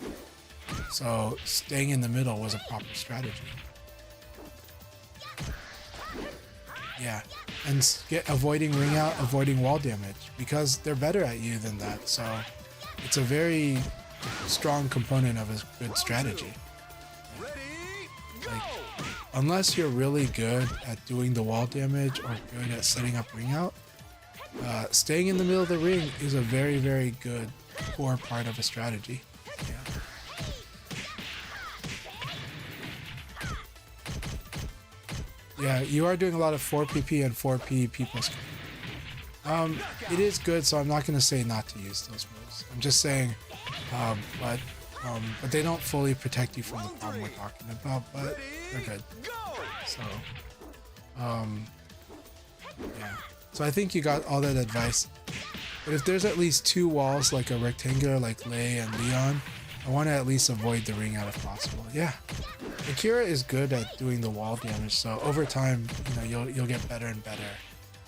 So staying in the middle was a proper strategy. Yeah, and avoiding ring out, avoiding wall damage, because they're better at you than that. So it's a very strong component of a good strategy. Like, unless you're really good at doing the wall damage or good at setting up ring out, staying in the middle of the ring is a very, very good core part of a strategy. Yeah, you are doing a lot of 4PP and 4P people. It is good, so I'm not going to say not to use those moves. I'm just saying, but they don't fully protect you from the problem we're talking about, but they're good. So, yeah. So I think you got all that advice. But if there's at least two walls, like a rectangular, like Lei and Leon, I want to at least avoid the ring out if possible. Yeah. Akira is good at doing the wall damage, so over time, you'll get better and better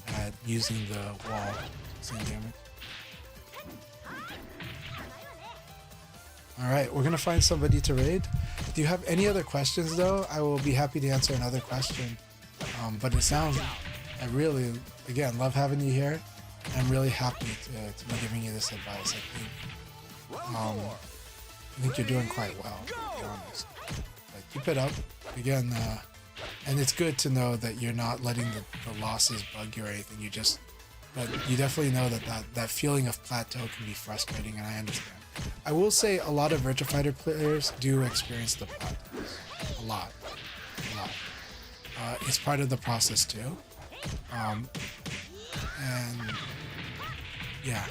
at using the wall to damage. Alright, we're gonna find somebody to raid. Do you have any other questions though? I will be happy to answer another question. But it sounds, I really, again, love having you here. I'm really happy to be giving you this advice. I think you're doing quite well, to be honest. But keep it up. Again, and it's good to know that you're not letting the losses bug you or anything. But you definitely know that feeling of plateau can be frustrating, and I understand. I will say a lot of Virtua Fighter players do experience the plateaus. A lot. It's part of the process too. And yeah,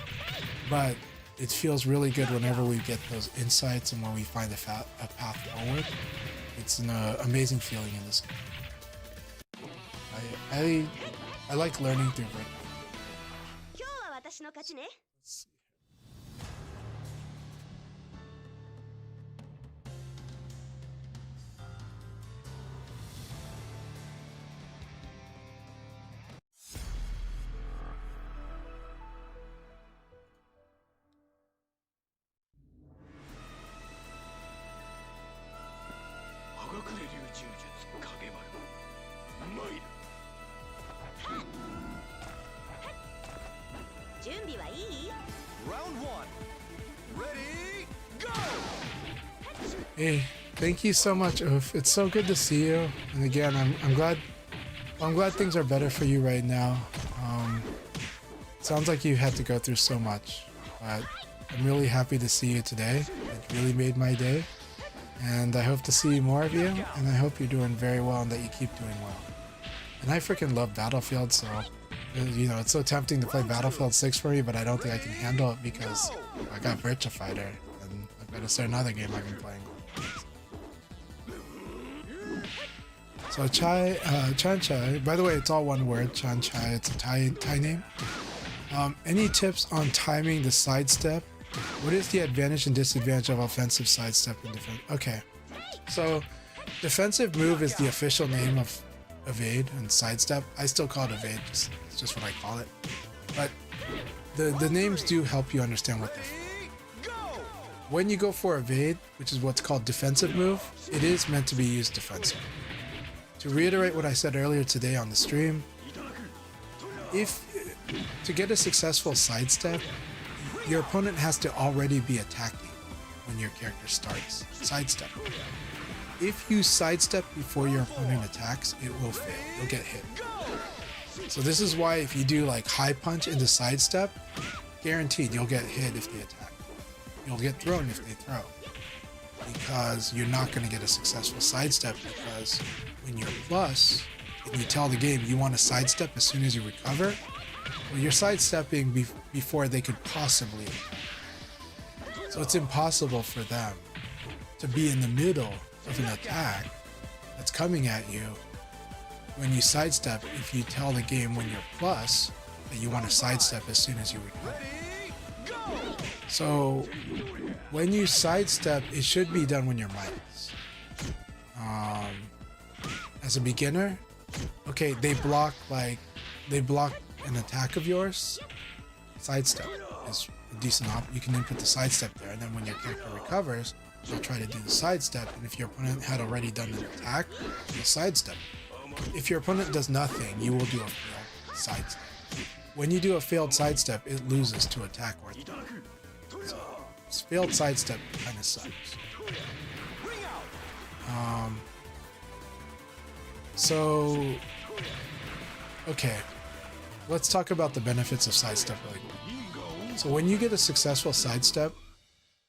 but it feels really good whenever we get those insights and when we find a path forward. It's an amazing feeling in this game. I like learning through Virtua. Round one. Ready, go! Hey, thank you so much, Oof. It's so good to see you. And again, I'm glad things are better for you right now. Sounds like you had to go through so much, but I'm really happy to see you today. It really made my day. And I hope to see more of you, and I hope you're doing very well and that you keep doing well. And I freaking love Battlefield, so you know, it's so tempting to play Battlefield 6 for me, but I don't think I can handle it because I got Virtua Fighter, and I've got to start another game I've been playing. So CHANCHAI, by the way, it's all one word, CHANCHAI, it's a Thai name. Any tips on timing the sidestep? What is the advantage and disadvantage of offensive sidestep and defense? Okay, so defensive move is the official name of evade, and sidestep, I still call it evade, it's just what I call it. But the names do help you understand what they're for. When you go for evade, which is what's called defensive move, it is meant to be used defensively. To reiterate what I said earlier today on the stream, to get a successful sidestep, your opponent has to already be attacking when your character starts sidestep. If you sidestep before your opponent attacks, it will fail. You'll get hit. So this is why if you do like high punch into sidestep, guaranteed you'll get hit if they attack. You'll get thrown if they throw. Because you're not going to get a successful sidestep, because when you're plus and you tell the game you want to sidestep as soon as you recover, well, you're sidestepping before they could possibly. So it's impossible for them to be in the middle of an attack that's coming at you when you sidestep if you tell the game when you're plus that you want to sidestep as soon as you recover. So when you sidestep, it should be done when you're minus. As a beginner, okay, they block an attack of yours. Sidestep is a decent you can input the sidestep there, and then when your character recovers, you'll try to do the sidestep, and if your opponent had already done an attack, you'll sidestep. If your opponent does nothing, you will do a failed sidestep. When you do a failed sidestep, it loses to attack or so failed sidestep kind of sucks. So okay, let's talk about the benefits of sidestep really quick. So when you get a successful sidestep,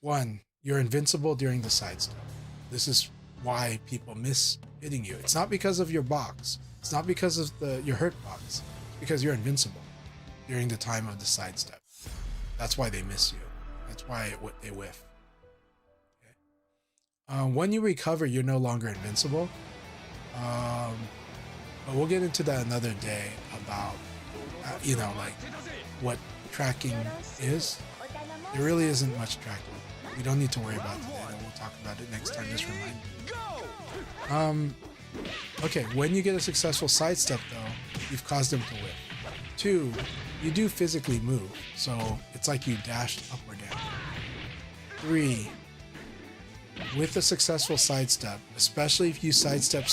one, you're invincible during the sidestep. This is why people miss hitting you. It's not because of your box. It's not because of your hurt box. It's because you're invincible during the time of the sidestep. That's why they miss you. That's why they whiff. Okay. When you recover, you're no longer invincible. But we'll get into that another day about, like what tracking is. There really isn't much tracking. We don't need to worry about it today. We'll talk about it next time. Just remind me. Okay, when you get a successful sidestep, though, you've caused them to whiff. 2, you do physically move, so it's like you dashed up or down. 3, with a successful sidestep, especially if you sidestep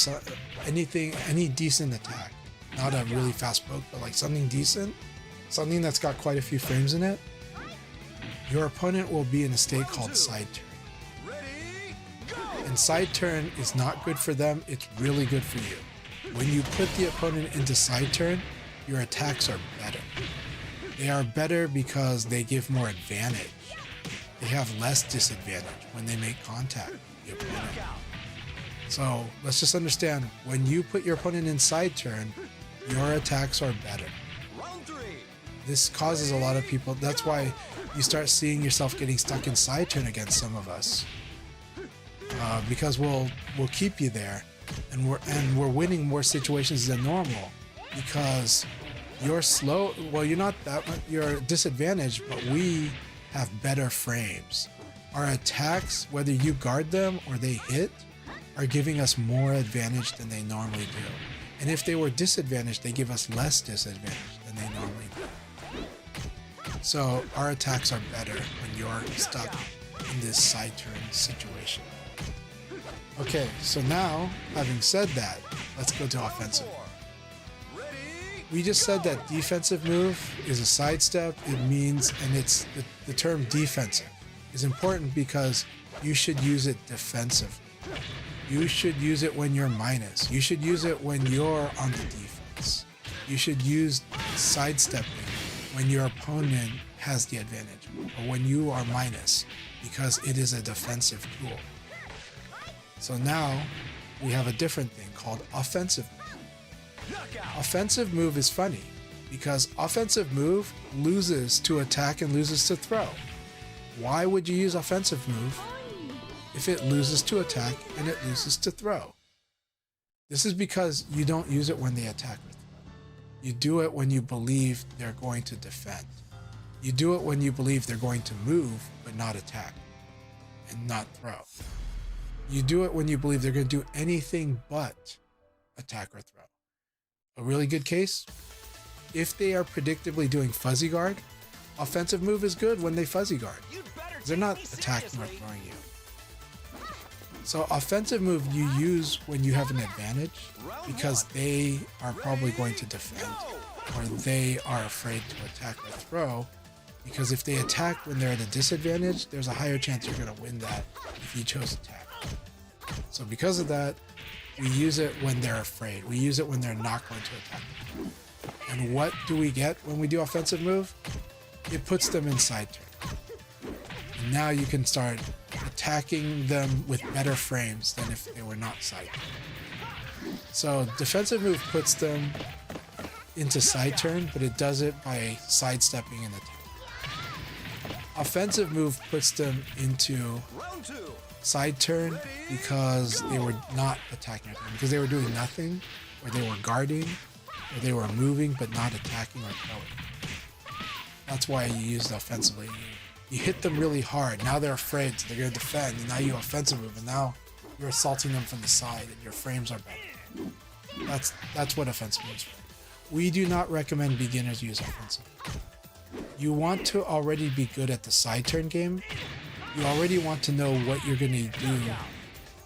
any decent attack, not a really fast poke, but like something decent, something that's got quite a few frames in it, your opponent will be in a state called side turn. And side turn is not good for them, it's really good for you. When you put the opponent into side turn, your attacks are better. They are better because they give more advantage. They have less disadvantage when they make contact with the opponent. So let's just understand, when you put your opponent in side turn, your attacks are better. This causes a lot of people, that's why you start seeing yourself getting stuck in side turn against some of us. Because we'll keep you there, and we're winning more situations than normal because you're slow. Well, you're not that much, you're disadvantaged, but we have better frames. Our attacks, whether you guard them or they hit, are giving us more advantage than they normally do. And if they were disadvantaged, they give us less disadvantage than they normally do. So our attacks are better when you're stuck in this side turn situation. Okay, so now, having said that, let's go to offensive. Ready? We just said that defensive move is a sidestep. It means, and it's the term defensive is important because you should use it defensively. You should use it when you're minus. You should use it when you're on the defense. You should use sidestepping when your opponent has the advantage or when you are minus because it is a defensive tool. So now we have a different thing called offensive move. Offensive move is funny because offensive move loses to attack and loses to throw. Why would you use offensive move if it loses to attack and it loses to throw? This is because you don't use it when they attack or throw. You do it when you believe they're going to defend. You do it when you believe they're going to move but not attack and not throw. You do it when you believe they're going to do anything but attack or throw. A really good case, if they are predictably doing fuzzy guard, offensive move is good when they fuzzy guard. They're not attacking or throwing you. So offensive move you use when you have an advantage because they are probably going to defend or they are afraid to attack or throw, because if they attack when they're at a disadvantage, there's a higher chance you're going to win that if you chose attack. So because of that, we use it when they're afraid. We use it when they're not going to attack. And what do we get when we do offensive move? It puts them in side turn. And now you can start attacking them with better frames than if they were not side turn. So defensive move puts them into side turn, but it does it by sidestepping and attack. Offensive move puts them into side turn because they were not attacking, because they were doing nothing, or they were guarding, or they were moving but not attacking or throwing. That's why you use the offensively. You hit them really hard. Now they're afraid, so they're going to defend, and now you offensive move, and now you're assaulting them from the side, and your frames are better. That's what offensive moves for. We do not recommend beginners use offensive. You want to already be good at the side turn game. You already want to know what you're going to do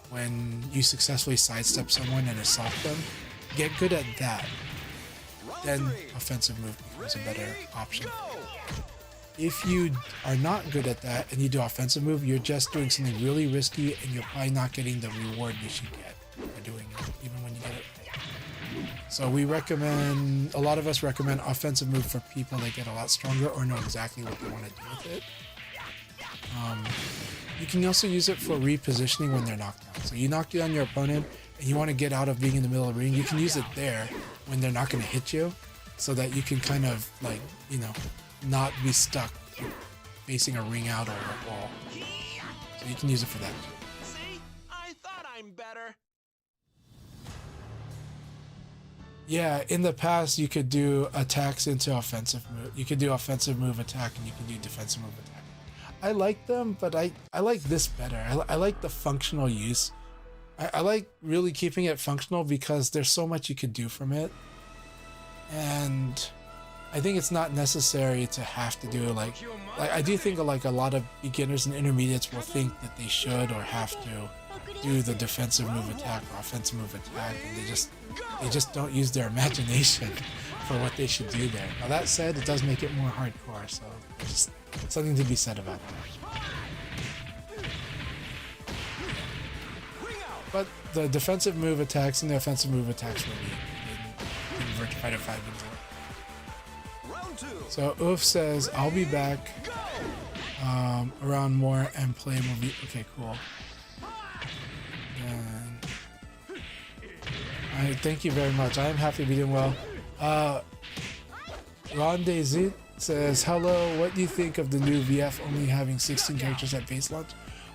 when you successfully sidestep someone and assault them. Get good at that. Then offensive move becomes a better option. If you are not good at that and you do offensive move, you're just doing something really risky and you're probably not getting the reward you should get for doing it, even when you get it right. So we recommend, a lot of us recommend offensive move for people that get a lot stronger or know exactly what they want to do with it. You can also use it for repositioning when they're knocked down. So you knock down your opponent and you want to get out of being in the middle of the ring, you can use it there when they're not going to hit you, so that you can kind of like, you know, not be stuck facing a ring out or a wall. So you can use it for that too. See? I thought I'm better. Yeah, in the past you could do attacks into offensive move. You could do offensive move attack and you could do defensive move attack. I like them, but I like this better. I like the functional use. I like really keeping it functional because there's so much you could do from it. And I think it's not necessary to have to do like I do think like a lot of beginners and intermediates will think that they should or have to do the defensive move attack or offensive move attack, and they just don't use their imagination for what they should do there. Now that said, it does make it more hardcore, so there's just something to be said about that. But the defensive move attacks and the offensive move attacks will be in Virtua Fighter 5 and more. So Oof says, I'll be back around more and play more. Okay, cool. And thank you very much. I am happy to be doing well. Rondezit says, hello, what do you think of the new VF only having 16 characters at base launch?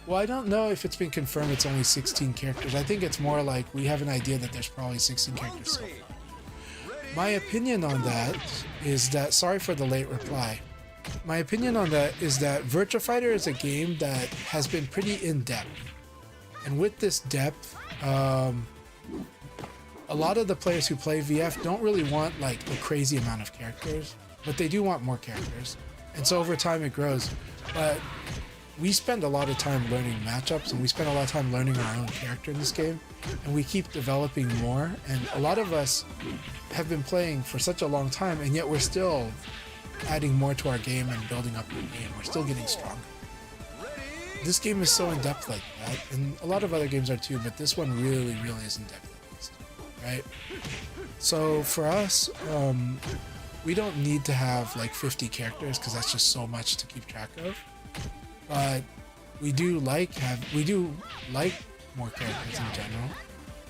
Well, I don't know if it's been confirmed it's only 16 characters. I think it's more like we have an idea that there's probably 16 characters so far. My opinion on that is that, sorry for the late reply. My opinion on that is that Virtua Fighter is a game that has been pretty in-depth. And with this depth, a lot of the players who play VF don't really want like a crazy amount of characters, but they do want more characters. And so over time it grows. But we spend a lot of time learning matchups, and we spend a lot of time learning our own character in this game, and we keep developing more. And a lot of us have been playing for such a long time, and yet we're still adding more to our game and building up the game. We're still getting stronger. This game is so in depth like that, and a lot of other games are too, but this one really, really is in depth at least, right? So for us, we don't need to have like 50 characters because that's just so much to keep track of. But we do like more characters in general.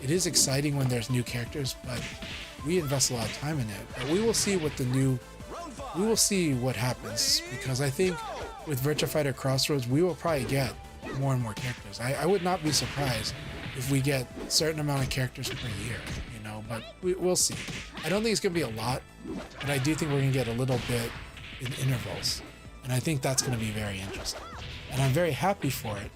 It is exciting when there's new characters, but we invest a lot of time in it. But we will see what happens, because I think with Virtua Fighter Crossroads, we will probably get more and more characters. I would not be surprised if we get a certain amount of characters per year, you know, but we'll see. I don't think it's going to be a lot, but I do think we're going to get a little bit in intervals. And I think that's going to be very interesting. And I'm very happy for it,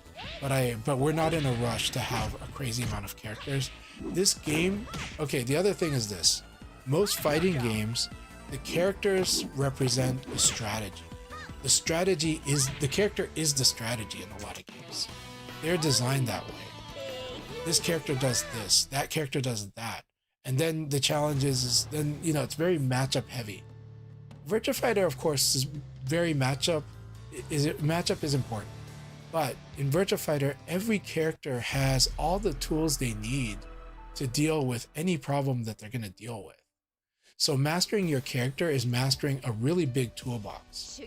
but we're not in a rush to have a crazy amount of characters. This game, okay, the other thing is this. Most fighting games, the characters represent a strategy. The character is the strategy in a lot of games. They're designed that way. This character does this, that character does that. And then the challenge is then, you know, it's very matchup heavy. Virtua Fighter, of course, is very matchup is important. But in Virtua Fighter, every character has all the tools they need to deal with any problem that they're going to deal with. So mastering your character is mastering a really big toolbox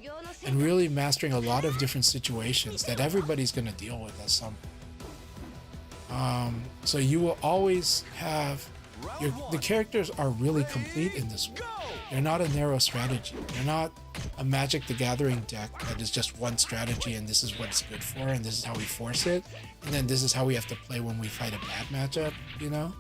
and really mastering a lot of different situations that everybody's going to deal with at some point. So you will always have the characters are really complete in this one. They're not a narrow strategy. They're not a Magic the Gathering deck that is just one strategy and this is what it's good for and this is how we force it and then this is how we have to play when we fight a bad matchup, you know?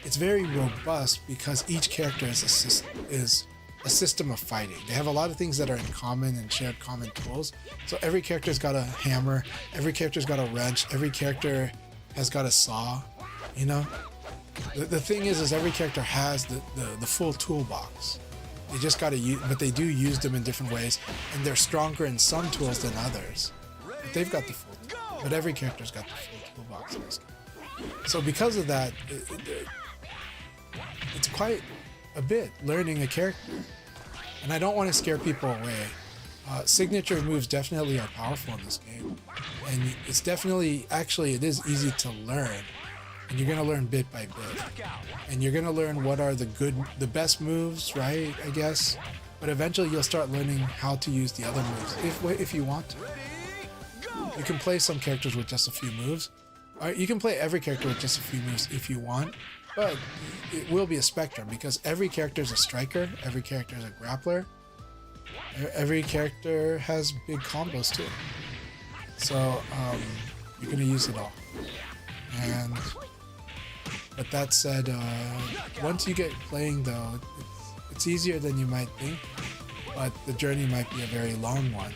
It's very robust because each character is a system of fighting. They have a lot of things that are in common and shared common tools. So every character's got a hammer, every character's got a wrench, every character has got a saw, you know? The thing is every character has the full toolbox. They just gotta use, but they do use them in different ways, and they're stronger in some tools than others. But they've got the full tool. But every character's got the full toolbox in this game. So because of that, it's quite a bit learning a character. And I don't want to scare people away. Signature moves definitely are powerful in this game. And it's definitely, actually, it is easy to learn. And you're going to learn bit by bit. And you're going to learn what are the best moves, right, I guess. But eventually you'll start learning how to use the other moves, if you want to. You can play some characters with just a few moves. You can play every character with just a few moves if you want. But it will be a spectrum because every character is a striker, every character is a grappler, every character has big combos too. So you're gonna use it all. But that said, once you get playing though, it's easier than you might think. But the journey might be a very long one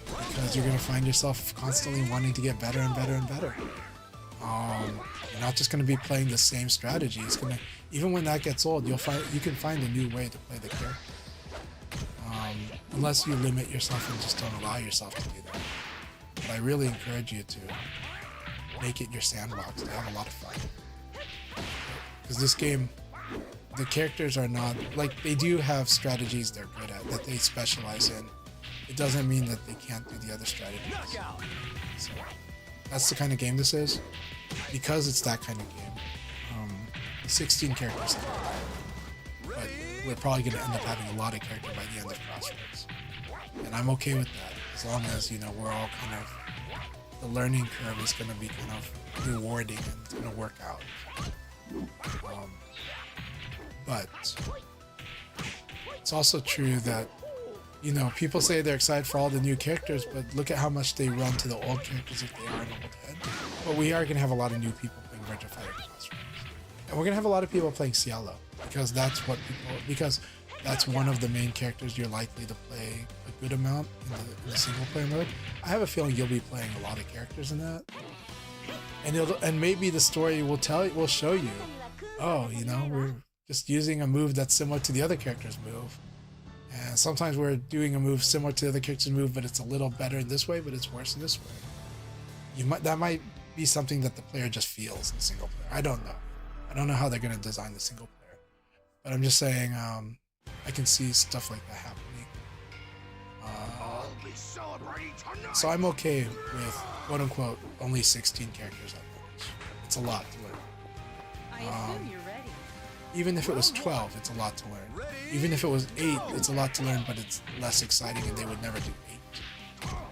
because you're gonna find yourself constantly wanting to get better and better and better. You're not just going to be playing the same strategy. It's going to, even when that gets old, you can find a new way to play the character. Unless you limit yourself and just don't allow yourself to do that. But I really encourage you to make it your sandbox, to have a lot of fun. Because this game, the characters are not, like, they do have strategies they're good at, that they specialize in. It doesn't mean that they can't do the other strategies. So that's the kind of game this is. Because it's that kind of game. 16 characters. But we're probably going to end up having a lot of characters by the end of Crossroads. And I'm okay with that. As long as, you know, we're all kind of, the learning curve is going to be kind of rewarding and it's going to work out. But it's also true that, you know, people say they're excited for all the new characters, but look at how much they run to the old characters if they are an old head. But we are going to have a lot of new people playing Virtua Fighter Crossroads. And we're going to have a lot of people playing Cielo, because that's one of the main characters you're likely to play a good amount in the single player mode. I have a feeling you'll be playing a lot of characters in that. And maybe the story will show you, oh, you know, we're just using a move that's similar to the other character's move. And sometimes we're doing a move similar to the other character's move, but it's a little better in this way, but it's worse in this way. That might be something that the player just feels in single player. I don't know. I don't know how they're going to design the single player. But I'm just saying, I can see stuff like that happening. So I'm okay with, quote-unquote, only 16 characters at launch. It's a lot to learn. I assume you're ready. Even if it was 12, it's a lot to learn. Even if it was 8, it's a lot to learn, but it's less exciting, and they would never do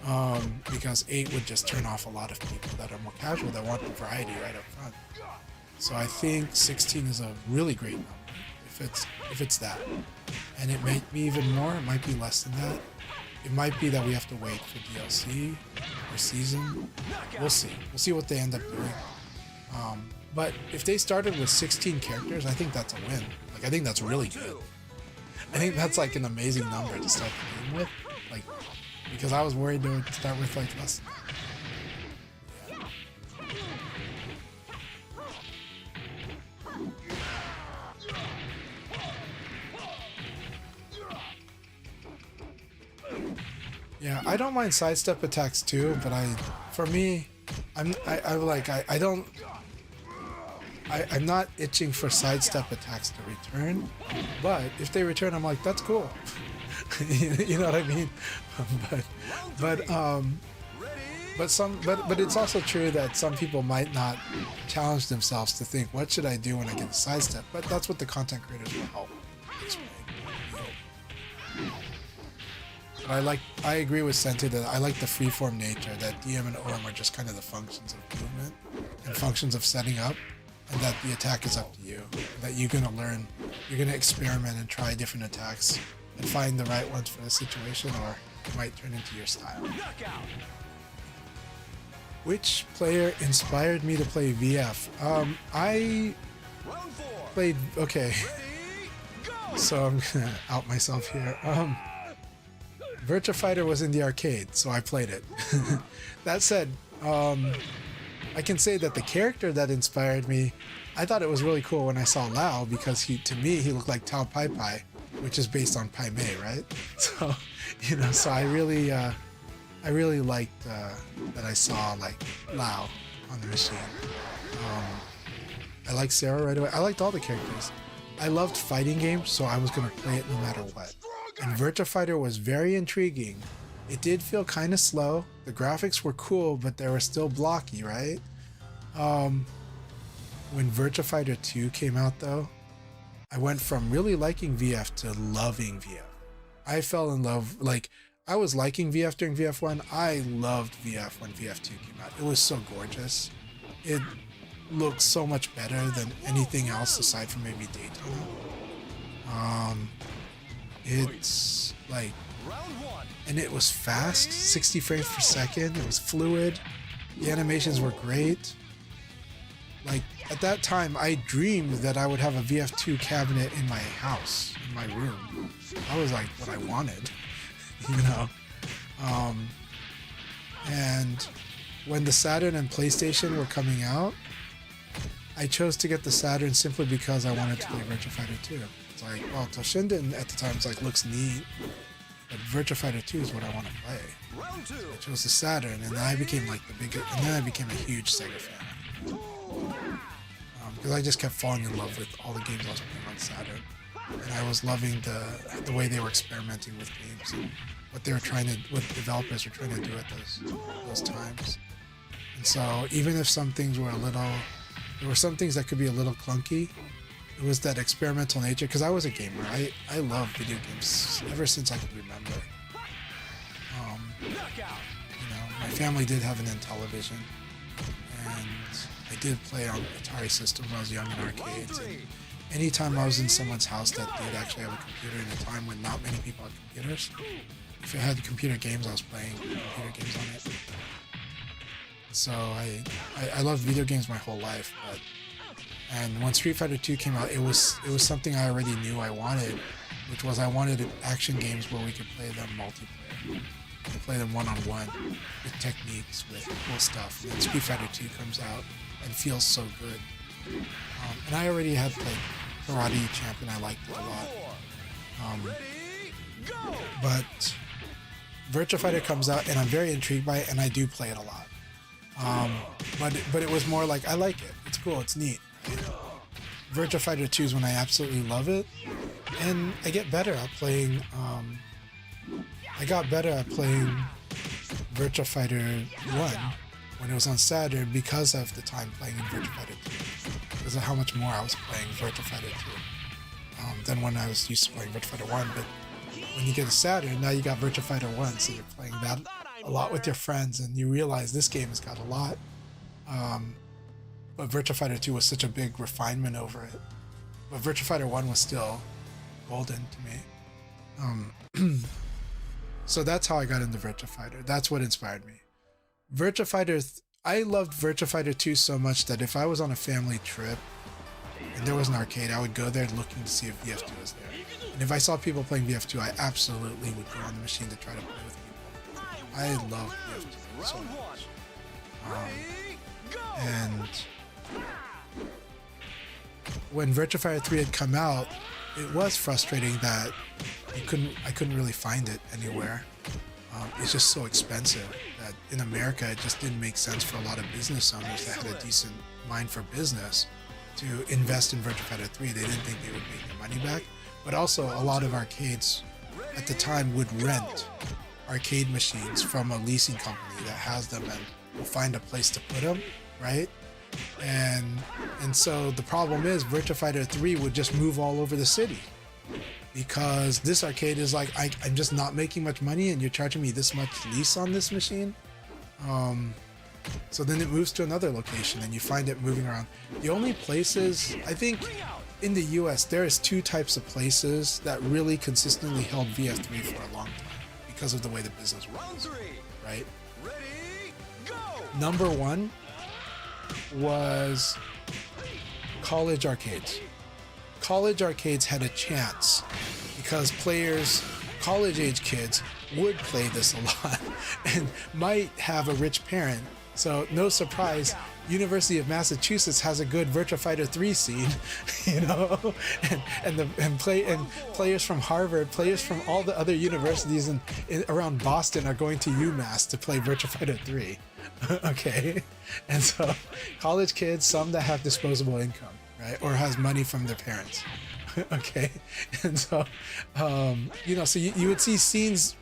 8. Because 8 would just turn off a lot of people that are more casual, that want the variety right up front. So I think 16 is a really great number, if it's that. And it might be even more, it might be less than that. It might be that we have to wait for DLC or season. We'll see. We'll see what they end up doing. But if they started with 16 characters, I think that's a win. Like, I think that's really good. I think that's like an amazing number to start the game with. Like, because I was worried they would start with like less. Yeah, I don't mind sidestep attacks too, but I'm not itching for sidestep attacks to return, but if they return, I'm like, that's cool. You know what I mean? But it's also true that some people might not challenge themselves to think, what should I do when I get a sidestep? But that's what the content creators will help explain. But I agree with Sente that I like the freeform nature, that DM and OM are just kind of the functions of movement and functions of setting up, and that the attack is up to you. That you're gonna learn, you're gonna experiment and try different attacks and find the right ones for the situation, or it might turn into your style. Which player inspired me to play VF? I played, okay, so I'm gonna out myself here. Virtua Fighter was in the arcade, so I played it. That said, I can say that the character that inspired me, I thought it was really cool when I saw Lao, because to me he looked like Tao Pai Pai, which is based on Pai Mei, right? So, so I really liked that I saw like Lao on the machine. I liked Sarah right away. I liked all the characters. I loved fighting games, so I was gonna play it no matter what. And Virtua Fighter was very intriguing. It did feel kind of slow. The graphics were cool, but they were still blocky, right? When Virtua Fighter 2 came out, though, I went from really liking VF to loving VF. I fell in love, like, I was liking VF during VF1. I loved VF when VF2 came out. It was so gorgeous. It looked so much better than anything else aside from maybe Daytona. It's like, and it was fast, 60 frames per second. It was fluid. The animations were great. Like, at that time, I dreamed that I would have a VF2 cabinet in my house, in my room. That was like what I wanted, And when the Saturn and PlayStation were coming out, I chose to get the Saturn simply because I wanted to play Virtua Fighter 2. It's like, well, Toshinden at the time was like, looks neat, but Virtua Fighter 2 is what I want to play. So I chose the Saturn, and then I became like a huge Sega fan. Because I just kept falling in love with all the games I was playing on Saturn, and I was loving the way they were experimenting with games and what developers were trying to do at those times. And so even if some things were there were some things that could be a little clunky, it was that experimental nature, because I was a gamer. I love video games ever since I could remember. My family did have an Intellivision, and I did play on Atari system when I was young in arcades. And anytime I was in someone's house that did actually have a computer in a time when not many people had computers, if it had computer games, I was playing computer games on it. So I loved video games my whole life, and when Street Fighter 2 came out, it was something I already knew I wanted, which was I wanted action games where we could play them multiplayer. We could play them one-on-one with techniques, with cool stuff. And then Street Fighter 2 comes out and feels so good. And I already had played Karate Champ, and I liked it a lot. But Virtua Fighter comes out, and I'm very intrigued by it, and I do play it a lot. But it was more like, I like it. It's cool. It's neat. Virtua Fighter 2 is when I absolutely love it, and I get better at playing. I got better at playing Virtua Fighter 1 when it was on Saturn because of the time playing in Virtua Fighter 2. Because of how much more I was playing Virtua Fighter 2 than when I was used to playing Virtua Fighter 1. But when you get to Saturn, now you got Virtua Fighter 1, so you're playing that a lot with your friends, and you realize this game has got a lot. But Virtua Fighter 2 was such a big refinement over it. But Virtua Fighter 1 was still golden to me. So that's how I got into Virtua Fighter. That's what inspired me. Virtua Fighter, I loved Virtua Fighter 2 so much that if I was on a family trip and there was an arcade, I would go there looking to see if VF2 was there. And if I saw people playing VF2, I absolutely would go on the machine to try to play with people. I love VF2 so much. And when Virtua Fighter 3 had come out, it was frustrating that I couldn't really find it anywhere. It's just so expensive that in America it just didn't make sense for a lot of business owners that had a decent mind for business to invest in Virtua Fighter 3. They didn't think they would make their money back. But also a lot of arcades at the time would rent arcade machines from a leasing company that has them and will find a place to put them, right? And so the problem is Virtua Fighter 3 would just move all over the city because this arcade is like, I'm just not making much money and you're charging me this much lease on this machine. So then it moves to another location and you find it moving around. The only places, I think in the US, there is two types of places that really consistently held VF3 for a long time because of the way the business works, right? Number one was college arcades. College arcades had a chance because players, college age kids, would play this a lot and might have a rich parent. So no surprise, University of Massachusetts has a good Virtua Fighter 3 scene, you know, and players from Harvard, players from all the other universities around Boston are going to UMass to play Virtua Fighter 3. Okay, and so college kids, some that have disposable income, right, or has money from their parents. Okay, and so you know, so you would see scenes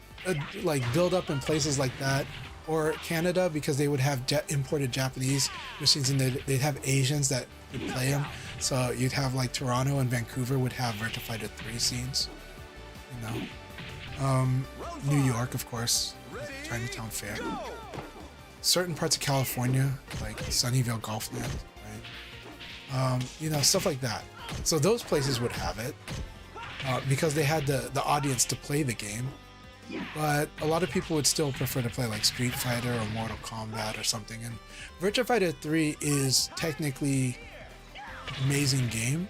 like build up in places like that, or Canada, because they would have imported Japanese machines and they'd have Asians that would play them. So you'd have like Toronto and Vancouver would have Virtua Fighter 3 scenes, you know. New York, of course, Chinatown Fair. Certain parts of California, like Sunnyvale Golfland, right? You know, stuff like that. So those places would have it because they had the audience to play the game. But a lot of people would still prefer to play like Street Fighter or Mortal Kombat or something. And Virtua Fighter 3 is technically an amazing game,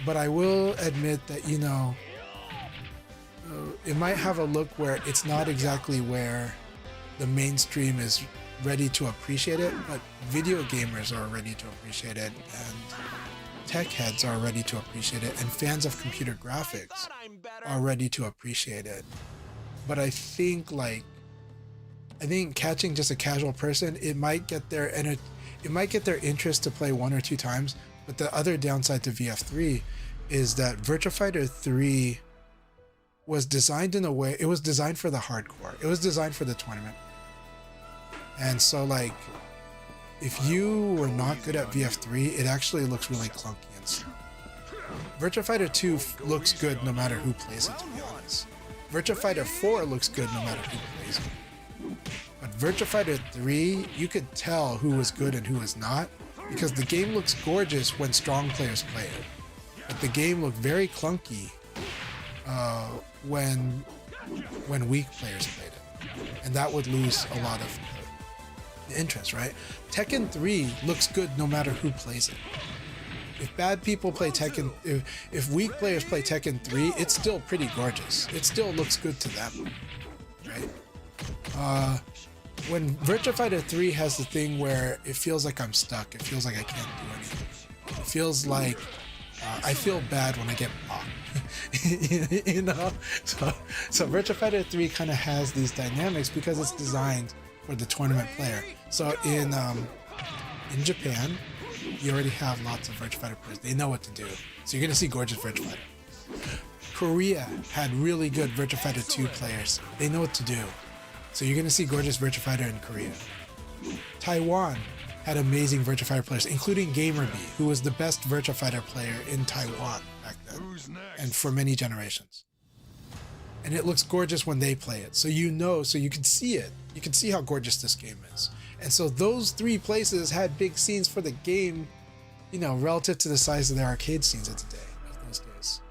but I will admit that, you know, it might have a look where it's not exactly where the mainstream is ready to appreciate it, but video gamers are ready to appreciate it, and tech heads are ready to appreciate it, and fans of computer graphics are ready to appreciate it. But I think catching just a casual person, it might get their interest to play one or two times. But the other downside to VF3 is that Virtua Fighter 3 was designed in a way, it was designed for the hardcore. It was designed for the tournament. And so like, if you were not good at VF3, it actually looks really clunky and slow. Virtua Fighter 2 looks good no matter who plays it, to be honest. Virtua Fighter 4 looks good no matter who plays it. But Virtua Fighter 3, you could tell who was good and who was not, because the game looks gorgeous when strong players play it. But the game looked very clunky when weak players played it. And that would lose a lot of the interest, right? Tekken 3 looks good no matter who plays it. If bad people play Tekken, if weak players play Tekken 3, it's still pretty gorgeous. It still looks good to them, right? When Virtua Fighter 3 has the thing where it feels like I'm stuck, it feels like I can't do anything. It feels like I feel bad when I get popped. you know, so Virtua Fighter 3 kind of has these dynamics because it's designed for the tournament player. So in Japan, you already have lots of Virtua Fighter players. They know what to do. So you're gonna see gorgeous Virtua Fighter. Korea had really good Virtua Fighter 2 players. They know what to do. So you're gonna see gorgeous Virtua Fighter in Korea. Taiwan had amazing Virtua Fighter players, including GamerBee, who was the best Virtua Fighter player in Taiwan back then, and for many generations. And it looks gorgeous when they play it. So you know, so you can see it. You can see how gorgeous this game is. And so those three places had big scenes for the game, you know, relative to the size of the arcade scenes of today, of those days.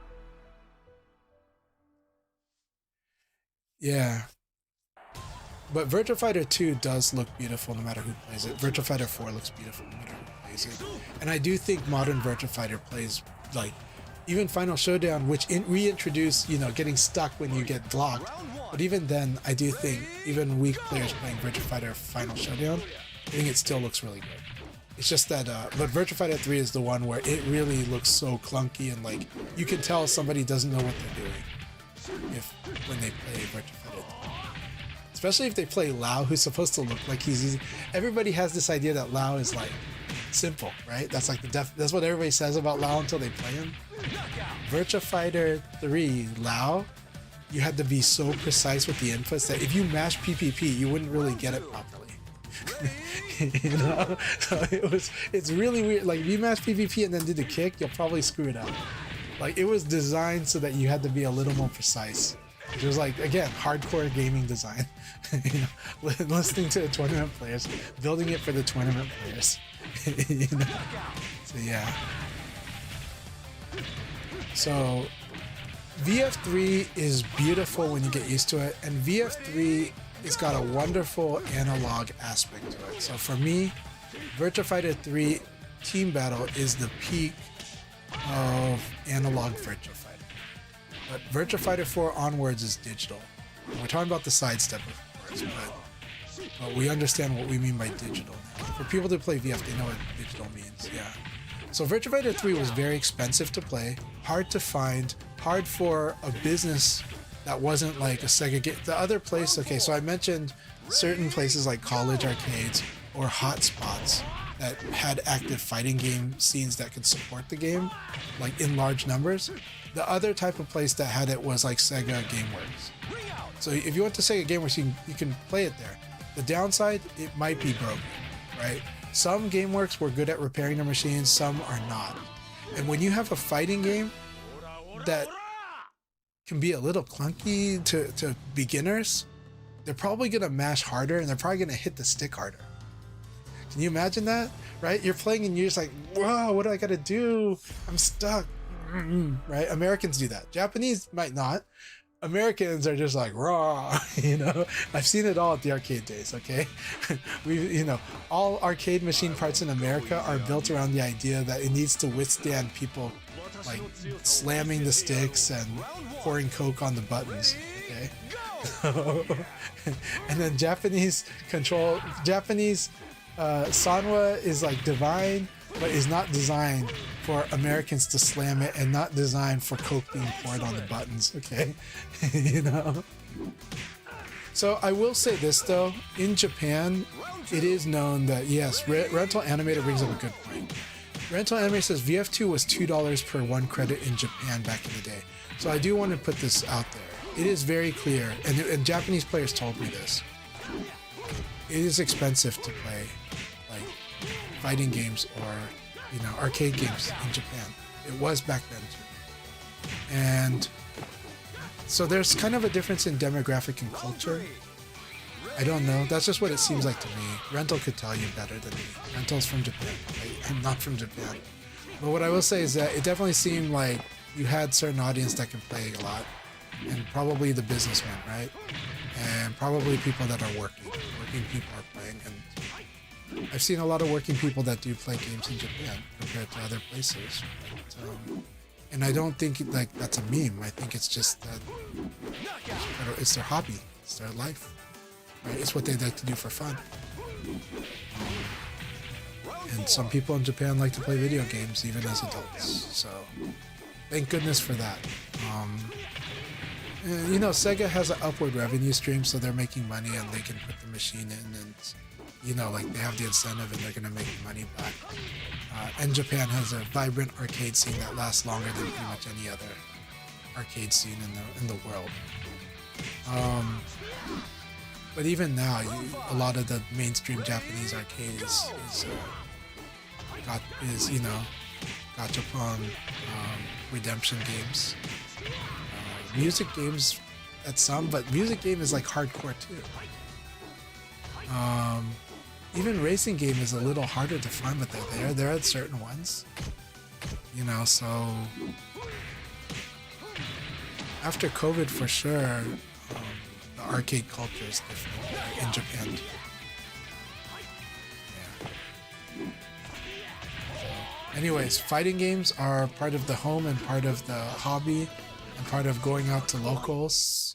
Yeah. But Virtua Fighter 2 does look beautiful no matter who plays it. Virtua Fighter 4 looks beautiful no matter who plays it. And I do think modern Virtua Fighter plays, like, even Final Showdown, which reintroduced, you know, getting stuck when you get blocked. But even then, I do think, even weak players playing Virtua Fighter Final Showdown, I think it still looks really good. It's just that, but Virtua Fighter 3 is the one where it really looks so clunky and, like, you can tell somebody doesn't know what they're doing when they play Virtua Fighter 3. Especially if they play Lau, who's supposed to look like he's easy. Everybody has this idea that Lau is like simple, right? That's like that's what everybody says about Lau until they play him. Virtua Fighter 3 Lau, you had to be so precise with the inputs that if you mash PPP, you wouldn't really get it properly. You know, so it's really weird. Like if you mash PPP and then did the kick, you'll probably screw it up. Like it was designed so that you had to be a little more precise. It was like, again, hardcore gaming design. You know, listening to the tournament players, building it for the tournament players. You know? So yeah. So VF3 is beautiful when you get used to it, and VF3 has got a wonderful analog aspect to it. So for me, Virtua Fighter 3 Team Battle is the peak of analog Virtua Fighter. But Virtua Fighter 4 onwards is digital. And we're talking about the sidestep, of course, but we understand what we mean by digital. For people that play VF, they know what digital means, yeah. So Virtua Fighter 3 was very expensive to play, hard to find, hard for a business that wasn't like a Sega game. The other place, okay, so I mentioned certain places like college arcades or hotspots that had active fighting game scenes that could support the game, like in large numbers. The other type of place that had it was like Sega GameWorks. So if you went to Sega GameWorks, you can play it there. The downside, it might be broken, right? Some GameWorks were good at repairing their machines, some are not. And when you have a fighting game that can be a little clunky to beginners, they're probably gonna mash harder and they're probably gonna hit the stick harder. Can you imagine that? Right? You're playing and you're just like, whoa, what do I gotta do? I'm stuck. Right? Americans do that. Japanese might not. Americans are just like raw, you know. I've seen it all at the arcade days. Okay, you know, all arcade machine parts in America are built around the idea that it needs to withstand people like slamming the sticks and pouring Coke on the buttons. Okay, and then Japanese Sanwa is like divine, but is not designed for Americans to slam it and not designed for Coke being poured on the buttons, okay? You know? So I will say this though, in Japan, it is known that yes, Rental Animator brings up a good point. Rental Animator says VF2 was $2 per 1 credit in Japan back in the day. So I do want to put this out there. It is very clear, and Japanese players told me this. It is expensive to play like fighting games or, you know, arcade games in Japan. It was back then too. And so there's kind of a difference in demographic and culture. I don't know. That's just what it seems like to me. Rental could tell you better than me. Rental's from Japan. I'm not from Japan. But what I will say is that it definitely seemed like you had certain audience that can play a lot. And probably the businessmen, right? And probably people that are working. Working people are playing. And I've seen a lot of working people that do play games in Japan compared to other places. But, and I don't think like that's a meme. I think it's just that it's their hobby. It's their life. Right? It's what they like to do for fun. And some people in Japan like to play video games even as adults. So Thank goodness for that. You know, Sega has an upward revenue stream, so they're making money and they can put the machine in, and you know, like they have the incentive and they're gonna make money back. And Japan has a vibrant arcade scene that lasts longer than pretty much any other arcade scene in the world. But even now, a lot of the mainstream Japanese arcade is you know, gachapon, redemption games, music games at some, but music game is like hardcore too. Even racing game is a little harder to find, but they're there. They're at certain ones, you know. So after COVID, for sure, the arcade culture is different in Japan. Yeah. So, anyways, fighting games are part of the home and part of the hobby and part of going out to locals.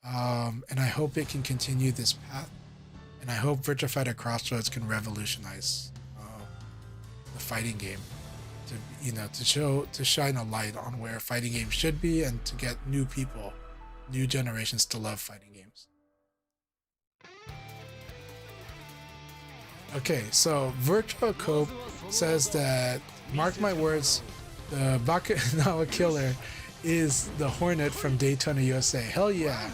And I hope it can continue this path. And I hope Virtua Fighter Crossroads can revolutionize the fighting game, to, you know, to shine a light on where fighting games should be, and to get new people, new generations to love fighting games. Okay, so Virtua Cope says that, mark my words, the Bakunawa killer is the Hornet from Daytona USA. Hell yeah!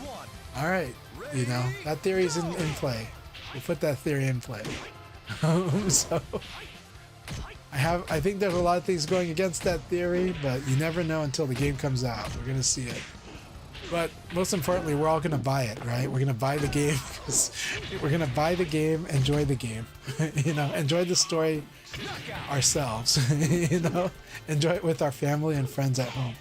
All right, you know, that theory's in play. We'll put that theory in play. So I think there's a lot of things going against that theory, but you never know until the game comes out. We're gonna see it. But most importantly, we're all gonna buy it, right? We're gonna buy the game because we're gonna buy the game, enjoy the game, you know, enjoy the story ourselves, you know, enjoy it with our family and friends at home.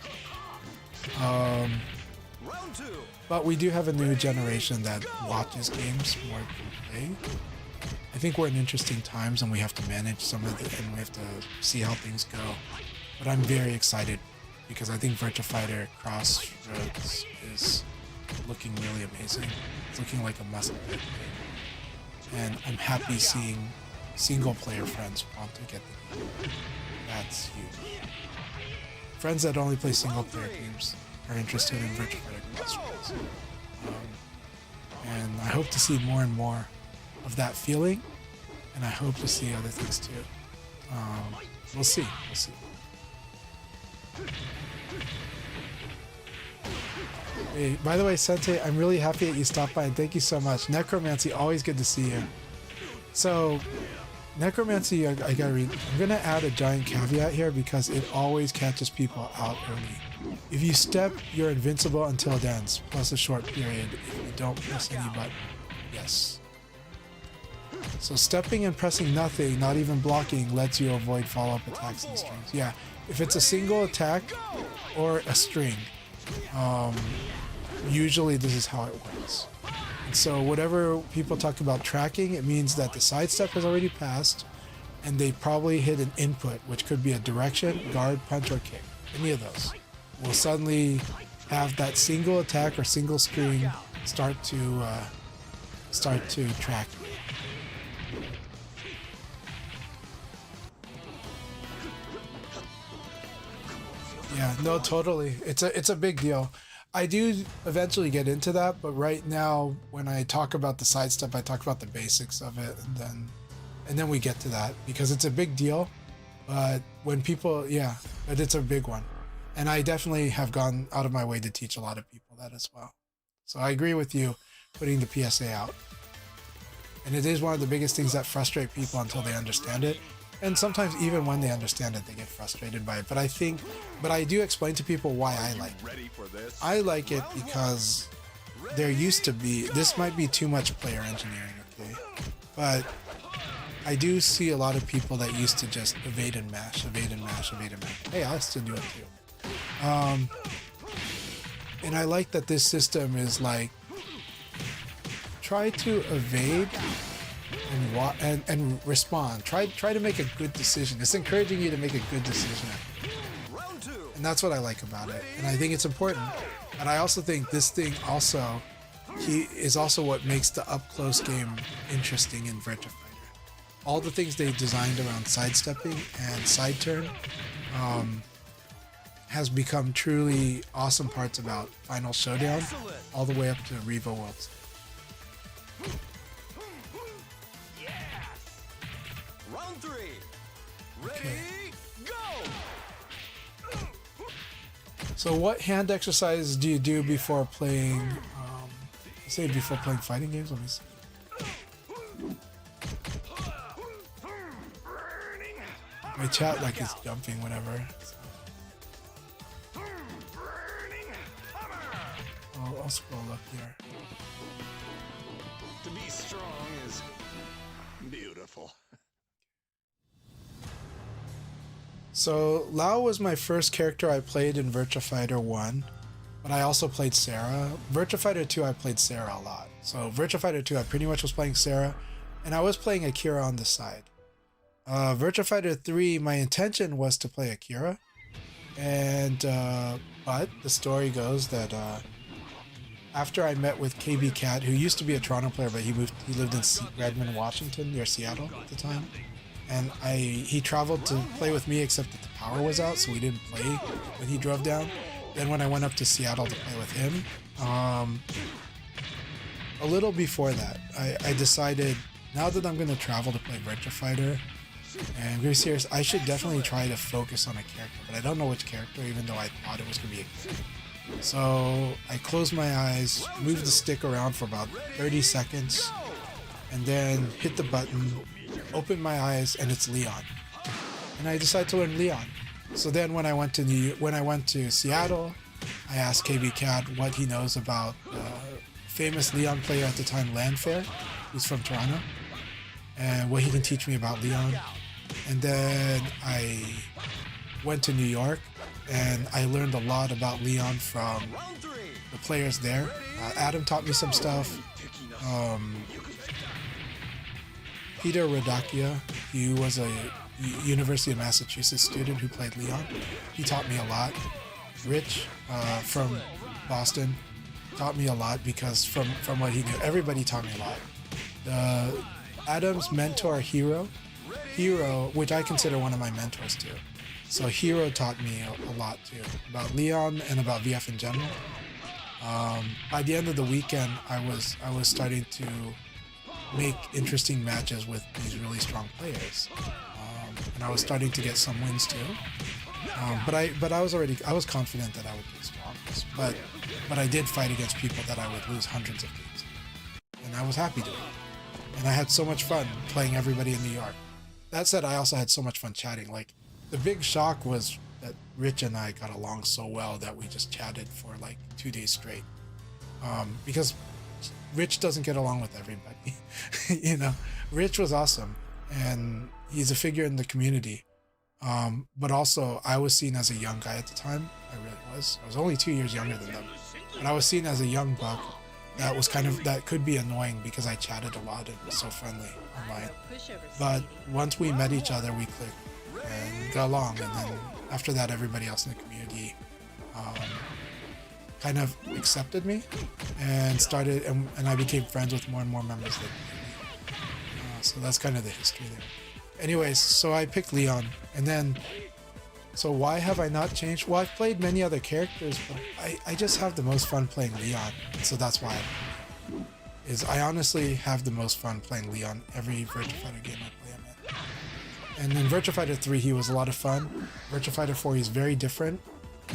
But we do have a new generation that watches games more than play. I think we're in interesting times and we have to manage some of it and we have to see how things go. But I'm very excited because I think Virtua Fighter Crossroads is looking really amazing. It's looking like a must-play game. And I'm happy seeing single-player friends want to get the game. That's huge. Friends that only play single-player games are interested in Virtua Fighter Crossroads. And I hope to see more and more of that feeling, and I hope to see other things too. We'll see. Hey, by the way, Sensei, I'm really happy that you stopped by, and thank you so much. Necromancy, always good to see you. So, Necromancy, I gotta read. I'm gonna add a giant caveat here because it always catches people out early. If you step, you're invincible until it ends, plus a short period if you don't press any button. Yes. So stepping and pressing nothing, not even blocking, lets you avoid follow-up attacks and strings. Yeah, if it's a single attack or a string, usually this is how it works. And so whatever people talk about tracking, it means that the sidestep has already passed and they probably hit an input, which could be a direction, guard, punch, or kick. Any of those will suddenly have that single attack or single string start to track. Yeah, no, totally. It's a big deal. I do eventually get into that, but right now when I talk about the sidestep, I talk about the basics of it, and then we get to that because it's a big deal. But when people, but it's a big one. And I definitely have gone out of my way to teach a lot of people that as well. So I agree with you putting the PSA out. And it is one of the biggest things that frustrate people until they understand it. And sometimes even when they understand it, they get frustrated by it. But I do explain to people why I like it. I like it because there used to be, this might be too much player engineering, okay? But I do see a lot of people that used to just evade and mash. Hey, I still do it too. And I like that this system is like, try to evade and respond. Try to make a good decision. It's encouraging you to make a good decision. And that's what I like about it. And I think it's important. And I also think this thing also is also what makes the up-close game interesting in Virtua Fighter. All the things they designed around sidestepping and side turn, has become truly awesome parts about Final Showdown, all the way up to Revo Worlds. Yes. Round 3. Ready, Okay. go. So what hand exercises do you do before playing, say before playing fighting games? Let me see. My chat like is jumping, whatever. So I'll scroll up here. To be strong is beautiful. So Lao was my first character I played in Virtua Fighter 1, but I also played Sarah. Virtua Fighter 2 I played Sarah a lot. So Virtua Fighter 2 I pretty much was playing Sarah, and I was playing Akira on the side. Virtua Fighter 3 my intention was to play Akira, and but the story goes that after I met with KB Cat, who used to be a Toronto player, but he lived in Redmond, Washington, near Seattle at the time. And he traveled to play with me, except that the power was out, so we didn't play when he drove down. Then when I went up to Seattle to play with him, a little before that, I decided, now that I'm going to travel to play Virtua Fighter, and I'm very serious, I should definitely try to focus on a character, but I don't know which character, even though I thought it was going to be a character. So I closed my eyes, moved the stick around for about 30 seconds, and then hit the button, opened my eyes, and it's Leon. And I decided to learn Leon. So then when I went to Seattle, I asked KB Cat what he knows about famous Leon player at the time, Landfair, who's from Toronto, and what he can teach me about Leon. And then I went to New York, and I learned a lot about Leon from the players there. Adam taught me some stuff. Peter Rodakia, he was a University of Massachusetts student who played Leon. He taught me a lot. Rich from Boston taught me a lot because from what he knew, everybody taught me a lot. Adam's mentor, Hero, which I consider one of my mentors too. So Hero taught me a lot too, about Leon and about VF in general. By the end of the weekend, I was starting to make interesting matches with these really strong players, and I was starting to get some wins too. But I was confident that I would be the strongest. But I did fight against people that I would lose hundreds of games, and I was happy doing it. And I had so much fun playing everybody in New York. That said, I also had so much fun chatting. Like, the big shock was that Rich and I got along so well that we just chatted for like 2 days straight. Because Rich doesn't get along with everybody. You know, Rich was awesome, and he's a figure in the community. But also, I was seen as a young guy at the time. I really was. I was only 2 years younger than them, but I was seen as a young buck that could be annoying because I chatted a lot and was so friendly online. But once we met each other, we clicked and got along, and then after that, everybody else in the community kind of accepted me and started, and I became friends with more and more members of the community. So that's kind of the history there. Anyways, so I picked Leon, and then, so why have I not changed? Well, I've played many other characters, but I just have the most fun playing Leon, so that's why I honestly have the most fun playing Leon every Virtua Fighter game I play him in. And in Virtua Fighter 3, he was a lot of fun. Virtua Fighter 4, he's very different,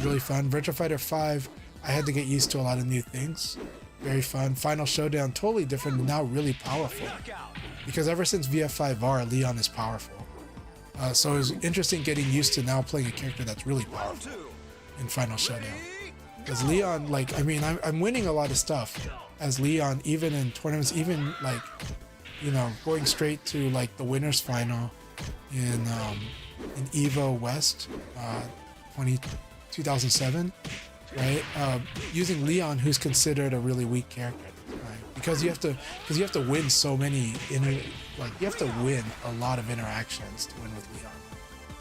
really fun. Virtua Fighter 5, I had to get used to a lot of new things. Very fun. Final Showdown, totally different, and now really powerful. Because ever since VF5R, Leon is powerful. So it was interesting getting used to now playing a character that's really powerful in Final Showdown. Because Leon, like, I mean, I'm winning a lot of stuff as Leon, even in tournaments, even like, you know, going straight to like the winners final in Evo West 2007, right? Using Leon, who's considered a really weak character. Because you have to win so many you have to win a lot of interactions to win with Leon.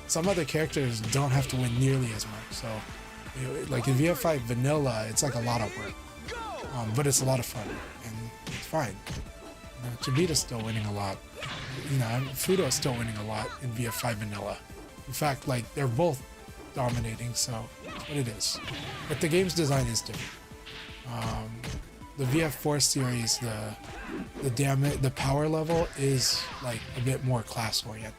Some other characters don't have to win nearly as much. So, like in VF5 Vanilla, it's like a lot of work, but it's a lot of fun and it's fine. Chibita's still winning a lot. You know, Fudo is still winning a lot in VF5 Vanilla. In fact, like they're both dominating, so that's what it is. But the game's design is different. The VF4 series, the power level is like a bit more class oriented.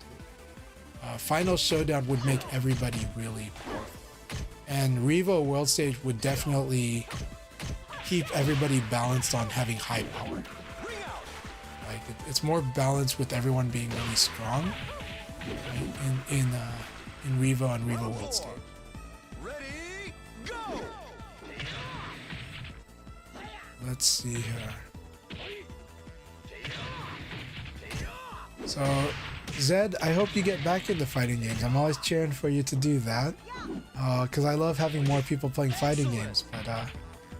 Final Showdown would make everybody really powerful, and Revo World Stage would definitely keep everybody balanced on having high power. Like it's more balanced with everyone being really strong, right? in Revo and Revo World Stage. Ready, go! Let's see here. So, Zed, I hope you get back into fighting games. I'm always cheering for you to do that, because I love having more people playing fighting games. But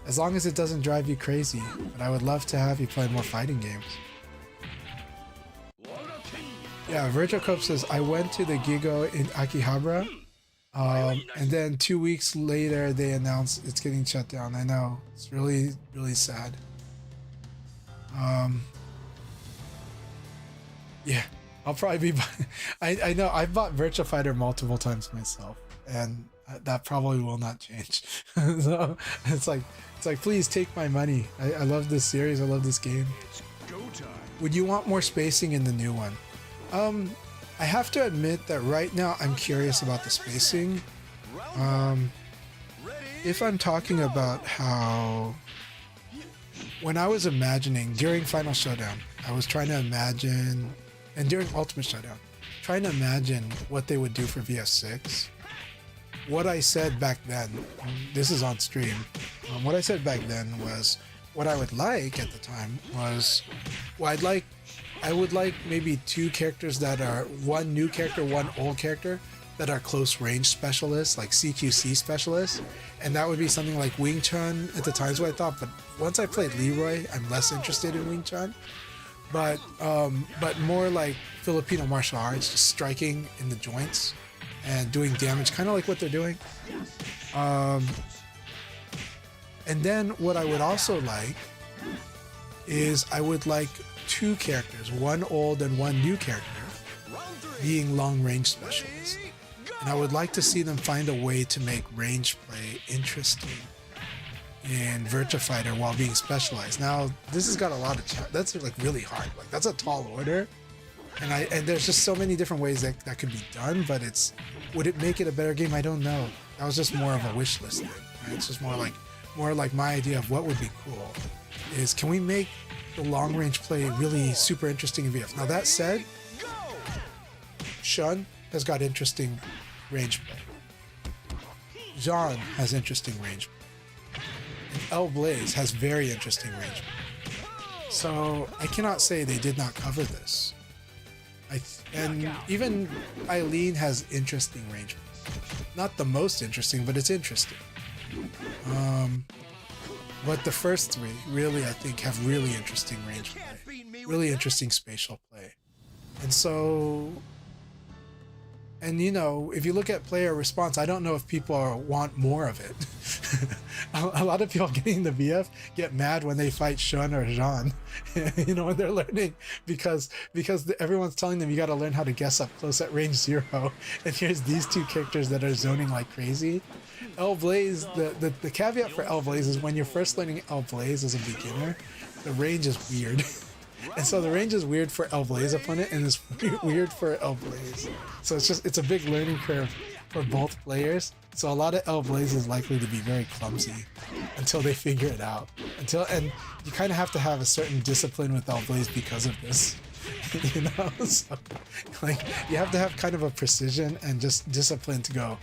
as long as it doesn't drive you crazy, but I would love to have you play more fighting games. Yeah, Virtual Cope says, I went to the Gigo in Akihabara, and then 2 weeks later they announced it's getting shut down. I know, it's really, really sad. Yeah, I'll probably be, I know, I've bought Virtua Fighter multiple times myself, and that probably will not change. So it's like, please take my money. I love this series, I love this game. It's go time. Would you want more spacing in the new one? I have to admit that right now I'm curious about the spacing. If I'm talking about how, when I was imagining during Final Showdown, I was trying to imagine, and during Ultimate Showdown, trying to imagine what they would do for VS6. What I said back then, this is on stream, what I said back then was, what I would like at the time was, well, I would like maybe two characters that are, one new character, one old character, that are close range specialists, like CQC specialists, and that would be something like Wing Chun at the times what I thought, but once I played Leroy, I'm less interested in Wing Chun, but more like Filipino martial arts, just striking in the joints and doing damage, kind of like what they're doing. And then what I would also like is I would like two characters, one old and one new character, being long range specialists. And I would like to see them find a way to make range play interesting in Virtua Fighter while being specialized. Now, this has got a lot of that's like really hard. Like that's a tall order, and there's just so many different ways that could be done. But would it make it a better game? I don't know. That was just more of a wish list thing. Right? It's just more like my idea of what would be cool is, can we make the long range play really super interesting in VF? Now that said, Shun has got interesting range play. Jean has interesting range play. And El Blaze has very interesting range play. So I cannot say they did not cover this. And even Eileen has interesting range play. Not the most interesting, but it's interesting. But the first three really, I think, have really interesting range play, really interesting spatial play. And so, and you know, if you look at player response, I don't know if people want more of it. A lot of people getting the VF get mad when they fight Shun or Jean, you know, when they're learning, because everyone's telling them you got to learn how to guess up close at range 0, and here's these two characters that are zoning like crazy. El Blaze, the caveat for El Blaze is when you're first learning El Blaze as a beginner, the range is weird. And so the range is weird for El Blaze opponent, and it's weird for El Blaze. So it's a big learning curve for both players. So a lot of El Blaze is likely to be very clumsy until they figure it out. And you kind of have to have a certain discipline with El Blaze because of this. You know, so like you have to have kind of a precision and just discipline to go,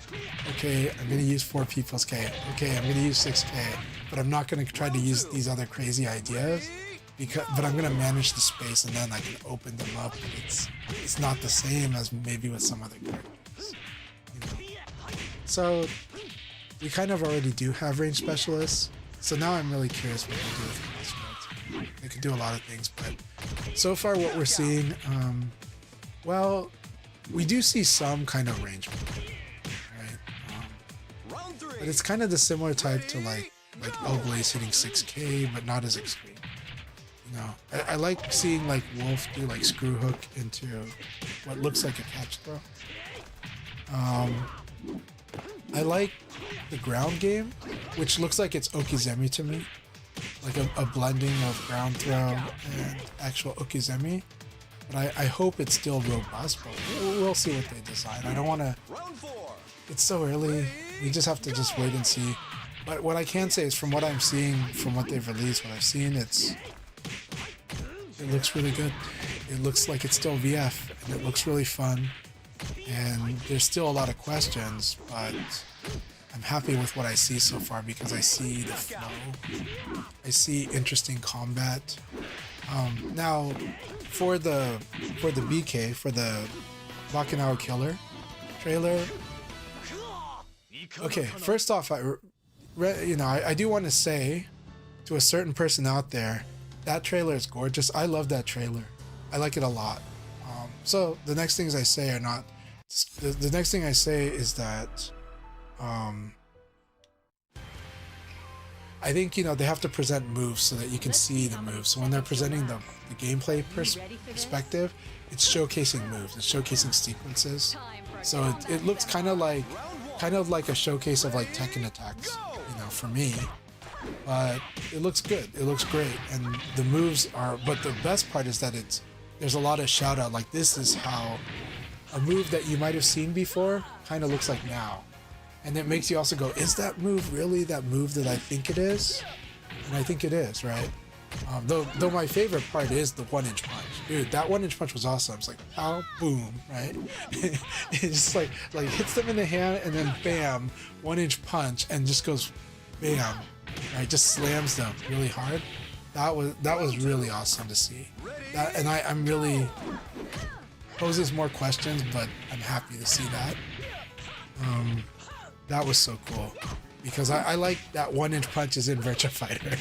okay, I'm gonna use 4 people's K, okay, I'm gonna use 6K, but I'm not gonna try to use these other crazy ideas, but I'm gonna manage the space, and then I can open them up. It's not the same as maybe with some other characters, you know. So we kind of already do have range specialists, so now I'm really curious what they do with this world. They could do a lot of things, but so far what we're seeing, well, we do see some kind of range play, right? But it's kind of the similar type to like El Blaze hitting 6K, but not as extreme. You know, I like seeing like Wolf do like screw hook into what looks like a catch throw. I like the ground game, which looks like it's Okizeme to me, like a blending of ground throw and actual Okizeme. But I hope it's still robust, but we'll see what they design. I don't want to... It's so early. We just have to just wait and see. But what I can say is from what I'm seeing, from what they've released, what I've seen, it looks really good. It looks like it's still VF, and it looks really fun. And there's still a lot of questions, but I'm happy with what I see so far because I see the flow. I see interesting combat. Now, for the BK, for the Bakunawa Killer trailer. Okay, first off, I do want to say to a certain person out there, that trailer is gorgeous. I love that trailer. I like it a lot. So the next things I say are not. The next thing I say is that I think they have to present moves so that you can see the moves. So when they're presenting the gameplay perspective, it's showcasing moves. It's showcasing sequences. So it looks kind of like a showcase of like Tekken attacks, for me. But it looks good. It looks great, and the moves are. But the best part is that there's a lot of shout out. Like this is how a move that you might have seen before kind of looks like now. And it makes you also go, is that move really that move that I think it is? And I think it is, right? Though my favorite part is the 1-inch punch. Dude, that 1-inch punch was awesome. It's like, pow, boom, right? It's just like hits them in the hand and then bam, 1-inch punch and just goes bam, right? Just slams them really hard. That was really awesome to see. And I'm really poses more questions, but I'm happy to see that. That was so cool because I like that 1-inch punch is in Virtua Fighter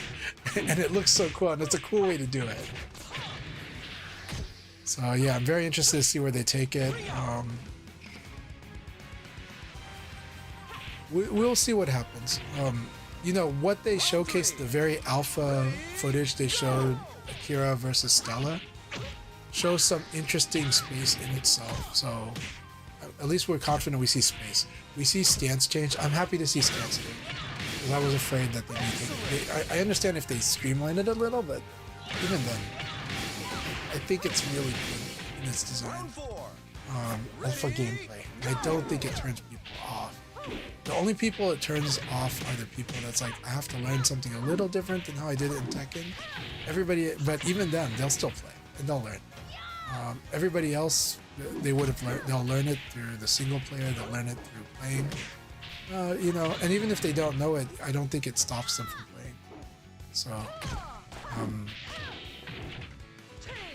and it looks so cool and it's a cool way to do it. So yeah, I'm very interested to see where they take it. We'll see what happens. What they showcased, the very alpha footage they showed Akira versus Stella, shows some interesting space in itself. So at least we're confident we see space. We see stance change. I'm happy to see stance change because I was afraid that I understand if they streamline it a little, but even then, I think it's really good in its design and for gameplay. I don't think it turns people off. The only people it turns off are the people that's like, I have to learn something a little different than how I did it in Tekken. Everybody, but even then, they'll still play and they'll learn. Everybody else, they would have learned. They'll learn it through the single player. They'll learn it through playing. And even if they don't know it, I don't think it stops them from playing. So,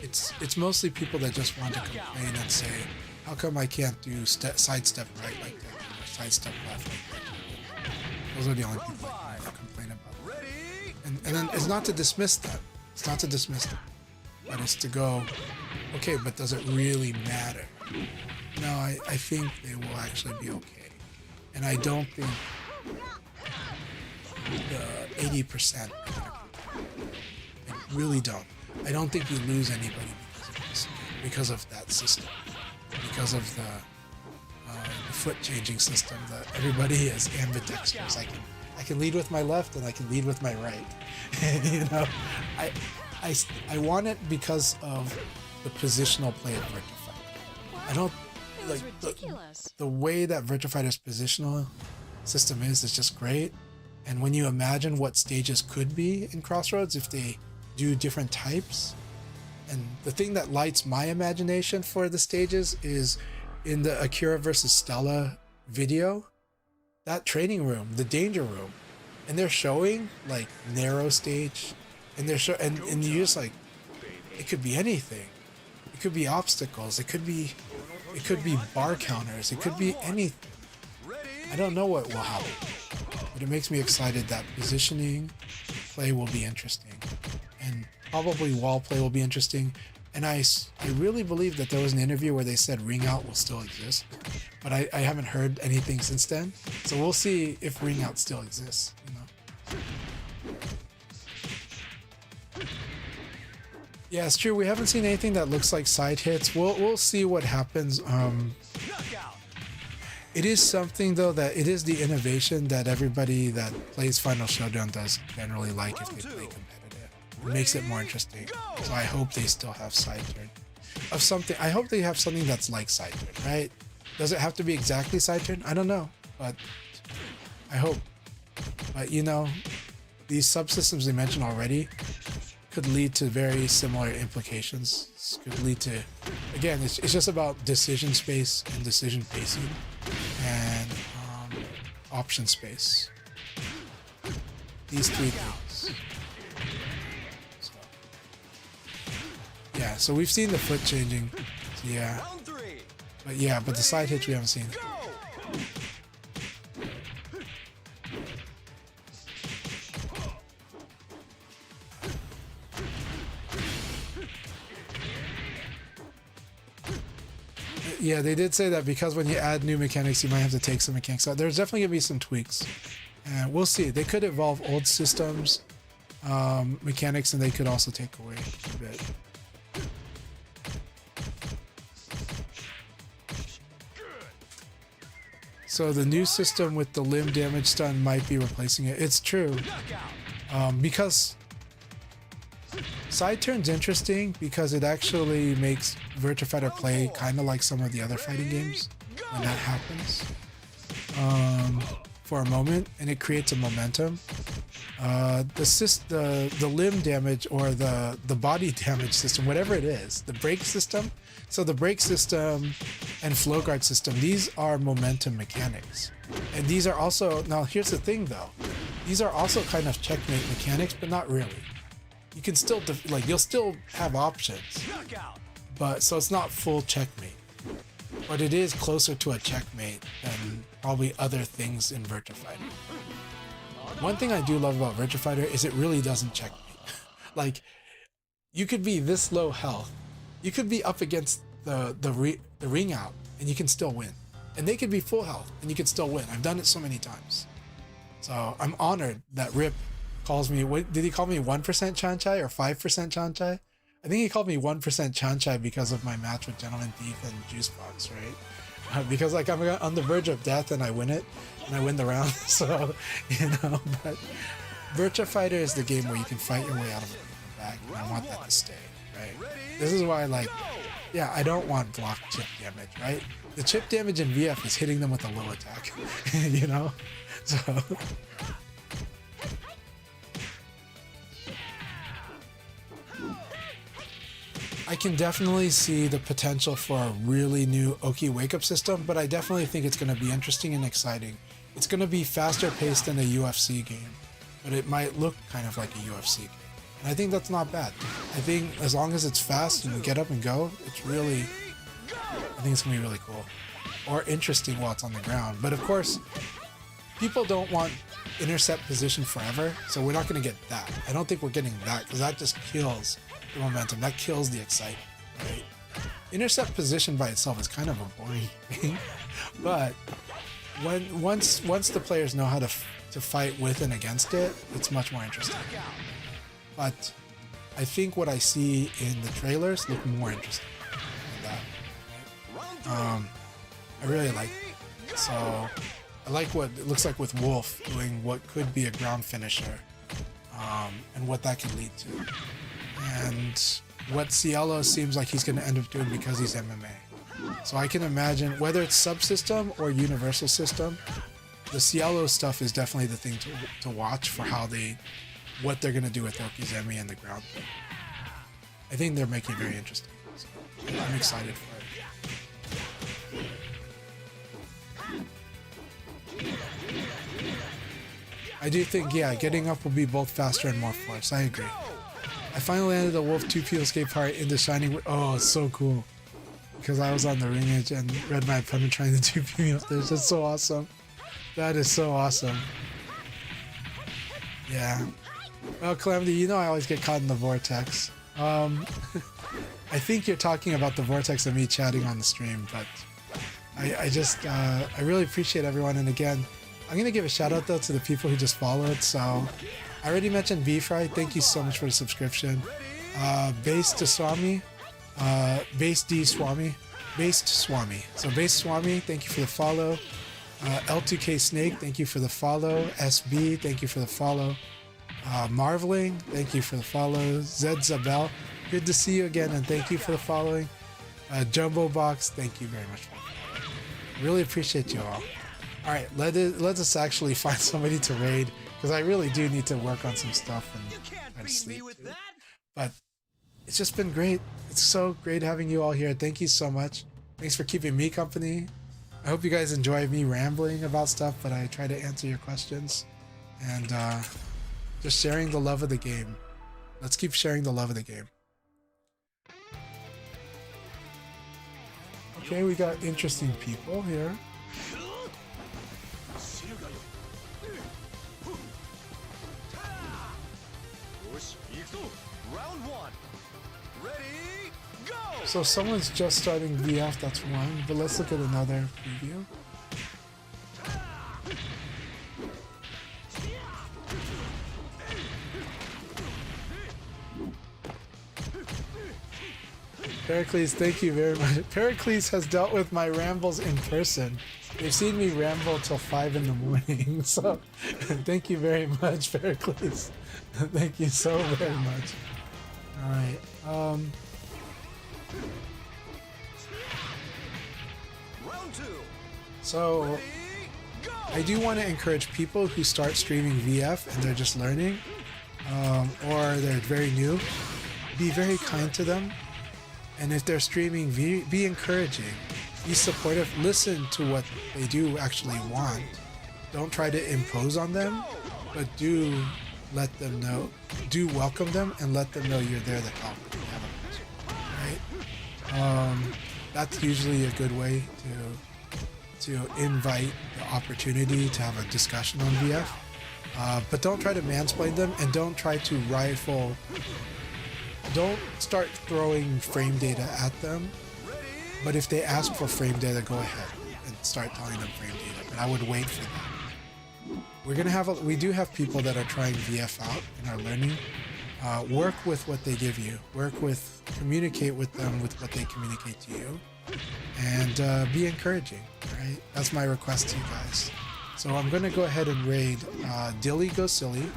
it's mostly people that just want to complain and say, how come I can't do sidestep right like that, or sidestep left like that? Those are the only people that complain about it. And then it's not to dismiss them. It's not to dismiss them. But it's to go, okay, but does it really matter? No, I think they will actually be okay. And I don't think the 80%, I really don't. I don't think you lose anybody because of that system. Because of the foot changing system that everybody is ambidextrous. I can lead with my left and I can lead with my right. I want it because of the positional play of Virtua Fighter. I don't like the way that Virtua Fighter's positional system is just great. And when you imagine what stages could be in Crossroads if they do different types, and the thing that lights my imagination for the stages is in the Akira versus Stella video, that training room, the danger room, and they're showing like narrow stage. And they're and you're just like, it could be anything. It could be obstacles. It could be bar counters. It could be anything. I don't know what will happen, but it makes me excited that positioning play will be interesting, and probably wall play will be interesting. And I really believe that there was an interview where they said ring out will still exist, but I haven't heard anything since then. So we'll see if ring out still exists. Yeah, it's true. We haven't seen anything that looks like side hits. We'll see what happens. It is something though that it is the innovation that everybody that plays Final Showdown does generally like if they play competitive. It makes it more interesting. So I hope they still have side turn of something. I hope they have something that's like side turn, right? Does it have to be exactly side turn? I don't know, but I hope. But you know, these subsystems they mentioned already could lead to very similar implications. This could lead to, again, it's just about decision space and decision pacing and option space. These three things. So, yeah, so we've seen the foot changing. So yeah. But the side hitch we haven't seen. Yeah, they did say that because when you add new mechanics, you might have to take some mechanics out. There's definitely gonna be some tweaks, and we'll see. They could evolve old systems, mechanics, and they could also take away a bit. So the new system with the limb damage stun might be replacing it. It's true, because side turn's interesting because it actually makes Virtua Fighter play kind of like some of the other fighting games when that happens for a moment, and it creates a momentum. The limb damage or the body damage system, whatever it is, the brake system. So the brake system and flow guard system, these are momentum mechanics, and these are also, now here's the thing though, these are also kind of checkmate mechanics, but not really. You can still you'll still have options, but so it's not full checkmate, but it is closer to a checkmate than probably other things in Virtua Fighter. One thing I do love about Virtua Fighter is it really doesn't checkmate. Like, you could be this low health, you could be up against the ring out, and you can still win, and they could be full health and you can still win. I've done it so many times, so I'm honored that Rip calls me, what did he call me, 1% Chanchai or 5% Chanchai? I think he called me 1% Chanchai because of my match with Gentleman Thief and Juicebox, right? Because like I'm on the verge of death and I win it, and I win the round. So, you know, but Virtua Fighter is the game where you can fight your way out of the back, and I want that to stay, right? This is why, like, yeah, I don't want block chip damage, right? The chip damage in VF is hitting them with a low attack, you know? So... I can definitely see the potential for a really new Oki wake-up system, but I definitely think it's going to be interesting and exciting. It's going to be faster paced than a UFC game, but it might look kind of like a UFC game. And I think that's not bad. I think as long as it's fast and we get up and go, it's really, I think it's going to be really cool. Or interesting while it's on the ground. But of course, people don't want intercept position forever, so we're not going to get that. I don't think we're getting that, because that just kills the momentum, that kills the excitement, right? Intercept position by itself is kind of a boring thing, but once the players know how to fight with and against it, it's much more interesting. But I think what I see in the trailers look more interesting than that. I really like it. So I like what it looks like with Wolf doing what could be a ground finisher, and what that can lead to. And what Cielo seems like he's going to end up doing because he's MMA. So I can imagine, whether it's subsystem or universal system, the Cielo stuff is definitely the thing to watch for what they're going to do with Okizeme and the ground thing. I think they're making it very interesting. So I'm excited for it. I do think, yeah, getting up will be both faster and more force. I agree. I finally landed a Wolf 2P escape part into Shining. Oh, it's so cool. Because I was on the ring edge and read my opponent trying to 2P me up there. That's so awesome. That is so awesome. Yeah. Well, Calamity, you know I always get caught in the vortex. I think you're talking about the vortex of me chatting on the stream, but I really appreciate everyone. And again, I'm going to give a shout out though to the people who just followed. So I already mentioned B-Fry. Thank you so much for the subscription. Based Swami. So Based Swami, thank you for the follow. L2K Snake, thank you for the follow. SB, thank you for the follow. Marveling, thank you for the follow. Zed Zabel, good to see you again, and thank you for the following. Jumbo Box, thank you very much for the follow. Really appreciate you all. All right, let us actually find somebody to raid, because I really do need to work on some stuff and try to sleep too. But it's just been great. It's so great having you all here. Thank you so much. Thanks for keeping me company. I hope you guys enjoy me rambling about stuff, but I try to answer your questions and just sharing the love of the game. Let's keep sharing the love of the game. Okay, we got interesting people here. So someone's just starting VF, that's one, but let's look at another preview. Pericles, thank you very much. Pericles has dealt with my rambles in person. They've seen me ramble till 5 in the morning, so thank you very much, Pericles. Thank you so very much. Alright, so I do want to encourage people who start streaming VF and they're just learning, or they're very new, be very kind to them. And if they're streaming, be encouraging, be supportive, listen to what they do actually want. Don't try to impose on them, but do let them know, do welcome them and let them know you're there to help if you have a question, right? That's usually a good way to invite the opportunity to have a discussion on VF. But don't try to mansplain them, and don't try to rifle. Don't start throwing frame data at them. But if they ask for frame data, go ahead and start telling them frame data. But I would wait for that. We do have people that are trying VF out and are learning. Work with what they give you. Communicate with them with what they communicate to you. And be encouraging, right? That's my request to you guys. So I'm going to go ahead and raid Dilly Go Silly.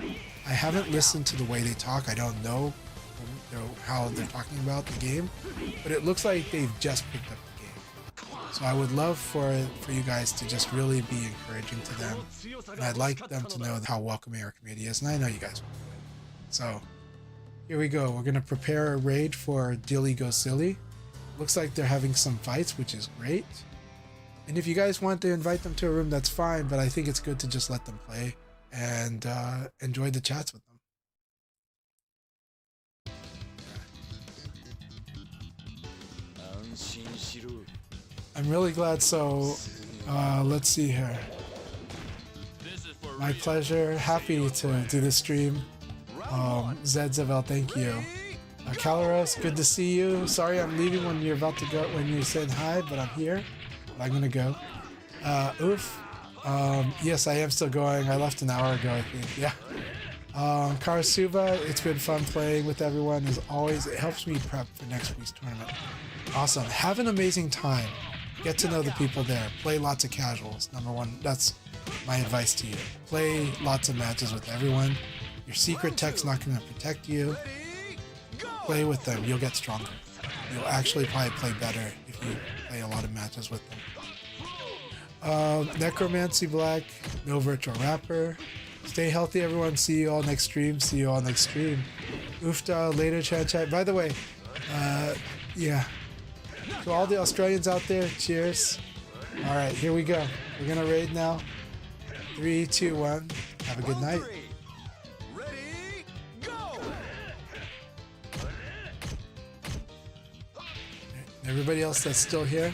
I haven't listened to the way they talk. I don't know how they're talking about the game, but it looks like they've just picked up the game. So I would love for you guys to just really be encouraging to them, and I'd like them to know how welcoming our community is, and I know you guys will do it. So here we go. We're going to prepare a raid for Dilly Go Silly. Looks like they're having some fights, which is great. And if you guys want to invite them to a room, that's fine, but I think it's good to just let them play and enjoy the chats with them. I'm really glad. So let's see here. My pleasure. Happy to do this stream. Zed Zavel, thank you. Caloros, good to see you. Sorry I'm leaving when you're about to go, when you said hi, but I'm here. But I'm gonna go. Oof. Yes, I am still going. I left an hour ago, I think. Yeah. Karasuba, it's been fun playing with everyone as always. It helps me prep for next week's tournament. Awesome. Have an amazing time. Get to know the people there. Play lots of casuals. Number one, that's my advice to you. Play lots of matches with everyone. Your secret tech's not going to protect you. Play with them. You'll get stronger. You'll actually probably play better if you play a lot of matches with them. Necromancy Black, no virtual rapper. Stay healthy, everyone. See you all next stream. Oofda, later, chat. By the way, yeah. To all the Australians out there, cheers. All right, here we go. We're going to raid now. 3, 2, 1. Have a good night. Ready, go! Everybody else that's still here,